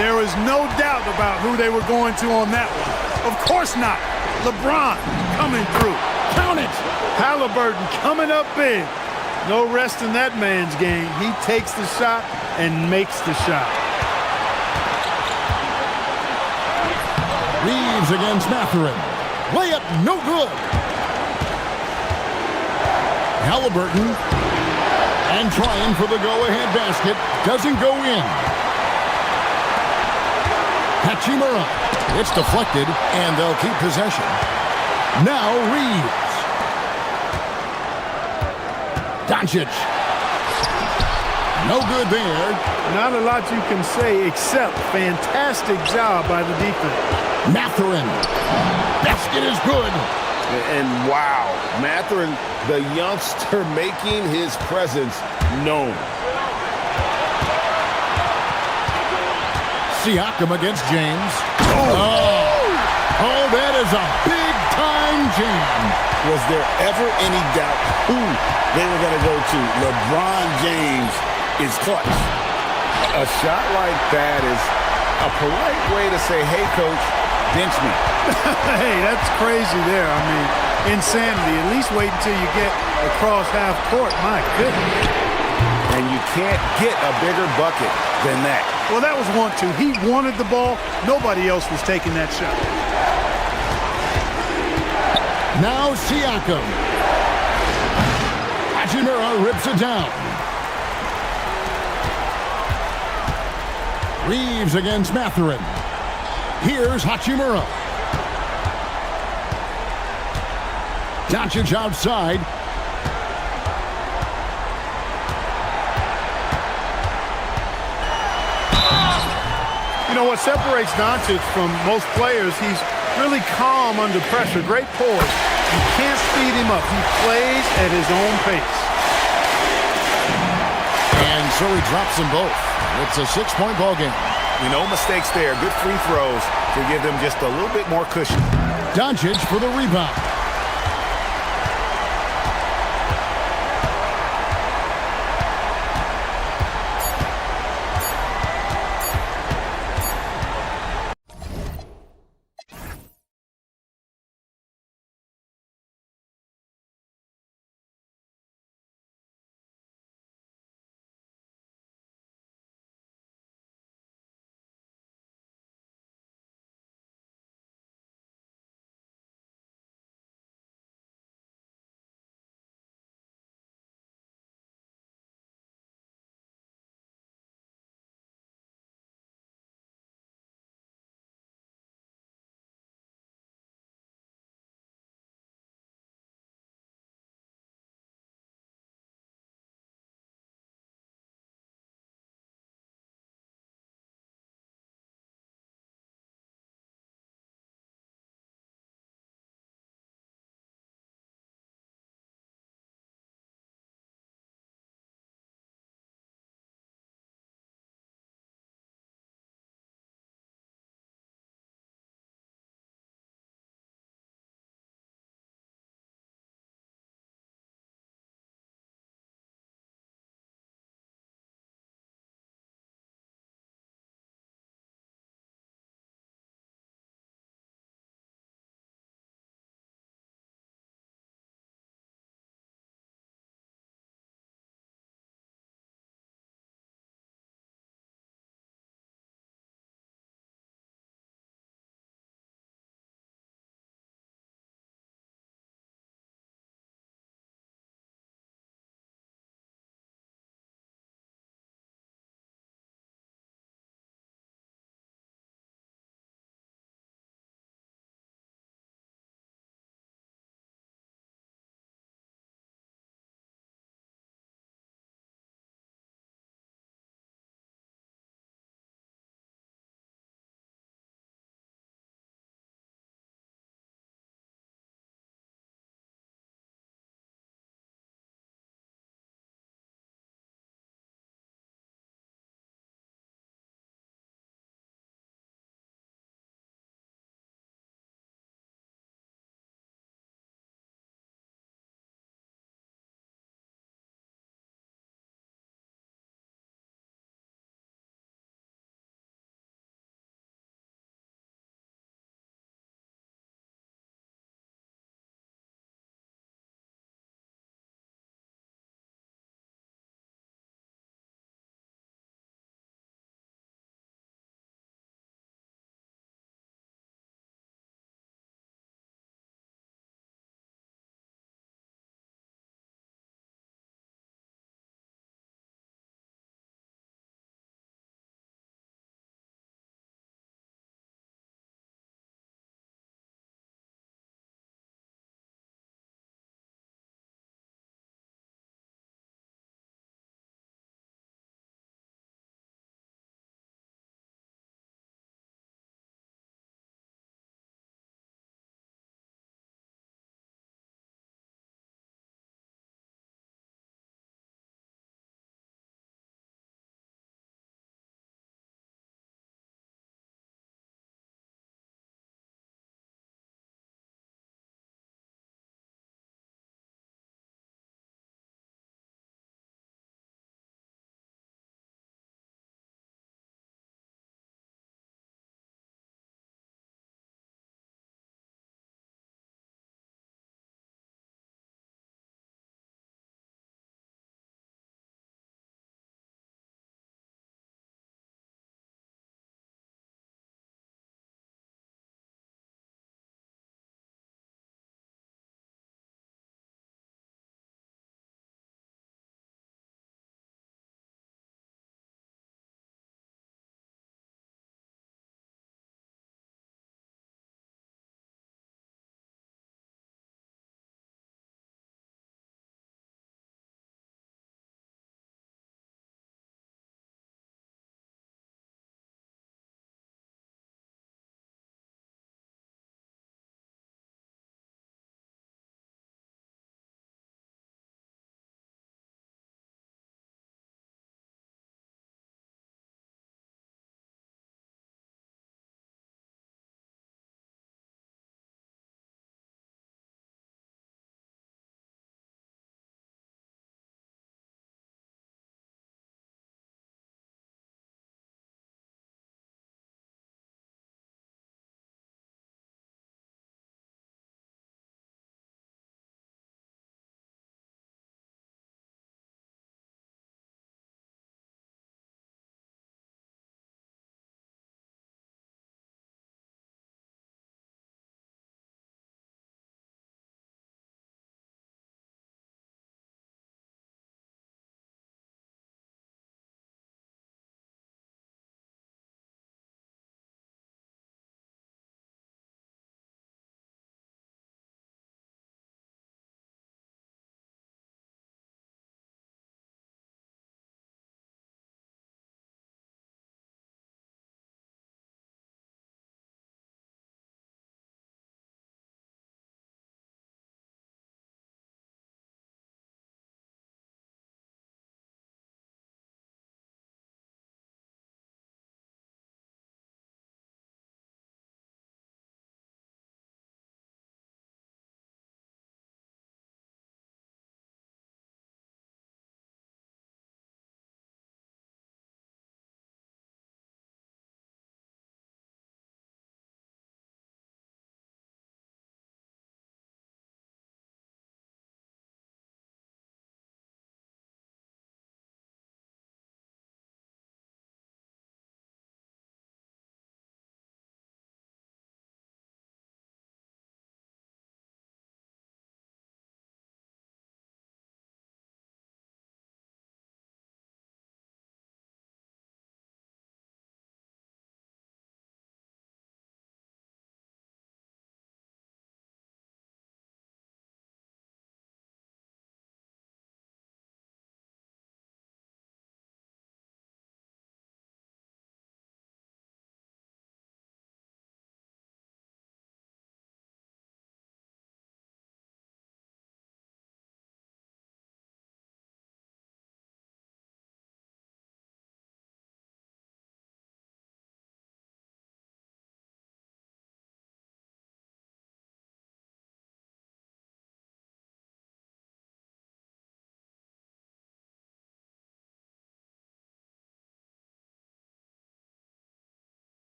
There was no doubt about who they were going to on that one. Of course not. LeBron coming through. Count it. Halliburton coming up big. No rest in that man's game. He takes the shot and makes the shot.
Reeves against Matherin. Layup no good. Halliburton. And trying for the go-ahead basket. Doesn't go in. Hachimura. It's deflected, and they'll keep possession. Now Reeves. Doncic. No good there.
Not a lot you can say except fantastic job by the defense.
Matherin. Basket is good.
And wow, Matherin, the youngster, making his presence known.
Siakam against James. Oh, that is a big-time jam.
Was there ever any doubt who they were going to go to? LeBron James is clutch. A shot like that is a polite way to say, hey, coach, bench me.
Hey, that's crazy there. I mean, insanity. At least wait until you get across half court. My goodness.
And you can't get a bigger bucket than that.
Well, that was 1-2. He wanted the ball. Nobody else was taking that shot.
Now Siakam. Hachimura rips it down. Reeves against Matherin. Here's Hachimura. Doncic outside.
You know what separates Doncic from most players, he's really calm under pressure. Great poise. You can't speed him up. He plays at his own pace.
And so he drops them both. It's a 6-point ball game.
No mistakes there. Good free throws to give them just a little bit more cushion.
Doncic for the rebound.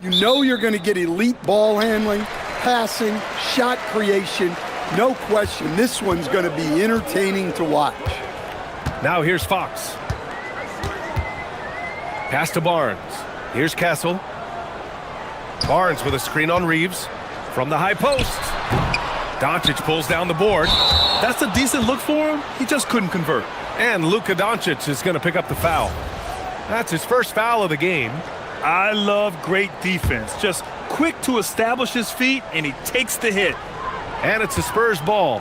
You know you're going to get elite ball handling, passing, shot creation. No question, this one's going to be entertaining to watch.
Now here's Fox. Pass to Barnes. Here's Castle. Barnes with a screen on Reeves. From the high post. Doncic pulls down the board.
That's a decent look for him. He just couldn't convert.
And Luka Doncic is going to pick up the foul. That's his first foul of the game.
I love great defense. Just quick to establish his feet, and he takes the hit.
And it's a Spurs ball.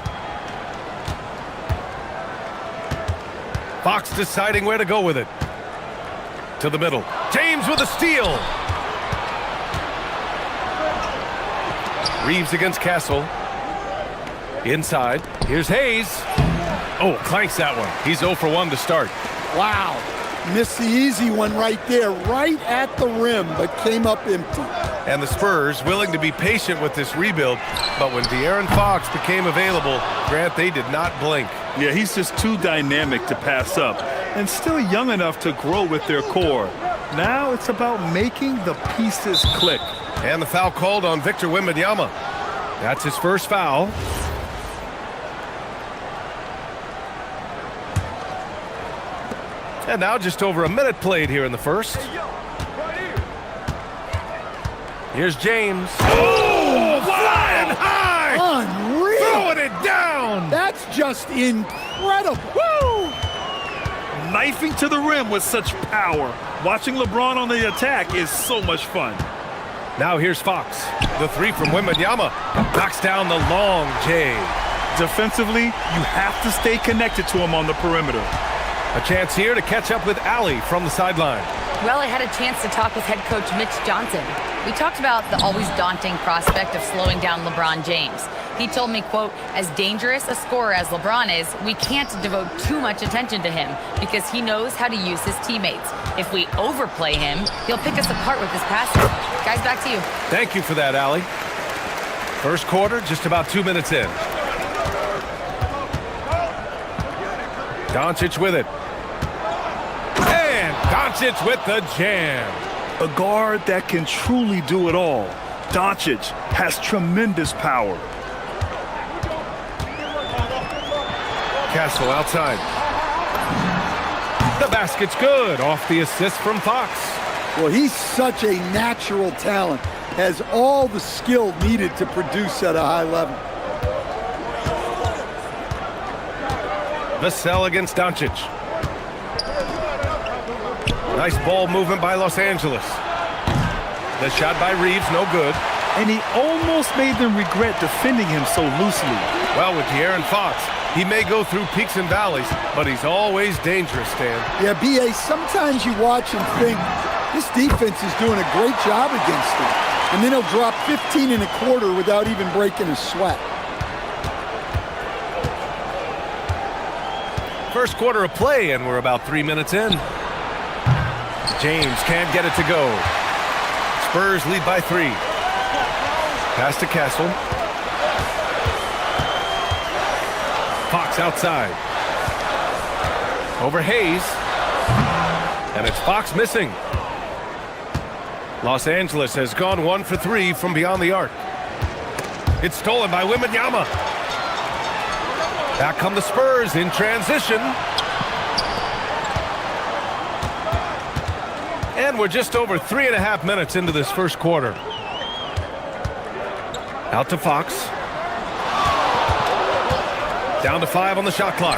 Fox deciding where to go with it. To the middle. James with a steal. Reeves against Castle. Inside. Here's Hayes. Oh, clanks that one. He's 0 for 1 to start.
Wow. Missed the easy one right there, right at the rim, but came up empty.
And the Spurs willing to be patient with this rebuild, but when De'Aaron Fox became available, Grant, they did not blink.
Yeah, he's just too dynamic to pass up, and still young enough to grow with their core. Now it's about making the pieces click.
And the foul called on Victor Wembanyama. That's his first foul. And now just over a minute played here in the first. Here's James. Oh, flying high!
Unreal!
Throwing it down!
That's just incredible!
Woo! Knifing to the rim with such power. Watching LeBron on the attack is so much fun.
Now here's Fox. The three from Wembanyama. Knocks down the long J.
Defensively, you have to stay connected to him on the perimeter.
A chance here to catch up with Allie from the sideline.
Well, I had a chance to talk with head coach Mitch Johnson. We talked about the always daunting prospect of slowing down LeBron James. He told me, quote, as dangerous a scorer as LeBron is, we can't devote too much attention to him because he knows how to use his teammates. If we overplay him, he'll pick us apart with his passing. Guys, back to you.
Thank you for that, Allie. First quarter, just about 2 minutes in. Doncic with it. And Doncic with the jam.
A guard that can truly do it all. Doncic has tremendous power.
Castle outside. The basket's good. Off the assist from Fox.
Well, he's such a natural talent. Has all the skill needed to produce at a high level.
Vassell against Doncic. Nice ball movement by Los Angeles. The shot by Reeves, no good.
And he almost made them regret defending him so loosely.
Well, with De'Aaron Fox, he may go through peaks and valleys, but he's always dangerous, Stan.
Yeah, B.A., sometimes you watch and think, this defense is doing a great job against him. And then he'll drop 15 in a quarter without even breaking a sweat.
First quarter of play, and we're about 3 minutes in. James can't get it to go. Spurs lead by 3. Pass to Castle. Fox outside. Over Hayes. And it's Fox missing. Los Angeles has gone 1 for 3 from beyond the arc. It's stolen by Wembanyama. Back come the Spurs in transition. And we're just over 3.5 minutes into this first quarter. Out to Fox. Down to 5 on the shot clock.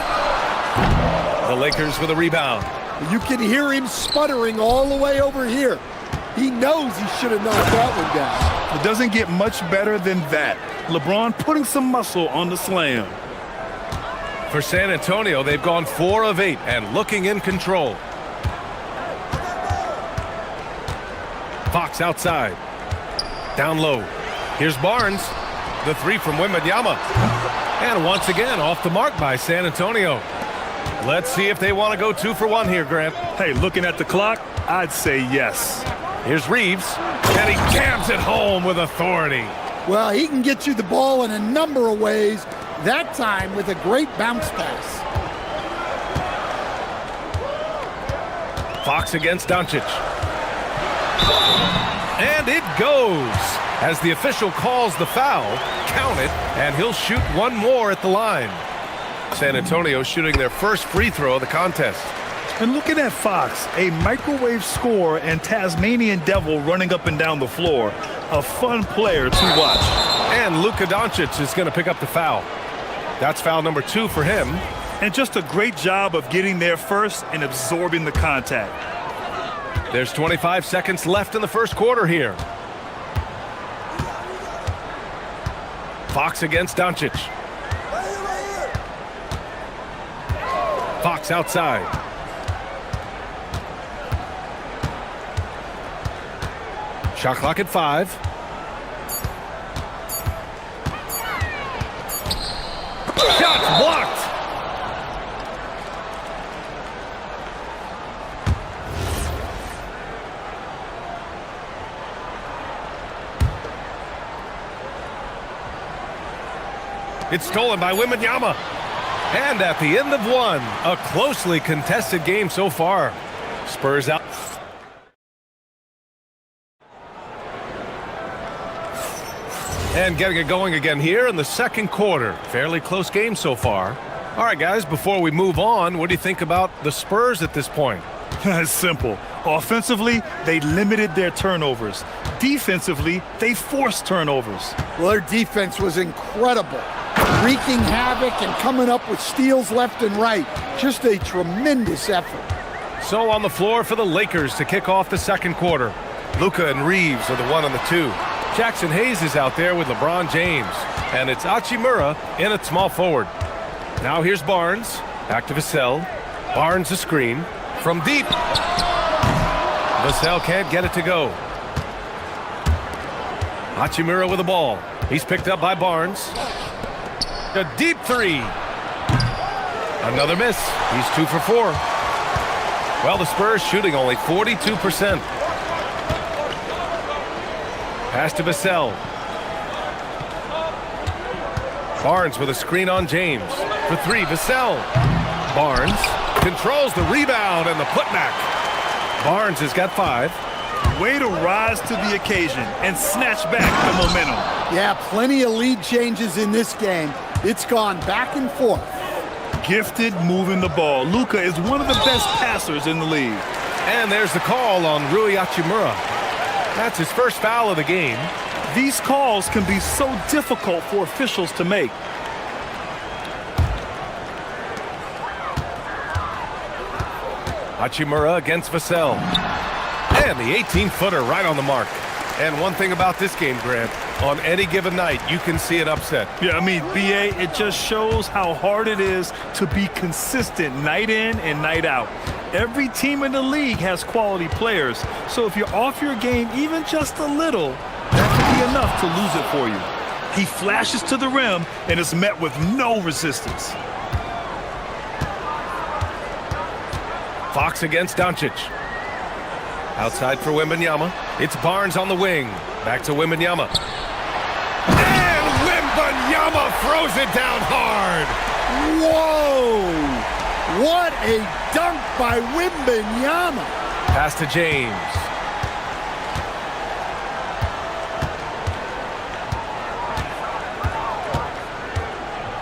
The Lakers with a rebound.
You can hear him sputtering all the way over here. He knows he should have knocked that one down.
It doesn't get much better than that. LeBron putting some muscle on the slam.
For San Antonio, they've gone 4 of 8 and looking in control. Fox outside. Down low. Here's Barnes. The 3 from Wembanyama. And once again, off the mark by San Antonio. Let's see if they want to go 2 for 1 here, Grant.
Hey, looking at the clock, I'd say yes.
Here's Reeves. And he jams it home with authority.
Well, he can get you the ball in a number of ways. That time with a great bounce pass.
Fox against Doncic. And it goes. As the official calls the foul, count it, and he'll shoot one more at the line. San Antonio shooting their first free throw of the contest.
And looking at Fox, a microwave scorer and Tasmanian devil running up and down the floor. A fun player to watch.
And Luka Doncic is going to pick up the foul. That's foul number 2 for him.
And just a great job of getting there first and absorbing the contact.
There's 25 seconds left in the first quarter here. Fox against Doncic. Fox outside. Shot clock at 5. Shot's blocked. It's stolen by Wembanyama. And at the end of one, a closely contested game so far. Spurs out. And getting it going again here in the second quarter. Fairly close game so far. All right, guys, before we move on, what do you think about the Spurs at this point?
It's simple. Offensively, they limited their turnovers. Defensively, they forced turnovers.
Well, their defense was incredible. Wreaking havoc and coming up with steals left and right. Just a tremendous effort.
So on the floor for the Lakers to kick off the second quarter. Luka and Reeves are the 1 and the 2. Jackson Hayes is out there with LeBron James. And it's Hachimura in at small forward. Now here's Barnes. Back to Vassell. Barnes a screen. From deep. Vassell can't get it to go. Hachimura with the ball. He's picked up by Barnes. A deep 3. Another miss. He's 2 for 4. Well, the Spurs shooting only 42%. Pass to Vassell. Barnes with a screen on James. For 3, Vassell. Barnes controls the rebound and the putback. Barnes has got 5.
Way to rise to the occasion and snatch back the momentum.
Yeah, plenty of lead changes in this game. It's gone back and forth.
Gifted moving the ball. Luka is one of the best passers in the league.
And there's the call on Rui Hachimura. That's his first foul of the game.
These calls can be so difficult for officials to make.
Hachimura against Vassell. And the 18-footer right on the mark. And one thing about this game, Grant, on any given night, you can see an upset.
Yeah, I mean, BA, it just shows how hard it is to be consistent night in and night out. Every team in the league has quality players, so if you're off your game even just a little, that could be enough to lose it for you. He flashes to the rim and is met with no resistance.
Fox against Doncic. Outside for Wembanyama. It's Barnes on the wing. Back to Wembanyama. And Wembanyama throws it down hard.
Whoa! What a dunk by Wembanyama.
Pass to James.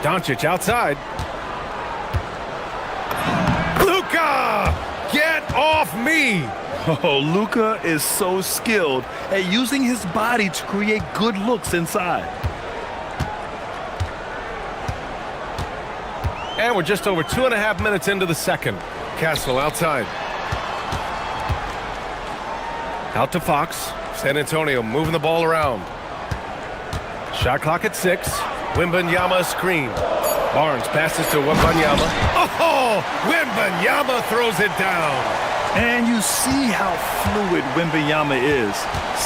Doncic outside. Luka! Get off me!
Oh, Luka is so skilled at using his body to create good looks inside.
And we're just over 2.5 minutes into the second. Castle outside. Out to Fox. San Antonio moving the ball around. Shot clock at 6. Wembanyama screen. Barnes passes to Wembanyama. Oh! Wembanyama throws it down.
And you see how fluid Wembanyama is.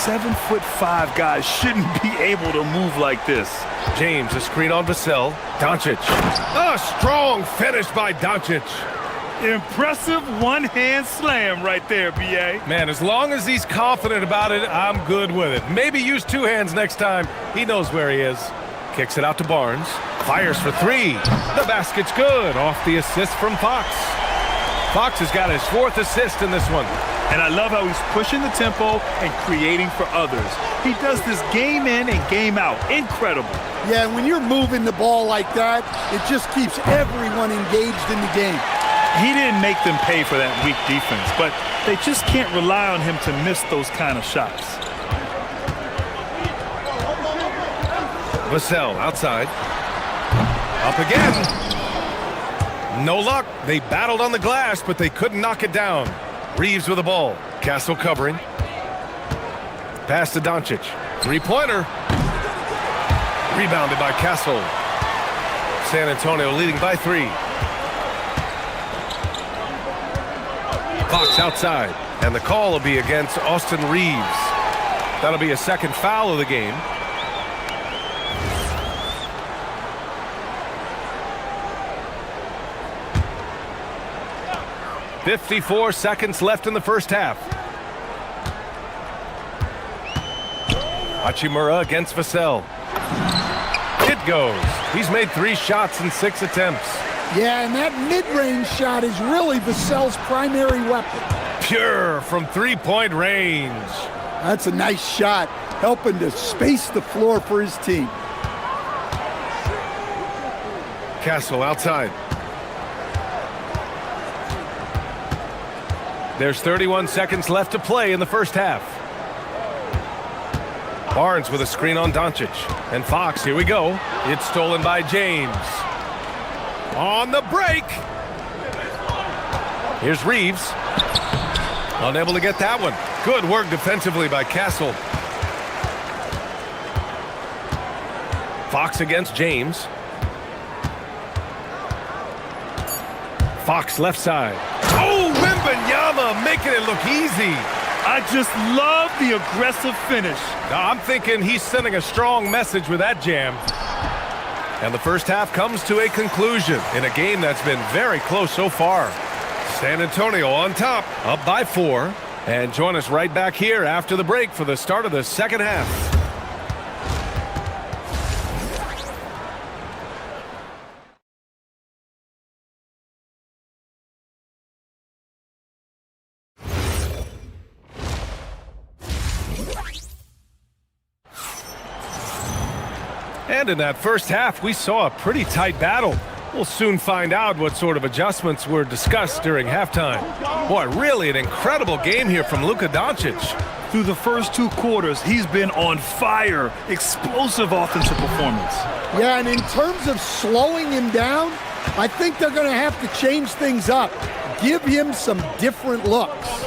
7'5" guys shouldn't be able to move like this.
James, a screen on Vassell. Doncic. A strong finish by Doncic.
Impressive one-hand slam right there, B.A.
Man, as long as he's confident about it, I'm good with it. Maybe use 2 hands next time. He knows where he is. Kicks it out to Barnes. Fires for 3. The basket's good. Off the assist from Fox. Fox has got his 4th assist in this one.
And I love how he's pushing the tempo and creating for others. He does this game in and game out. Incredible.
Yeah, when you're moving the ball like that, it just keeps everyone engaged in the game.
He didn't make them pay for that weak defense, but they just can't rely on him to miss those kind of shots.
Vassell outside. Up again. No luck. They battled on the glass, but they couldn't knock it down. Reeves with the ball. Castle covering. Pass to Doncic. Three-pointer. Rebounded by Castle. San Antonio leading by 3. Fox outside. And the call will be against Austin Reeves. That'll be a second foul of the game. 54 seconds left in the first half. Hachimura against Vassell. It goes. He's made 3 shots in 6 attempts.
Yeah, and that mid-range shot is really Vassell's primary weapon.
Pure from 3-point range.
That's a nice shot, helping to space the floor for his team.
Castle outside. There's 31 seconds left to play in the first half. Barnes with a screen on Doncic. And Fox, here we go. It's stolen by James. On the break. Here's Reeves. Unable to get that one. Good work defensively by Castle. Fox against James. Fox left side. Oh, Wembanyama making it look easy.
I just love the aggressive finish.
I'm thinking he's sending a strong message with that jam. And the first half comes to a conclusion in a game that's been very close so far. San Antonio on top, up by 4. And join us right back here after the break for the start of the second half. And in that first half, we saw a pretty tight battle. We'll soon find out what sort of adjustments were discussed during halftime. Boy, really an incredible game here from Luka Doncic.
Through the first 2 quarters, he's been on fire. Explosive offensive performance.
Yeah, and in terms of slowing him down, I think they're going to have to change things up. Give him some different looks.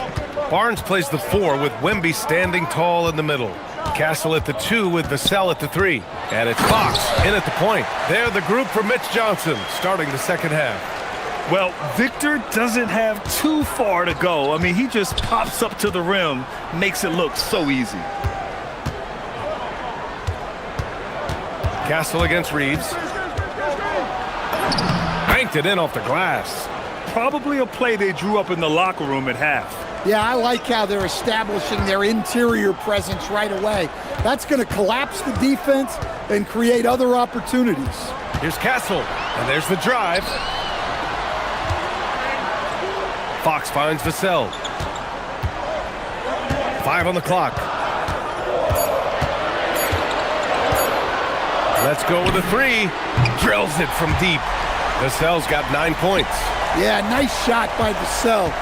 Barnes plays the 4 with Wemby standing tall in the middle. Castle at the 2 with Vassell at the 3. And it's Fox in at the point. They're the group for Mitch Johnson starting the second half.
Well, Victor doesn't have too far to go. I mean, he just pops up to the rim, makes it look so easy.
Castle against Reeves. Banked it in off the glass.
Probably a play they drew up in the locker room at half.
Yeah, I like how they're establishing their interior presence right away. That's going to collapse the defense and create other opportunities.
Here's Castle, and there's the drive. Fox finds Vassell. 5 on the clock. Let's go with a 3. Drills it from deep. Vassell's got 9 points.
Yeah, nice shot by Vassell.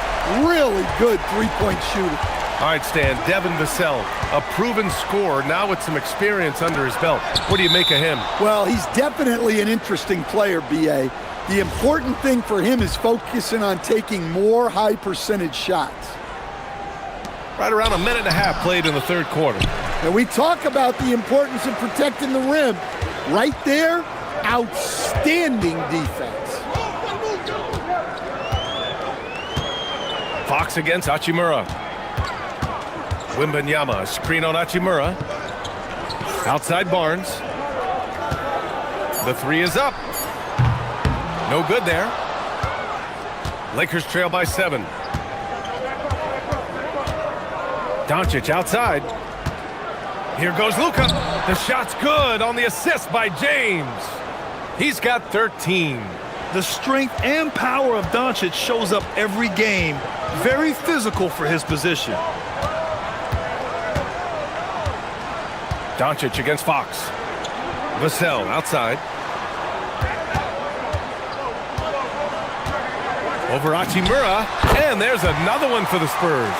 Really good three-point shooter.
All right, Stan, Devin Vassell, a proven scorer, now with some experience under his belt. What do you make of him?
Well, he's definitely an interesting player, B.A. The important thing for him is focusing on taking more high-percentage shots.
Right around a minute and a half played in the third quarter.
And we talk about the importance of protecting the rim. Right there, outstanding defense.
Fox against Hachimura. Wembanyama, screen on Hachimura. Outside Barnes. The 3 is up. No good there. Lakers trail by 7. Doncic outside. Here goes Luka. The shot's good on the assist by James. He's got 13.
The strength and power of Doncic shows up every game. Very physical for his position.
Doncic against Fox. Vassell outside. Over Hachimura, and there's another one for the Spurs.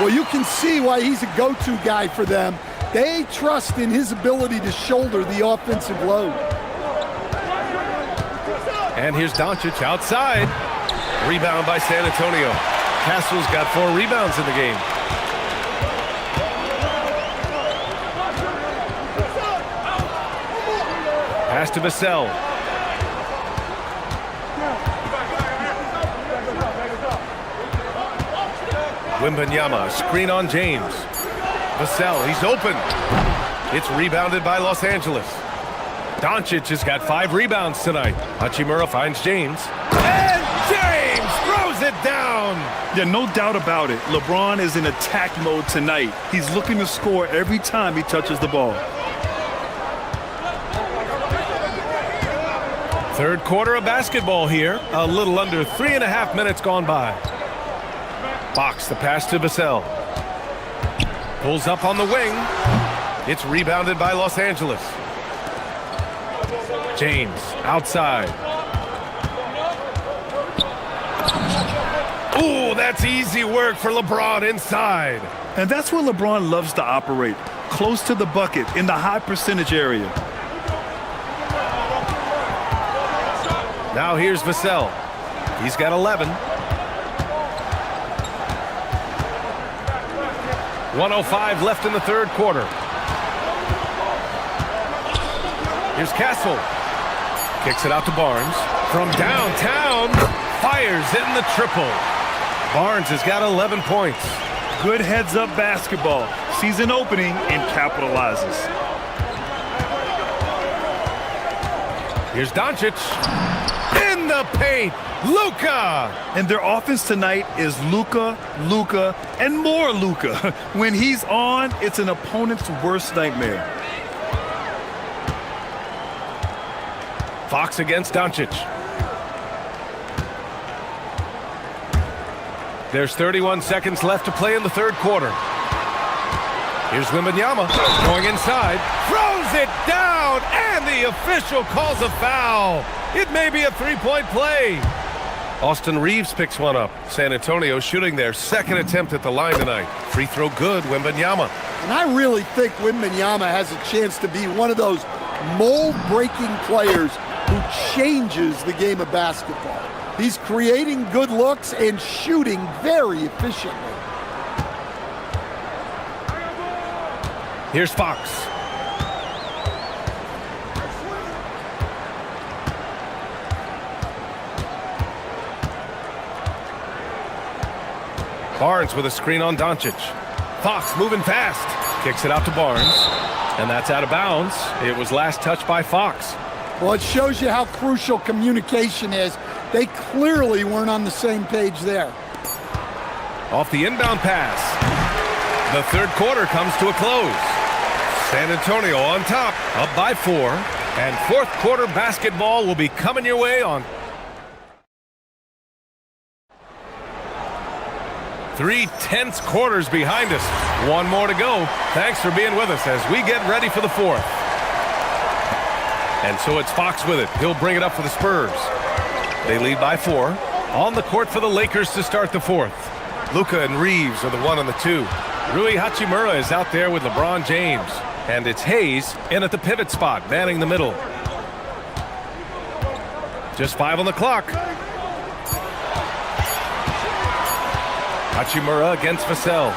Well, you can see why he's a go-to guy for them. They trust in his ability to shoulder the offensive load.
And here's Doncic outside. Rebound by San Antonio. Castle's got 4 rebounds in the game. Pass to Vassell. Wembanyama, screen on James. Vassell, he's open. It's rebounded by Los Angeles. Doncic has got 5 rebounds tonight. Hachimura finds James. And James throws it down!
Yeah, no doubt about it. LeBron is in attack mode tonight. He's looking to score every time he touches the ball.
Third quarter of basketball here. A little under 3.5 minutes gone by. Fox, the pass to Vassell. Pulls up on the wing. It's rebounded by Los Angeles. James, outside. Ooh, that's easy work for LeBron inside.
And that's where LeBron loves to operate. Close to the bucket, in the high percentage area.
Now here's Vassell. He's got 11. 1:05 left in the third quarter. Here's Castle. Kicks it out to Barnes. From downtown, fires in the triple. Barnes has got 11 points.
Good heads-up basketball. Sees an opening and capitalizes.
Here's Doncic. In the paint, Luka!
And their offense tonight is Luka, Luka, and more Luka. When he's on, it's an opponent's worst nightmare.
Fox against Doncic. There's 31 seconds left to play in the third quarter. Here's Wembanyama going inside, throws it down, and the official calls a foul. It may be a 3-point play. Austin Reeves picks one up. San Antonio shooting their second attempt at the line tonight. Free throw good, Wembanyama.
And I really think Wembanyama has a chance to be one of those mold-breaking players who changes the game of basketball. He's creating good looks and shooting very efficiently.
Here's Fox. Barnes with a screen on Doncic. Fox moving fast. Kicks it out to Barnes. And that's out of bounds. It was last touched by Fox.
Well, it shows you how crucial communication is. They clearly weren't on the same page there.
Off the inbound pass. The third quarter comes to a close. San Antonio on top, up by 4. And fourth quarter basketball will be coming your way on 3 tense quarters behind us. One more to go. Thanks for being with us as we get ready for the fourth. And so it's Fox with it. He'll bring it up for the Spurs. They lead by 4. On the court for the Lakers to start the fourth. Luka and Reeves are the 1 and the 2. Rui Hachimura is out there with LeBron James. And it's Hayes in at the pivot spot, manning the middle. Just 5 on the clock. Hachimura against Vassell.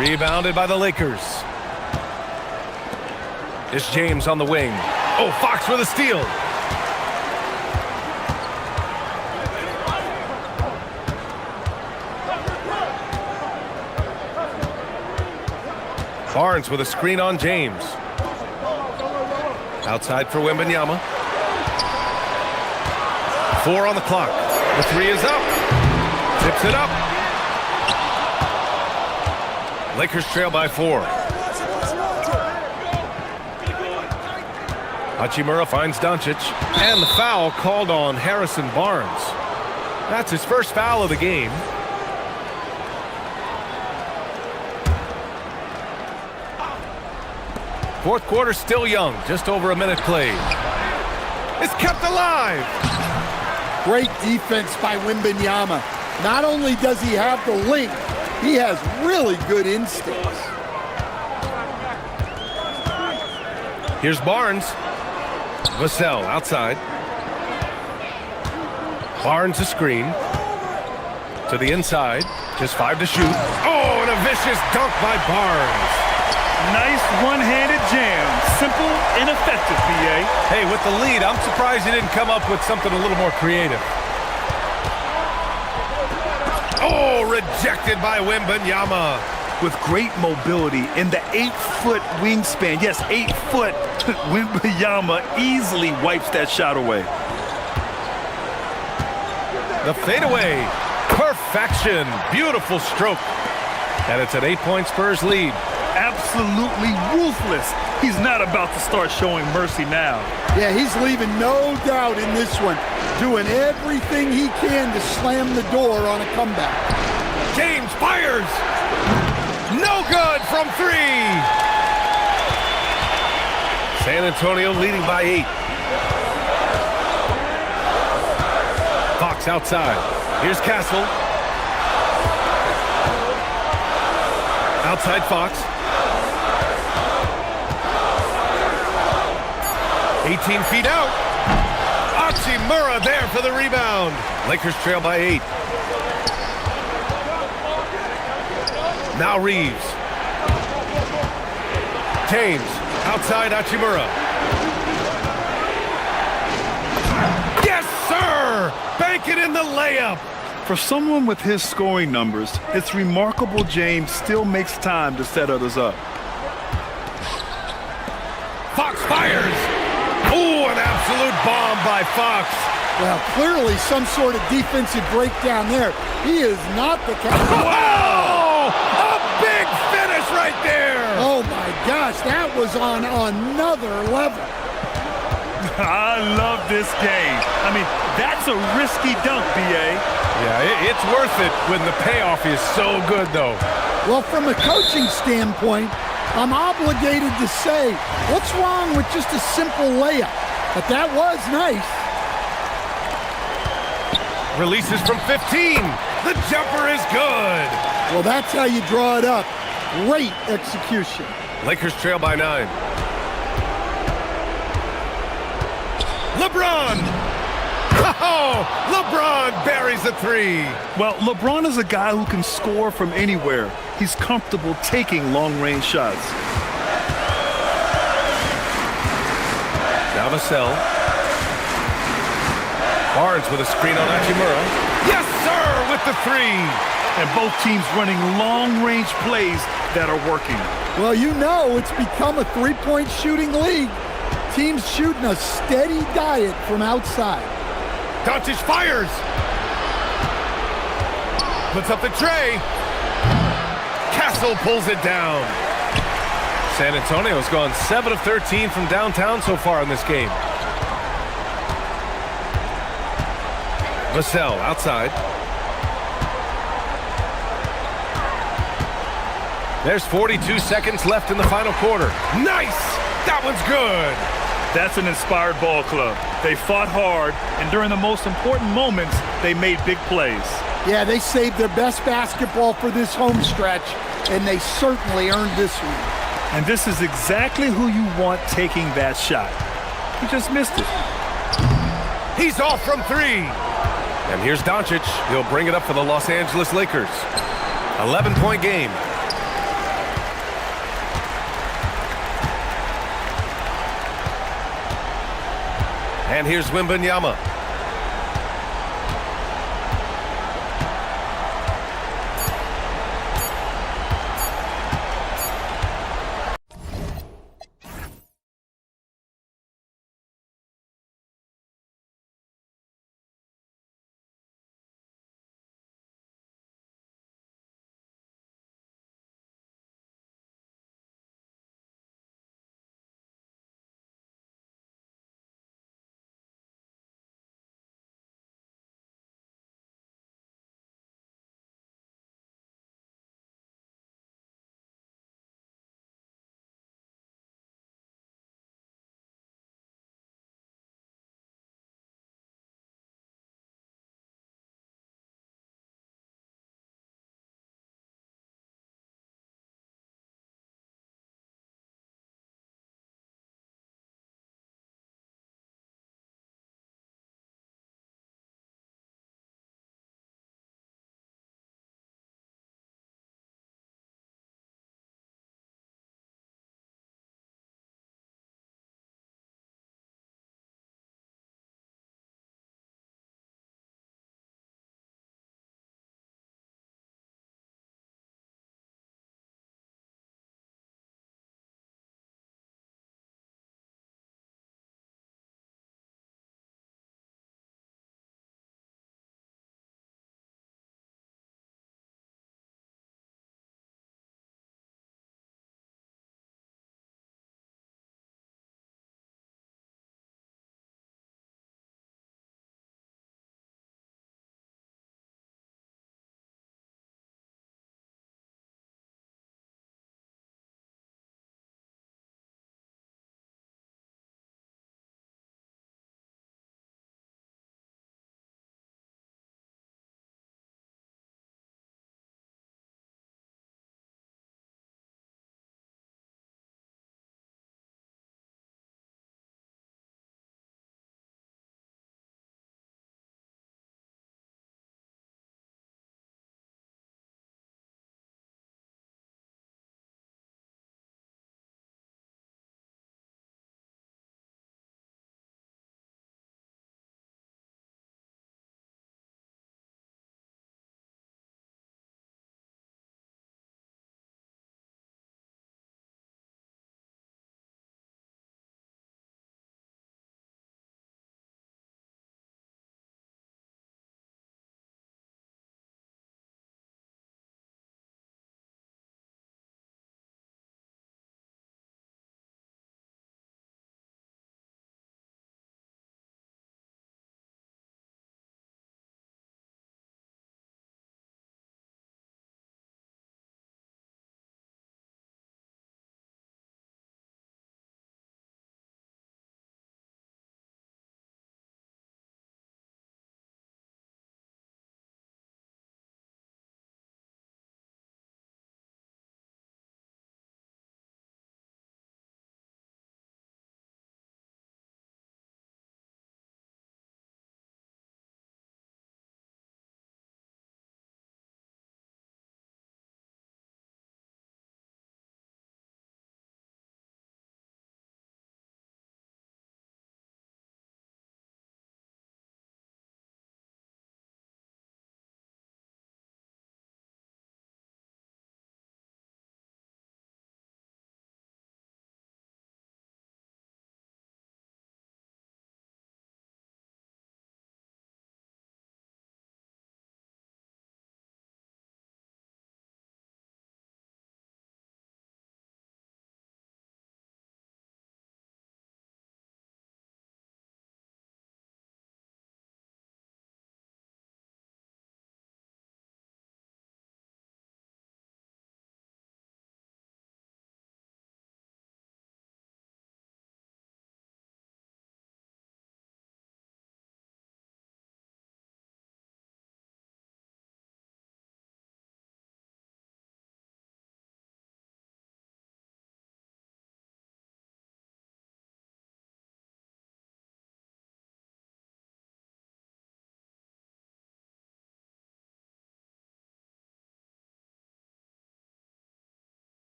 Rebounded by the Lakers. It's James on the wing. Oh, Fox with a steal. Barnes with a screen on James. Outside for Wembanyama. 4 on the clock. The 3 is up. Tips it up. Lakers trail by 4. Hachimura finds Doncic, and the foul called on Harrison Barnes. That's his first foul of the game. Fourth quarter still young, just over a minute played. It's kept alive.
Great defense by Wembanyama. Not only does he have the length, he has really good instincts.
Here's Barnes. Vassell outside. Barnes a screen. To the inside. Just 5 to shoot. Oh, and a vicious dunk by Barnes.
Nice one-handed jam. Simple and effective, B.A.
Hey, with the lead, I'm surprised he didn't come up with something a little more creative. Oh, rejected by Wembanyama.
With great mobility in the 8-foot wingspan. Yes, 8 foot. Wembanyama easily wipes that shot away.
The fadeaway. Perfection. Beautiful stroke. And it's an 8-point Spurs lead.
Absolutely ruthless. He's not about to start showing mercy now.
Yeah, he's leaving no doubt in this one. Doing everything he can to slam the door on a comeback.
James fires. No good from 3. San Antonio leading by 8. Fox outside. Here's Castle. Outside Fox. 18 feet out. Hachimura there for the rebound. Lakers trail by 8. Now Reeves. James outside Hachimura. Yes, sir! Bank it in the layup.
For someone with his scoring numbers, it's remarkable James still makes time to set others up.
Fox fires. Oh, an absolute bomb by Fox.
Well, clearly some sort of defensive breakdown there. He is not the captain.
Wow! A big finish right there.
Oh, my gosh. That was on another level.
I love this game. I mean, that's a risky dunk, B.A.
Yeah, it's worth it when the payoff is so good, though.
Well, from a coaching standpoint, I'm obligated to say, what's wrong with just a simple layup? But that was nice.
Releases from 15. The jumper is good.
Well, that's how you draw it up. Great execution.
Lakers trail by 9. LeBron! Oh, LeBron buries a 3.
Well, LeBron is a guy who can score from anywhere. He's comfortable taking long-range shots.
Now Vassell. Barnes with a screen on Hachimura. Yes, sir, with the 3.
And both teams running long-range plays that are working.
Well, you know it's become a three-point shooting league. Teams shooting a steady diet from outside.
Doncic fires. Puts up the tray. Castle pulls it down. San Antonio's gone 7 of 13 from downtown so far in this game. Vassell outside. There's 42 seconds left in the final quarter. Nice! That one's good.
That's an inspired ball club. They fought hard, and during the most important moments, they made big plays.
Yeah, they saved their best basketball for this home stretch, and they certainly earned this one.
And this is exactly who you want taking that shot. He just missed it.
He's off from 3. And here's Doncic. He'll bring it up for the Los Angeles Lakers. 11-point game. And here's Wembanyama.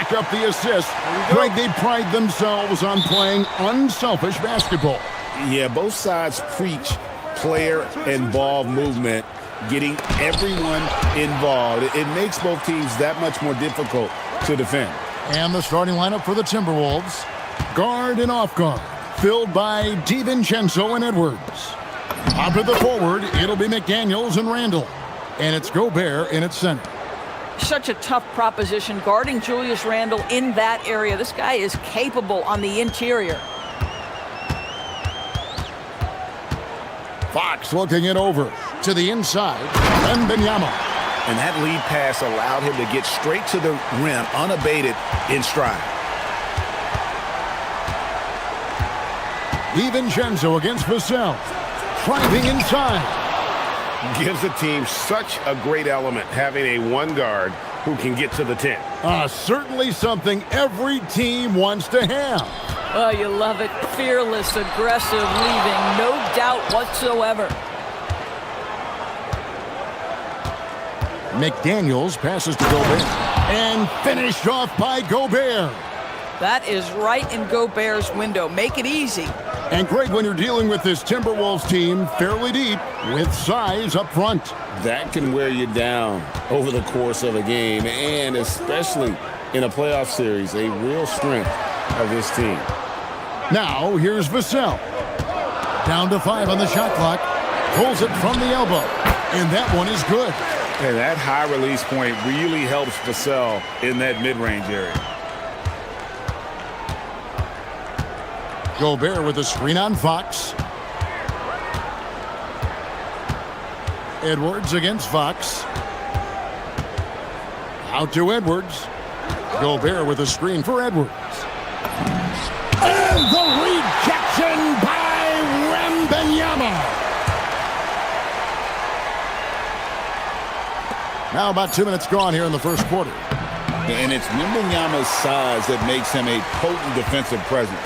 pick up the assist. Greg, they pride themselves on playing unselfish basketball.
Yeah, both sides preach player and ball movement, getting everyone involved. It makes both teams that much more difficult to defend.
And the starting lineup for the Timberwolves. Guard and off guard, filled by DiVincenzo and Edwards. Up at the forward, it'll be McDaniels and Randall. And it's Gobert in its center.
Such a tough proposition guarding Julius Randle in that area. This guy is capable on the interior.
Fox looking it over to the inside. Wembanyama.
And that lead pass allowed him to get straight to the rim, unabated in stride.
DiVincenzo against Vassell. Driving inside.
Gives the team such a great element, having a one guard who can get to the 10.
Certainly something every team wants to have.
Oh, you love it. Fearless, aggressive, leaving no doubt whatsoever.
McDaniels passes to Gobert. And finished off by Gobert.
That is right in Gobert's window. Make it easy.
And Greg, when you're dealing with this Timberwolves team fairly deep with size up front.
That can wear you down over the course of a game, and especially in a playoff series, a real strength of this team.
Now, here's Vassell. Down to 5 on the shot clock. Pulls it from the elbow. And that one is good.
And that high release point really helps Vassell in that mid-range area.
Gobert with a screen on Fox. Edwards against Fox. Out to Edwards. Gobert with a screen for Edwards. And the rejection by Wembanyama. Now about 2 minutes gone here in the first quarter.
And it's Wembanyama's size that makes him a potent defensive presence.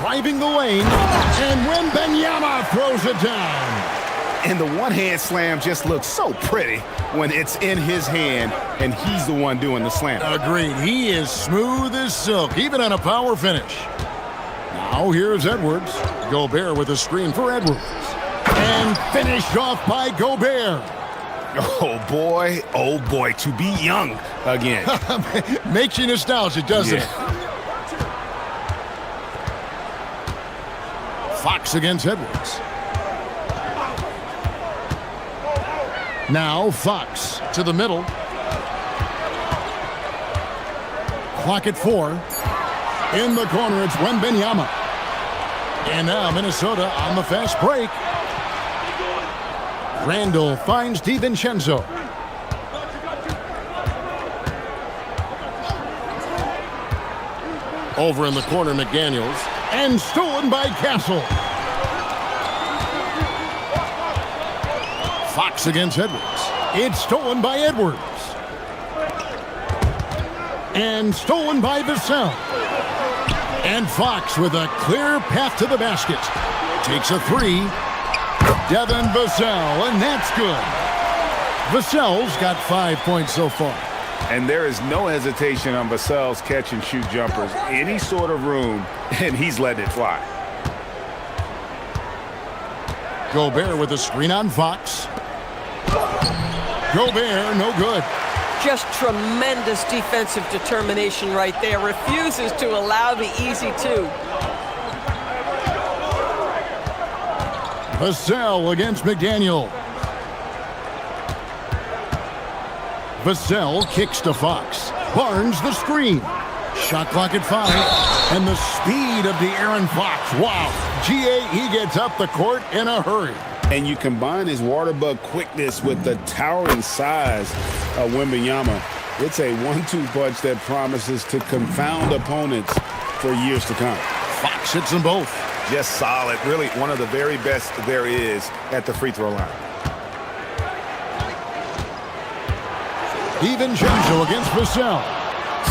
Driving the lane, and Wembanyama throws it down.
And the one-hand slam just looks so pretty when it's in his hand and he's the one doing the slam.
Agreed. He is smooth as silk, even on a power finish. Now here's Edwards. Gobert with a screen for Edwards. And finished off by Gobert.
Oh boy, to be young again.
Makes you nostalgic, doesn't it? Fox against Edwards. Now Fox to the middle. Clock at 4. In the corner, it's Wembanyama. And now Minnesota on the fast break. Randall finds DiVincenzo. Over in the corner, McDaniels. And stolen by Castle. Fox against Edwards. It's stolen by Edwards. And stolen by Vassell. And Fox with a clear path to the basket. Takes a 3. Devin Vassell, and that's good. Vassell's got 5 points so far.
And there is no hesitation on Vassell's catch-and-shoot jumpers. Any sort of room, and he's letting it fly.
Gobert with a screen on Fox. Gobert, no good.
Just tremendous defensive determination right there. Refuses to allow the easy two.
Vassell against McDaniel. Vassell kicks to Fox. Barnes the screen. Shot clock at 5. And the speed of De'Aaron Fox. Wow. GA, he gets up the court in a hurry.
And you combine his water bug quickness with the towering size of Wembanyama. It's a 1-2 punch that promises to confound opponents for years to come.
Fox hits them both.
Just solid. Really one of the very best there is at the free throw line.
DiVincenzo against Vassell.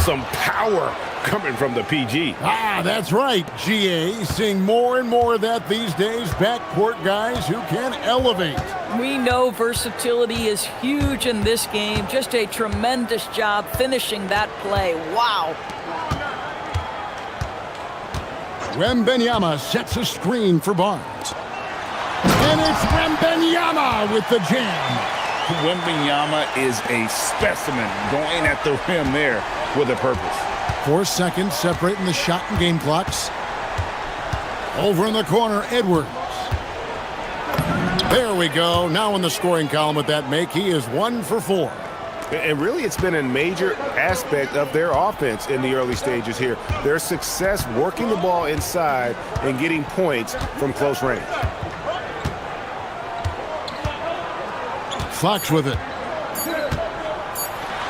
Some power
coming from the PG.
Ah, that's right, GA. Seeing more and more of that these days. Backcourt guys who can elevate.
We know versatility is huge in this game. Just a tremendous job finishing that play. Wow.
Wembanyama sets a screen for Barnes. And it's Wembanyama with the jam.
Wembanyama is a specimen going at the rim there with a purpose.
4 seconds separating the shot and game clocks. Over in the corner, Edwards. There we go. Now in the scoring column with that make, he is 1 for 4.
And really, it's been a major aspect of their offense in the early stages here. Their success working the ball inside and getting points from close range.
Fox with it.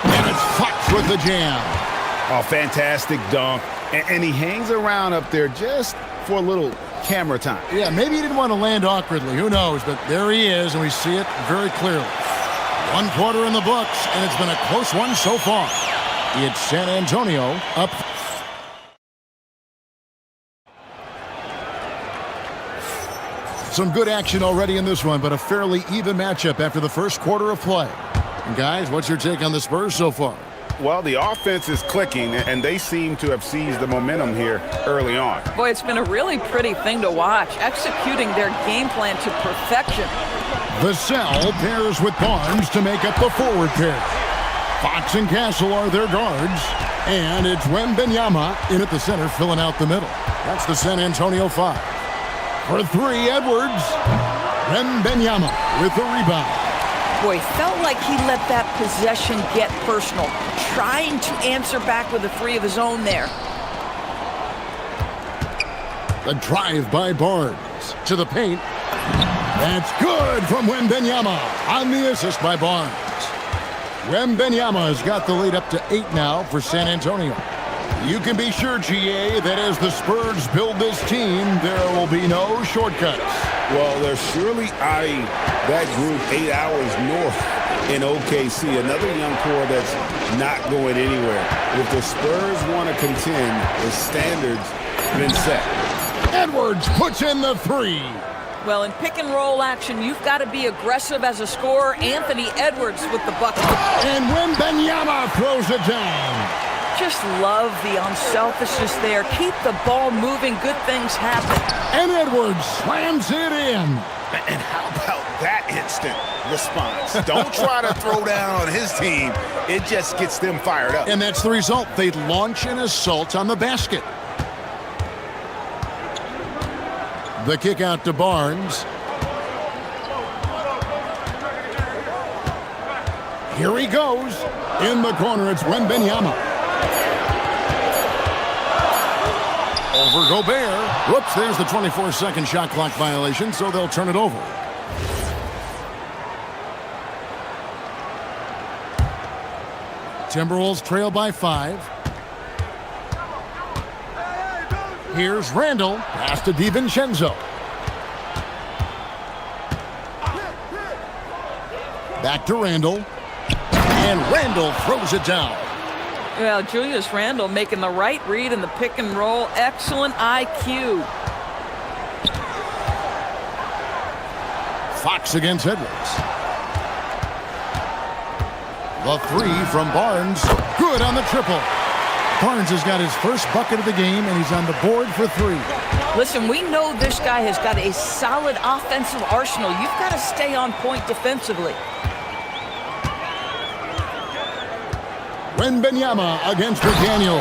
And it's Fox with the jam.
Oh, fantastic dunk. And he hangs around up there just for a little camera time.
Yeah, maybe he didn't want to land awkwardly. Who knows? But there he is, and we see it very clearly. 1 quarter in the books, and it's been a close one so far. It's San Antonio up. Some good action already in this one, but a fairly even matchup after the first quarter of play. And guys, what's your take on the Spurs so far?
Well, the offense is clicking, and they seem to have seized the momentum here early on.
Boy, it's been a really pretty thing to watch, executing their game plan to perfection.
Vassell pairs with Barnes to make up the forward pair. Fox and Castle are their guards, and it's Wembanyama in at the center filling out the middle. That's the San Antonio 5. For 3, Edwards. Wembanyama with the rebound.
Boy, felt like he let that possession get personal, trying to answer back with a 3 of his own there.
The drive by Barnes to the paint. That's good from Wembanyama on the assist by Barnes. Wembanyama has got the lead up to 8 now for San Antonio. You can be sure, GA, that as the Spurs build this team, there will be no shortcuts.
Well, they're surely eyeing that group 8 hours north in OKC. Another young core that's not going anywhere. If the Spurs want to contend, the standard's been set.
Edwards puts in the 3.
Well, in pick and roll action, you've got to be aggressive as a scorer. Anthony Edwards with the bucket.
And Wembanyama throws it down.
Just love the unselfishness there. Keep the ball moving. Good things happen.
And Edwards slams it in.
And how about that instant response? Don't try to throw down on his team. It just gets them fired up.
And that's the result. They launch an assault on the basket. The kick out to Barnes. Here he goes. In the corner, it's Wembanyama. Over Gobert. Whoops, there's the 24-second shot clock violation, so they'll turn it over. Timberwolves trail by 5. Here's Randall. Pass to DiVincenzo. Back to Randall. And Randall throws it down.
Well, Julius Randle making the right read in the pick and roll. Excellent IQ.
Fox against Edwards. The 3 from Barnes. Good on the triple. Barnes has got his first bucket of the game, and he's on the board for 3.
Listen, we know this guy has got a solid offensive arsenal. You've got to stay on point defensively.
Wembanyama against McDaniel.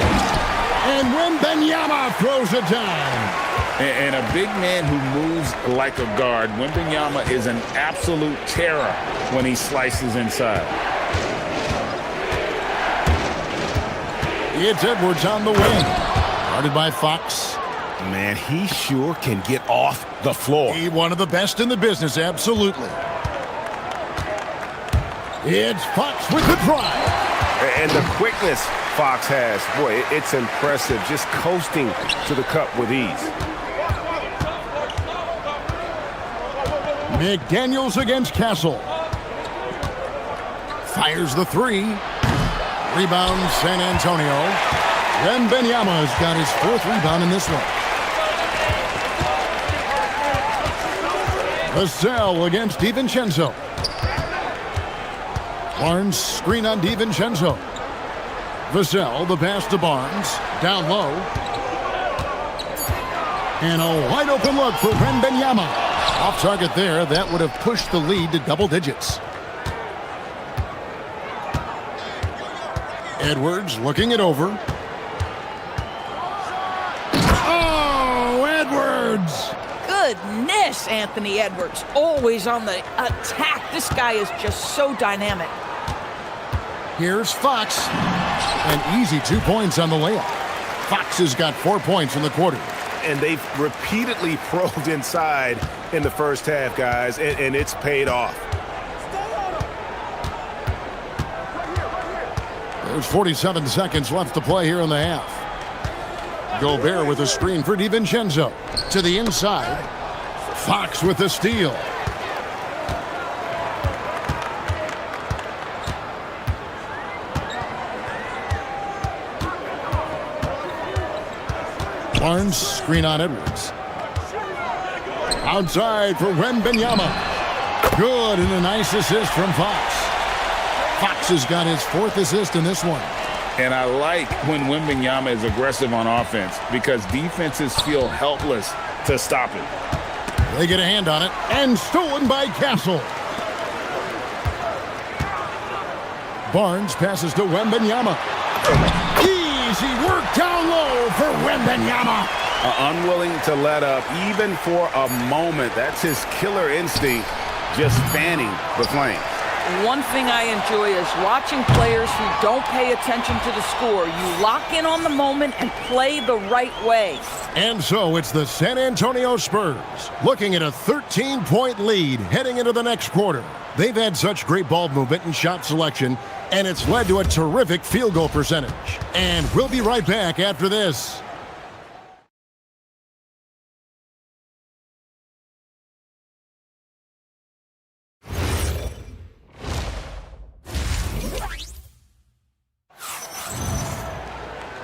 And Wembanyama throws it down.
And a big man who moves like a guard. Wembanyama is an absolute terror when he slices inside.
It's Edwards on the wing. Guarded by Fox.
Man, he sure can get off the floor.
He's one of the best in the business, absolutely. It's Fox with the drive.
And the quickness Fox has, boy, it's impressive. Just coasting to the cup with ease.
McDaniels against Castle. Fires the 3. Rebound San Antonio. Wembanyama's got his 4th rebound in this one. Vassell against DiVincenzo. Barnes screen on DiVincenzo. Vassell, the pass to Barnes. Down low. And a wide open look for Wembanyama. Off target there. That would have pushed the lead to double digits. Edwards looking it over. Oh, Edwards!
Goodness, Anthony Edwards, always on the attack. This guy is just so dynamic.
Here's Fox. An easy 2 points on the layup. Fox has got 4 points in the quarter.
And they've repeatedly probed inside in the first half, guys, and it's paid off.
There's 47 seconds left to play here in the half. Gobert with a screen for DiVincenzo. To the inside. Fox with the steal. Barnes, screen on Edwards. Outside for Wembanyama. Good, and a nice assist from Fox. Fox has got his 4th assist in this one.
And I like when Wembanyama is aggressive on offense because defenses feel helpless to stop it.
They get a hand on it, and stolen by Castle. Barnes passes to Wembanyama. Easy work down low for Wembanyama.
Unwilling to let up even for a moment. That's his killer instinct, just fanning the flame.
One thing I enjoy is watching players who don't pay attention to the score. You lock in on the moment and play the right way.
And so it's the San Antonio Spurs looking at a 13-point lead heading into the next quarter. They've had such great ball movement and shot selection, and it's led to a terrific field goal percentage. And we'll be right back after this.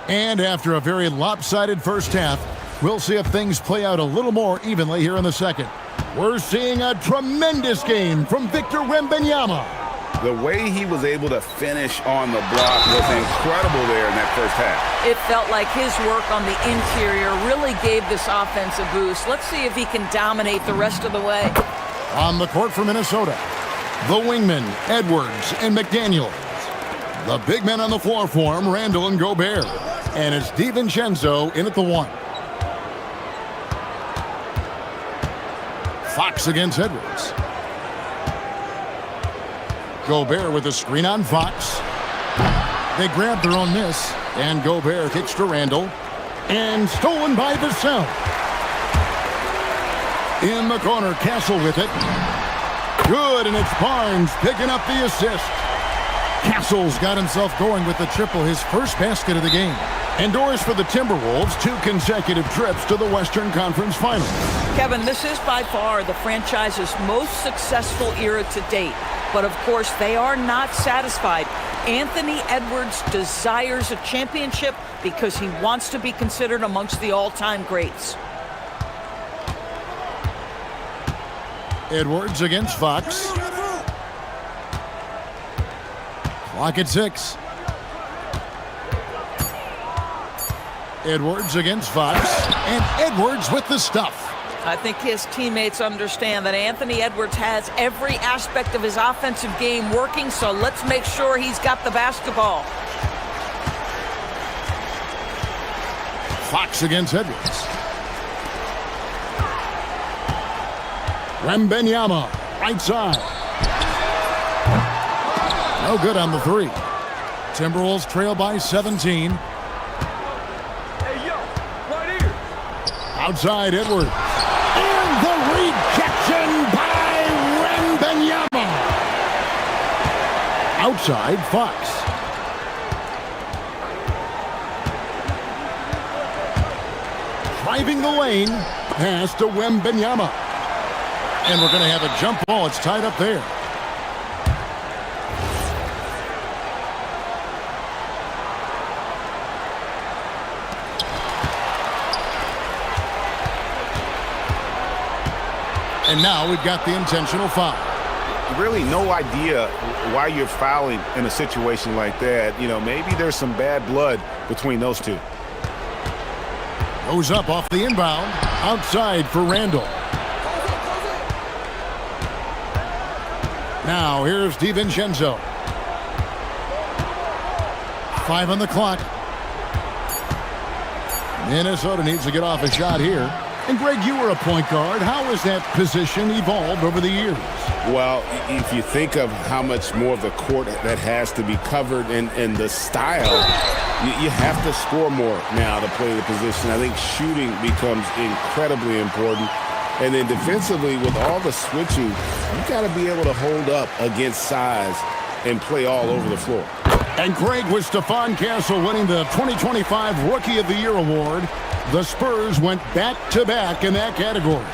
And after a very lopsided first half, we'll see if things play out a little more evenly here in the second. We're seeing a tremendous game from Victor Wembanyama.
The way he was able to finish on the block was incredible there in that first half.
It felt like his work on the interior really gave this offense a boost. Let's see if he can dominate the rest of the way.
On the court for Minnesota, the wingmen, Edwards and McDaniels. The big men on the floor for him, Randall and Gobert. And it's DiVincenzo in at the 1. Fox against Edwards. Gobert with a screen on Fox. They grab their own miss, and Gobert kicks to Randall. And stolen by Vassell. In the corner, Castle with it. Good, and it's Barnes picking up the assist. Castle's got himself going with the triple, his first basket of the game. Endures for the Timberwolves 2 consecutive trips to the Western Conference Finals.
Kevin, this is by far the franchise's most successful era to date. But of course, they are not satisfied. Anthony Edwards desires a championship because he wants to be considered amongst the all-time greats.
Edwards against Fox. Clock at 6. Edwards against Fox. And Edwards with the stuff.
I think his teammates understand that Anthony Edwards has every aspect of his offensive game working, so let's make sure he's got the basketball.
Fox against Edwards. Wembanyama, right side. No good on the 3. Timberwolves trail by 17.
Hey, yo, right here.
Outside Edwards. And the rejection by Wembanyama. Outside Fox. Driving the lane. Pass to Wembanyama. And we're going to have a jump ball. It's tied up there. And now we've got the intentional foul.
Really no idea why you're fouling in a situation like that. You know, maybe there's some bad blood between those two.
Goes up off the inbound. Outside for Randall. Now here's DiVincenzo. 5 on the clock. Minnesota needs to get off a shot here. And Greg, you were a point guard. How has that position evolved over the years?
Well, if you think of how much more of the court that has to be covered and the style, you have to score more now to play the position. I think shooting becomes incredibly important. And then defensively, with all the switching, you got to be able to hold up against size and play all over the floor.
And Greg, with Stephon Castle winning the 2025 Rookie of the Year award, the Spurs went back-to-back in that category.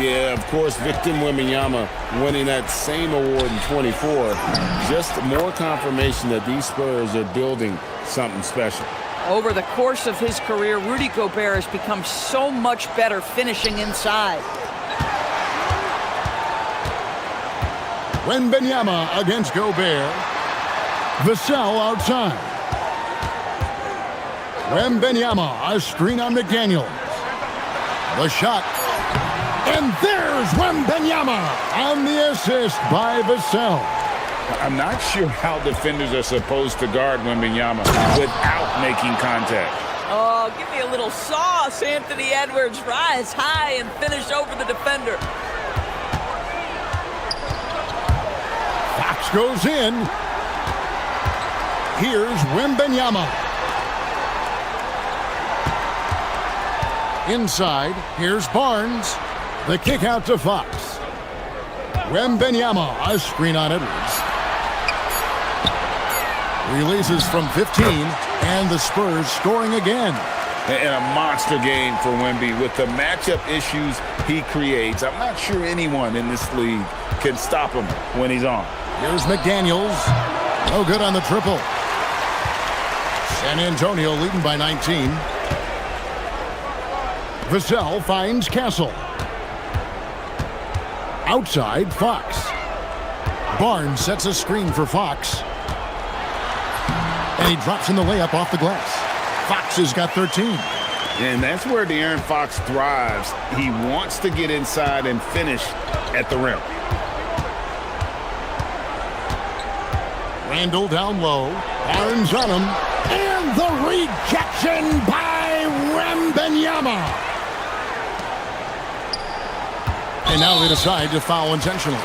Yeah, of course, Victor Wembanyama winning that same award in 24. Just more confirmation that these Spurs are building something special.
Over the course of his career, Rudy Gobert has become so much better finishing inside.
Wembanyama against Gobert. Vassell outside. Wembanyama, a screen on McDaniels. The shot. And there's Wembanyama on the assist by Vassell.
I'm not sure how defenders are supposed to guard Wembanyama without making contact.
Oh, give me a little sauce, Anthony Edwards. Rise high and finish over the defender.
Fox goes in. Here's Wembanyama. Inside, here's Barnes. The kick out to Fox. Wembanyama, a screen on Edwards. Releases from 15, and the Spurs scoring again.
And a monster game for Wemby with the matchup issues he creates. I'm not sure anyone in this league can stop him when he's on.
Here's McDaniels. No good on the triple. San Antonio leading by 19. Vassell finds Castle. Outside, Fox. Barnes sets a screen for Fox. And he drops in the layup off the glass. Fox has got 13.
And that's where De'Aaron Fox thrives. He wants to get inside and finish at the rim.
Randall down low. Barnes on him. And the rejection by Wembanyama. And now they decide to foul intentionally.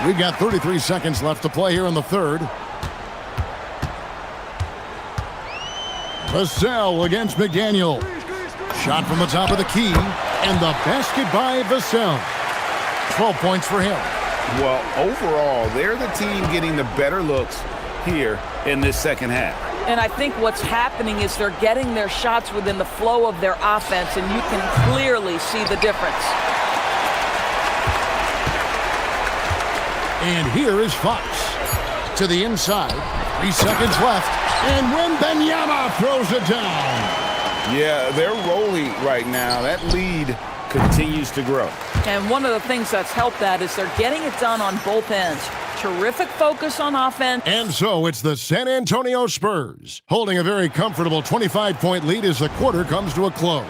We've got 33 seconds left to play here in the third. Vassell against McDaniel. Shot from the top of the key. And the basket by Vassell. 12 points for him.
Well, overall, they're the team getting the better looks here in this second half.
And I think what's happening is they're getting their shots within the flow of their offense, and you can clearly see the difference.
And here is Fox to the inside. 3 seconds left. And Wembanyama throws it down.
Yeah, they're rolling right now. That lead continues to grow.
And one of the things that's helped that is they're getting it done on both ends. Terrific focus on offense.
And so it's the San Antonio Spurs holding a very comfortable 25-point lead as the quarter comes to a close.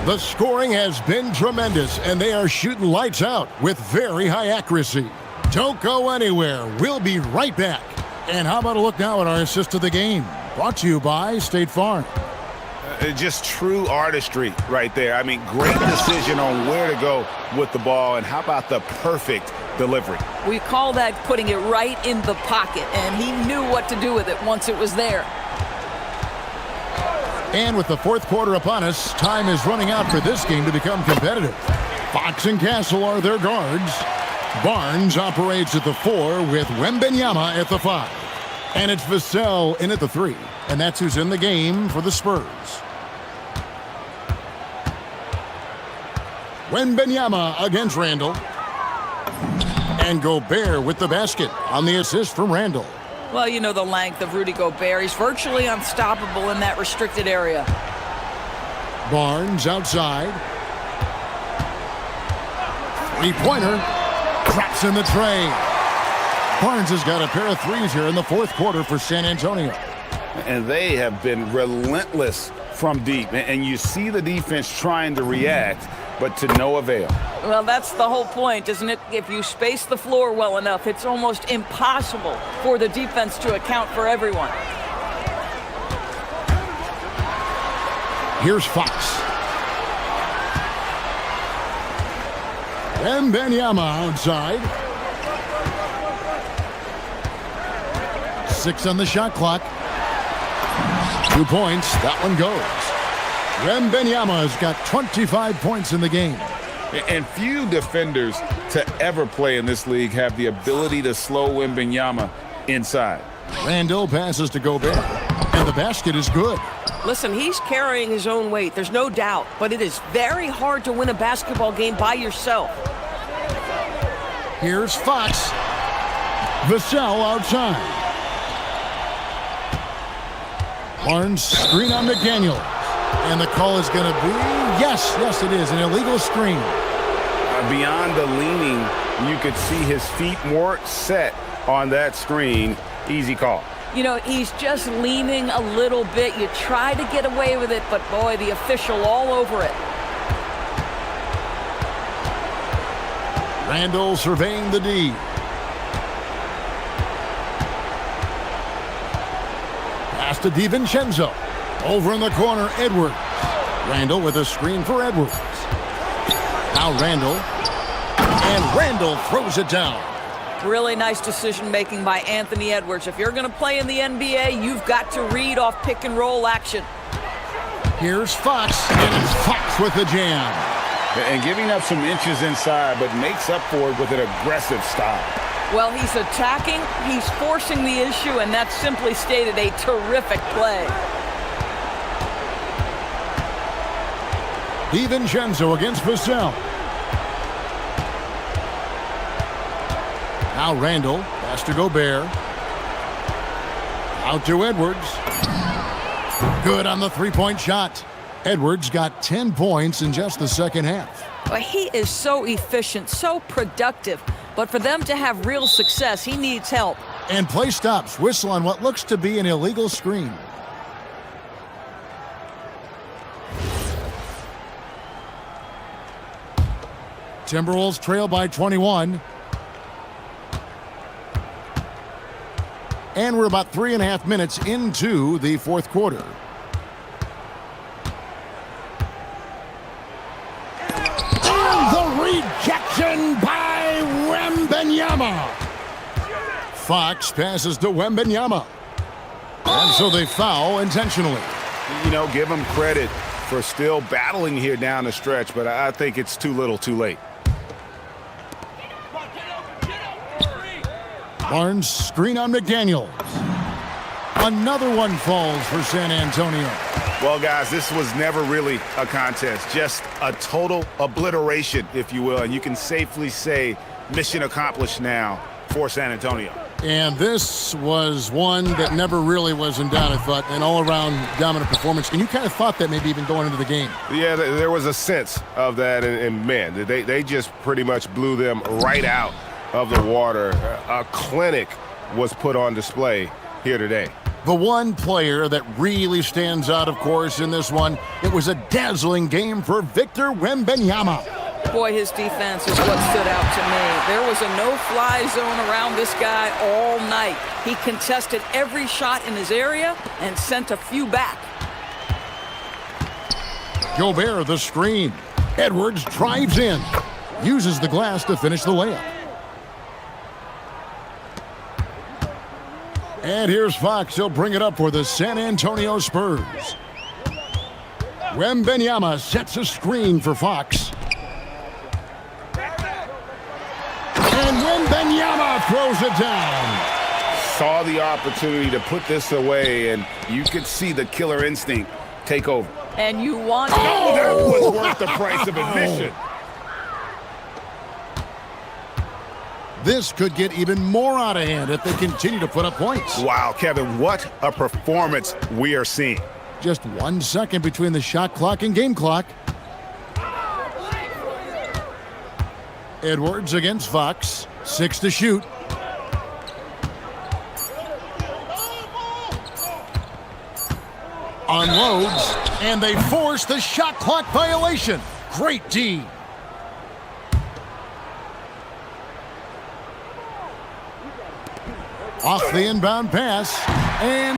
The scoring has been tremendous, and they are shooting lights out with very high accuracy. Don't go anywhere. We'll be right back. And how about a look now at our assist of the game? Brought to you by State Farm.
Just true artistry right there. I mean, great decision on where to go with the ball, and how about the perfect delivery?
We call that putting it right in the pocket, and he knew what to do with it once it was there.
And with the fourth quarter upon us, time is running out for this game to become competitive. Fox and Castle are their guards. Barnes operates at the 4 with Wembanyama at the 5. And it's Vassell in at the 3. And that's who's in the game for the Spurs. Wembanyama against Randall. And Gobert with the basket on the assist from Randall.
Well, you know the length of Rudy Gobert. He's virtually unstoppable in that restricted area.
Barnes outside. Three-pointer. Drops in the tray. Barnes has got a pair of threes here in the fourth quarter for San Antonio.
And they have been relentless from deep. And you see the defense trying to react, but to no avail.
Well, that's the whole point, isn't it? If you space the floor well enough, it's almost impossible for the defense to account for everyone.
Here's Fox. Wembanyama outside. 6 on the shot clock. 2 points. That one goes. Wembanyama has got 25 points in the game.
And few defenders to ever play in this league have the ability to slow Wembanyama inside.
Randall passes to Gobert, and the basket is good.
Listen, he's carrying his own weight, there's no doubt, but it is very hard to win a basketball game by yourself.
Here's Fox. Vassell outside. Barnes screen on McDaniel. And the call is going to be, yes, it is, an illegal screen.
Beyond the leaning, you could see his feet more set on that screen. Easy call.
You know, he's just leaning a little bit. You try to get away with it, but boy, the official all over it.
Randall surveying the D. Pass to DiVincenzo. Over in the corner, Edwards. Randall with a screen for Edwards. Now Randall. And Randall throws it down.
Really nice decision-making by Anthony Edwards. If you're going to play in the NBA, you've got to read off pick-and-roll action.
Here's Fox, and it's Fox with the jam.
And giving up some inches inside, but makes up for it with an aggressive style.
Well, he's attacking, he's forcing the issue, and that's simply stated a terrific play.
DiVincenzo against Vassell. Now Randall, pass to Gobert. Out to Edwards. Good on the three-point shot. Edwards got 10 points in just the second half.
Well, he is so efficient, so productive. But for them to have real success, he needs help.
And play stops. Whistle on what looks to be an illegal screen. Timberwolves trail by 21. And we're about 3.5 minutes into the fourth quarter. And the rejection by Wembanyama. Fox passes to Wembanyama. And so they foul intentionally.
You know, give him credit for still battling here down the stretch, but I think it's too little too late.
Barnes screen on McDaniels. Another one falls for San Antonio.
Well, guys, this was never really a contest, just a total obliteration, if you will, and you can safely say mission accomplished now for San Antonio.
And this was one that never really was in doubt, I thought, an all-around dominant performance. And you kind of thought that maybe even going into the game.
Yeah, there was a sense of that, and man, they just pretty much blew them right out of the water. A clinic was put on display here today.
The one player that really stands out, of course, in this one, it was a dazzling game for Victor Wembanyama.
Boy, his defense is what stood out to me. There was a no-fly zone around this guy all night. He contested every shot in his area and sent a few back.
Gobert, the screen. Edwards drives in. Uses the glass to finish the layup. And here's Fox. He'll bring it up for the San Antonio Spurs. Wembanyama sets a screen for Fox. And Wembanyama throws it down.
Saw the opportunity to put this away, and you could see the killer instinct take over.
And you want...
Oh, that was worth the price of admission.
This could get even more out of hand if they continue to put up points.
Wow, Kevin, what a performance we are seeing.
Just 1 second between the shot clock and game clock. Edwards against Fox. 6 to shoot. Unloads, and they force the shot clock violation. Great D. Off the inbound pass, and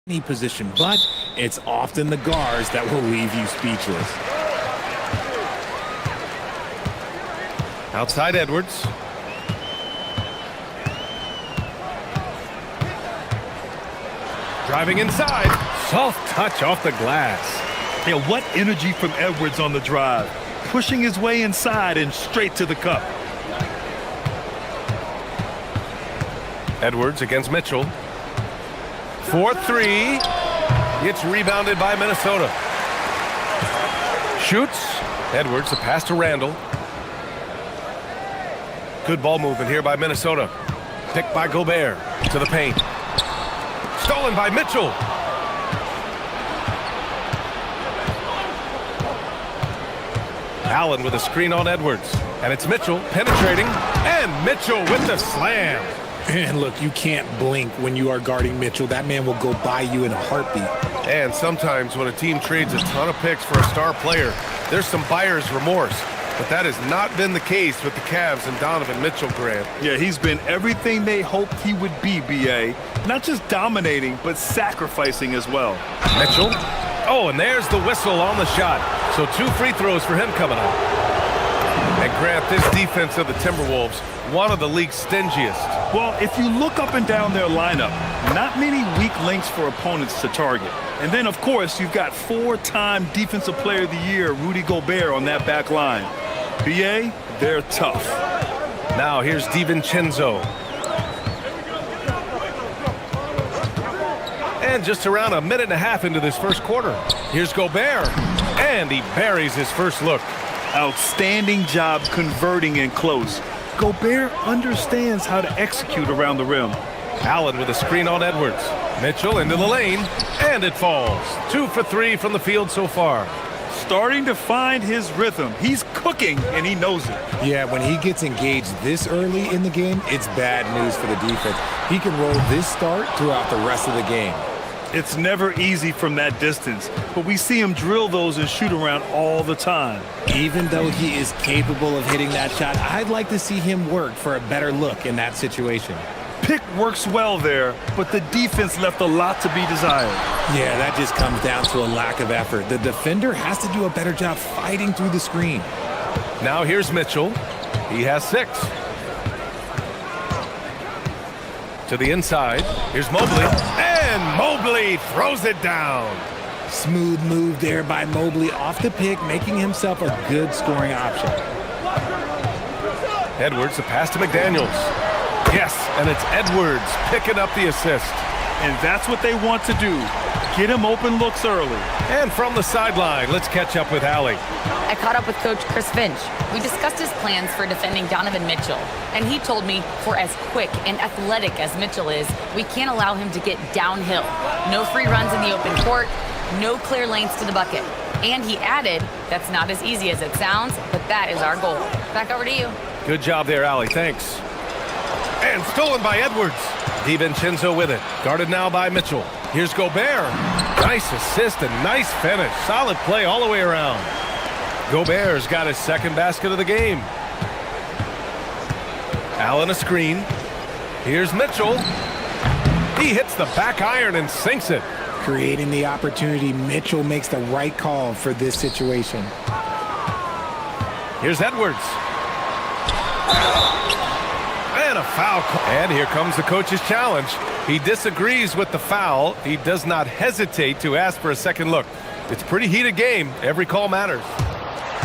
any position, but it's often the guards that will leave you speechless.
Outside Edwards. Driving inside. Soft touch off the glass.
Yeah, what energy from Edwards on the drive. Pushing his way inside and straight to the cup.
Edwards against Mitchell. 4-3. It's rebounded by Minnesota. Shoots. Edwards, the pass to Randall. Good ball movement here by Minnesota. Picked by Gobert to the paint. Stolen by Mitchell. Allen with a screen on Edwards. And it's Mitchell penetrating. And Mitchell with the slam.
And look, you can't blink when you are guarding Mitchell. That man will go by you in a heartbeat.
And sometimes when a team trades a ton of picks for a star player, there's some buyer's remorse. But that has not been the case with the Cavs and Donovan Mitchell, Grant.
Yeah, he's been everything they hoped he would be, B.A. Not just dominating, but sacrificing as well.
Mitchell. Oh, and there's the whistle on the shot. So 2 free throws for him coming up. And Grant, this defense of the Timberwolves, one of the league's stingiest.
Well, if you look up and down their lineup, not many weak links for opponents to target. And then, of course, you've got 4-time Defensive Player of the Year, Rudy Gobert, on that back line. B.A., they're tough.
Now here's DiVincenzo. And just around a minute and a half into this first quarter. Here's Gobert. And he buries his first look.
Outstanding job converting in close. Gobert understands how to execute around the rim.
Allen with a screen on Edwards. Mitchell into the lane. And it falls. 2 for 3 from the field so far.
Starting to find his rhythm. He's cooking, and he knows it.
Yeah, when he gets engaged this early in the game, it's bad news for the defense. He can roll this start throughout the rest of the game.
It's never easy from that distance, but we see him drill those and shoot around all the time.
Even though he is capable of hitting that shot, I'd like to see him work for a better look in that situation.
Pick works well there, but the defense left a lot to be desired.
Yeah, that just comes down to a lack of effort. The defender has to do a better job fighting through the screen.
Now here's Mitchell. He has 6. To the inside. Here's Mobley. And Mobley throws it down.
Smooth move there by Mobley off the pick, making himself a good scoring option.
Edwards, the pass to McDaniels. Yes, and it's Edwards picking up the assist.
And that's what they want to do. Get him open looks early.
And from the sideline, let's catch up with Allie.
I caught up with Coach Chris Finch. We discussed his plans for defending Donovan Mitchell. And he told me for as quick and athletic as Mitchell is, we can't allow him to get downhill. No free runs in the open court, no clear lanes to the bucket. And he added, that's not as easy as it sounds, but that is our goal. Back over to you.
Good job there, Allie. Thanks. And stolen by Edwards. DiVincenzo with it. Guarded now by Mitchell. Here's Gobert. Nice assist and nice finish. Solid play all the way around. Gobert's got his second basket of the game. Allen a screen. Here's Mitchell. He hits the back iron and sinks it.
Creating the opportunity, Mitchell makes the right call for this situation.
Here's Edwards. And a foul call. And here comes the coach's challenge. He disagrees with the foul. He does not hesitate to ask for a second look. It's a pretty heated game. Every call matters.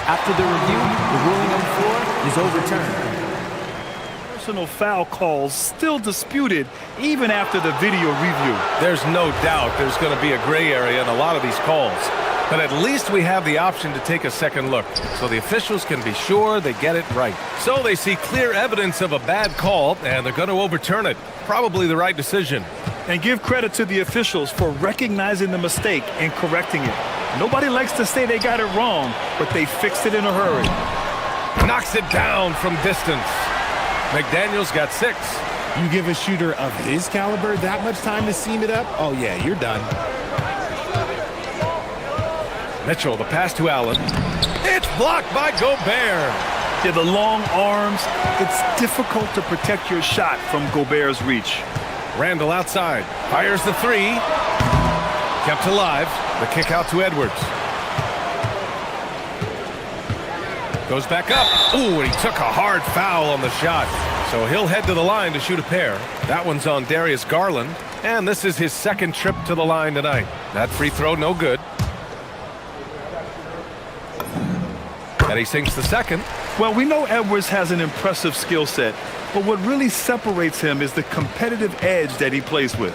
After the review, the ruling on the floor is overturned.
Personal foul calls still disputed even after the video review.
There's no doubt there's going to be a gray area in a lot of these calls. But at least we have the option to take a second look, so the officials can be sure they get it right. So they see clear evidence of a bad call, and they're going to overturn it. Probably the right decision.
And give credit to the officials for recognizing the mistake and correcting it. Nobody likes to say they got it wrong, but they fixed it in a hurry.
Knocks it down from distance. McDaniels got 6.
You give a shooter of his caliber that much time to seam it up? Oh, yeah, you're done.
Mitchell, the pass to Allen. It's blocked by Gobert.
Yeah, the long arms. It's difficult to protect your shot from Gobert's reach.
Randall outside. Fires the 3. Kept alive. The kick out to Edwards. Goes back up. Ooh, and he took a hard foul on the shot. So he'll head to the line to shoot a pair. That one's on Darius Garland. And this is his second trip to the line tonight. That free throw, no good. And he sinks the second.
Well, we know Edwards has an impressive skill set, but what really separates him is the competitive edge that he plays with.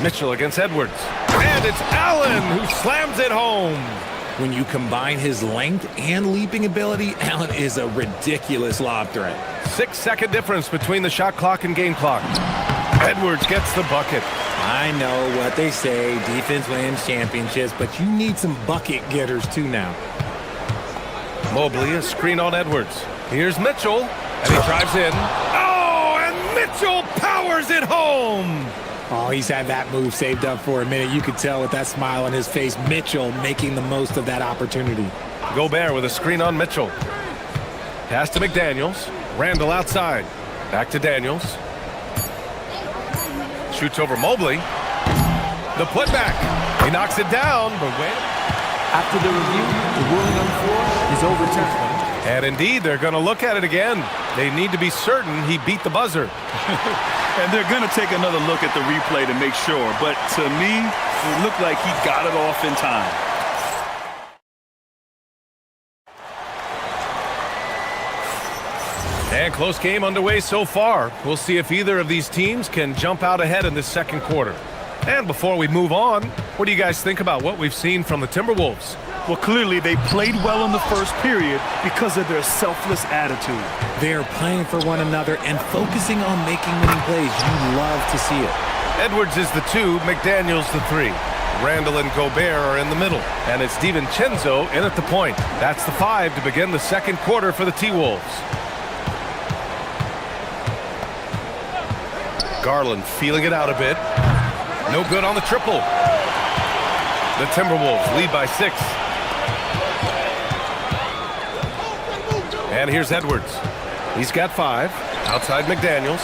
Mitchell against Edwards. And it's Allen who slams it home.
When you combine his length and leaping ability, Allen is a ridiculous lob threat.
6-second difference between the shot clock and game clock. Edwards gets the bucket.
I know what they say, defense wins championships, but you need some bucket getters too now.
Mobley, a screen on Edwards. Here's Mitchell, and he drives in. Oh, and Mitchell powers it home!
Oh, he's had that move saved up for a minute. You could tell with that smile on his face, Mitchell making the most of that opportunity.
Gobert with a screen on Mitchell. Pass to McDaniels. Randall outside. Back to Daniels. Shoots over Mobley. The putback. He knocks it down, but wait.
After the review, the ruling on the floor is overturned.
And indeed, they're going to look at it again. They need to be certain he beat the buzzer.
And they're going to take another look at the replay to make sure. But to me, it looked like he got it off in time.
And close game underway so far. We'll see if either of these teams can jump out ahead in this second quarter. And before we move on, what do you guys think about what we've seen from the Timberwolves?
Well, clearly they played well in the first period because of their selfless attitude.
They're playing for one another and focusing on making winning plays. You love to see it.
Edwards is the 2, McDaniels the 3. Randall and Gobert are in the middle. And it's DiVincenzo in at the point. That's the 5 to begin the second quarter for the T-Wolves. Garland feeling it out a bit. No good on the triple. The Timberwolves lead by 6. And here's Edwards. He's got 5. Outside McDaniels.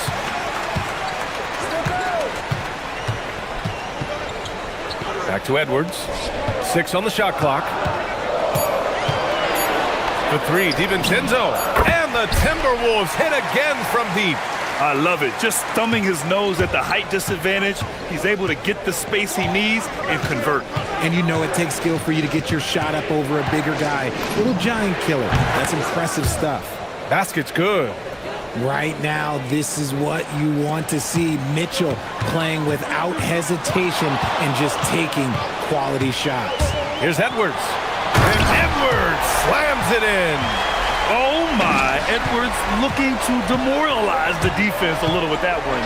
Back to Edwards. 6 on the shot clock. The 3, DiVincenzo. And the Timberwolves hit again from deep.
I love it. Just thumbing his nose at the height disadvantage. He's able to get the space he needs and convert.
And you know it takes skill for you to get your shot up over a bigger guy. Little giant killer. That's impressive stuff.
Basket's good.
Right now, this is what you want to see. Mitchell playing without hesitation and just taking quality shots.
Here's Edwards. And Edwards slams it in.
Oh my, Edwards looking to demoralize the defense a little with that one.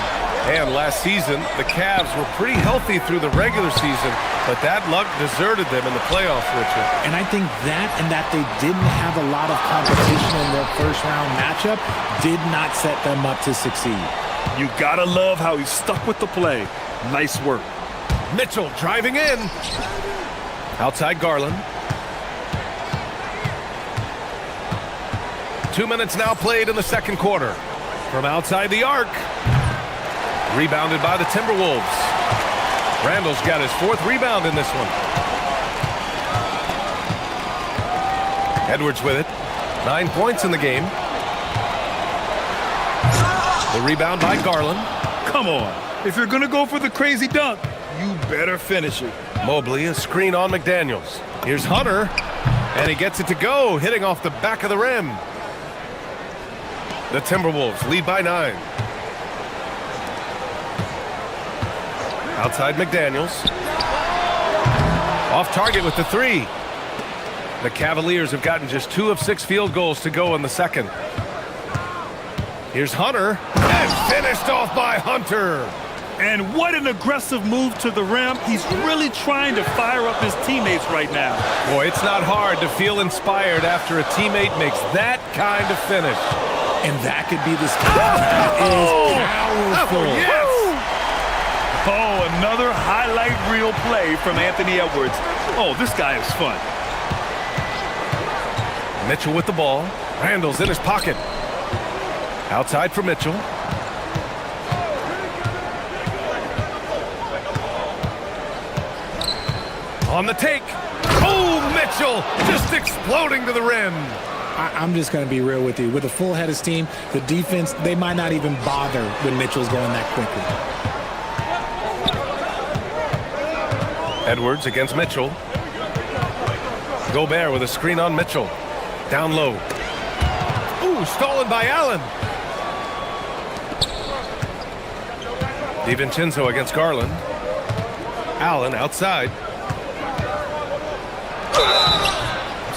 And last season, the Cavs were pretty healthy through the regular season, but that luck deserted them in the playoffs, Richard.
And I think that and that they didn't have a lot of competition in their first round matchup did not set them up to succeed.
You gotta love how he stuck with the play. Nice work.
Mitchell driving in. Outside Garland. 2 minutes now played in the second quarter. From outside the arc. Rebounded by the Timberwolves. Randall's got his 4th rebound in this one. Edwards with it. 9 points in the game. The rebound by Garland.
Come on. If you're going to go for the crazy dunk, you better finish it.
Mobley, a screen on McDaniels. Here's Hunter. And he gets it to go, hitting off the back of the rim. The Timberwolves lead by 9. Outside McDaniels. Off target with the 3. The Cavaliers have gotten just 2 of 6 field goals to go in the second. Here's Hunter. And finished off by Hunter.
And what an aggressive move to the rim. He's really trying to fire up his teammates right now.
Boy, it's not hard to feel inspired after a teammate makes that kind of finish.
And that could be the skill. That is powerful.
Yes!
Oh, another highlight reel play from Anthony Edwards. Oh, this guy is fun.
Mitchell with the ball. Randall's in his pocket. Outside for Mitchell. On the take. Oh, Mitchell just exploding to the rim.
I'm just going to be real with you. With a full head of steam, the defense, they might not even bother when Mitchell's going that quickly.
Edwards against Mitchell. Gobert with a screen on Mitchell. Down low. Ooh, stolen by Allen. DiVincenzo against Garland. Allen outside.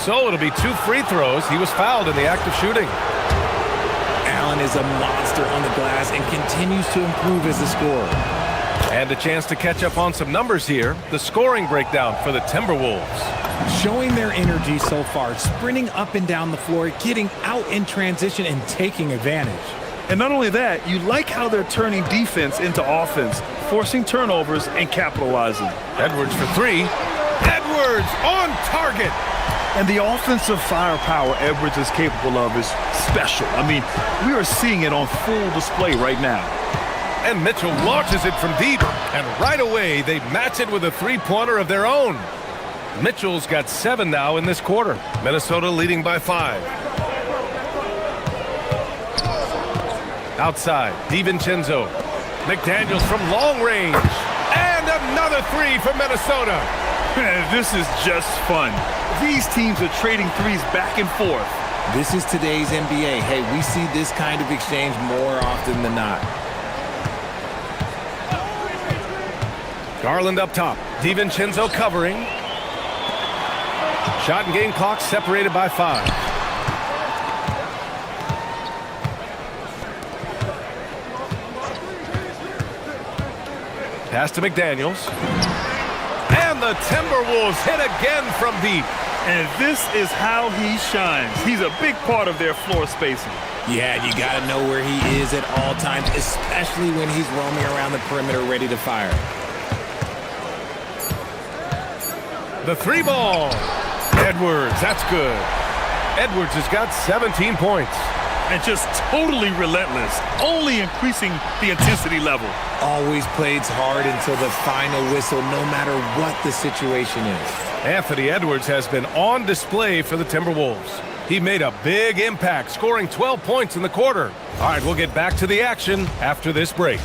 So it'll be 2 free throws. He was fouled in the act of shooting.
Allen is a monster on the glass and continues to improve as a scorer.
And a chance to catch up on some numbers here. The scoring breakdown for the Timberwolves.
Showing their energy so far, sprinting up and down the floor, getting out in transition and taking advantage.
And not only that, you like how they're turning defense into offense, forcing turnovers and capitalizing.
Edwards for 3. Edwards on target.
And the offensive firepower Edwards is capable of is special. I mean, we are seeing it on full display right now.
And Mitchell launches it from deep. And right away, they match it with a three-pointer of their own. Mitchell's got 7 now in this quarter. Minnesota leading by 5. Outside, DiVincenzo. McDaniels from long range. And another 3 for Minnesota.
This is just fun. These teams are trading threes back and forth.
This is today's NBA. Hey, we see this kind of exchange more often than not.
Garland up top. DiVincenzo covering. Shot and game clock separated by 5. Pass to McDaniels. And the Timberwolves hit again from deep.
And this is how he shines. He's a big part of their floor spacing.
Yeah, you got to know where he is at all times, especially when he's roaming around the perimeter ready to fire.
The 3 ball. Edwards, that's good. Edwards has got 17 points.
And just totally relentless, only increasing the intensity level.
Always plays hard until the final whistle, no matter what the situation is.
Anthony Edwards has been on display for the Timberwolves. He made a big impact, scoring 12 points in the quarter. All right, we'll get back to the action after this break.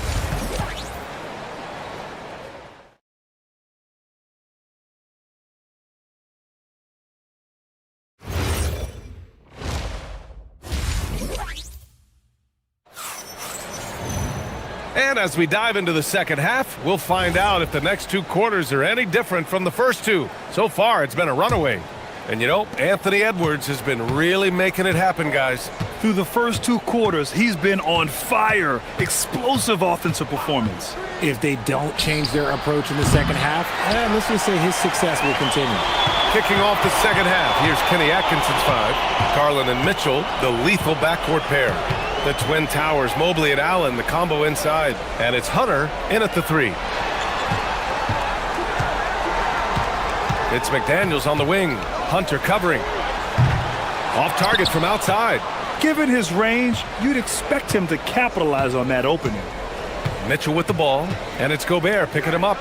And as we dive into the second half, we'll find out if the next 2 quarters are any different from the first 2. So far, it's been a runaway. And you know, Anthony Edwards has been really making it happen, guys.
Through the first 2 quarters, he's been on fire. Explosive offensive performance.
If they don't change their approach in the second half, let's just say his success will continue.
Kicking off the second half, here's Kenny Atkinson's 5. Garland and Mitchell, the lethal backcourt pair. The Twin Towers, Mobley and Allen, the combo inside. And it's Hunter in at the 3. It's McDaniels on the wing. Hunter covering. Off target from outside.
Given his range, you'd expect him to capitalize on that opening.
Mitchell with the ball, and it's Gobert picking him up.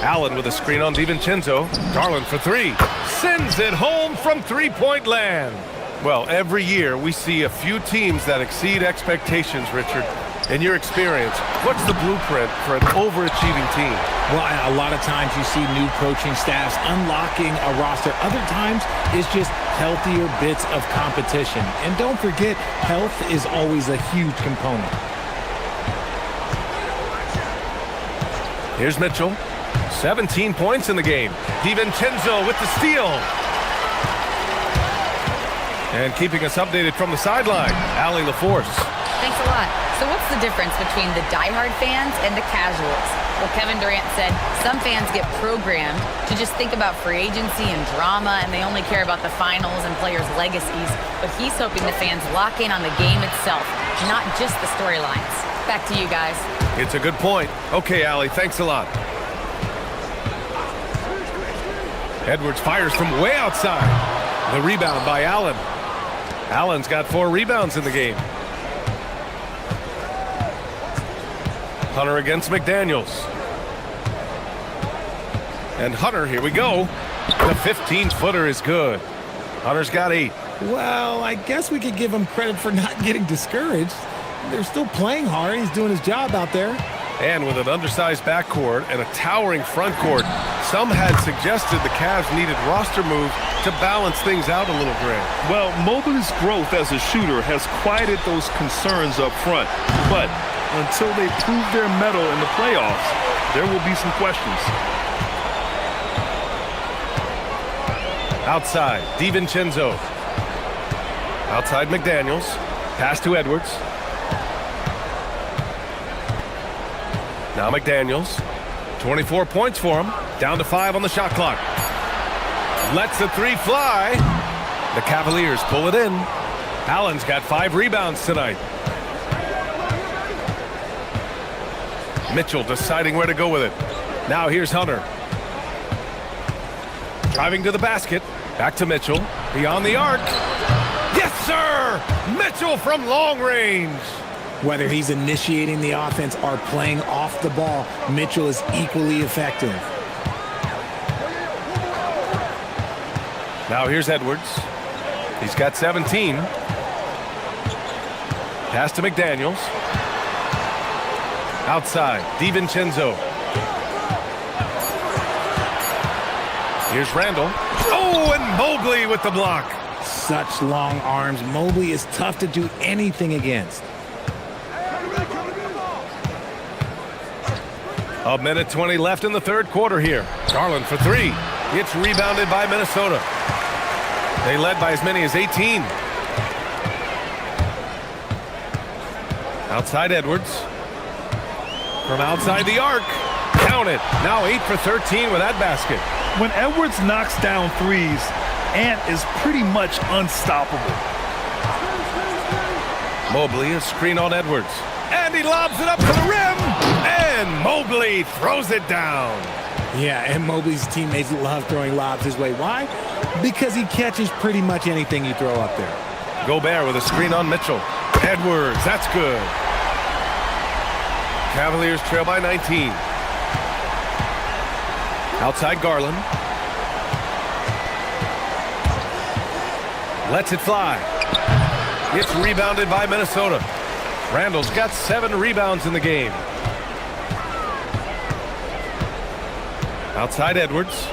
Allen with a screen on DiVincenzo. Garland for 3. Sends it home from three-point land. Well, every year we see a few teams that exceed expectations, Richard. In your experience, what's the blueprint for an overachieving team?
Well, a lot of times you see new coaching staffs unlocking a roster. Other times it's just healthier bits of competition. And don't forget, health is always a huge component.
Here's Mitchell. 17 points in the game. DiVincenzo with the steal. And keeping us updated from the sideline, Allie LaForce.
Thanks a lot. So what's the difference between the diehard fans and the casuals? Well, Kevin Durant said some fans get programmed to just think about free agency and drama, and they only care about the finals and players' legacies. But he's hoping the fans lock in on the game itself, not just the storylines. Back to you guys.
It's a good point. Okay, Allie, thanks a lot. Edwards fires from way outside. The rebound by Allen. Allen's got 4 rebounds in the game. Hunter against McDaniels. And Hunter, here we go. The 15-footer is good. Hunter's got 8.
Well, I guess we could give him credit for not getting discouraged. They're still playing hard. He's doing his job out there.
And with an undersized backcourt and a towering front court, some had suggested the Cavs needed roster moves to balance things out a little, Grant.
Well, Mobley's growth as a shooter has quieted those concerns up front. But until they prove their mettle in the playoffs, there will be some questions.
Outside, DiVincenzo. Outside McDaniels. Pass to Edwards. Now McDaniels. 24 points for him. Down to 5 on the shot clock. Lets the 3 fly. The Cavaliers pull it in. Allen's got 5 rebounds tonight. Mitchell deciding where to go with it. Now here's Hunter. Driving to the basket. Back to Mitchell. Beyond the arc. Yes, sir! Mitchell from long range.
Whether he's initiating the offense or playing off the ball, Mitchell is equally effective.
Now here's Edwards. He's got 17. Pass to McDaniels. Outside, DiVincenzo. Here's Randall. Oh, and Mobley with the block.
Such long arms. Mobley is tough to do anything against.
A minute 20 left in the third quarter here. Garland for 3. It's rebounded by Minnesota. They led by as many as 18. Outside Edwards. From outside the arc. Count it. Now 8 for 13 with that basket.
When Edwards knocks down threes, Ant is pretty much unstoppable.
Mobley, a screen on Edwards. And he lobs it up to the rim. And Mobley throws it down.
Yeah, and Mobley's teammates love throwing lobs his way. Why? Because he catches pretty much anything you throw up there.
Gobert with a screen on Mitchell. Edwards, that's good. Cavaliers trail by 19. Outside Garland. Lets it fly. It's rebounded by Minnesota. Randall's got 7 rebounds in the game. Outside Edwards.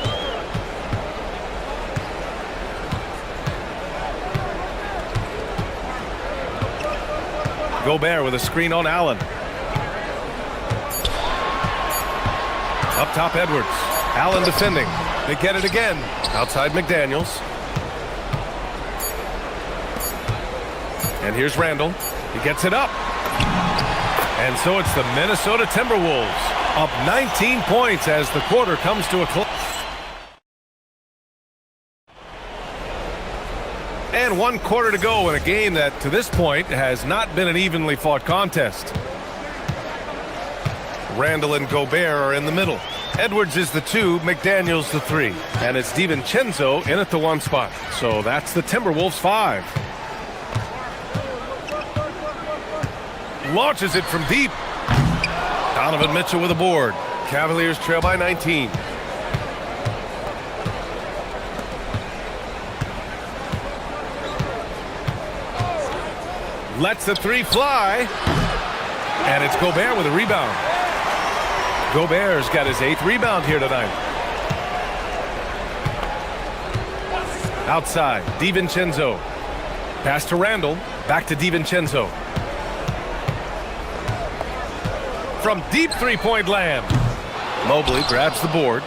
Gobert with a screen on Allen. Up top Edwards. Allen defending. They get it again. Outside McDaniels. And here's Randall. He gets it up. And so it's the Minnesota Timberwolves up 19 points as the quarter comes to a close. And 1 quarter to go in a game that to this point has not been an evenly fought contest. Randall and Gobert are in the middle. Edwards is the 2, McDaniels the 3. And it's DiVincenzo in at the 1 spot. So that's the Timberwolves 5. Launches it from deep. Donovan Mitchell with a board. Cavaliers trail by 19. Lets the 3 fly. And it's Gobert with a rebound. Gobert's got his 8th rebound here tonight. Outside, DiVincenzo. Pass to Randall. Back to DiVincenzo. From deep 3-point land. Mobley grabs the board.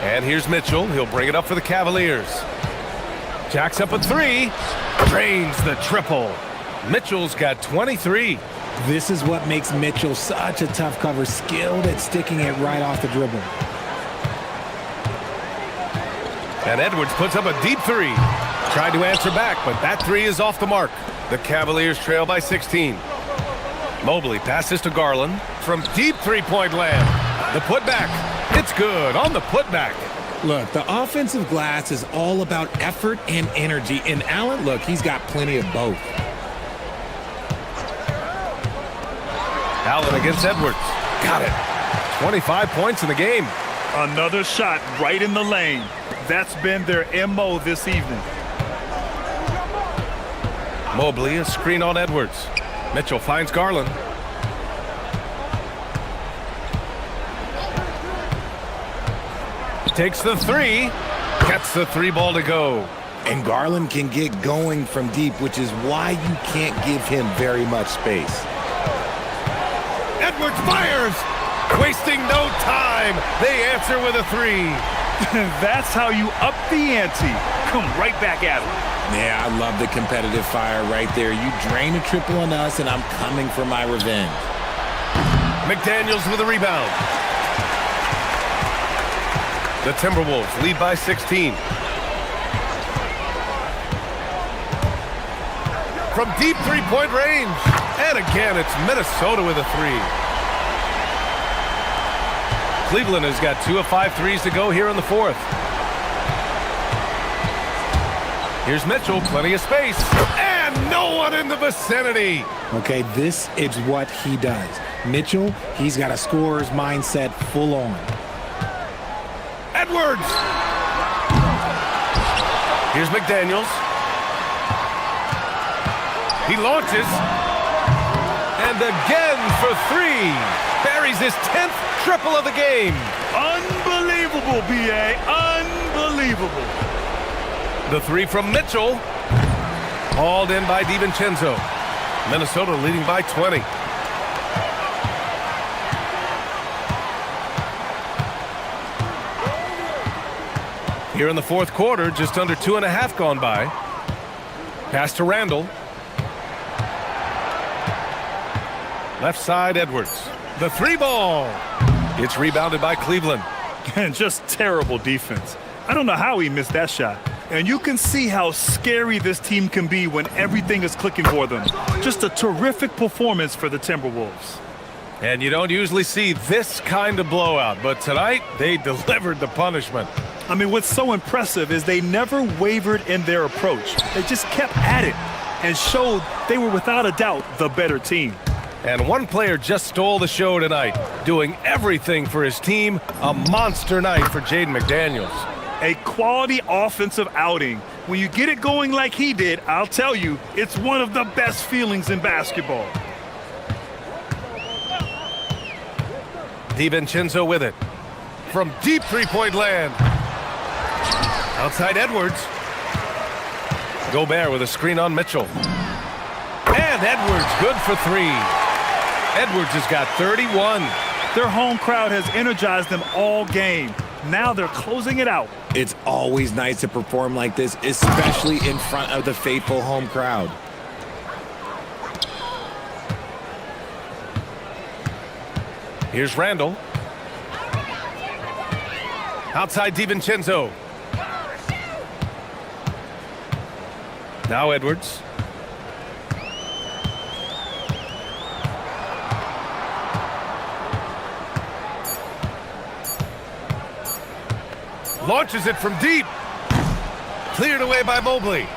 And here's Mitchell. He'll bring it up for the Cavaliers. Jacks up a 3. Drains the triple. Mitchell's got 23.
This is what makes Mitchell such a tough cover, skilled at sticking it right off the dribble.
And Edwards puts up a deep 3. Tried to answer back, but that 3 is off the mark. The Cavaliers trail by 16. Mobley passes to Garland from deep 3-point land. The putback. It's good on the putback.
Look, the offensive glass is all about effort and energy. And Allen, look, he's got plenty of both.
Allen against Edwards. Got it. 25 points in the game.
Another shot right in the lane. That's been their MO this evening.
Mobley, a screen on Edwards. Mitchell finds Garland. Takes the three. Gets the three ball to go.
And Garland can get going from deep, which is why you can't give him very much space.
Edwards fires! Wasting no time. They answer with a three.
That's how you up the ante. Come right back at him.
Yeah, I love the competitive fire right there. You drain a triple on us, and I'm coming for my revenge.
McDaniels with a rebound. The Timberwolves lead by 16. From deep three-point range. And again, it's Minnesota with a three. Cleveland has got 2 of 5 threes to go here in the fourth. Here's Mitchell, plenty of space. And no one in the vicinity.
Okay, this is what he does. Mitchell, he's got a scorer's mindset full on.
Edwards! Here's McDaniels. He launches. And again for three. Buries his 10th triple of the game.
Unbelievable, B.A. Unbelievable.
The three from Mitchell. Hauled in by DiVincenzo. Minnesota leading by 20. Here in the fourth quarter, just under 2.5 gone by. Pass to Randall. Left side, Edwards. The three ball. It's rebounded by Cleveland.
And just terrible defense. I don't know how he missed that shot. And you can see how scary this team can be when everything is clicking for them. Just a terrific performance for the Timberwolves.
And you don't usually see this kind of blowout, but tonight they delivered the punishment.
I mean, what's so impressive is they never wavered in their approach. They just kept at it and showed they were without a doubt the better team.
And one player just stole the show tonight, doing everything for his team. A monster night for Jaden McDaniels.
A quality offensive outing. When you get it going like he did, I'll tell you, it's one of the best feelings in basketball.
DiVincenzo with it. From deep three-point land. Outside Edwards. Gobert with a screen on Mitchell. And Edwards good for three. Edwards has got 31.
Their home crowd has energized them all game. Now they're closing it out.
It's always nice to perform like this, especially in front of the faithful home crowd.
Here's Randall. Outside DiVincenzo. Now Edwards. Launches it from deep. Cleared away by Mobley.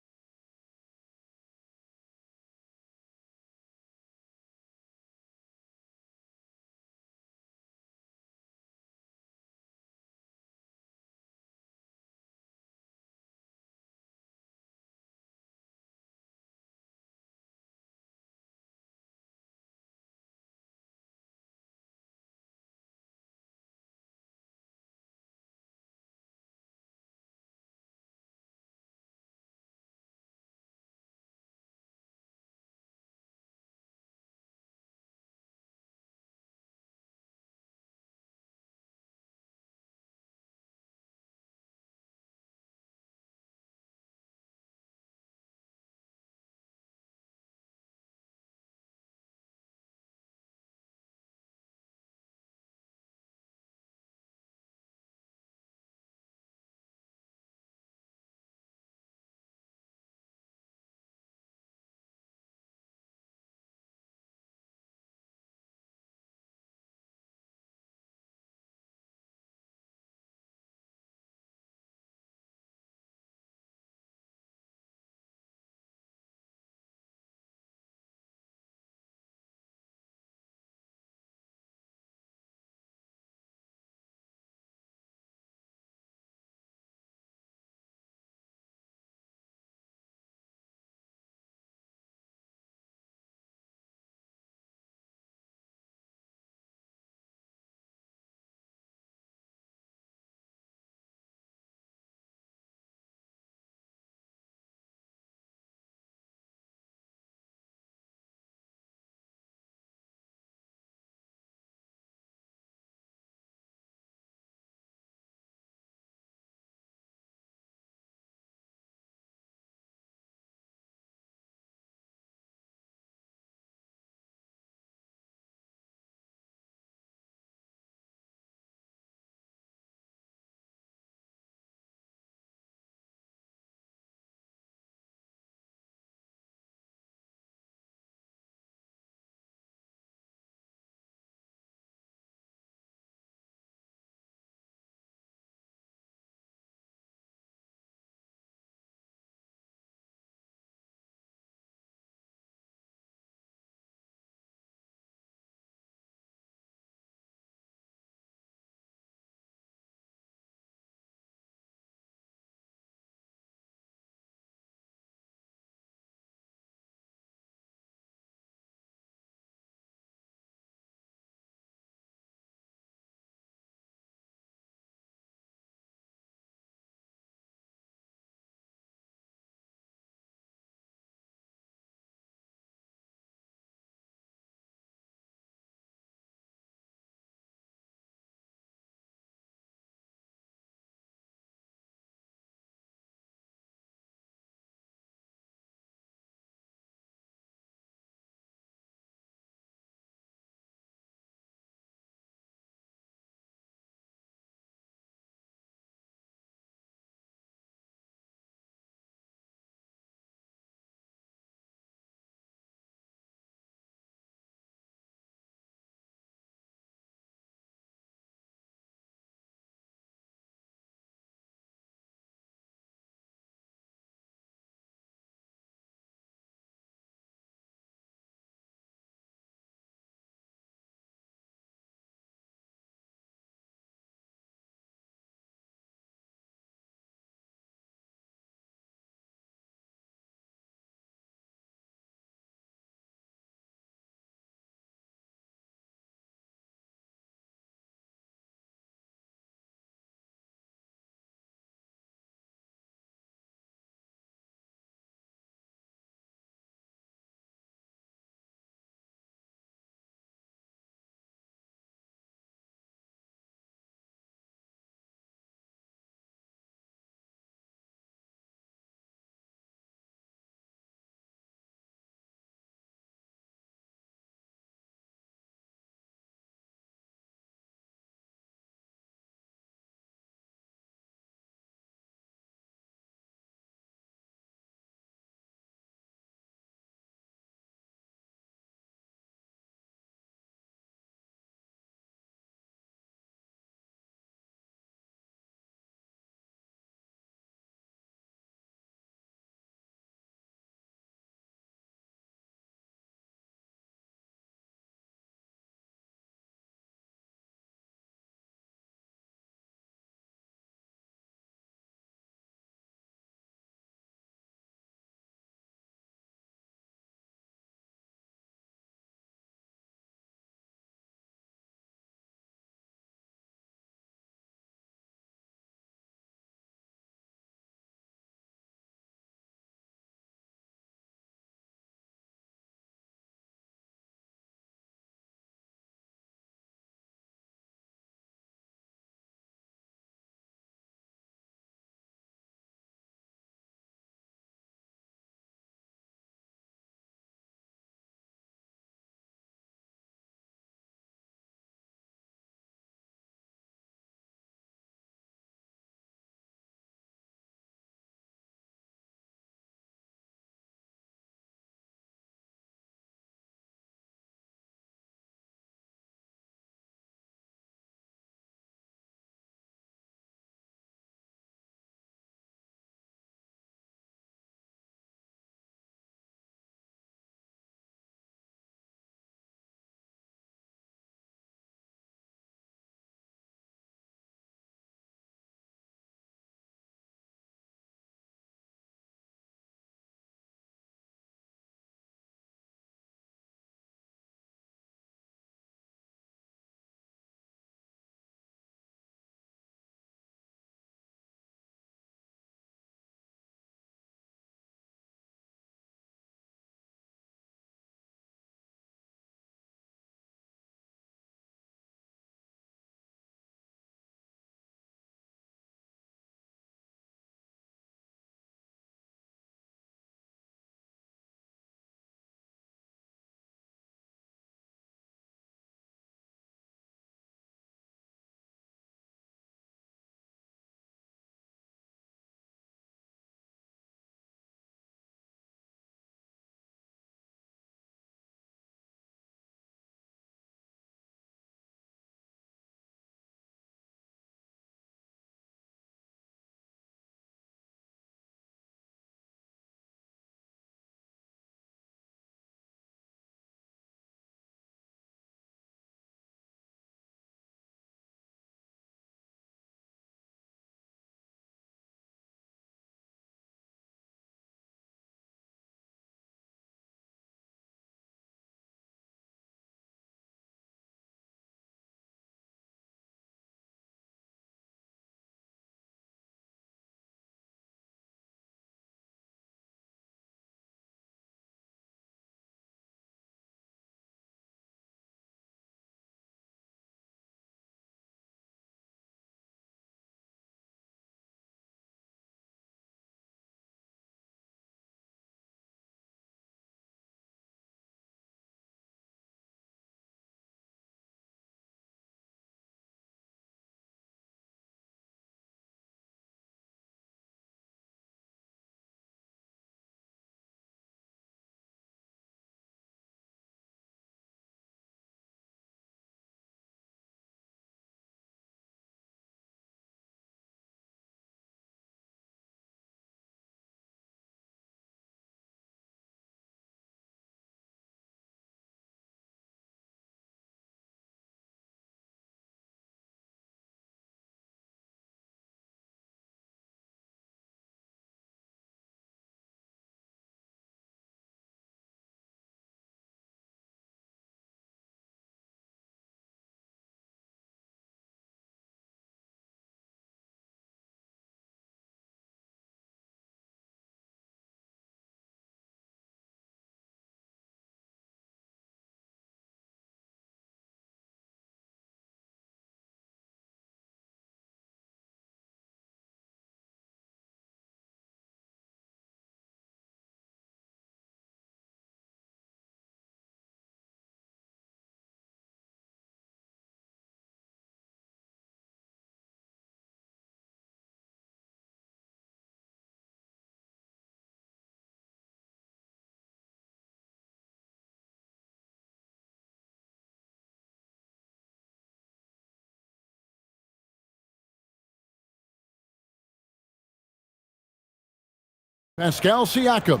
Pascal Siakam.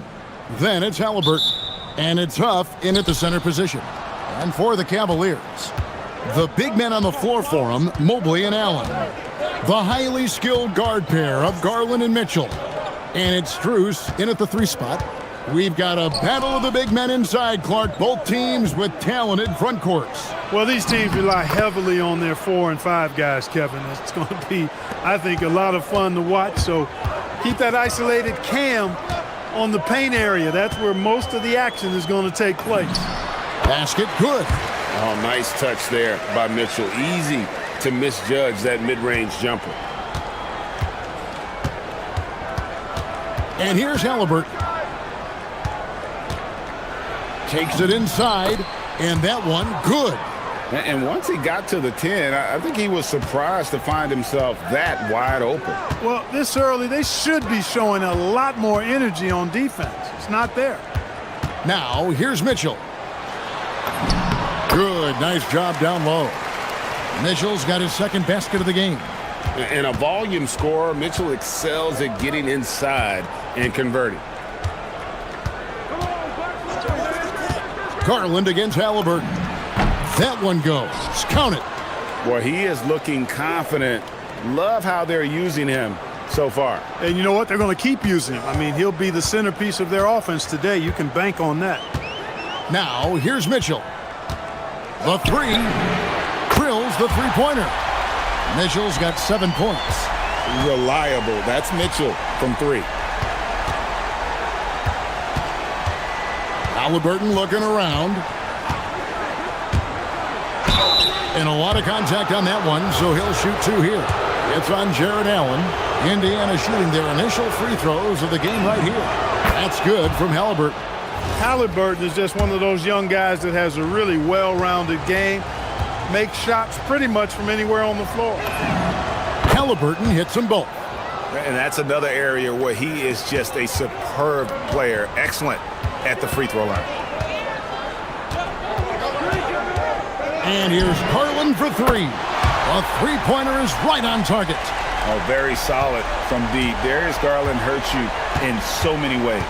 Then it's Halliburton. And it's Huff in at the center position. And for the Cavaliers, the big men on the floor for them, Mobley and Allen. The highly skilled guard pair of Garland and Mitchell. And it's Strus in at the 3 spot. We've got a battle of the big men inside, Clark. Both teams with talented front courts.
Well, these teams rely heavily on their 4 and 5 guys, Kevin. It's going to be, I think, a lot of fun to watch. So keep that isolated cam on the paint area. That's where most of the action is going to take place.
Basket good.
Oh, nice touch there by Mitchell. Easy to misjudge that mid-range jumper.
And here's Halliburton. Takes it inside, and that one good.
And once he got to the 10, I think he was surprised to find himself that wide open.
Well, this early, they should be showing a lot more energy on defense. It's not there.
Now, here's Mitchell. Good, nice job down low. Mitchell's got his second basket of the game.
And a volume scorer, Mitchell excels at getting inside and converting.
Garland against Halliburton. That one goes. Count it.
Well, he is looking confident. Love how they're using him so far.
And you know what? They're going to keep using him. I mean, he'll be the centerpiece of their offense today. You can bank on that.
Now, here's Mitchell. The 3. Drills the 3-pointer. Mitchell's got 7 points.
Reliable. That's Mitchell from 3.
Halliburton looking around. And a lot of contact on that one, so he'll shoot 2 here. It's on Jared Allen. Indiana shooting their initial free throws of the game right here. That's good from Halliburton.
Halliburton is just one of those young guys that has a really well-rounded game. Makes shots pretty much from anywhere on the floor.
Halliburton hits them both.
And that's another area where he is just a superb player. Excellent at the free throw line.
And here's Garland for 3. A 3-pointer is right on target.
Oh, very solid from deep. Darius Garland hurts you in so many ways.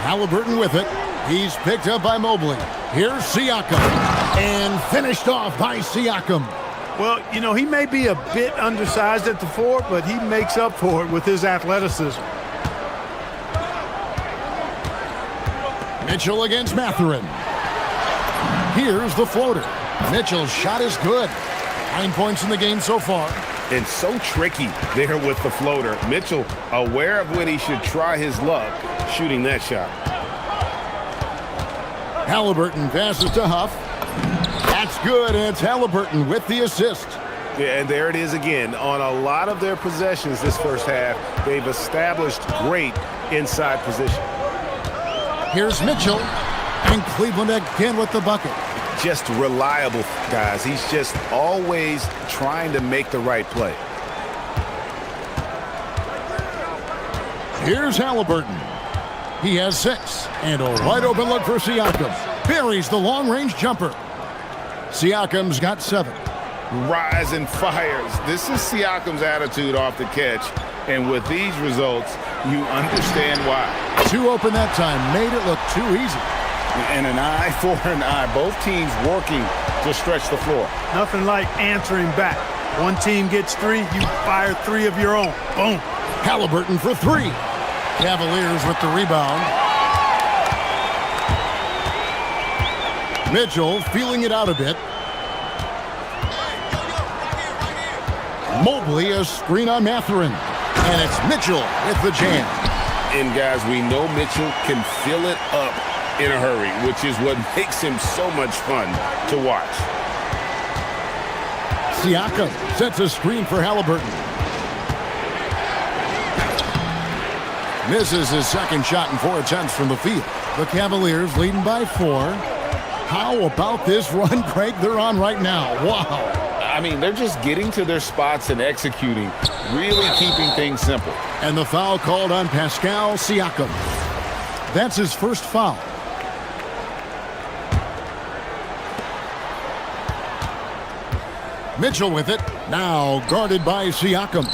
Halliburton with it. He's picked up by Mobley. Here's Siakam. And finished off by Siakam.
Well, you know, he may be a bit undersized at the 4, but he makes up for it with his athleticism.
Mitchell against Mathurin. Here's the floater. Mitchell's shot is good. 9 points in the game so far.
And so tricky there with the floater. Mitchell aware of when he should try his luck shooting that shot.
Halliburton passes to Huff. That's good, and it's Halliburton with the assist.
Yeah, and there it is again. On a lot of their possessions this first half, they've established great inside position.
Here's Mitchell, and Cleveland again with the bucket.
Just reliable, guys. He's just always trying to make the right play.
Here's Halliburton. He has 6, and a wide open look for Siakam. Buries the long-range jumper. Siakam's got 7.
Rise and fires. This is Siakam's attitude off the catch, and with these results, you understand why.
2 open that time, made it look too easy.
And an eye for an eye. Both teams working to stretch the floor.
Nothing like answering back. One team gets 3, you fire 3 of your own. Boom.
Halliburton for 3. Cavaliers with the rebound. Mitchell feeling it out a bit. Mobley a screen on Mathurin. And it's Mitchell with the jam.
And guys, we know Mitchell can fill it up in a hurry, which is what makes him so much fun to watch.
Siakam sets a screen for Halliburton. Misses his second shot in 4 attempts from the field. The Cavaliers leading by 4. How about this run, Craig, they're on right now? Wow.
I mean, they're just getting to their spots and executing, really keeping things simple.
And the foul called on Pascal Siakam. That's his first foul. Mitchell with it. Now guarded by Siakam.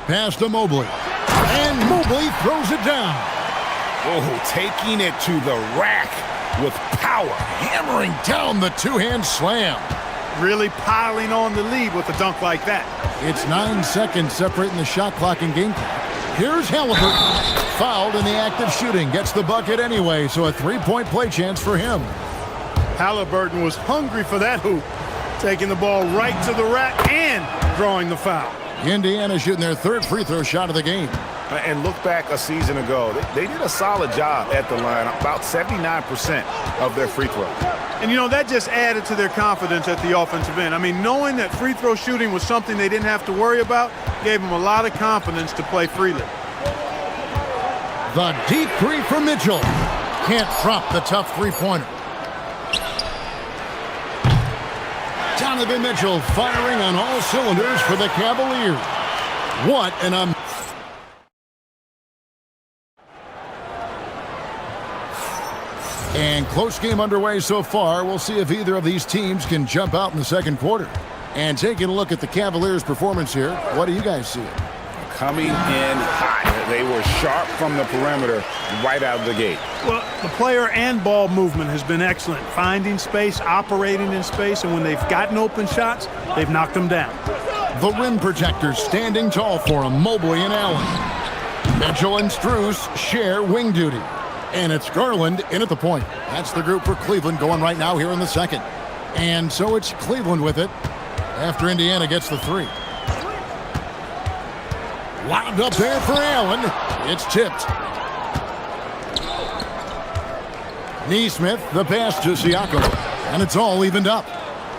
Pass to Mobley. And Mobley throws it down.
Oh, taking it to the rack with power.
Hammering down the two-hand slam.
Really piling on the lead with a dunk like that.
It's 9 seconds separating the shot clock and game clock. Here's Halliburton. Fouled in the act of shooting. Gets the bucket anyway, so a three-point play chance for him.
Halliburton was hungry for that hoop. Taking the ball right to the rack and drawing the foul.
Indiana shooting their third free throw shot of the game.
And look back a season ago. They did a solid job at the line, about 79% of their free throws.
And, you know, that just added to their confidence at the offensive end. I mean, knowing that free throw shooting was something they didn't have to worry about gave them a lot of confidence to play freely.
The deep three from Mitchell. Can't drop the tough three-pointer. Donovan Mitchell firing on all cylinders for the Cavaliers. What an And close game underway so far. We'll see if either of these teams can jump out in the second quarter. And taking a look at the Cavaliers' performance here, what do you guys see?
Coming in hot. They were sharp from the perimeter right out of the gate.
Well, the player and ball movement has been excellent. Finding space, operating in space, and when they've gotten open shots, they've knocked them down.
The rim protectors standing tall for them, Mobley and Allen. Mitchell and Strus share wing duty. And it's Garland in at the point. That's the group for Cleveland going right now here in the second. And so it's Cleveland with it after Indiana gets the three. Lobbed up there for Allen. It's tipped. Neesmith, the pass to Siakam. And it's all evened up.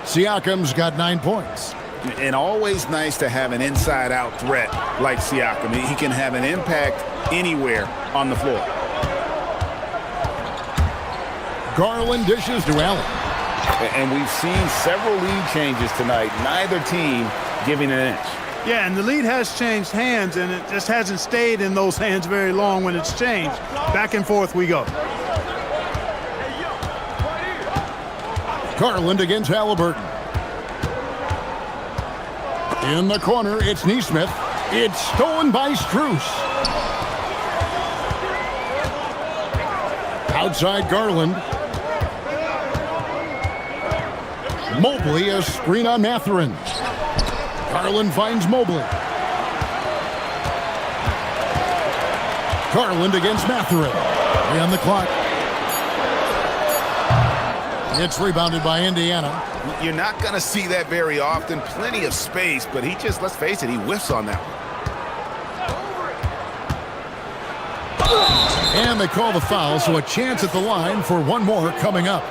Siakam's got 9 points.
And always nice to have an inside-out threat like Siakam. He can have an impact anywhere on the floor.
Garland dishes to Allen.
And we've seen several lead changes tonight. Neither team giving an inch.
Yeah, and the lead has changed hands, and it just hasn't stayed in those hands very long when it's changed. Back and forth we go.
Garland against Halliburton. In the corner, it's Neesmith. It's stolen by Strus. Outside Garland. Mobley, a screen on Mathurin. Garland finds Mobley. Garland against Mathurin. And the clock. It's rebounded by Indiana.
You're not going to see that very often. Plenty of space, but he just, let's face it, he whiffs on that one.
And they call the foul, so a chance at the line for one more coming up.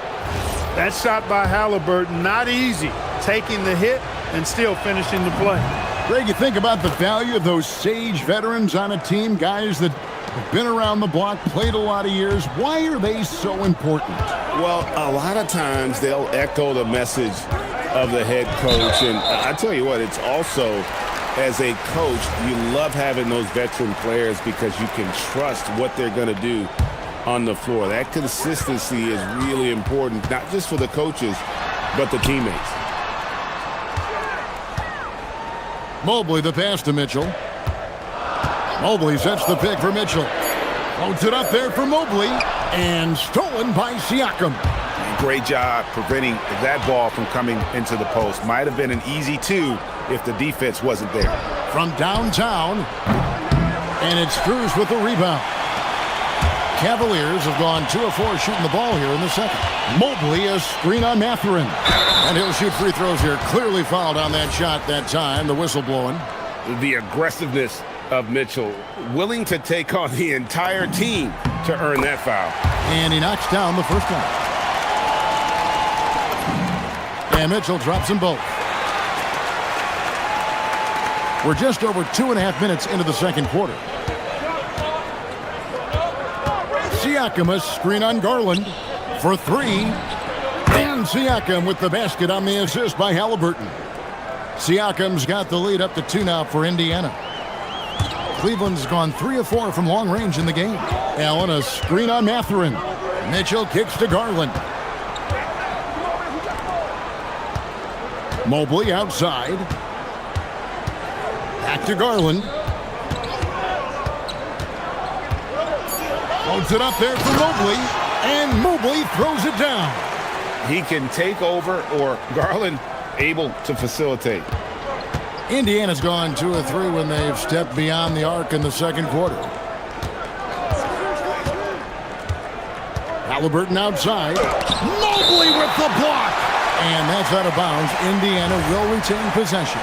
That shot by Halliburton, not easy. Taking the hit and still finishing the play.
Greg, you think about the value of those sage veterans on a team, guys that have been around the block, played a lot of years. Why are they so important?
Well, a lot of times they'll echo the message of the head coach. And I tell you what, it's also, as a coach, you love having those veteran players because you can trust what they're going to do on the floor. That consistency is really important, not just for the coaches, but the teammates.
Mobley, the pass to Mitchell. Mobley sets the pick for Mitchell. Floats it up there for Mobley. And stolen by Siakam.
Great job preventing that ball from coming into the post. Might have been an easy two if the defense wasn't there.
From downtown. And it's Strus with the rebound. Cavaliers have gone 2 of 4 shooting the ball here in the second. Mobley, a screen on Mathurin. And he'll shoot free throws here. Clearly fouled on that shot that time. The whistle blowing.
The aggressiveness of Mitchell, willing to take on the entire team to earn that foul.
And he knocks down the first one. And Mitchell drops them both. We're just over 2.5 minutes into the second quarter. Siakam, a screen on Garland for 3. And Siakam with the basket on the assist by Halliburton. Siakam's got the lead up to 2 now for Indiana. Cleveland's gone 3 of 4 from long range in the game. Allen, a screen on Mathurin. Mitchell kicks to Garland. Mobley outside. Back to Garland. Floats it up there for Mobley, and Mobley throws it down.
He can take over, or Garland able to facilitate.
Indiana's gone 2 of 3 when they've stepped beyond the arc in the second quarter. Halliburton outside. Mobley with the block. And that's out of bounds. Indiana will retain possession.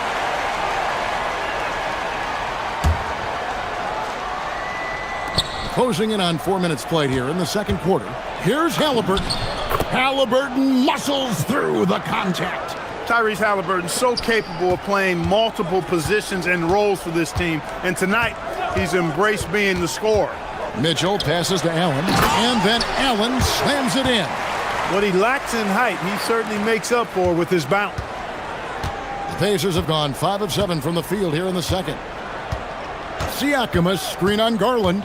Closing in on 4 minutes played here in the second quarter. Here's Halliburton. Halliburton muscles through the contact.
Tyrese Halliburton so capable of playing multiple positions and roles for this team. And tonight, he's embraced being the scorer.
Mitchell passes to Allen, and then Allen slams it in.
What he lacks in height, he certainly makes up for with his bounce.
The Pacers have gone 5 of 7 from the field here in the second. Siakam, a screen on Garland.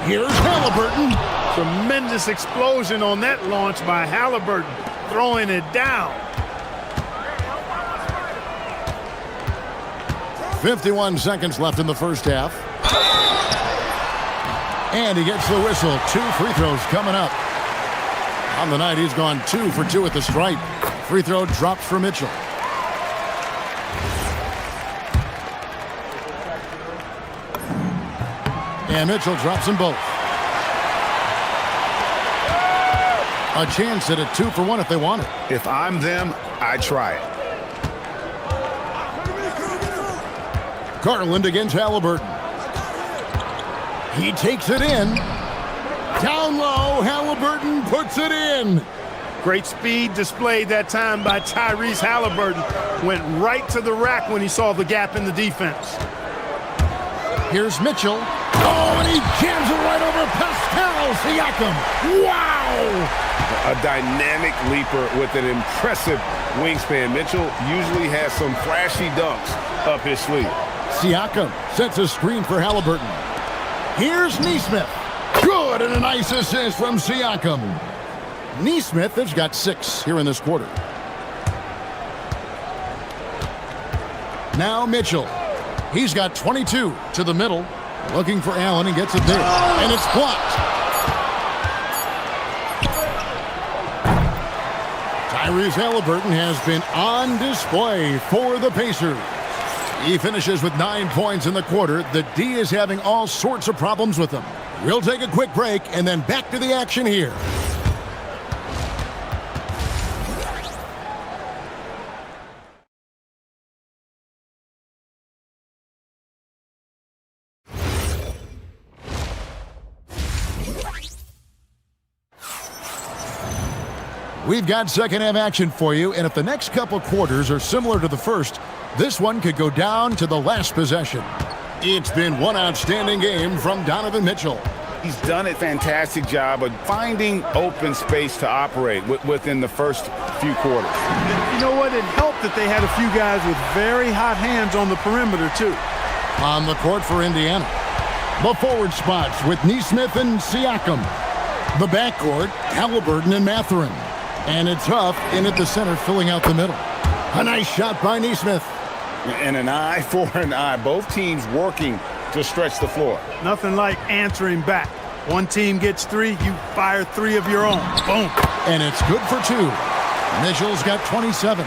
Here's Halliburton.
Tremendous explosion on that launch by Halliburton, throwing it down.
51 seconds left in the first half. And he gets the whistle. 2 free throws coming up. On the night, he's gone 2 for 2 at the stripe. Free throw drops for Mitchell. And Mitchell drops them both. A chance at a 2 for 1 if they want it.
If I'm them, I try it.
Garland against Halliburton. He takes it in. Down low, Halliburton puts it in.
Great speed displayed that time by Tyrese Halliburton. Went right to the rack when he saw the gap in the defense.
Here's Mitchell. Oh, and he jams it right over Pascal Siakam. Wow!
A dynamic leaper with an impressive wingspan. Mitchell usually has some flashy dunks up his sleeve.
Siakam sets a screen for Halliburton. Here's Nesmith. Good, and a nice assist from Siakam. Nesmith has got 6 here in this quarter. Now Mitchell. He's got 22 to the middle. Looking for Allen and gets it there. And it's blocked. Tyrese Halliburton has been on display for the Pacers. He finishes with 9 points in the quarter. The D is having all sorts of problems with him. We'll take a quick break and then back to the action here. We've got second half action for you, and if the next couple quarters are similar to the first, this one could go down to the last possession. It's been one outstanding game from Donovan Mitchell.
He's done a fantastic job of finding open space to operate within the first few quarters.
You know what? It helped that they had a few guys with very hot hands on the perimeter, too.
On the court for Indiana. The forward spots with Nesmith and Siakam. The backcourt, Halliburton and Mathurin. And it's Huff in at the center, filling out the middle. A nice shot by Nesmith.
And an eye for an eye. Both teams working to stretch the floor.
Nothing like answering back. One team gets 3, you fire 3 of your own. Boom.
And it's good for 2. Mitchell's got 27.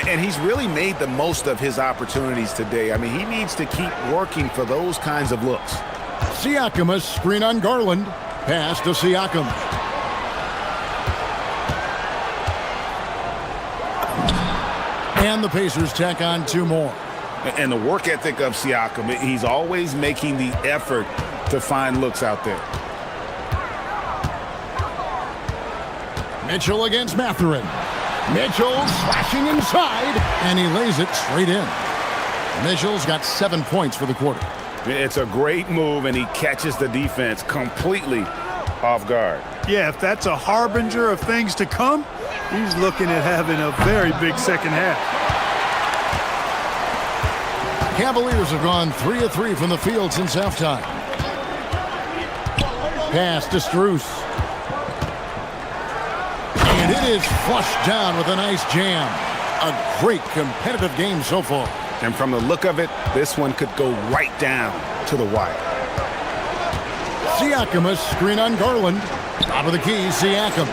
And he's really made the most of his opportunities today. I mean, he needs to keep working for those kinds of looks.
Siakam, a screen on Garland. Pass to Siakam. And the Pacers tack on 2 more.
And the work ethic of Siakam, he's always making the effort to find looks out there.
Mitchell against Mathurin. Mitchell slashing inside, and he lays it straight in. Mitchell's got 7 points for the quarter.
It's a great move, and he catches the defense completely off guard.
Yeah, if that's a harbinger of things to come, he's looking at having a very big second half.
Cavaliers have gone 3 of 3 from the field since halftime. Pass to Strus. And it is flushed down with a nice jam. A great competitive game so far.
And from the look of it, this one could go right down to the wire.
Siakam, a screen on Garland. Top of the key, Siakam.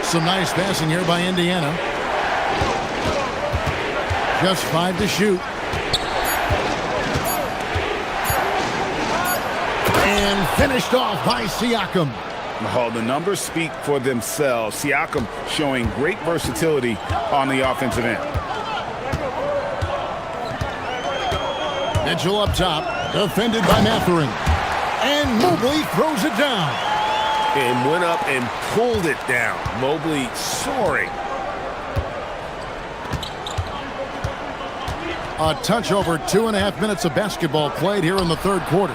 Some nice passing here by Indiana. Just 5 to shoot. And finished off by Siakam.
Oh, the numbers speak for themselves. Siakam showing great versatility on the offensive end.
Mitchell up top, defended by Mathurin. And Mobley throws it down.
And went up and pulled it down. Mobley soaring.
A touch over 2.5 minutes of basketball played here in the third quarter.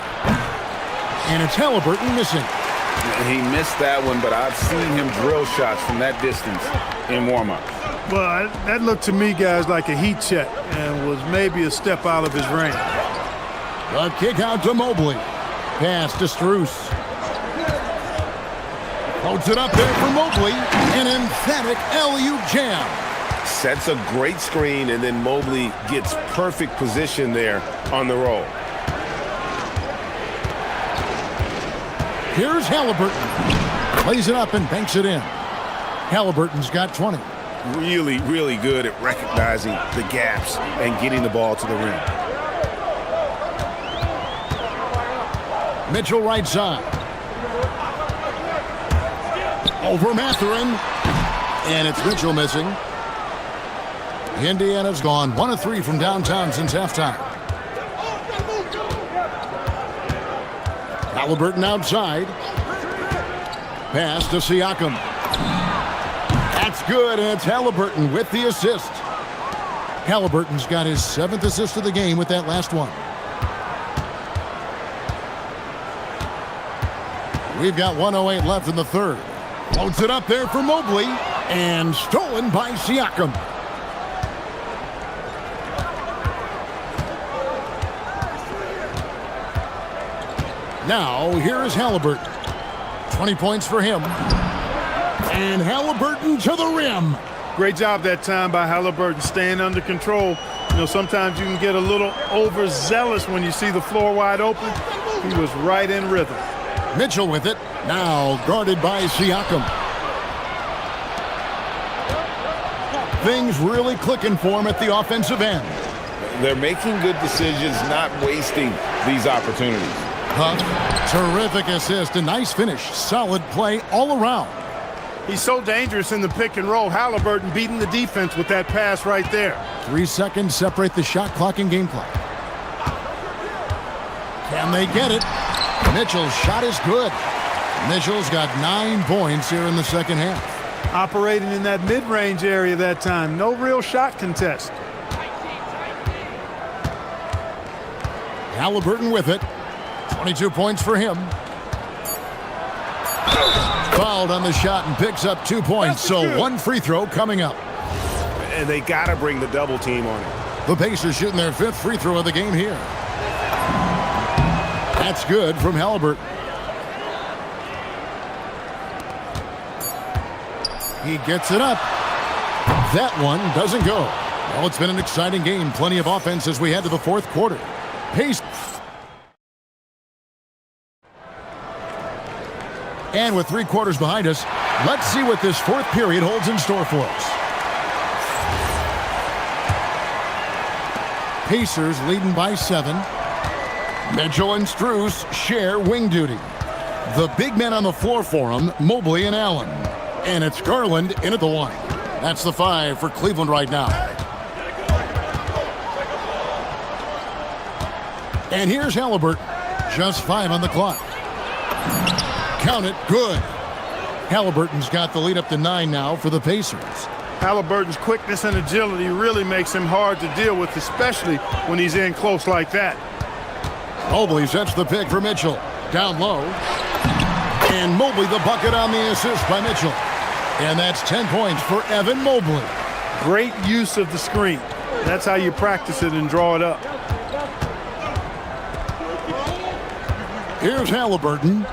And it's Halliburton missing.
He missed that one, but I've seen him drill shots from that distance in warm-up.
Well, that looked to me, guys, like a heat check and was maybe a step out of his range.
The kick out to Mobley. Pass to Strus. Floats it up there for Mobley. An emphatic alley-oop jam.
Sets a great screen, and then Mobley gets perfect position there on the roll.
Here's Halliburton. Plays it up and banks it in. Halliburton's got 20.
Really, really good at recognizing the gaps and getting the ball to the rim.
Mitchell right side. Over Mathurin. And it's Mitchell missing. Indiana's gone 1 of 3 from downtown since halftime. Halliburton outside. Pass to Siakam. That's good, and it's Halliburton with the assist. Halliburton's got his 7th assist of the game with that last one. We've got 1:08 left in the third. Floats it up there for Mobley, and stolen by Siakam. Now, here is Halliburton. 20 points for him. And Halliburton to the rim.
Great job that time by Halliburton, staying under control. You know, sometimes you can get a little overzealous when you see the floor wide open. He was right in rhythm.
Mitchell with it. Now guarded by Siakam. Things really clicking for him at the offensive end.
They're making good decisions, not wasting these opportunities.
Huff, terrific assist, a nice finish, solid play all around.
He's so dangerous in the pick and roll. Halliburton beating the defense with that pass right there.
3 seconds separate the shot clock and game clock. Can they get it? Mitchell's shot is good. Mitchell's got 9 points here in the second half.
Operating in that mid-range area that time. No real shot contest.
Halliburton with it. 22 points for him. Fouled on the shot and picks up 2 points, so 1 free throw coming up.
And they got to bring the double team on it.
The Pacers shooting their 5th free throw of the game here. That's good from Halliburton. He gets it up. That one doesn't go. Well, it's been an exciting game. Plenty of offense as we head to the fourth quarter. Pace. And with 3 quarters behind us, let's see what this fourth period holds in store for us. Pacers leading by 7. Mitchell and Strus share wing duty. The big men on the floor for them, Mobley and Allen. And it's Garland in at the line. That's the 5 for Cleveland right now. And here's Halliburton. Just 5 on the clock. Count it, good. Halliburton's got the lead up to 9 now for the Pacers.
Halliburton's quickness and agility really makes him hard to deal with, especially when he's in close like that.
Mobley sets the pick for Mitchell. Down low. And Mobley the bucket on the assist by Mitchell. And that's 10 points for Evan Mobley.
Great use of the screen. That's how you practice it and draw it up.
Here's Halliburton.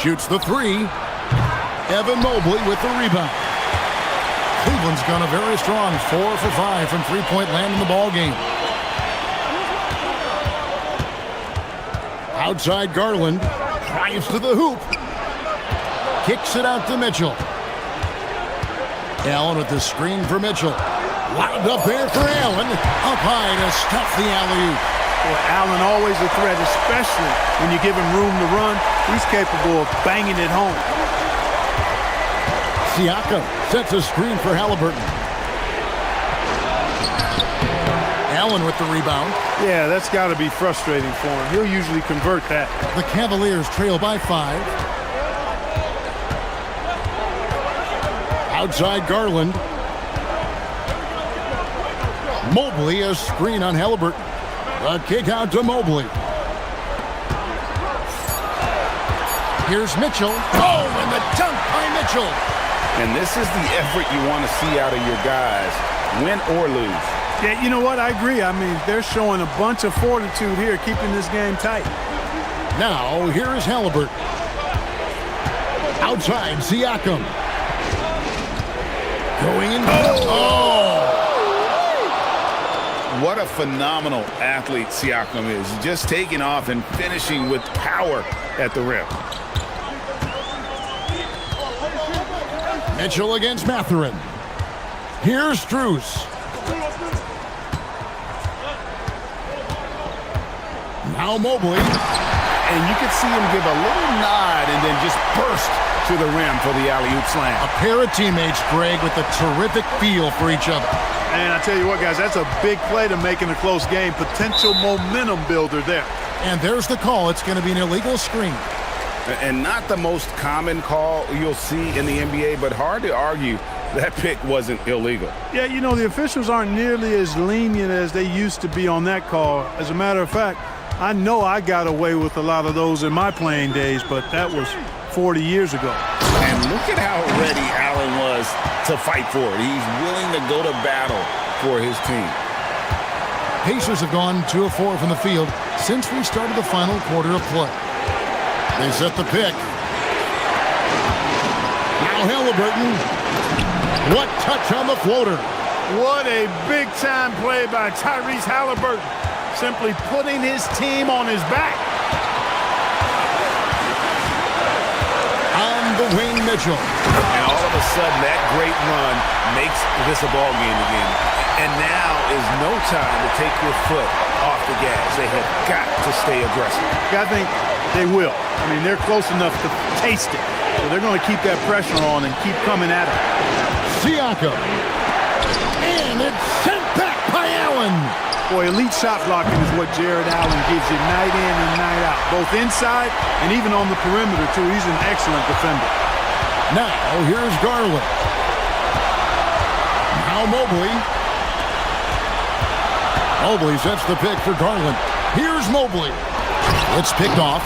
Shoots the 3. Evan Mobley with the rebound. Cleveland's gone a very strong 4 for 5 from three-point land in the ball game. Outside Garland. Drives to the hoop. Kicks it out to Mitchell. Allen with the screen for Mitchell. Lined up there for Allen. Up high to stuff the alley-oop.
Well, Allen always a threat, especially when you give him room to run. He's capable of banging it home.
Siakam sets a screen for Halliburton. Allen with the rebound.
Yeah, that's got to be frustrating for him. He'll usually convert that.
The Cavaliers trail by 5. Outside Garland. Mobley, a screen on Halliburton. A kick out to Mobley. Here's Mitchell. Oh, and the dunk by Mitchell.
And this is the effort you want to see out of your guys, win or lose.
Yeah, you know what? I agree. I mean, they're showing a bunch of fortitude here, keeping this game tight.
Now, here is Halliburton. Outside, Siakam. Going in. Oh!
What a phenomenal athlete Siakam is. Just taking off and finishing with power at the rim.
Mitchell against Mathurin. Here's Strus. Now Mobley.
And you can see him give a little nod and then just burst to the rim for the alley-oop slam.
A pair of teammates, Greg, with a terrific feel for each other.
And I tell you what, guys, that's a big play to make in a close game. Potential momentum builder there.
And there's the call. It's going to be an illegal screen.
And not the most common call you'll see in the NBA, but hard to argue that pick wasn't illegal.
Yeah, you know, the officials aren't nearly as lenient as they used to be on that call. As a matter of fact, I know I got away with a lot of those in my playing days, but that was 40 years ago.
And look at how ready Allen was to fight for it. He's willing to go to battle for his team.
Pacers have gone 2 of 4 from the field since we started the final quarter of play. They set the pick. Now Halliburton. What touch on the floater.
What a big-time play by Tyrese Halliburton. Simply putting his team on his back.
On the wing, Mitchell.
And all of a sudden, that great run makes this a ball game again. And now is no time to take your foot off the gas. They have got to stay aggressive.
I think they will. I mean, they're close enough to taste it. So they're going to keep that pressure on and keep coming at it.
Siakam. And it's sent back by Allen.
Boy, elite shot blocking is what Jared Allen gives you night in and night out. Both inside and even on the perimeter, too. He's an excellent defender.
Now, here's Garland. Now Mobley. Mobley sets the pick for Garland. Here's Mobley. It's picked off.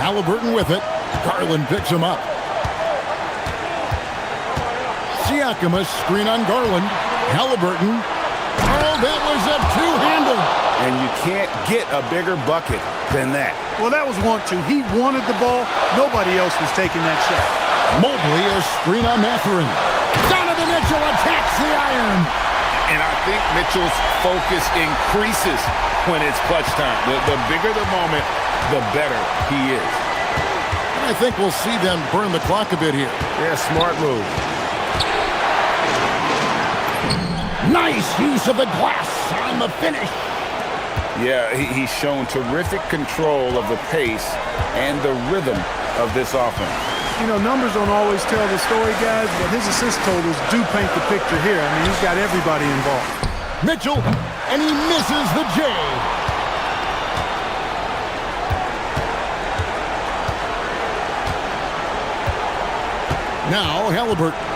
Halliburton with it. Garland picks him up. Siakam, a screen on Garland. Halliburton. Oh, that was a two-hander.
And you can't get a bigger bucket than that.
Well, that was want to. He wanted the ball. Nobody else was taking that shot.
Mobley, a screen on Mathurin. Donovan Mitchell attacks the iron.
And I think Mitchell's focus increases when it's clutch time. The bigger the moment, the better he is.
And I think we'll see them burn the clock a bit here.
Yeah, smart move.
Nice use of the glass on the finish.
Yeah, he's shown terrific control of the pace and the rhythm of this offense.
You know, numbers don't always tell the story, guys, but his assist totals do paint the picture here. I mean, he's got everybody involved.
Mitchell, and he misses the J. Now Halliburton.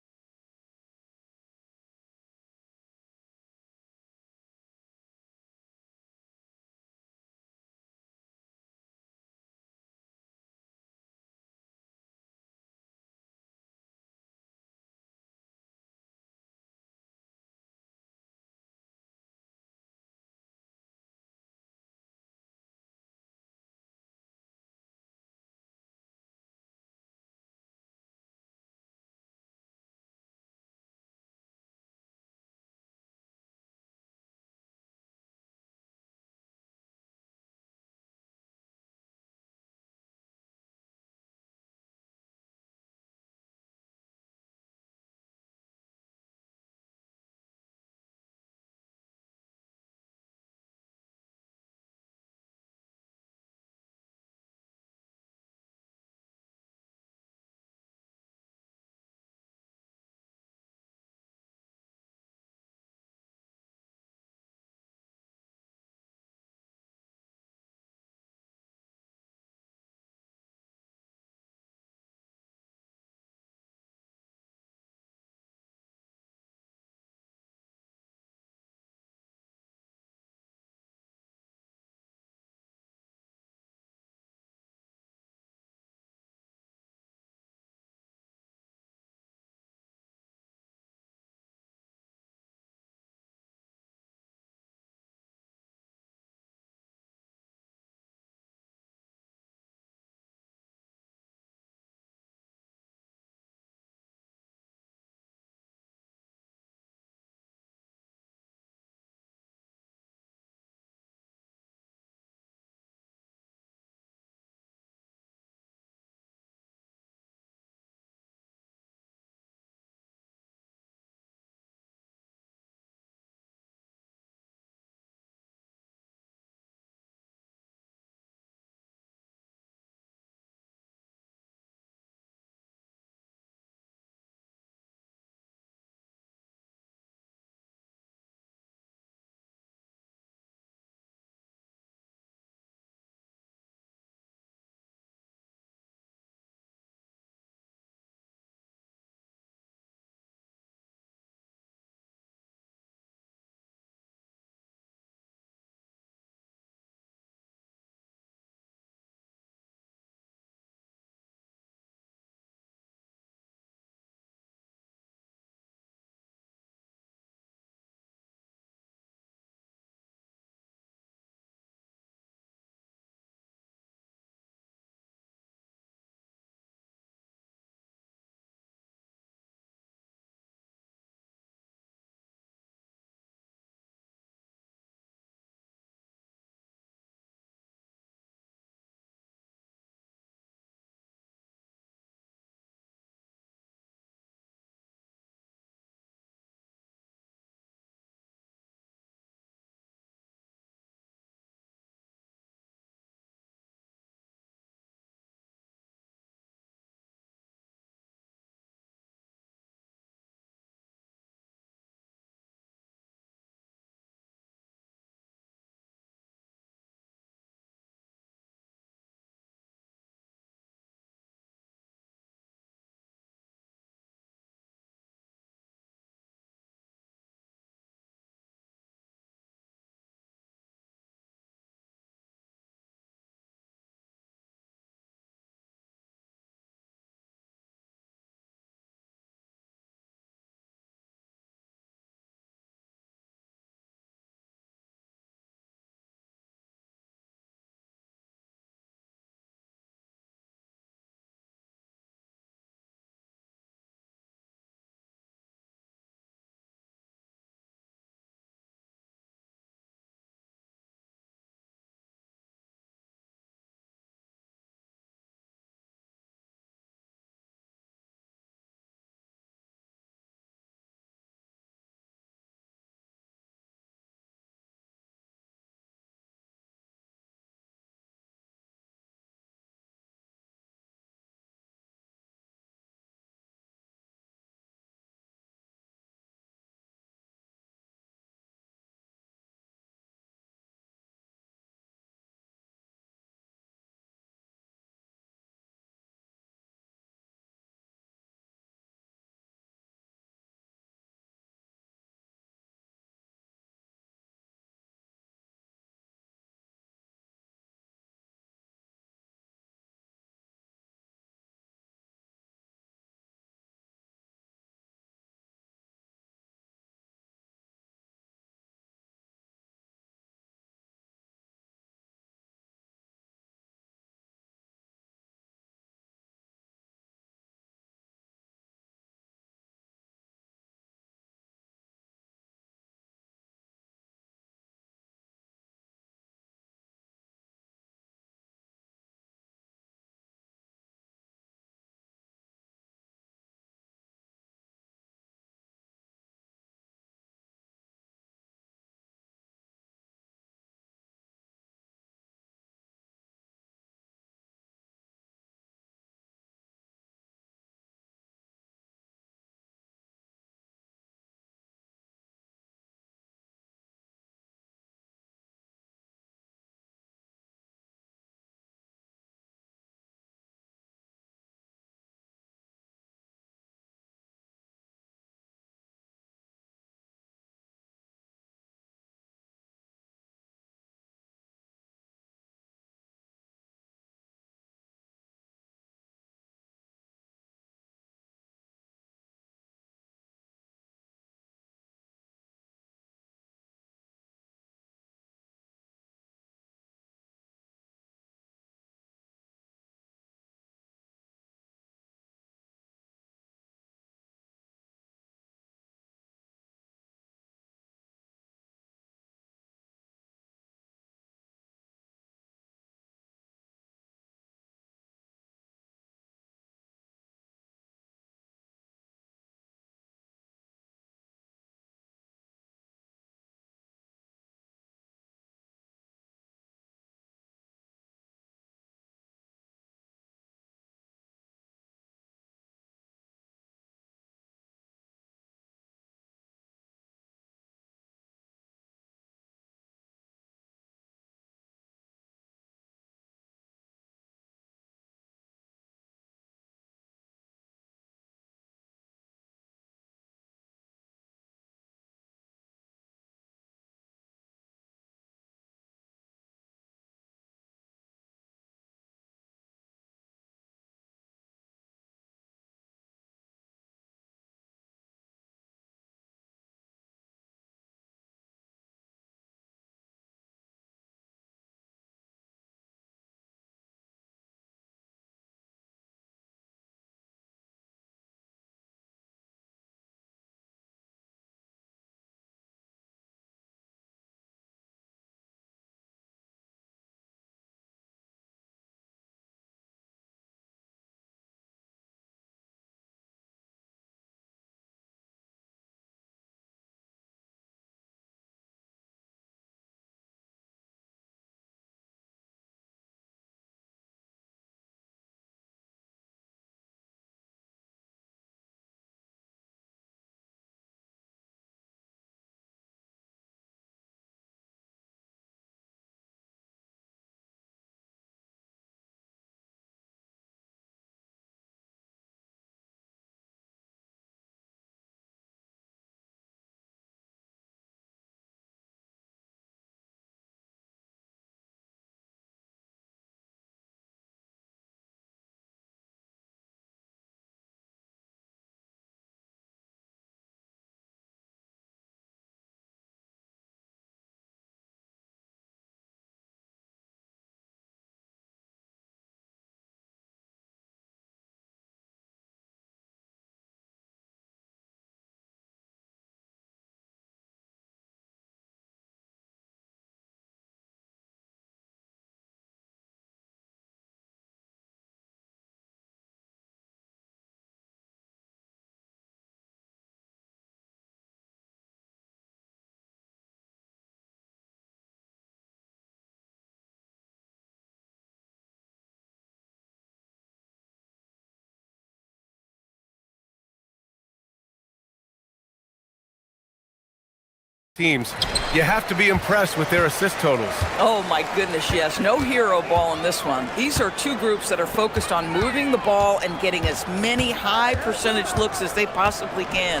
teams, you have to be impressed with their assist totals.
Oh my goodness, yes. No hero ball in this one. These are two groups that are focused on moving the ball and getting as many high percentage looks as they possibly can.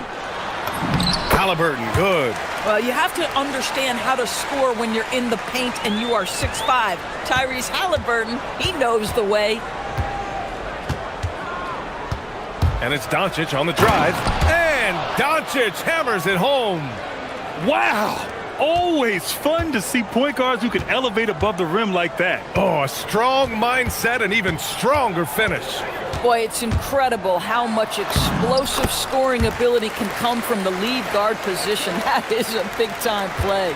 Halliburton, good.
Well, you have to understand how to score when you're in the paint and you are 6'5". Tyrese Halliburton, he knows the way.
And it's Doncic on the drive. And Doncic hammers it home.
Wow! Always fun to see point guards who can elevate above the rim like that.
Oh, a strong mindset and even stronger finish.
Boy, it's incredible how much explosive scoring ability can come from the lead guard position. That is a big-time play.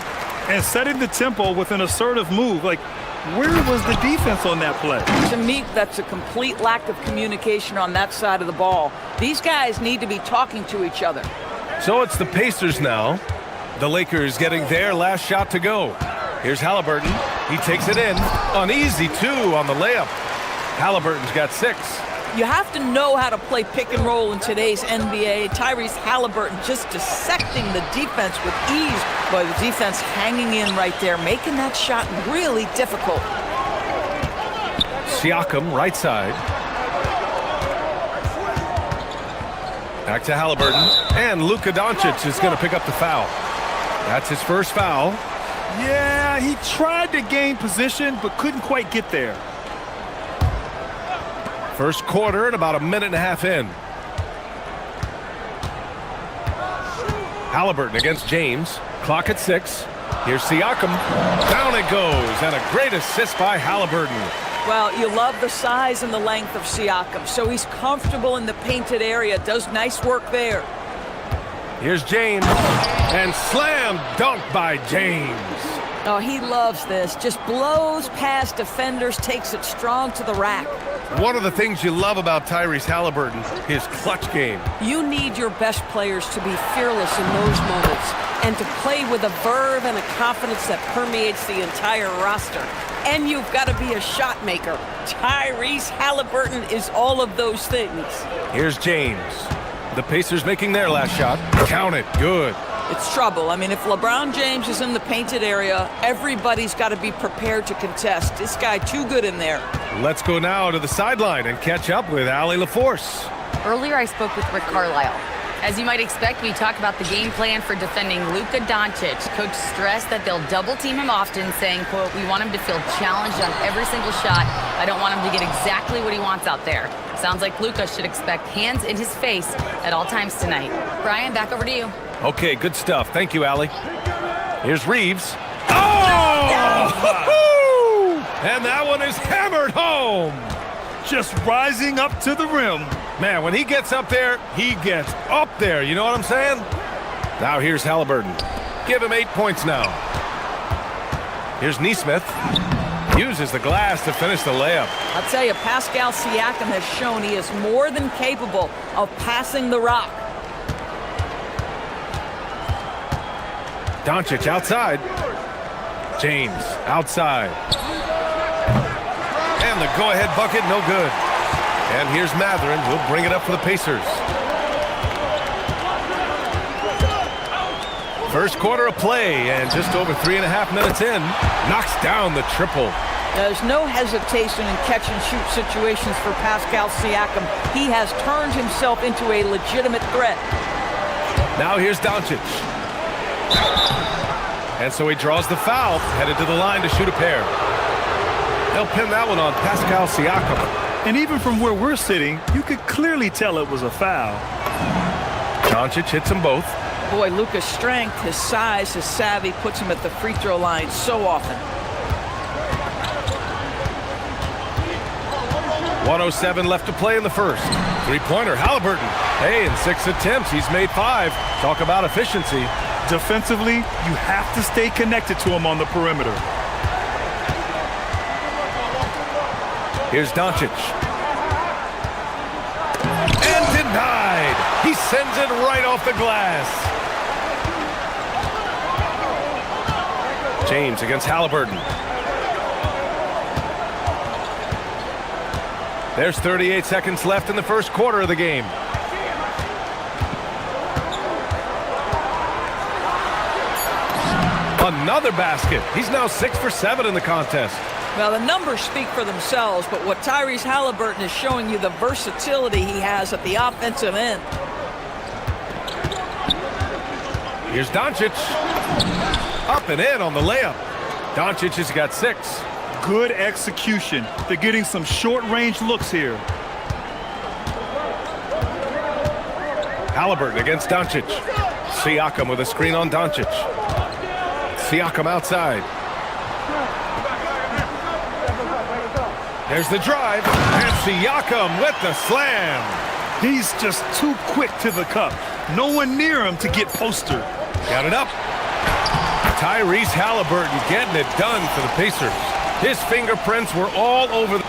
And setting the tempo with an assertive move. Like, where was the defense on that play?
To me, that's a complete lack of communication on that side of the ball. These guys need to be talking to each other.
So it's the Pacers now. The Lakers getting their last shot to go. Here's Halliburton. He takes it in. An easy 2 on the layup. Halliburton's got 6.
You have to know how to play pick and roll in today's NBA. Tyrese Halliburton just dissecting the defense with ease. Boy, the defense hanging in right there, making that shot really difficult.
Siakam, right side. Back to Halliburton. And Luka Doncic is going to pick up the foul. That's his first foul.
Yeah, he tried to gain position, but couldn't quite get there.
First quarter and about a minute and a half in. Halliburton against James. Clock at 6. Here's Siakam. Down it goes. And a great assist by Halliburton.
Well, you love the size and the length of Siakam. So he's comfortable in the painted area. Does nice work there.
Here's James. And slam dunk by James.
Oh, he loves this. Just blows past defenders, takes it strong to the rack.
One of the things you love about Tyrese Halliburton, his clutch game.
You need your best players to be fearless in those moments and to play with a verve and a confidence that permeates the entire roster. And you've got to be a shot maker. Tyrese Halliburton is all of those things.
Here's James. The Pacers making their last shot. Count it. Good.
It's trouble. I mean, if LeBron James is in the painted area, everybody's got to be prepared to contest. This guy too good in there.
Let's go now to the sideline and catch up with Allie LaForce.
Earlier, I spoke with Rick Carlisle. As you might expect, we talk about the game plan for defending Luka Doncic. Coach stressed that they'll double team him often, saying, quote, "We want him to feel challenged on every single shot. I don't want him to get exactly what he wants out there." Sounds like Luka should expect hands in his face at all times tonight. Brian, back over to you.
Okay, good stuff. Thank you, Allie. Here's Reeves. Oh! And that one is hammered home.
Just rising up to the rim.
Man, when he gets up there, he gets up there. You know what I'm saying? Now here's Halliburton. Give him 8 points now. Here's Nesmith. Uses the glass to finish the layup.
I'll tell you, Pascal Siakam has shown he is more than capable of passing the rock.
Doncic outside. James outside. And the go-ahead bucket, no good. And here's Matherin, who'll bring it up for the Pacers. First quarter of play, and just over 3.5 minutes in, knocks down the triple.
There's no hesitation in catch-and-shoot situations for Pascal Siakam. He has turned himself into a legitimate threat.
Now here's Doncic. And so he draws the foul, headed to the line to shoot a pair. They'll pin that one on Pascal Siakam.
And even from where we're sitting, you could clearly tell it was a foul.
Doncic hits them both.
Boy, Luka's strength, his size, his savvy puts him at the free throw line so often.
1:07 left to play in the first. Three-pointer, Halliburton. Hey, in 6 attempts, he's made 5. Talk about efficiency.
Defensively, you have to stay connected to him on the perimeter.
Here's Doncic. And denied. He sends it right off the glass. James against Halliburton. There's 38 seconds left in the first quarter of the game. Another basket. He's now 6 for 7 in the contest.
Well, the numbers speak for themselves, but what Tyrese Halliburton is showing you the versatility he has at the offensive end.
Here's Doncic. Up and in on the layup. Doncic has got 6.
Good execution. They're getting some short-range looks here.
Halliburton against Doncic. Siakam with a screen on Doncic. Siakam outside. There's the drive. And Siakam with the slam.
He's just too quick to the cup. No one near him to get postered.
Got it up. Tyrese Halliburton getting it done for the Pacers. His fingerprints were all over the...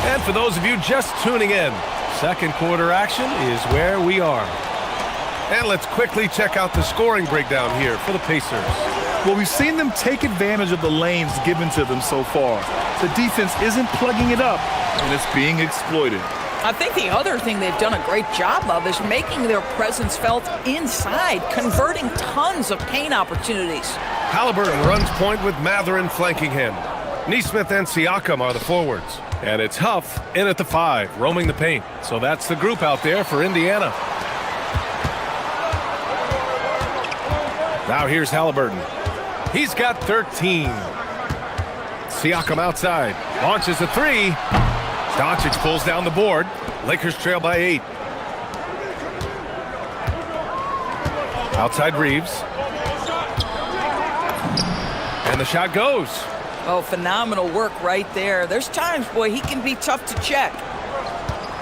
And for those of you just tuning in, second quarter action is where we are. And let's quickly check out the scoring breakdown here for the Pacers.
Well, we've seen them take advantage of the lanes given to them so far. The defense isn't plugging it up, and it's being exploited.
I think the other thing they've done a great job of is making their presence felt inside, converting tons of paint opportunities.
Halliburton runs point with Mathurin flanking him. Nesmith and Siakam are the forwards. And it's Huff in at the 5, roaming the paint. So that's the group out there for Indiana. Now here's Halliburton. He's got 13. Siakam outside. Launches a 3. Doncic pulls down the board. Lakers trail by 8. Outside Reeves. And the shot goes.
Oh, phenomenal work right there. There's times, boy, he can be tough to check.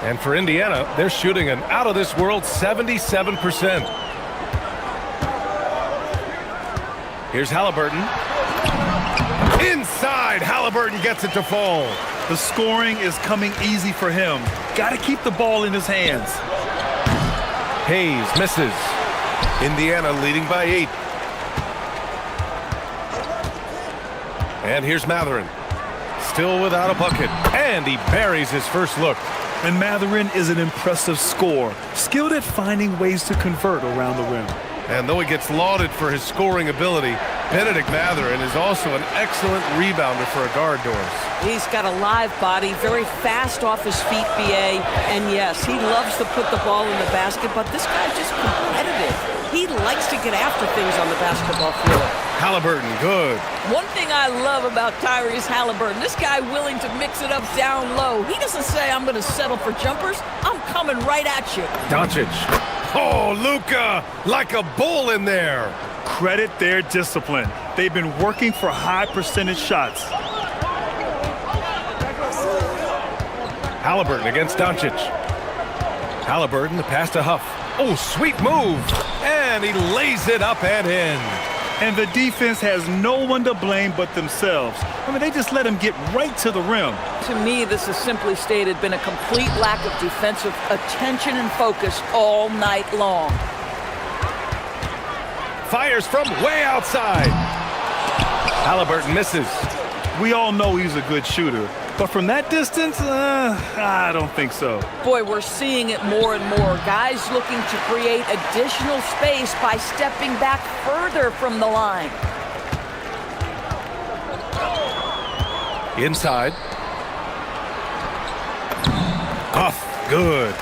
And for Indiana, they're shooting an out-of-this-world 77%. Here's Halliburton. Inside, Halliburton gets it to fall.
The scoring is coming easy for him. Got to keep the ball in his hands.
Hayes misses. Indiana leading by 8. And here's Mathurin. Still without a bucket. And he buries his first look.
And Mathurin is an impressive scorer, skilled at finding ways to convert around the rim.
And though he gets lauded for his scoring ability, Benedict Mathurin is also an excellent rebounder for a guard, Doris.
He's got a live body, very fast off his feet, BA. And yes, he loves to put the ball in the basket, but this guy's just competitive. He likes to get after things on the basketball floor.
Halliburton, good.
One thing I love about Tyrese Halliburton, this guy willing to mix it up down low. He doesn't say, I'm going to settle for jumpers. I'm coming right at you.
Doncic. Oh, Luka, like a bull in there.
Credit their discipline. They've been working for high percentage shots.
Halliburton against Doncic. Halliburton, the pass to Huff. Oh, sweet move. And he lays it up and in.
And the defense has no one to blame but themselves. I mean, they just let him get right to the rim.
To me, this has simply stated been a complete lack of defensive attention and focus all night long.
Fires from way outside. Halliburton misses.
We all know he's a good shooter. But from that distance, I don't think so.
Boy, we're seeing it more and more. Guys looking to create additional space by stepping back further from the line.
Inside. Huff, good.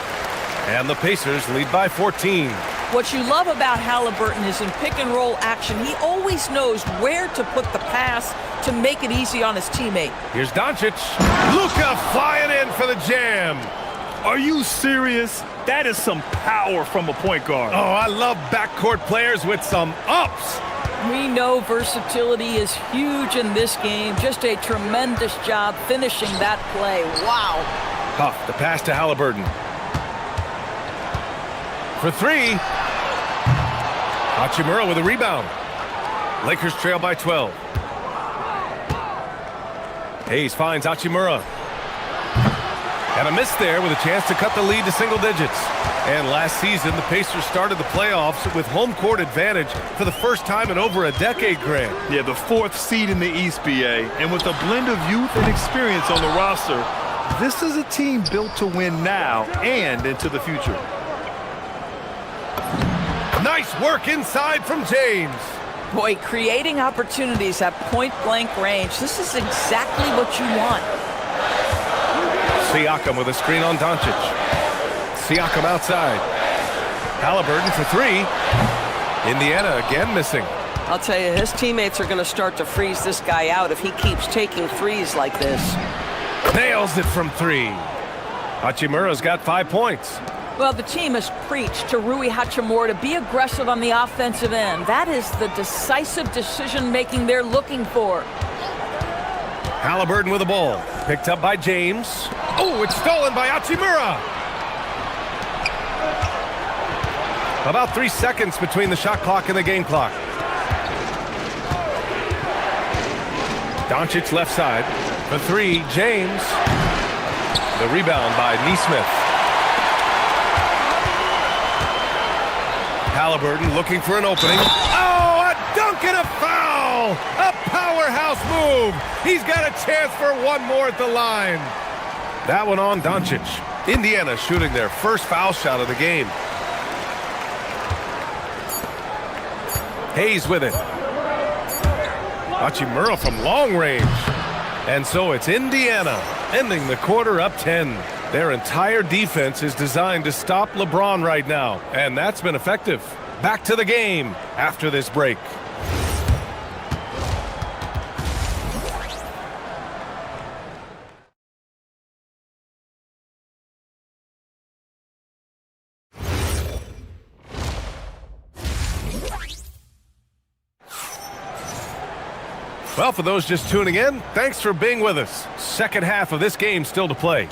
And the Pacers lead by 14.
What you love about Halliburton is in pick-and-roll action, he always knows where to put the pass to make it easy on his teammate.
Here's Doncic. Luka flying in for the jam.
Are you serious? That is some power from a point guard.
Oh, I love backcourt players with some ups.
We know versatility is huge in this game. Just a tremendous job finishing that play. Wow.
Huff, the pass to Halliburton. For 3. Hachimura with a rebound. Lakers trail by 12. Hayes finds Hachimura. And a miss there with a chance to cut the lead to single digits. And last season, the Pacers started the playoffs with home court advantage for the first time in over a decade, Grant.
Yeah, the 4th seed in the East, BA. And with a blend of youth and experience on the roster, this is a team built to win now and into the future.
Nice work inside from James.
Boy, creating opportunities at point-blank range. This is exactly what you want.
Siakam with a screen on Doncic. Siakam outside. Halliburton for three. Indiana again missing.
I'll tell you, his teammates are going to start to freeze this guy out if he keeps taking threes like this.
Nails it from three. Hachimura's got 5 points.
Well, the team has preached to Rui Hachimura to be aggressive on the offensive end. That is the decisive decision-making they're looking for.
Halliburton with the ball. Picked up by James. Oh, it's stolen by Hachimura. About 3 seconds between the shot clock and the game clock. Doncic left side. For three, James. The rebound by Nesmith. Halliburton looking for an opening. Oh, a dunk and a foul! A powerhouse move! He's got a chance for one more at the line. That one on Doncic. Indiana shooting their first foul shot of the game. Hayes with it. Hachimura from long range. And so it's Indiana ending the quarter up 10. Their entire defense is designed to stop LeBron right now, and that's been effective. Back to the game after this break. Well, for those just tuning in, thanks for being with us. Second half of this game still to play.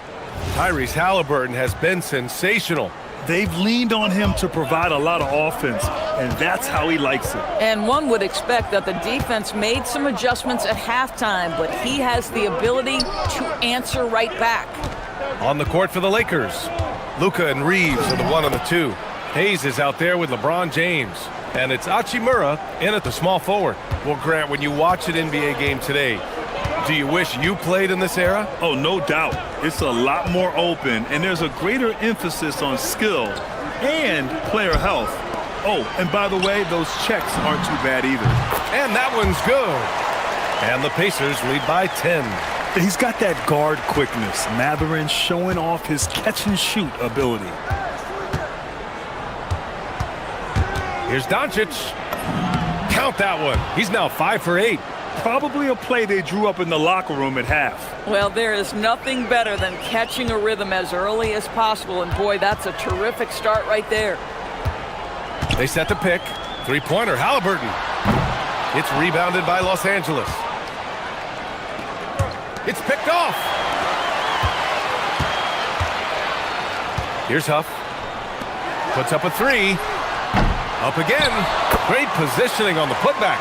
Tyrese Halliburton has been sensational.
They've leaned on him to provide a lot of offense, and that's how he likes it.
And one would expect that the defense made some adjustments at halftime, but he has the ability to answer right back.
On the court for the Lakers, Luka and Reeves are the 1 and the 2. Hayes is out there with LeBron James. And it's Hachimura in at the small forward. Well, Grant, when you watch an NBA game today, do you wish you played in this era?
Oh, no doubt. It's a lot more open, and there's a greater emphasis on skill and player health. Oh, and by the way, those checks aren't too bad either.
And that one's good. And the Pacers lead by 10.
He's got that guard quickness. Mathurin showing off his catch-and-shoot ability.
Here's Doncic. Count that one. He's now 5 for 8.
Probably a play they drew up in the locker room at half.
Well, there is nothing better than catching a rhythm as early as possible, and boy, that's a terrific start right there.
They set the pick. Three-pointer, Halliburton. It's rebounded by Los Angeles. It's picked off. Here's Huff. Puts up a three. Up again. Great positioning on the putback.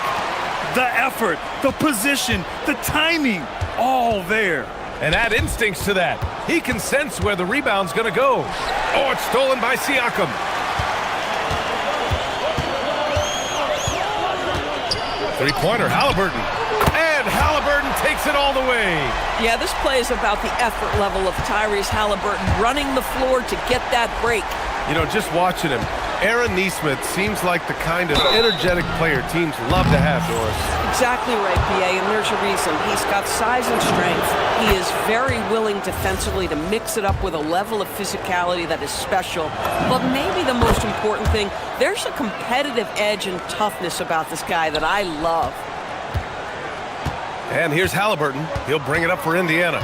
The effort, the position, the timing, all there.
And add instincts to that. He can sense where the rebound's going to go. Oh, it's stolen by Siakam. Three-pointer, Halliburton. And Halliburton takes it all the way.
Yeah, this play is about the effort level of Tyrese Halliburton running the floor to get that break.
You know, just watching him, Aaron Nesmith seems like the kind of energetic player teams love to have, Doris.
Exactly right, PA, and there's a reason. He's got size and strength. He is very willing defensively to mix it up with a level of physicality that is special. But maybe the most important thing, there's a competitive edge and toughness about this guy that I love.
And here's Halliburton. He'll bring it up for Indiana.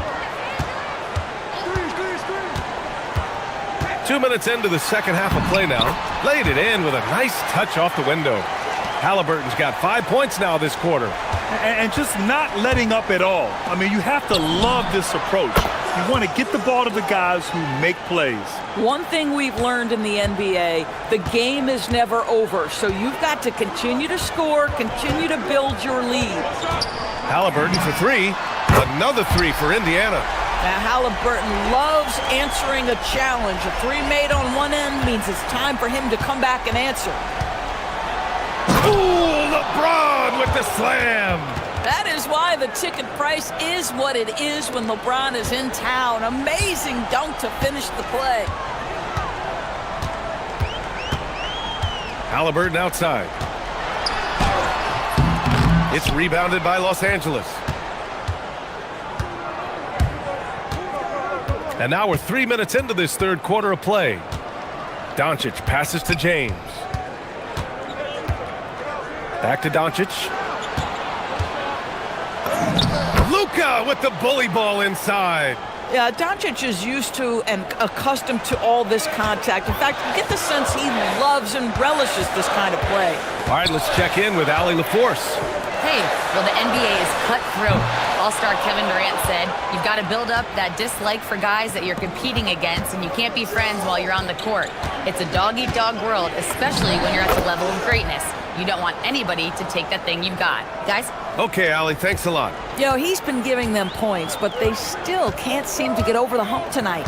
2 minutes into the second half of play now. Laid it in with a nice touch off the window. Halliburton's got 5 points now this quarter.
And just not letting up at all. I mean, you have to love this approach. You want to get the ball to the guys who make plays.
One thing we've learned in the NBA, the game is never over. So you've got to continue to score, continue to build your lead.
Halliburton for three. Another three for Indiana.
Now, Halliburton loves answering a challenge. A three made on one end means it's time for him to come back and answer.
Ooh, LeBron with the slam.
That is why the ticket price is what it is when LeBron is in town. Amazing dunk to finish the play.
Halliburton outside. It's rebounded by Los Angeles. And now we're 3 minutes into this third quarter of play. Doncic passes to James. Back to Doncic. Luka with the bully ball inside.
Yeah, Doncic is used to and accustomed to all this contact. In fact, you get the sense he loves and relishes this kind of play.
All right, let's check in with Allie LaForce.
Hey, well, the NBA is cutthroat. All-star Kevin Durant said, you've got to build up that dislike for guys that you're competing against, and you can't be friends while you're on the court. It's a dog-eat-dog world, especially when you're at the level of greatness. You don't want anybody to take that thing you've got. Guys?
Okay, Allie, thanks a lot.
You know, he's been giving them points, but they still can't seem to get over the hump tonight.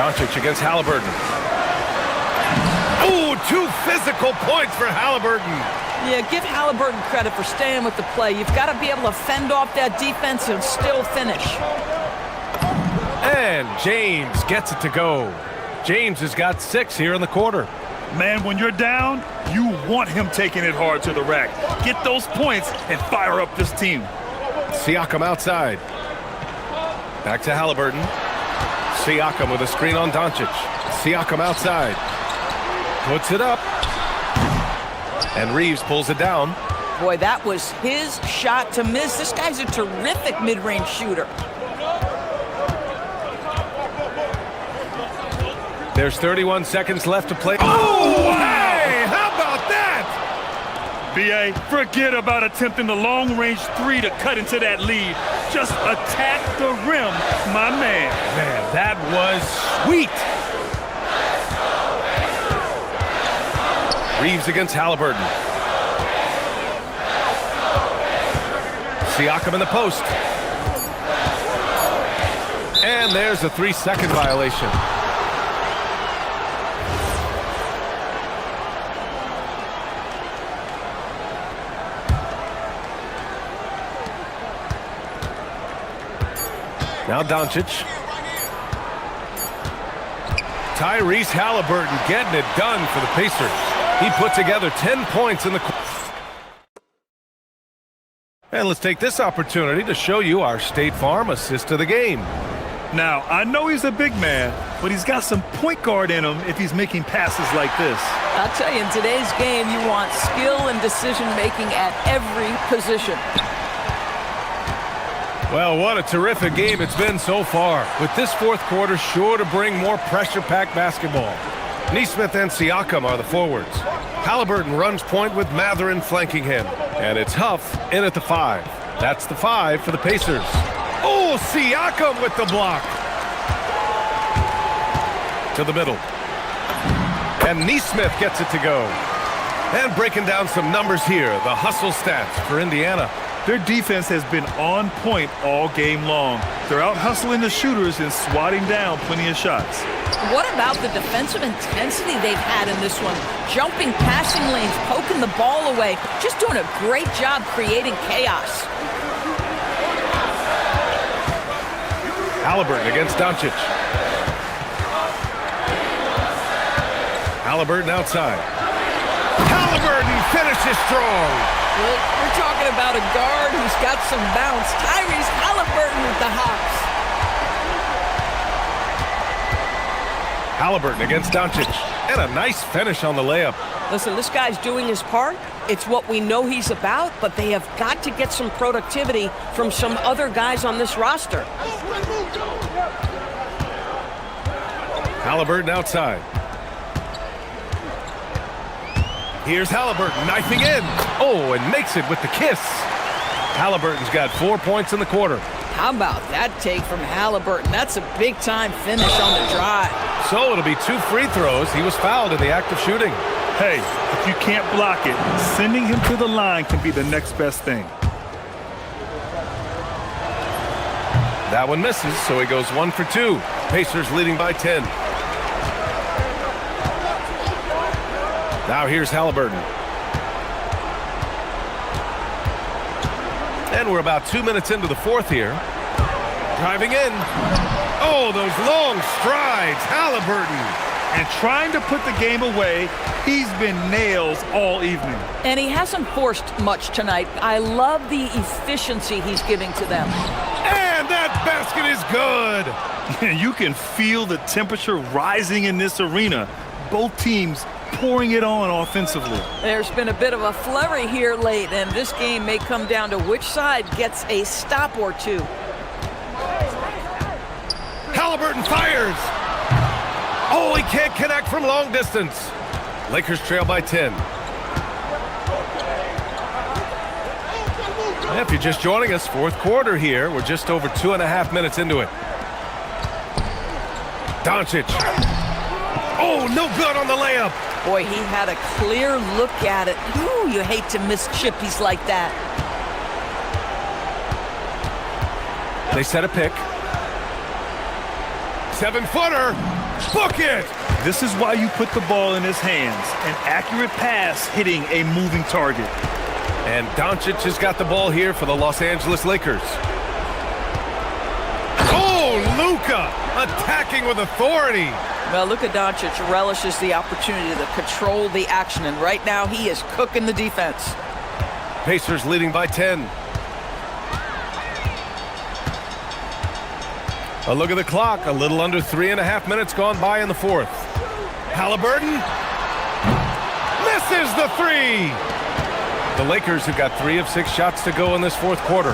Doncic against Halliburton. Ooh, 2 physical points for Halliburton.
Yeah, give Halliburton credit for staying with the play. You've got to be able to fend off that defense and still finish.
And James gets it to go. James has got 6 here in the quarter.
Man, when you're down, you want him taking it hard to the rack. Get those points and fire up this team.
Siakam outside. Back to Halliburton. Siakam with a screen on Doncic. Siakam outside. Puts it up. And Reeves pulls it down.
Boy, that was his shot to miss. This guy's a terrific mid-range shooter.
There's 31 seconds left to play. Oh, hey! How about that?
B.A., forget about attempting the long-range 3 to cut into that lead. Just attack the rim, my man.
Man, that was sweet. Reeves against Halliburton. Siakam in the post. And there's a 3-second violation. Now Doncic. Tyrese Halliburton getting it done for the Pacers. He put together 10 points in the quarter. And let's take this opportunity to show you our State Farm assist of the game.
Now, I know he's a big man, but he's got some point guard in him if he's making passes like this.
I'll tell you, in today's game, you want skill and decision-making at every position.
Well, what a terrific game it's been so far, with this fourth quarter sure to bring more pressure-packed basketball. Nesmith and Siakam are the forwards. Halliburton runs point with Matherin flanking him. And it's Huff in at the 5. That's the 5 for the Pacers. Oh, Siakam with the block. To the middle. And Nesmith gets it to go. And breaking down some numbers here, the hustle stats for Indiana.
Their defense has been on point all game long. They're out hustling the shooters and swatting down plenty of shots.
What about the defensive intensity they've had in this one? Jumping passing lanes, poking the ball away, just doing a great job creating chaos.
Halliburton against Doncic. Halliburton outside. Halliburton finishes strong.
We're talking about a guard who's got some bounce. Tyrese Halliburton with the hops.
Halliburton against Doncic. And a nice finish on the layup.
Listen, this guy's doing his part. It's what we know he's about, but they have got to get some productivity from some other guys on this roster.
Halliburton outside. Here's Halliburton knifing in. Oh, and makes it with the kiss. Halliburton's got 4 points in the quarter.
How about that take from Halliburton? That's a big-time finish on the drive.
So it'll be 2 free throws. He was fouled in the act of shooting.
Hey, if you can't block it, sending him to the line can be the next best thing.
That one misses, so he goes 1 for 2. Pacers leading by 10. Now here's Halliburton. And we're about 2 minutes into the fourth here. Driving in. Oh, those long strides. Halliburton
And trying to put the game away, he's been nails all evening.
And he hasn't forced much tonight. I love the efficiency he's giving to them.
And that basket is good.
You can feel the temperature rising in this arena. Both teams pouring it on offensively.
There's been a bit of a flurry here late, and this game may come down to which side gets a stop or two.
Halliburton fires. Oh, he can't connect from long distance. Lakers trail by 10. If you're just joining us, fourth quarter here. We're just over 2.5 minutes into it. Doncic. Oh, no good on the layup.
Boy, he had a clear look at it. Ooh, you hate to miss chippies like that.
They set a pick. 7-footer. Book it.
This is why you put the ball in his hands. An accurate pass hitting a moving target.
And Doncic has got the ball here for the Los Angeles Lakers. Oh, Luka attacking with authority.
Well, Luka Doncic relishes the opportunity to control the action, and right now he is cooking the defense.
Pacers leading by 10. A look at the clock. A little under 3.5 minutes gone by in the fourth. Halliburton misses the three. The Lakers have got 3 of 6 shots to go in this fourth quarter.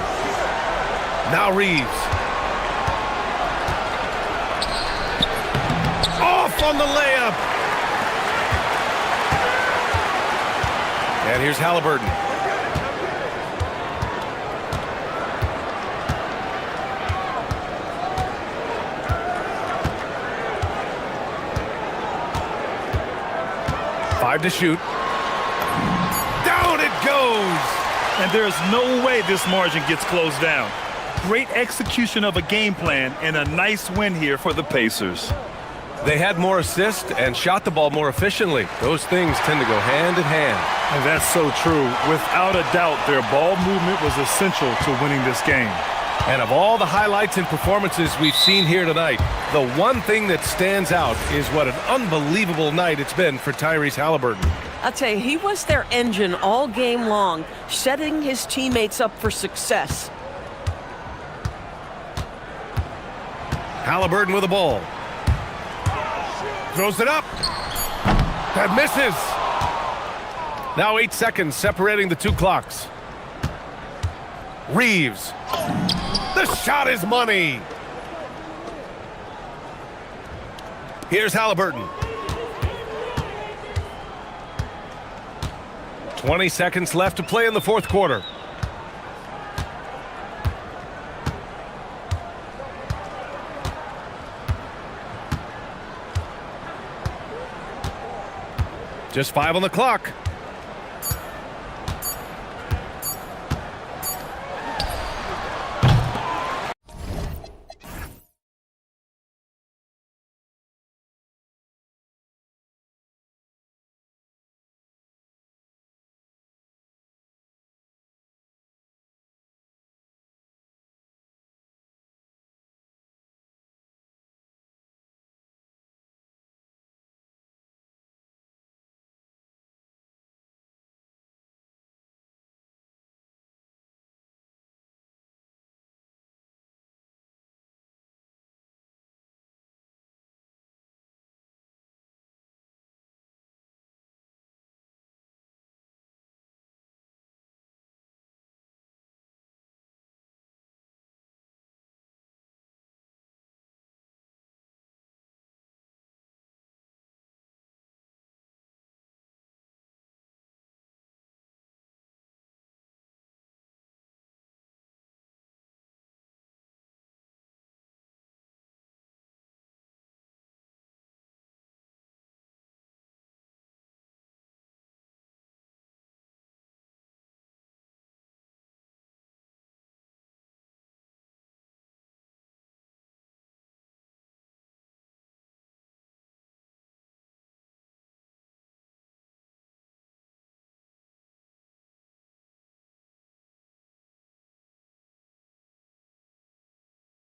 Now Reeves. Off on the layup. And here's Halliburton. Five to shoot. Down it goes.
And there's no way this margin gets closed down. Great execution of a game plan and a nice win here for the Pacers.
They had more assists and shot the ball more efficiently. Those things tend to go hand in hand.
And that's so true. Without a doubt, their ball movement was essential to winning this game.
And of all the highlights and performances we've seen here tonight, the one thing that stands out is what an unbelievable night it's been for Tyrese Halliburton.
I'll tell you, he was their engine all game long, setting his teammates up for success.
Halliburton with the ball. Throws it up. That misses. Now 8 seconds separating the two clocks. Reeves. The shot is money. Here's Halliburton. 20 seconds left to play in the fourth quarter. Just 5 on the clock.